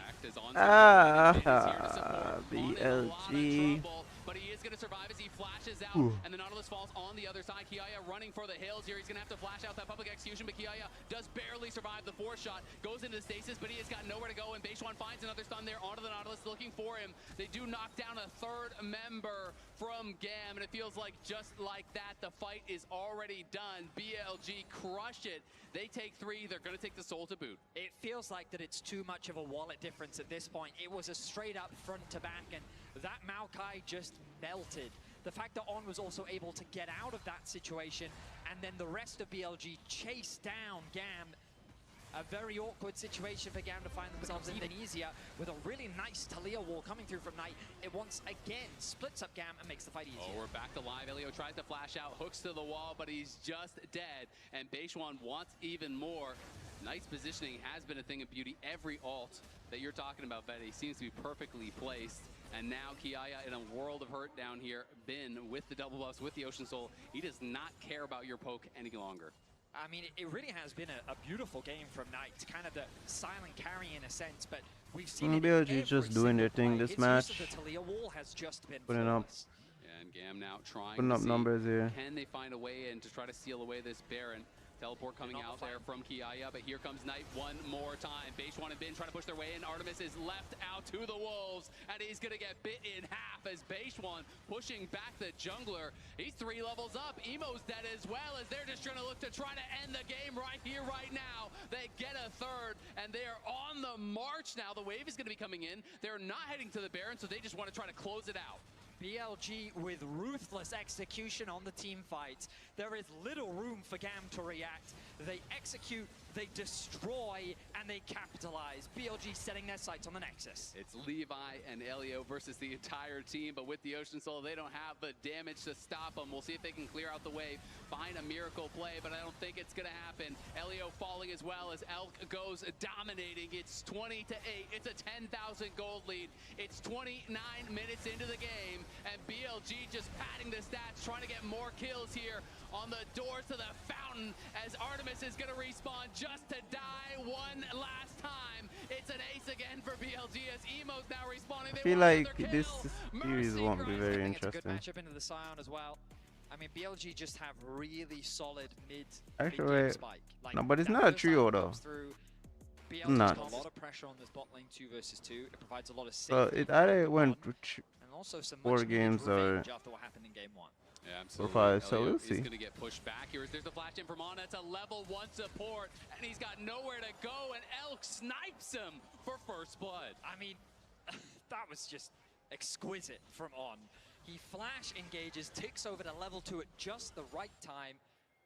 BLG. But he is going to survive as he flashes out, and the Nautilus falls on the other side. Kiaya running for the hills here. He's going to have to flash out that public execution, but Kiaya does barely survive the 4-shot. Goes into stasis, but he has got nowhere to go, and Beishwan finds another stun there onto the Nautilus looking for him. They do knock down a 3rd member from GAM, and it feels like just like that, the fight is already done. BLG crush it. They take 3. They're going to take the soul to boot. It feels like that it's too much of a wallet difference at this point. It was a straight up front to back, and that Maokai just melted. The fact that On was also able to get out of that situation, and then the rest of BLG chased down GAM. A very awkward situation for GAM to find themselves even easier with a really nice Talia wall coming through from Knight. It once again splits up GAM and makes the fight easier. Oh, we're back to live. Elio tries to flash out, hooks to the wall, but he's just dead. And Beishwan wants even more. Knight's positioning has been a thing of beauty. Every ult that you're talking about, Betty, seems to be perfectly placed. And now Kiaya in a world of hurt down here. Bin with the double buffs, with the Ocean Soul. He does not care about your poke any longer. I mean, it really has been a beautiful game from Knight. Kind of the silent carry in a sense, but we've seen BLG just doing their thing this match. The Talia wall has just been putting up. Yeah, and Gam now trying putting to up see, numbers here. Can they find a way in to try to seal away this Baron? Teleport coming out there from Kiaya, but here comes Knight one more time. Beishwan and Bin trying to push their way in. Artemis is left out to the wolves, and he's going to get bit in half as Beishwan pushing back the jungler. He's 3 levels up. Emo's dead as well, as they're just trying to look to try to end the game right here, right now. They get a 3rd, and they are on the march now. The wave is going to be coming in. They're not heading to the Baron, so they just want to try to close it out. BLG with ruthless execution on the team fights. There is little room for GAM to react. They execute they destroy, and they capitalize. BLG setting their sights on the Nexus. It's Levi and Elio versus the entire team, but with the Ocean Soul, they don't have the damage to stop them. We'll see if they can clear out the wave, find a miracle play, but I don't think it's going to happen. Elio falling as well as Elk goes dominating. It's 20-8. It's a 10,000 gold lead. It's 29 minutes into the game, and BLG just padding the stats, trying to get more kills here on the doors to the fountain as Artemis is going to respawn just to die one last time. It's an ace again for BLG as Emo's now respawning. I feel like this series won't be very It's a good interesting. matchup into the Scion as well. I mean, BLG just have really solid Actually, spike. Like, no, but it's that not a first trio time though. comes through, BLG's Not. got a lot of pressure on this bot lane 2 versus 2. It provides a lot of So safety. it either went and also some 4 much needed games or revenge after what happened in game 1. Yeah, or absolutely. 5. So Elio we'll is see. going to get pushed back here. There's the flash in from Ana. It's a level 1 support, and he's got nowhere to go, and Elk snipes him for first blood. I mean, that was just exquisite from On. He flash engages, ticks over to level 2 at just the right time,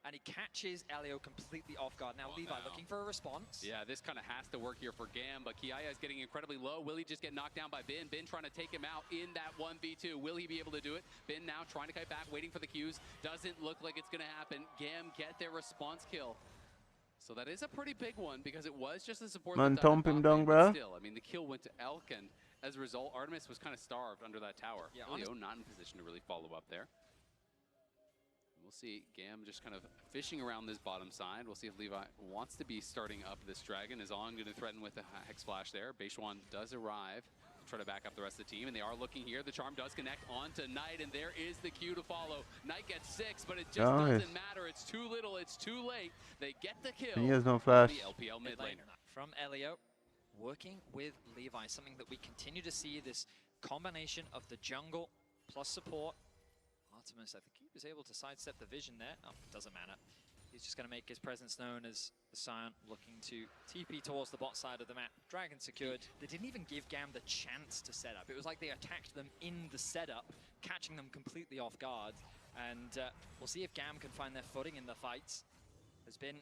and he catches Elio completely off guard. Now, Levi looking for a response. Yeah, this kind of has to work here for Gam, but Kiaya is getting incredibly low. Will he just get knocked down by Bin? Bin trying to take him out in that 1v2. Will he be able to do it? Bin now trying to kite back, waiting for the Qs. Doesn't look like it's going to happen. Gam get their response kill. So that is a pretty big one because it was just a support. Man, that died thump in him bot down, lane, but bruh. still, I mean, the kill went to Elk, and as a result, Artemis was kind of starved under that tower. Yeah, Elio not in position to really follow up there. We'll see Gam just kind of fishing around this bottom side. We'll see if Levi wants to be starting up this dragon. Is On going to threaten with a Hex Flash there. Beishwan does arrive to try to back up the rest of the team, and they are looking here. The charm does connect onto Knight, and there is the Q to follow. Knight gets 6, but it just doesn't matter. It's too little. It's too late. They get the kill. He has no flash. The LPL mid laner. From Elio, working with Levi, something that we continue to see, this combination of the jungle plus support. Artemis, I think he was able to sidestep the vision there. Oh, doesn't matter. He's just going to make his presence known as the Scion looking to TP towards the bot side of the map. Dragon secured. They didn't even give Gam the chance to set up. It was like they attacked them in the setup, catching them completely off guard. And we'll see if Gam can find their footing in the fights. Has been,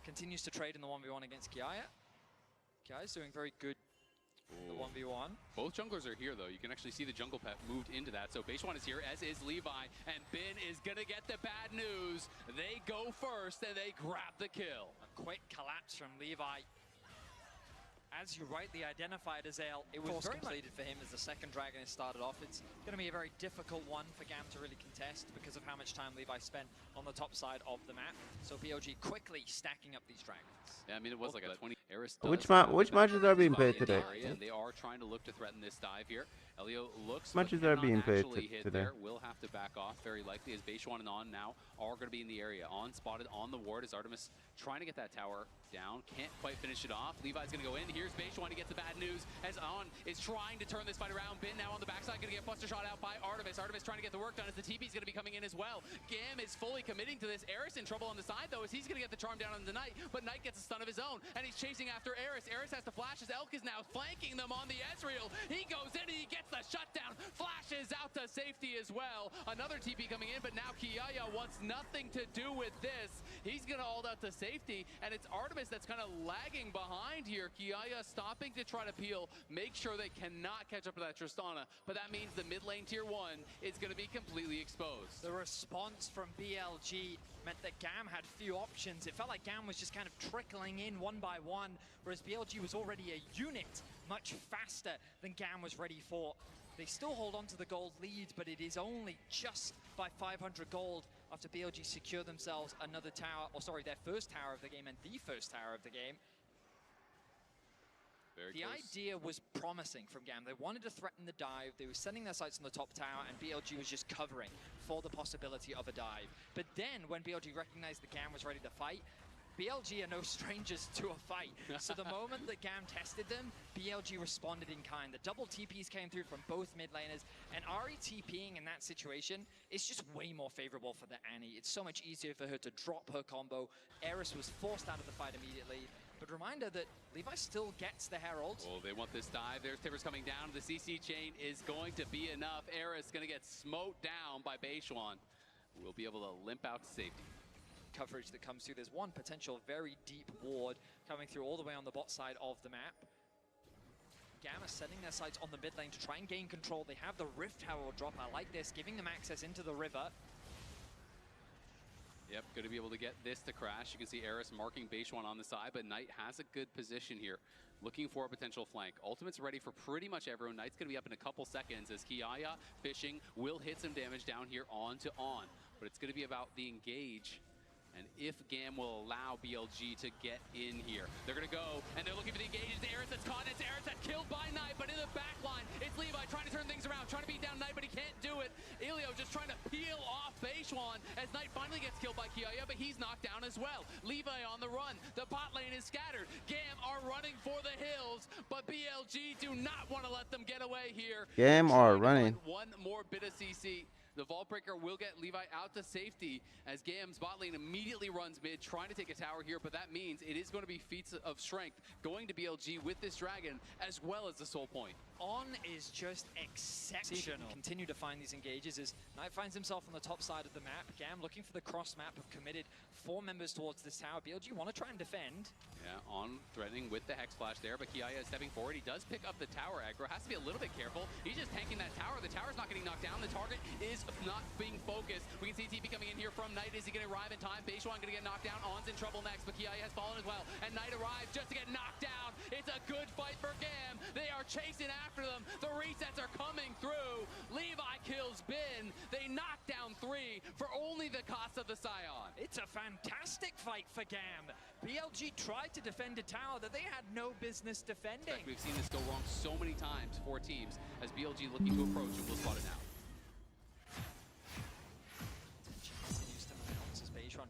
continues to trade in the 1v1 against Kiaya. Kiaya's doing very good. The 1v1. Both junglers are here, though. You can actually see the jungle pet moved into that. So Beishwan is here, as is Levi, and Bin is going to get the bad news. They go first, and they grab the kill. A quick collapse from Levi. As you rightly identified, Azael, it was completed for him as the second dragon has started off. It's going to be a very difficult one for Gam to really contest because of how much time Levi spent on the top side of the map. So BLG quickly stacking up these dragons. Yeah, I mean, it was like a 20. Which matches are being played today? And they are trying to look to threaten this dive here. Elio looks Matches but are cannot being played actually hit today. there. Will have to back off very likely as Beishwan and On now are going to be in the area. On spotted on the ward as Artemis trying to get that tower down. Can't quite finish it off. Levi's going to go in. Here's Beishwan. He gets the bad news as On is trying to turn this fight around. Bin now on the backside going to get buster shot out by Artemis. Artemis trying to get the work done as the TP's going to be coming in as well. Gam is fully committing to this. Eris in trouble on the side though as he's going to get the charm down on the Knight, but Knight gets a stun of his own and he's chasing after Eris. Eris has to flash as Elk is now flanking them on the Ezreal. He goes in and he gets the shutdown. Flashes out to safety as well. Another TP coming in, but now Kiaya wants nothing to do with this. He's going to hold out to safety, and it's Artemis that's kind of lagging behind here. Kiaya stopping to try to peel, make sure they cannot catch up to that Tristana, but that means the mid lane tier 1 is going to be completely exposed. The response from BLG meant that Gam had few options. It felt like Gam was just kind of trickling in one by one, whereas BLG was already a unit much faster than Gam was ready for. They still hold on to the gold lead, but it is only just by 500 gold after BLG secure themselves another tower, or sorry, their first tower of the game and the first tower of the game. The idea was promising from Gam. They wanted to threaten the dive. They were sending their sights on the top tower, and BLG was just covering for the possibility of a dive. But then, when BLG recognized that Gam was ready to fight, BLG are no strangers to a fight. So the moment that Gam tested them, BLG responded in kind. The double TPs came through from both mid laners, and Ahri TPing in that situation is just way more favorable for the Annie. It's so much easier for her to drop her combo. Eris was forced out of the fight immediately. But reminder that Levi still gets the Herald. Oh, they want this dive. There's Tibbers coming down. The CC chain is going to be enough. Eris going to get smote down by Beishwan. We'll be able to limp out to safety. coverage that comes through. There's one potential very deep ward coming through all the way on the bot side of the map. Gamma setting their sights on the mid lane to try and gain control. They have the Rift Herald drop. I like this, giving them access into the river. Yep, going to be able to get this to crash. You can see Eris marking Beishuan on the side, but Knight has a good position here, looking for a potential flank. Ultimate's ready for pretty much everyone. Knight's going to be up in a couple seconds as Kiaya fishing will hit some damage down here on to on. But it's going to be about the engage. And if GAM will allow BLG to get in here, they're going to go, and they're looking for the engage. It's Eris that's caught, it's Eris that's killed by Knight, but in the back line, it's Levi trying to turn things around, trying to beat down Knight, but he can't do it. Elio just trying to peel off Beishuan as Knight finally gets killed by Kiaya, but he's knocked down as well. Levi on the run, the bot lane is scattered. GAM are running for the hills, but BLG do not want to let them get away here. GAM are running. One more bit of CC. The Vault Breaker will get Levi out to safety as GAM's bot lane immediately runs mid, trying to take a tower here, but that means it is going to be feats of strength going to BLG with this dragon, as well as the soul point. On is just exceptional. Continue to find these engages as Knight finds himself on the top side of the map. GAM looking for the cross map, have committed 4 members towards this tower. BLG want to try and defend. Yeah, On threatening with the Hex Flash there, but Kiaya is stepping forward. He does pick up the tower aggro, has to be a little bit careful. He's just tanking that tower. The tower's not getting knocked down. The target is not being focused. We can see TP coming in here from Knight. Is he going to arrive in time? Beishuan going to get knocked down. On's in trouble next, but Kiaya has fallen as well. And Knight arrives just to get knocked down. It's a good fight for GAM. They are chasing after them. The resets are coming through. Levi kills Bin. They knock down 3 for only the cost of the Scion. It's a fantastic fight for GAM. BLG tried to defend a tower that they had no business defending. In fact, we've seen this go wrong so many times for teams as BLG looking to approach, and we'll spot it now.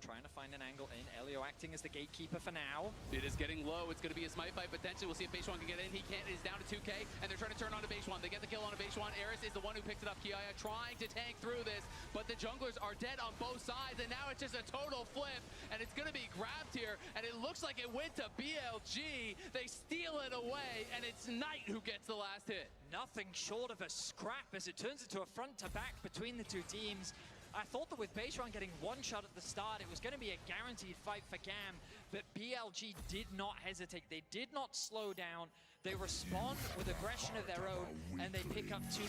Trying to find an angle in. Elio acting as the gatekeeper for now. It is getting low. It's going to be a smite fight potentially. We'll see if Beishuan can get in. He can't. It is down to 2K, and they're trying to turn on to Beishuan. They get the kill on to Beishuan. Eris is the one who picks it up. Kiaya trying to tank through this, but the junglers are dead on both sides, and now it's just a total flip, and it's going to be grabbed here, and it looks like it went to BLG. They steal it away, and it's Knight who gets the last hit. Nothing short of a scrap as it turns into a front-to-back between the two teams. I thought that with Beishuan getting one shot at the start, it was going to be a guaranteed fight for GAM, but BLG did not hesitate. They did not slow down. They respond with aggression of their own, and they pick up 2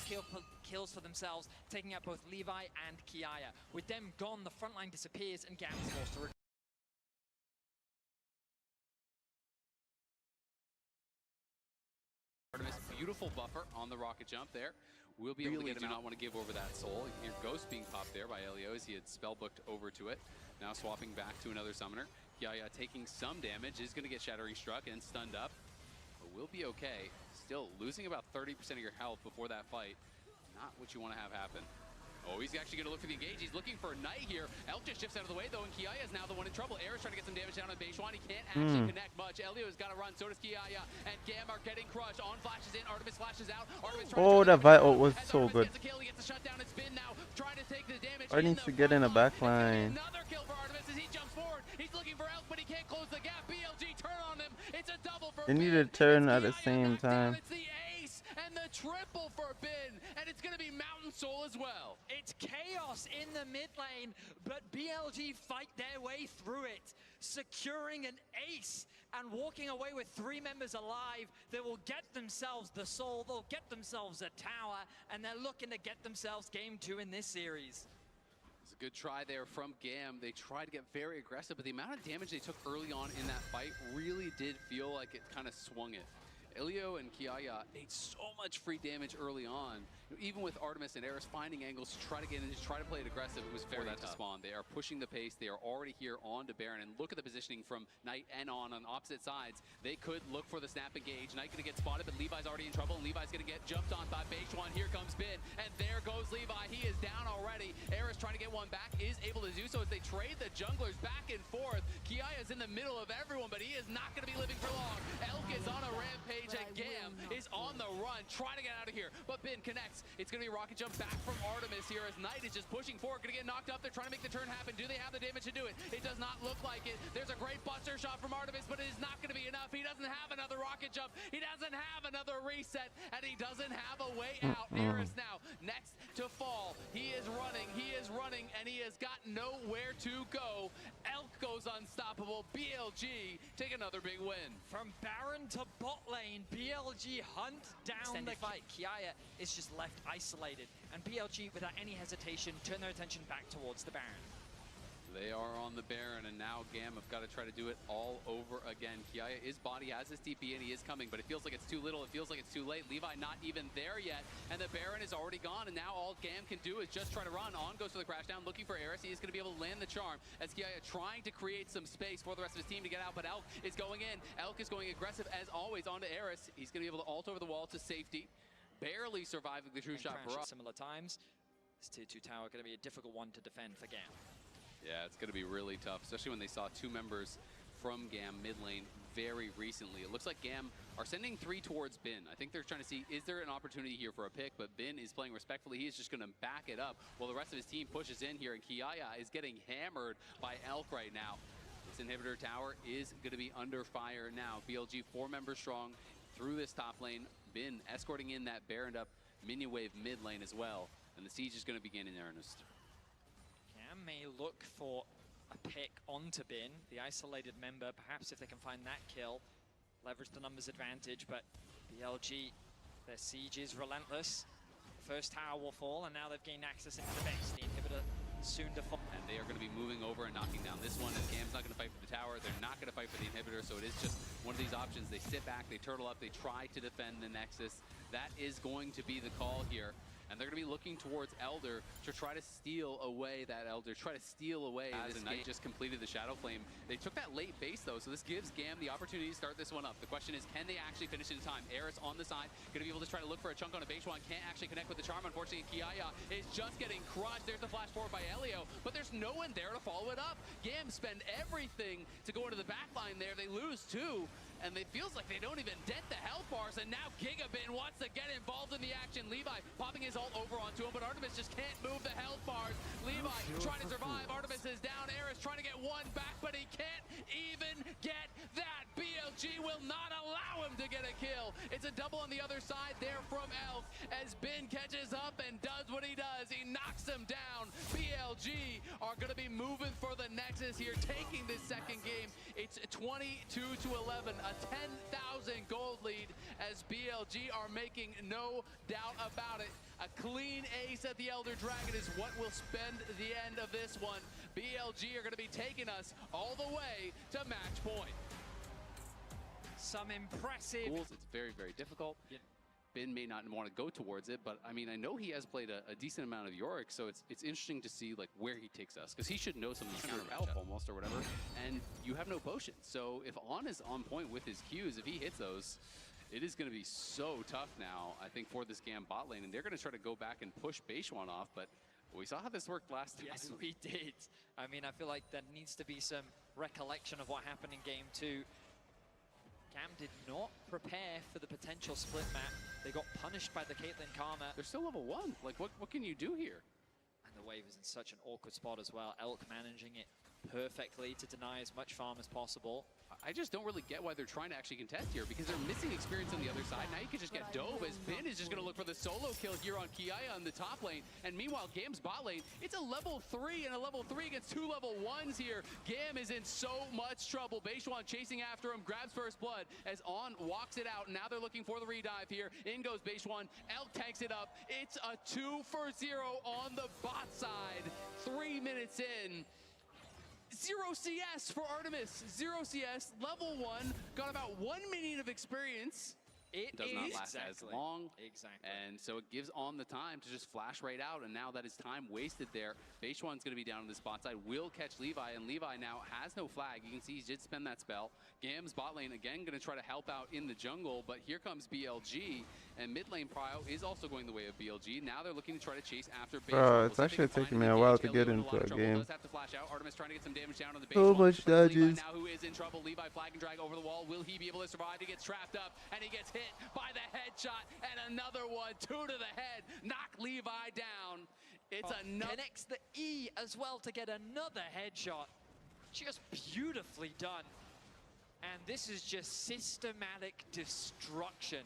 kills for themselves, taking out both Levi and Kiaya. With them gone, the front line disappears, and GAM is forced to Beautiful buffer on the rocket jump there. We'll be able to get him out. Do not want to give over that soul. Your ghost being popped there by Elio as he had spellbooked over to it. Now swapping back to another summoner. Kiaya taking some damage, is going to get Shattering Struck and stunned up, but we'll be okay. Still losing about 30% of your health before that fight. Not what you want to have happen. Oh, he's actually going to look for the engage. He's looking for a Knight here. Elk just shifts out of the way, though, and Kiaya is now the one in trouble. Eris trying to get some damage down on Beishuan. He can't actually connect much. Elio has got to run. So does Kiaya. And GAM are getting crushed. On flashes in. Artemis flashes out. Artemis that Vital was so good. Gets a kill. He gets a shutdown. It's Bin now trying to take the damage. I need to get in a backline. Another kill for Artemis as he jumps forward. He's looking for Elk, but he can't close the gap. BLG turn on him. It's a double for They need to turn at the same time. It's the ace and the triple for Bin, and it's going to be Mountain Soul as well. It's chaos in the mid lane, but BLG fight their way through it, securing an ace and walking away with 3 members alive. They will get themselves the soul, they'll get themselves a tower, and they're looking to get themselves game 2 in this series. It's a good try there from GAM. They tried to get very aggressive, but the amount of damage they took early on in that fight really did feel like it kind of swung it. Elio and Kiaya ate so much free damage early on. Even with Artemis and Eris finding angles to try to get in and just try to play it aggressive, it was very tough. To spawn. They are pushing the pace. They are already here on to Baron. And look at the positioning from Knight and on opposite sides. They could look for the snap engage. Knight going to get spotted, but Levi's already in trouble. And Levi's going to get jumped on by Beishuan. Here comes Bin. And there goes Levi. He is down already. Eris trying to get one back, is able to do so as they trade the junglers back and forth. Kiaya's in the middle of everyone, but he is not going to be living for long. Elk is on a rampage, and GAM is on the run, trying to get out of here. But Bin connects. It's going to be a rocket jump back from Artemis here as Knight is just pushing forward, going to get knocked up. They're trying to make the turn happen. Do they have the damage to do it? It does not look like it. There's a great buster shot from Artemis, but it is not going to be enough. He doesn't have another rocket jump. He doesn't have another reset, and he doesn't have a way out. Eris now next to fall. He is running, and he has got nowhere to go. Elk goes unstoppable. BLG take another big win. From Baron to bot lane, BLG hunt down the fight. Kiaya is just left isolated, and BLG, without any hesitation, turn their attention back towards the Baron. They are on the Baron, and now Gam have got to try to do it all over again. Kiaya is bot, he has his TP, and he is coming, but it feels like it's too little, it feels like it's too late. Levi not even there yet, and the Baron is already gone, and now all Gam can do is just try to run. On goes for the crash down, looking for Eris. He is going to be able to land the charm, as Kiaya trying to create some space for the rest of his team to get out, but Elk is going in. Elk is going aggressive, as always, onto Eris. He's going to be able to ult over the wall to safety. Barely surviving the true shot for us. Similar times. This tier 2 tower going to be a difficult one to defend for Gam. Yeah, it's going to be really tough, especially when they saw two members from Gam mid lane very recently. It looks like Gam are sending 3 towards Bin. I think they're trying to see, is there an opportunity here for a pick? But Bin is playing respectfully. He is just going to back it up while the rest of his team pushes in here. And Kiaya is getting hammered by Elk right now. This inhibitor tower is going to be under fire now. BLG 4 members strong through this top lane. Bin escorting in that Baroned up minion wave mid lane as well. And the siege is going to begin in earnest. Gam may look for a pick onto Bin, the isolated member. Perhaps if they can find that kill, leverage the numbers advantage. But BLG, their siege is relentless. The first tower will fall, and now they've gained access into the base. The inhibitor soon to fall. And they are going to be moving over and knocking down this one. As Gam's not going to fight for the tower, they're not going to fight for the inhibitor, so it is just one of these options. They sit back, they turtle up, they try to defend the Nexus. That is going to be the call here. And they're going to be looking towards Elder to try to steal away that Elder, try to steal away as the Knight just completed the Shadow Flame. They took that late base though, so this gives Gam the opportunity to start this one up. The question is, can they actually finish it in time? Eris on the side, going to be able to try to look for a chunk on a base one, can't actually connect with the charm, unfortunately. Kiaya is just getting crushed. There's the flash forward by Elio, but there's no one there to follow it up. Gam spend everything to go into the back line there. They lose 2. And it feels like they don't even dent the health bars, and now Gigabin wants to get involved in the action. Levi popping his ult over onto him, but Artemis just can't move the health bars. Levi trying to survive. Artemis is down. Eris trying to get one back, but he can't even get that. BLG will not allow him to get a kill. It's a double on the other side there from Elk as Bin catches up and does what he does. He knocks him down. BLG are going to be moving for the Nexus here, taking this second game. It's 22-11. A 10,000 gold lead as BLG are making no doubt about it. A clean ace at the Elder Dragon is what will spend the end of this one. BLG are going to be taking us all the way to match point. Some impressive. It's very, very difficult. Bin may not want to go towards it, but I mean, I know he has played a decent amount of Yorick, so it's interesting to see like where he takes us, because he should know some of the counter elf almost or whatever, and you have no potion. So if On is on point with his Qs, if he hits those, it is going to be so tough now, I think, for this Gam bot lane, and they're going to try to go back and push Beishuan off, but we saw how this worked last time. Yes, we did. I mean, I feel like there needs to be some recollection of what happened in Game 2. Gam did not prepare for the potential split map. They got punished by the Caitlyn Karma. They're still level 1. Like, what can you do here? And the wave is in such an awkward spot as well. Elk managing it perfectly to deny as much farm as possible. I just don't really get why they're trying to actually contest here, because they're missing experience on the other side. Now you can just get dove, as Bin is just going to look for the solo kill here on Kiaya on the top lane. And meanwhile, Gam's bot lane, it's a level 3 and a level 3 against 2 level 1s here. Gam is in so much trouble. Beishuan chasing after him, grabs first blood as On walks it out. Now they're looking for the redive here. In goes Beishuan. Elk tanks it up. It's a 2-0 on the bot side. 3 minutes in. 0 CS for Artemis. 0 CS, level 1, got about 1 minion of experience. It does not last as long. Exactly. And so it gives On the time to just flash right out, and now that is time wasted there. Beishuan's going to be down on the spot side, will catch Levi, and Levi now has no flag. You can see he did spend that spell. Gam's bot lane again going to try to help out in the jungle, but here comes BLG, and mid lane Prio is also going the way of BLG. Now they're looking to try to chase after Beishuan. Bro, it's actually taking me a while to get into a game. Does have to flash out. Artemis trying to get some damage down on the So Beishuan. much dodges. Levi now who is in trouble. Levi flag and drag over the wall. Will he be able to survive? He gets trapped up, and he gets hit by the headshot, and another one, 2 to the head, knock Levi down. It's another. Connects the E as well to get another headshot. Just beautifully done. And this is just systematic destruction.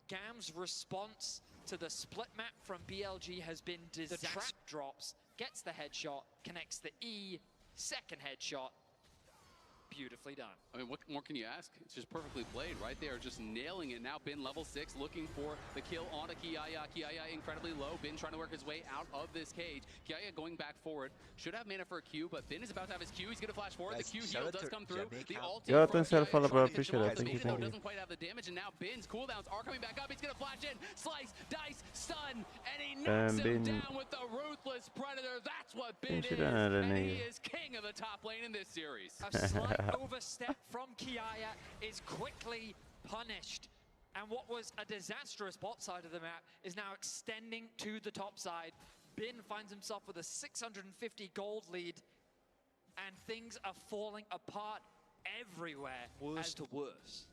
Gam's response to the split map from BLG has been disastrous. The trap drops, gets the headshot, connects the E, second headshot. Beautifully done. I mean, what more can you ask? It's just perfectly played right there, just nailing it. Now Bin level 6 looking for the kill onto Kiaya. Kiaya incredibly low. Bin trying to work his way out of this cage. Kiaya going back forward. Should have mana for a Q, but Bin is about to have his Q. He's going to flash forward. The Q heal does come through. The ulti Yeah, from thanks for Kiaya follow, bro. trying to Appreciate it. control Thank you, the Bin, though, thank you. doesn't quite have the damage, and now Bin's cooldowns are coming back up. He's going to flash in, slice, dice, stun, and he knocks him down with the ruthless predator. That's what Bin is, and he is king of the top lane in this series. A slight overstep from Kiaya is quickly punished. And what was a disastrous bot side of the map is now extending to the top side. Bin finds himself with a 650 gold lead, and things are falling apart everywhere. Worse to worse.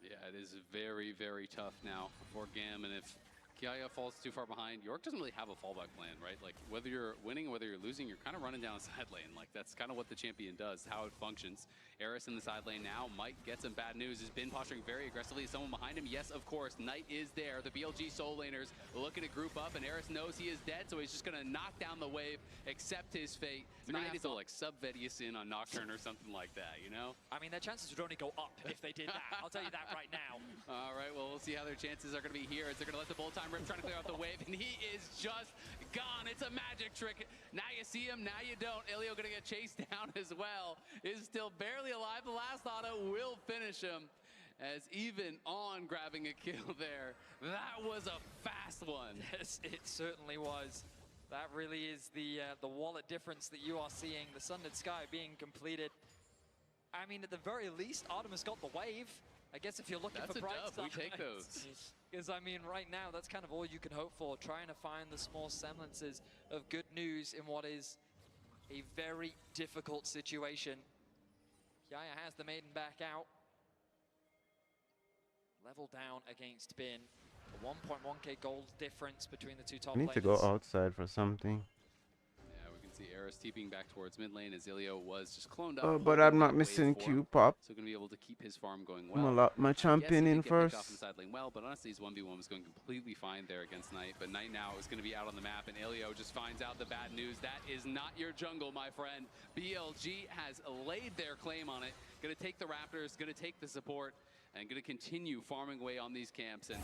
Yeah, it is very, very tough now for Gam, and if Kiaya falls too far behind, York doesn't really have a fallback plan, right? Like, whether you're winning, whether you're losing, you're kind of running down the side lane. Like, that's kind of what the champion does, how it functions. Eris in the side lane now might get some bad news. Has been posturing very aggressively. Someone behind him, yes, of course. Knight is there. The BLG soul laners looking to group up, and Eris knows he is dead, so he's just going to knock down the wave, accept his fate. Knight is to, like, sub-Vedius in on Nocturne or something like that, you know? I mean, their chances would only go up if they did that. I'll tell you that right now. All right, well, we'll see how their chances are going to be here as they're going to let the bolt time rip, trying to clear out the wave, and he is just gone. It's a magic trick. Now you see him, now you don't. Ilio going to get chased down as well. Is still barely alive. The last auto will finish him, as even on grabbing a kill there. That was a fast one. Yes, it certainly was. That really is the wallet difference that you are seeing. The Sundered Sky being completed. I mean, at the very least, Artemis got the wave. I guess if you're looking for bright stuff, we take those. Because, I mean, right now, that's kind of all you can hope for, trying to find the small semblances of good news in what is a very difficult situation. Kiaya has the maiden back out. Level down against Bin. A 1.1k gold difference between the two top I need laners. to go outside for something. Yeah, we can see Eris TPing back towards mid lane as Ilio was just cloned up. Oh, but I'm not missing Q pop. So going to be able to keep his farm going I'm well. gonna lock my champion in first. Off in the side lane well, but honestly, his 1v1 was going completely fine there against Knight. But Knight now is going to be out on the map, and Ilio just finds out the bad news. That is not your jungle, my friend. BLG has laid their claim on it. Going to take the Raptors, going to take the support, and going to continue farming away on these camps. And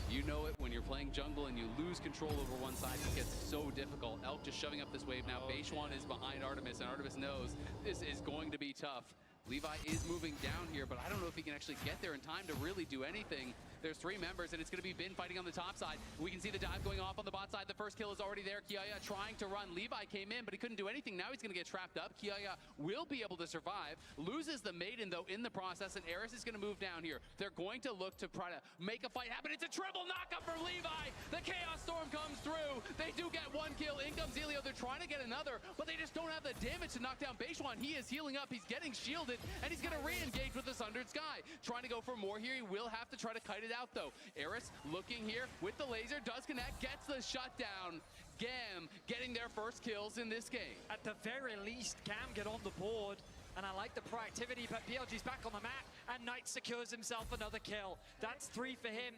you know it, when you're playing jungle and you lose control over one side, it gets so difficult. Elk just shoving up this wave now. Beishwan is behind Artemis, and Artemis knows this is going to be tough. Levi is moving down here, but I don't know if he can actually get there in time to really do anything. There's three members, and it's going to be Bin fighting on the top side. We can see the dive going off on the bot side. The first kill is already there. Kiaya trying to run. Levi came in, but he couldn't do anything. Now he's going to get trapped up. Kiaya will be able to survive. Loses the maiden, though, in the process, and Eris is going to move down here. They're going to look to try to make a fight happen. It's a triple knockup for Levi. The Chaos Storm comes through. They do get one kill. In comes Elio. They're trying to get another, but they just don't have the damage to knock down Beishwan. He is healing up. He's getting shielded, and he's going to re-engage with the Sundered Sky. Trying to go for more here. He will have to try to kite it out, though. Eris looking here with the laser, does connect, gets the shutdown. Gam getting their first kills in this game. At the very least, Gam get on the board, and I like the proactivity, but BLG's back on the map, and Knight secures himself another kill. That's 3 for him.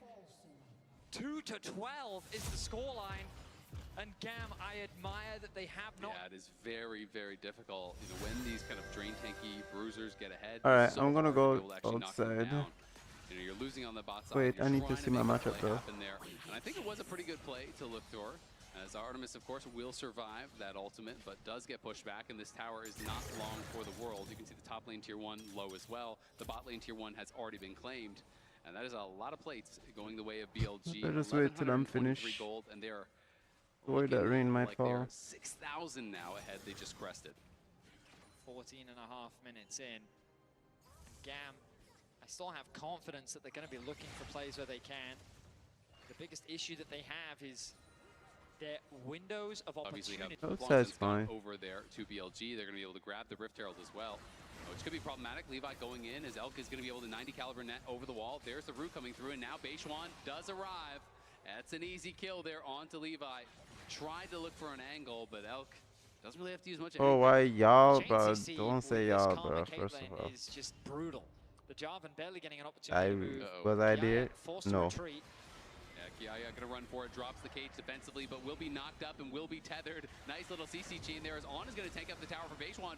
2-12 is the scoreline. And Gam, I admire that they have not. Yeah, it is very, very difficult. You know, when these kind of drain tanky bruisers get ahead. All right, so I'm gonna hard to go be able to actually knock them outside. down. You know, you're losing on the bot side. Wait, You're I need to trying see my make a matchup play though. happen there. And I think it was a pretty good play to look for, as Artemis, of course, will survive that ultimate, but does get pushed back, and this tower is not long for the world. You can see the top lane tier 1 low as well. The bot lane tier 1 has already been claimed, and that is a lot of plates going the way of BLG. I'll just wait till I'm finished. Gold, and they're Avoid that rain might like fall. they're 6,000 now ahead. They just crested. 14.5 minutes in. Gam, I still have confidence that they're going to be looking for plays where they can. The biggest issue that they have is their windows of opportunity. Outside's fine. Over there to BLG, they're going to be able to grab the Rift Herald as well, which could be problematic. Levi going in as Elk is going to be able to 90 caliber net over the wall. There's the root coming through, and now Beishwan does arrive. That's an easy kill there onto Levi. Tried to look for an angle, but Elk doesn't really have to use much. Oh, why y'all, bro? Don't say y'all, bro. First of all, is just brutal. The Jarvan barely getting an opportunity to move. was I there? Forced to No. retreat. Yeah, Kiaya gonna run for it, drops the cage defensively, but will be knocked up and will be tethered. Nice little CC chain there as On is gonna take up the tower for Beishwan.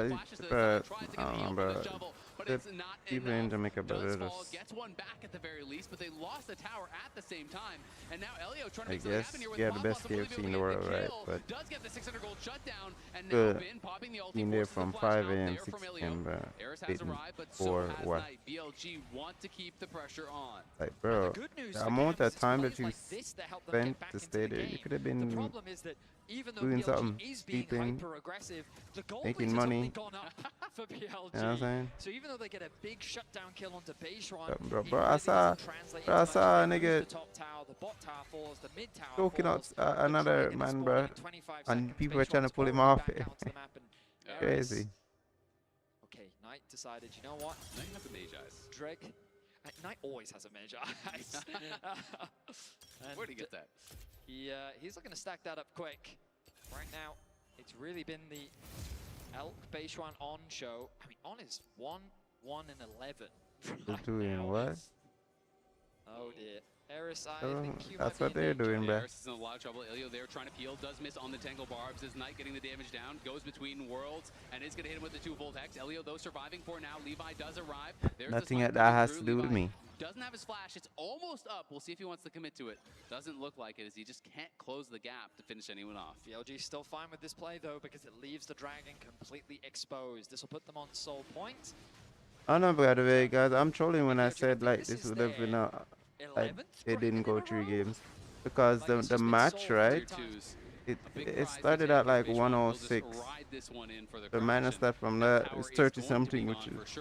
Flashes to the side, tries to get the heal from the shovel, but it's not enough. Does fall, gets one back at the very least, but they lost the tower at the same time. And now Elio trying to make something happen here with yeah, the best KFC in the world, right? But does get the 600 gold shutdown, and now Bin popping the ulti there from 5 a.m., 6 a.m., bro. Eris has arrived, but so or has what? Knight. BLG want to keep the pressure on. Like, bro, the amount of time that you spent to stay there, you could have been doing something, sleeping, making money. For BLG. You know what I'm saying? So even though they get a big shutdown kill onto Beishwan, Bro, I saw a nigga choking out another man, bro, and people were trying to pull him off. Crazy. Okay, Knight decided, you know what? Knight has a mage eyes. Drake. Knight always has a mage eyes. Where'd he get that? He's looking to stack that up quick. Right now, it's really been the Elk Beishwan On show. I mean, On is 1-1 and 11. They're doing what? Oh dear. Eris, I think you that's might what be they're doing, bro. Eris is in a lot of trouble. Ilio there trying to peel, does miss on the Tangle Barbs. Is Knight getting the damage down, goes between worlds, and is going to hit him with the 2-volt Hex. Elio, though, surviving for now. Levi does arrive. There's Nothing that has to do with Levi me. Doesn't have his flash. It's almost up. We'll see if he wants to commit to it. Doesn't look like it, as he just can't close the gap to finish anyone off. BLG still fine with this play, though, because it leaves the Dragon completely exposed. This will put them on soul point. I know, by the way, guys, I'm trolling when I said, like, this would have been like, it didn't go 3 games. Because the match, right, it started at like 106. The minus that from that is 30-something, which is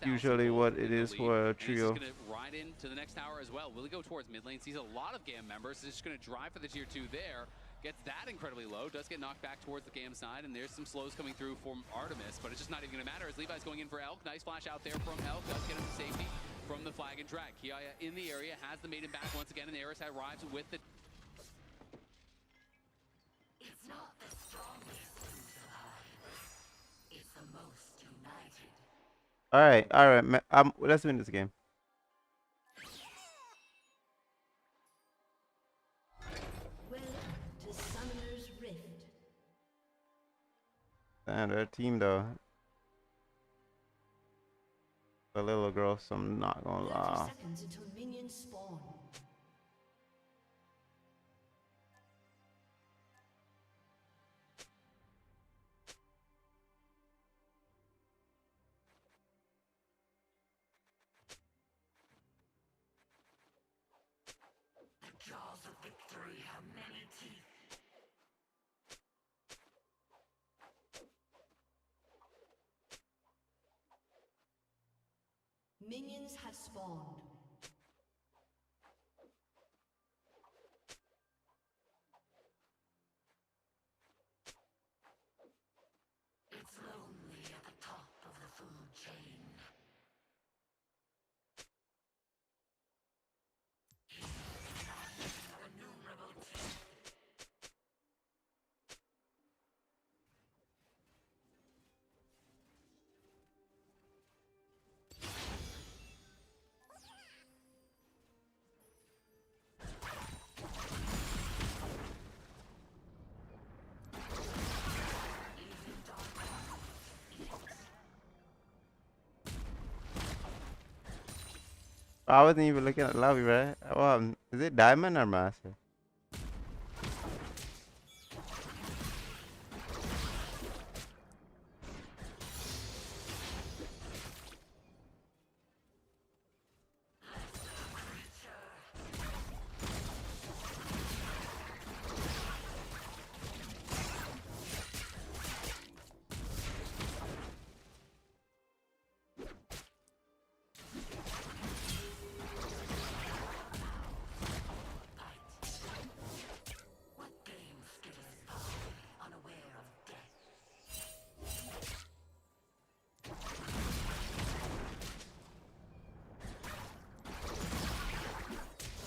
usually what it is for a trio. He's going to ride into the next tower as well. Will he go towards mid lane? Sees a lot of GAM members. He's just going to drive for the tier 2 there. Gets that incredibly low. Does get knocked back towards the GAM side, and there's some slows coming through from Artemis, but it's just not even going to matter as Levi's going in for Elk. Nice flash out there from Elk. Does get him to safety from the flag and drag. Kiaya in the area, has the maiden back once again, and Eris arrives with the... It's not the strongest who survive. It's the most united. All right, let's win this game. And their team, though, the little girl, so I'm not gonna lie. 30 seconds until minions spawn. The jaws of victory have many teeth. Minions have spawned. It's lonely at the top of the food chain. Innumerable teeth. I wasn't even looking at lobby, right? Is it diamond or master?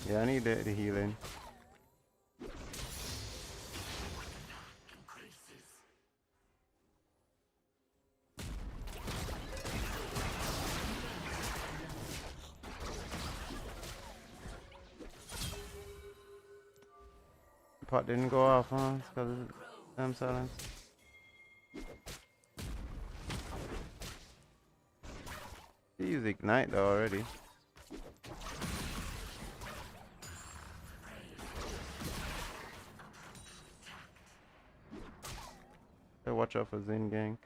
Yeah, I need the healing. pot didn't go off, huh? It's because of them silence. He used ignite though already. Hey, watch out for Zen gank.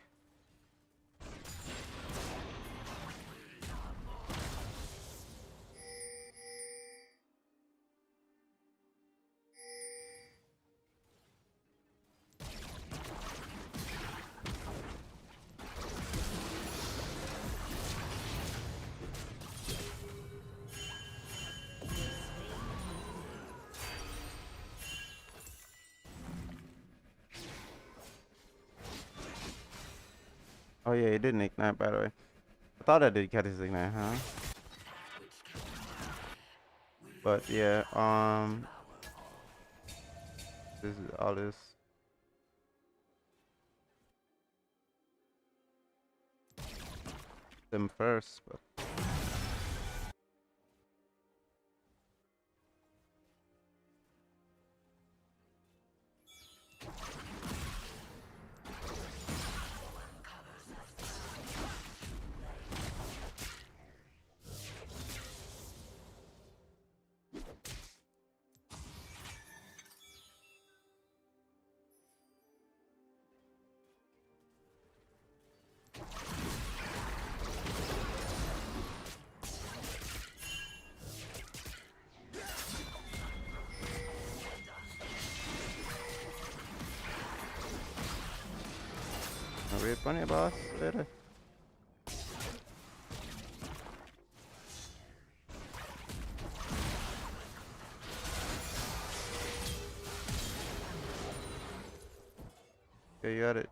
Oh yeah, he didn't ignite by the way. I thought I did catch his ignite, huh? But yeah, this is all this. Them first, but are we funny boss later? Okay, you got it.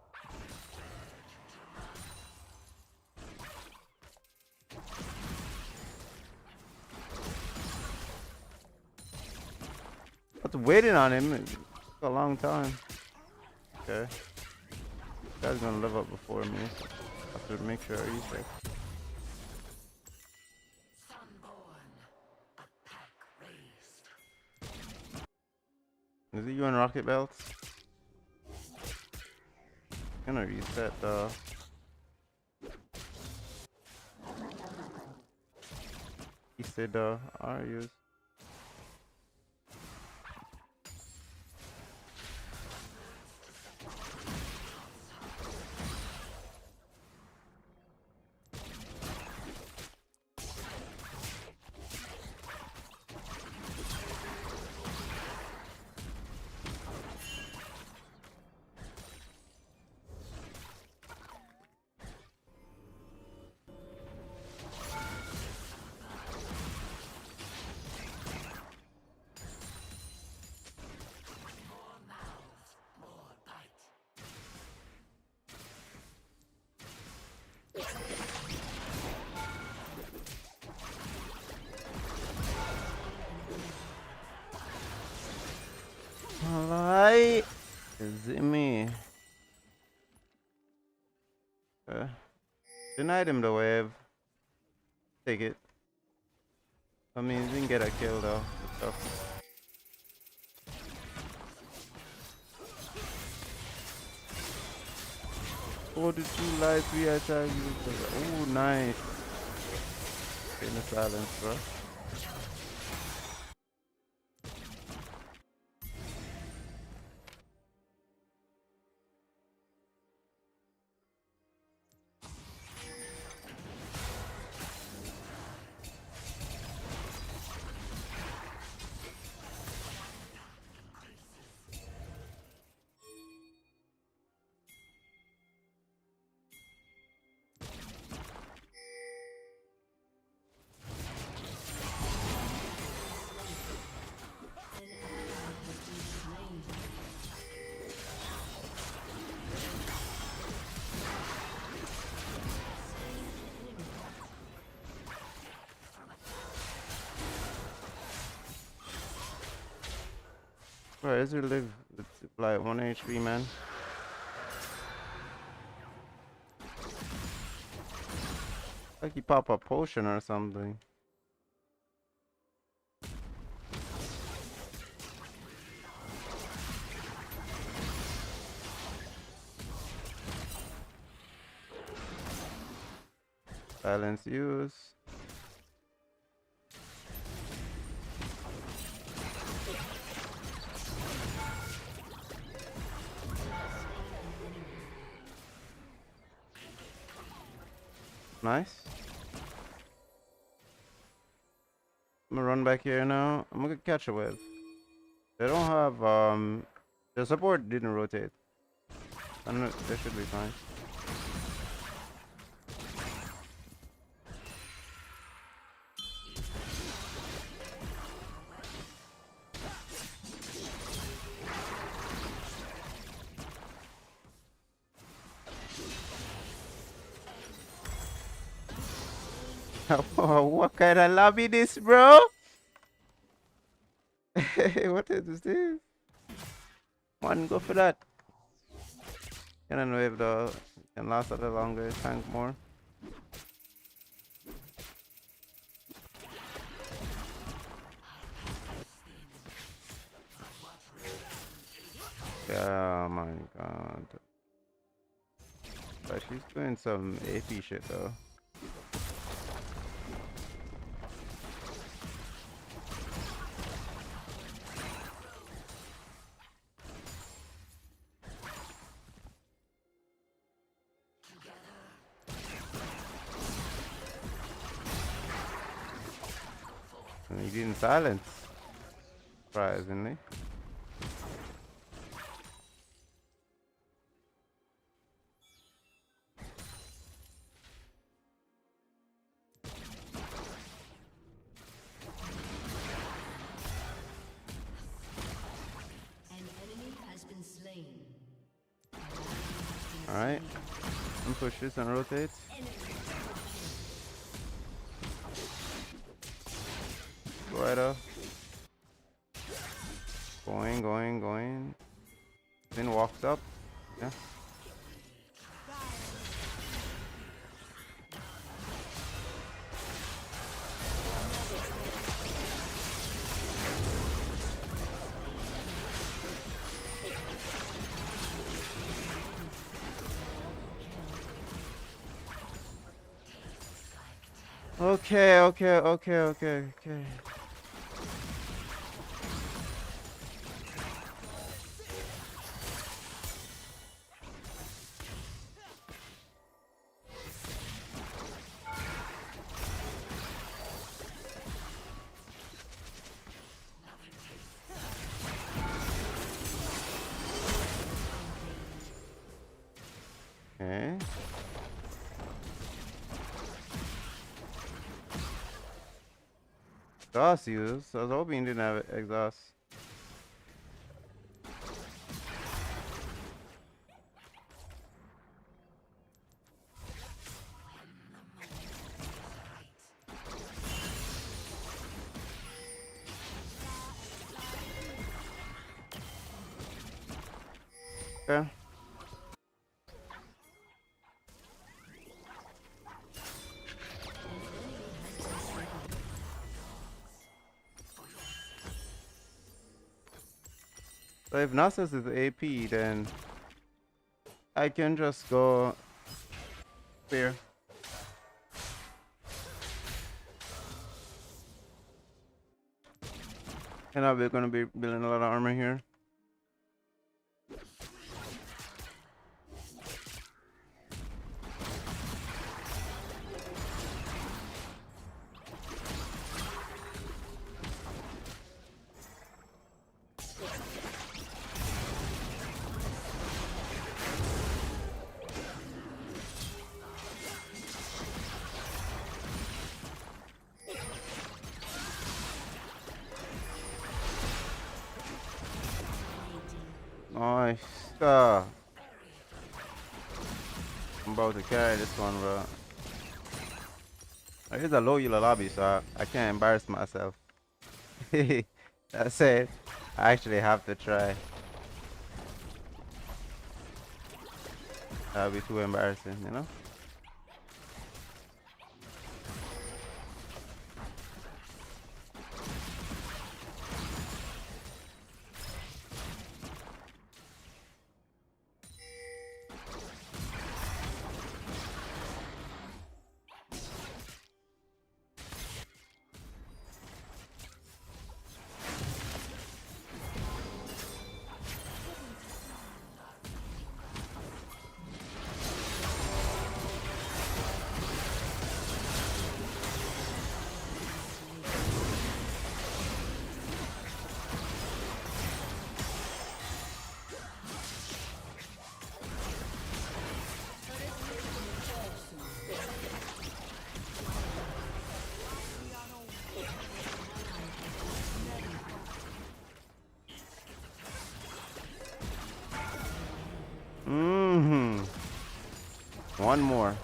I was waiting on him. It took a long time. Okay. This guy's gonna live up before me. I have to make sure he's safe. Is it you in rocket belts? Gonna reset though. He said are you? Alright. Is it me? Denied him the wave. Take it. I mean, he didn't get a kill though. It's tough. Oh, the 2 lives we are trying to use. Oh, nice. In the silence, bro. Where is it live? It's like 1 HP, man. Like he pop a potion or something. Silence use. Nice. I'm gonna run back here now. I'm gonna catch a wave. They don't have the support didn't rotate. I don't know, they should be fine. What kind of lobby this, bro? What is this? One, go for that. Can wave though. Can last a little longer. Tank more. Oh my god. But she's doing some AP shit though. And he didn't silence, surprisingly. Alright. And push this and rotate. Right off. Going. Then walks up. Yeah. Okay. Okay. Exhaust use. I was hoping you didn't have exhaust. Okay. So if Nasus is AP, then I can just go spear. And we're gonna be building a lot of armor here. Nice. I'm about to carry this one, bro. It's a low elo lobby, so I can't embarrass myself. That's it. I actually have to try. That would be too embarrassing, you know? One more.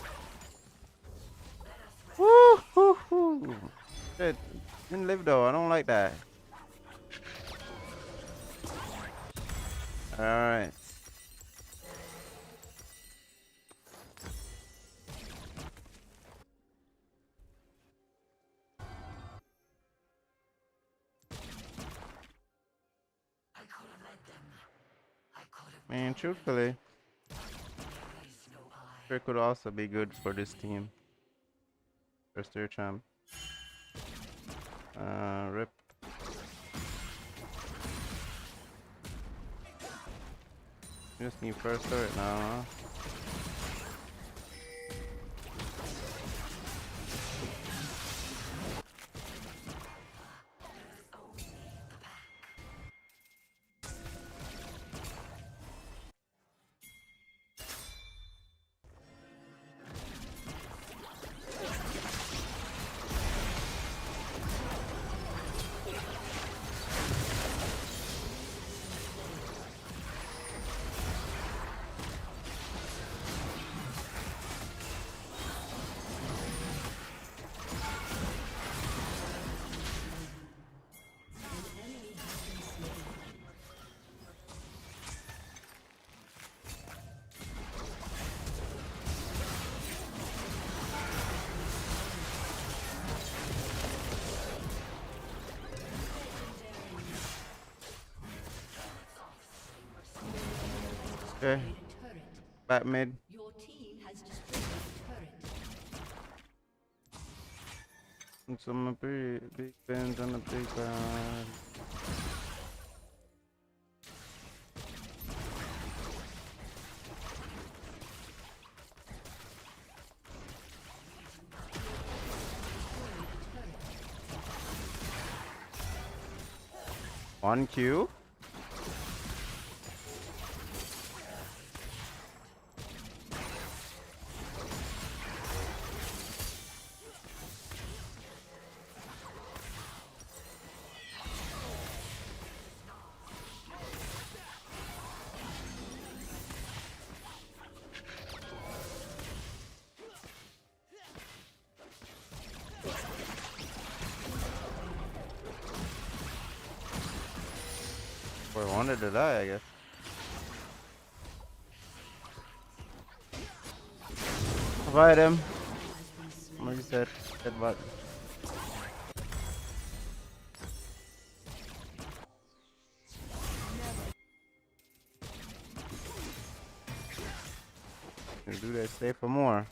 Woo, woo, woo. Shit. Didn't live though. I don't like that. Alright. Man, truthfully, it could also be good for this team. First tier champ. Rip. Just need first turret now, huh? Okay. Back mid. Your team has destroyed a turret. And some big fans on the big side. One Q. Boy, wanted to die, I guess. Provide him. Like you said, headbutt. Do that, stay for more.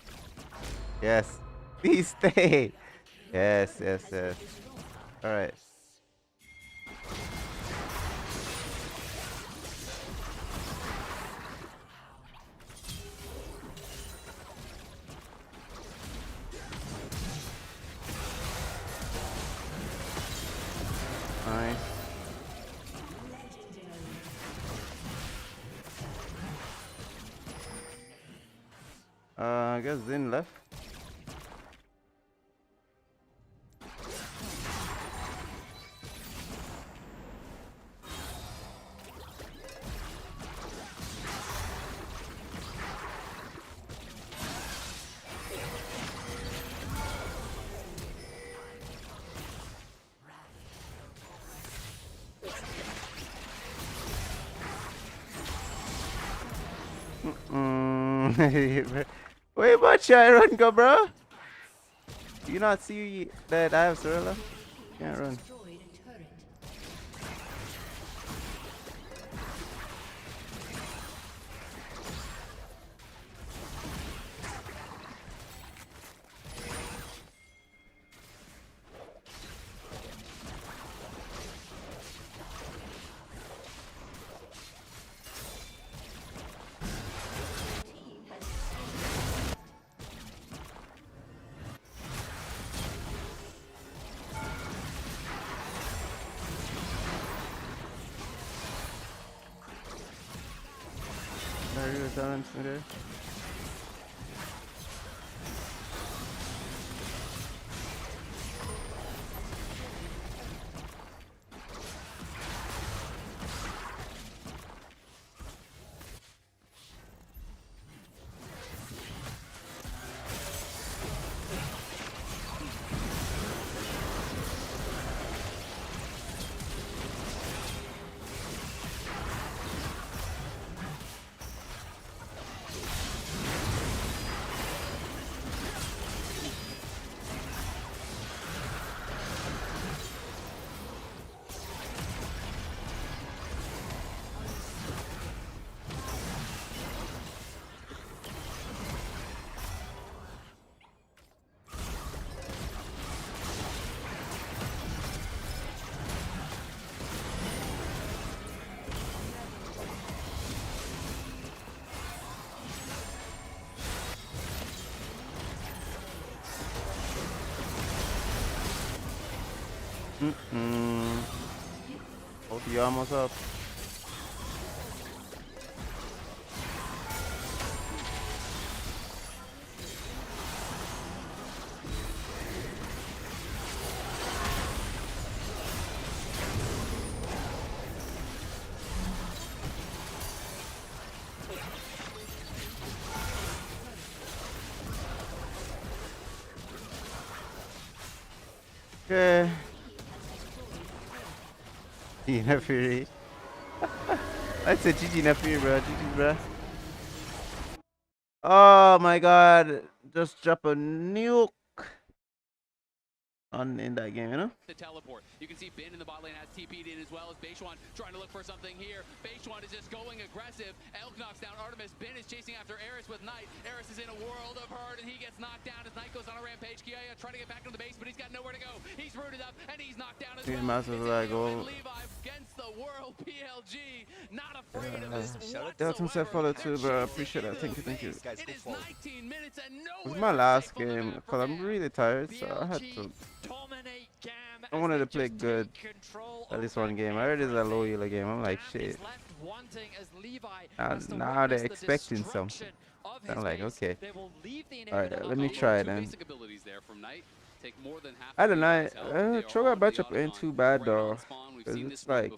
Yes. Please stay. Yes, yes, yes. Alright. Nice. I guess Zin left. Wait, watch I run, go, bro. Do you not see that I have Sorella? Can't run. Are you silence me there? Both of you almost up. Okay. Naafiri. I said GG Naafiri, bro. GG, bro. Oh my god. Just drop a nuke on in that game, you know? The teleport. You can see Bin in the bot lane has TP'd in as well as Beishuan trying to look for something here. Beishuan is just going aggressive. Elk knocks down Artemis. Bin is chasing after Eris with Knight. Eris is in a world of hurt and he gets knocked down as Knight goes on a rampage. Kiaya trying to get back into the base, but he's got nowhere to go. He's rooted up and he's knocked down as well. Massive lag goal. Levi against the world. PLG not afraid of this Delton said follow too, bro. I appreciate that. Thank you, thank you. It is 19 minutes and It was my last game because I'm really tired, so I had to. I wanted to play good at least one game. I heard it's a low elo game. I'm like, shit. And now they're expecting something. I'm like, okay. Alright, let me try then. I don't know. Choga matchup ain't too bad though. Cause it's like.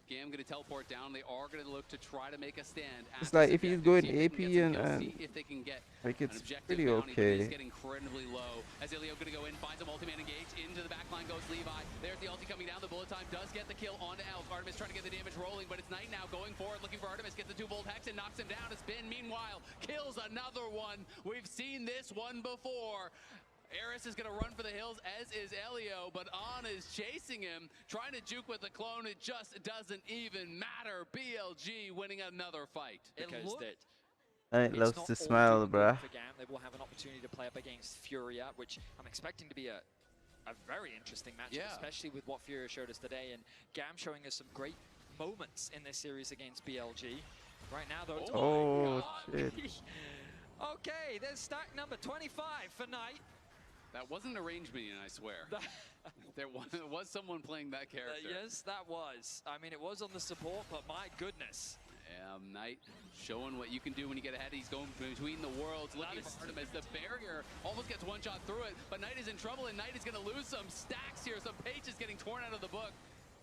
Gam gonna teleport down. They are gonna look to try to make a stand. It's like if he's going AP and if they can get like it's pretty okay. It's getting incredibly low. As Ilio gonna go in, finds a multi-man engage. Into the back line goes Levi. There's the ulti coming down. The bullet time does get the kill onto Elk. Artemis trying to get the damage rolling, but it's Knight now going forward, looking for Artemis. Gets the 2-volt hex and knocks him down. It's Bin, meanwhile, kills another one. We've seen this one before. Eris is going to run for the hills, as is Elio, but On is chasing him, trying to juke with the clone. It just doesn't even matter. BLG winning another fight. I loves to smile, bruh. They will have an opportunity to play up against Furia, which I'm expecting to be a very interesting matchup, especially with what Furia showed us today. And Gam showing us some great moments in this series against BLG. Right now, though, shit. Okay, there's stack number 25 for Knight. That wasn't a range minion, I swear. There was someone playing that character. Yes, that was. I mean, it was on the support, but my goodness. Knight showing what you can do when you get ahead. He's going between the worlds, looking for Artemis. The barrier almost gets one shot through it, but Knight is in trouble, and Knight is going to lose some stacks here. Some pages getting torn out of the book.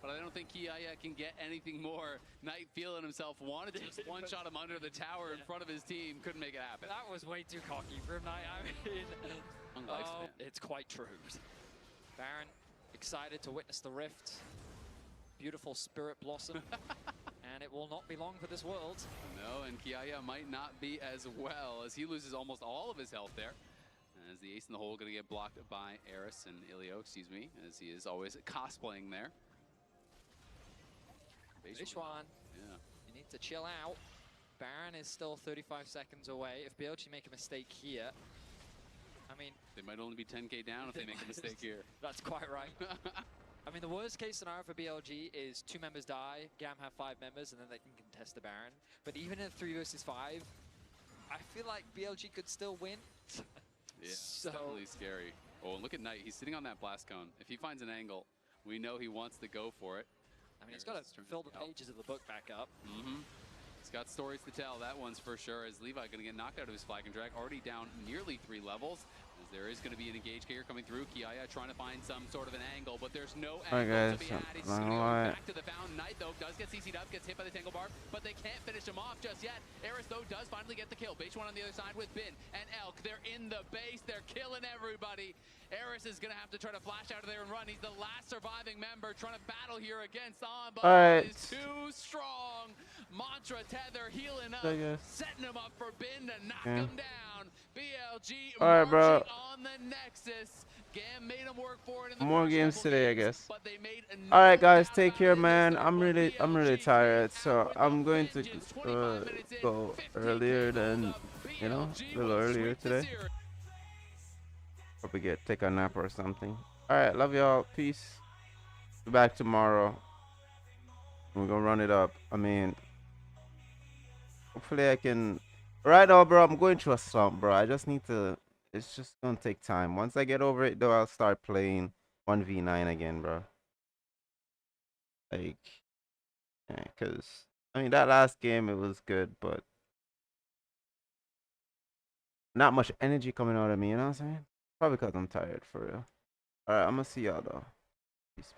But I don't think Kiaya can get anything more. Knight feeling himself, wanted to just one-shot him under the tower in front of his team. Couldn't make it happen. That was way too cocky for Knight. I mean, it's quite true. Baron, excited to witness the rift. Beautiful spirit blossom. And it will not be long for this world. No, and Kiaya might not be as well, as he loses almost all of his health there. As the ace in the hole going to get blocked by Eris and Ilio, excuse me, as he is always cosplaying there. Beishuan, you need to chill out. Baron is still 35 seconds away. If BLG make a mistake here, I mean... They might only be 10k down if they make a mistake here. That's quite right. I mean, the worst case scenario for BLG is 2 members die, Gam have 5 members, and then they can contest the Baron. But even in 3 versus 5, I feel like BLG could still win. It's definitely scary. Oh, and look at Knight. He's sitting on that blast cone. If he finds an angle, we know he wants to go for it. I mean, he's got to fill the pages of the book back up. He's got stories to tell, that one's for sure, as Levi going to get knocked out of his flag and drag, already down nearly 3 levels, as there is going to be an engage carrier coming through. Kiaya trying to find some sort of an angle, but there's no angle to be had. He's going to go back to the found. Knight, though, does get CC'd up, gets hit by the Tangle Barb, but they can't finish him off just yet. Eris, though, does finally get the kill. Beishuan on the other side with Bin and Elk. They're in the base. They're killing everybody. Eris is going to have to try to flash out of there and run. He's the last surviving member trying to battle here against On, but he's too strong. Mantra tether healing up, setting him up for Bin to knock him down. BLG marching on the Nexus. Gam made him work for it in the more games today, I guess. All right, guys, take care, man. I'm really tired, so I'm going to go earlier than, you know, a little earlier today. Probably take a nap or something. All right, love y'all. Peace. Be back tomorrow. We're gonna run it up. I mean, hopefully I can. Right now, bro, I'm going through a slump, bro. I just need to. It's just gonna take time. Once I get over it, though, I'll start playing 1v9 again, bro. Like, yeah, because I mean that last game it was good, but not much energy coming out of me. You know what I'm saying? Probably because I'm tired for real. All right, I'm gonna see y'all though. Peace.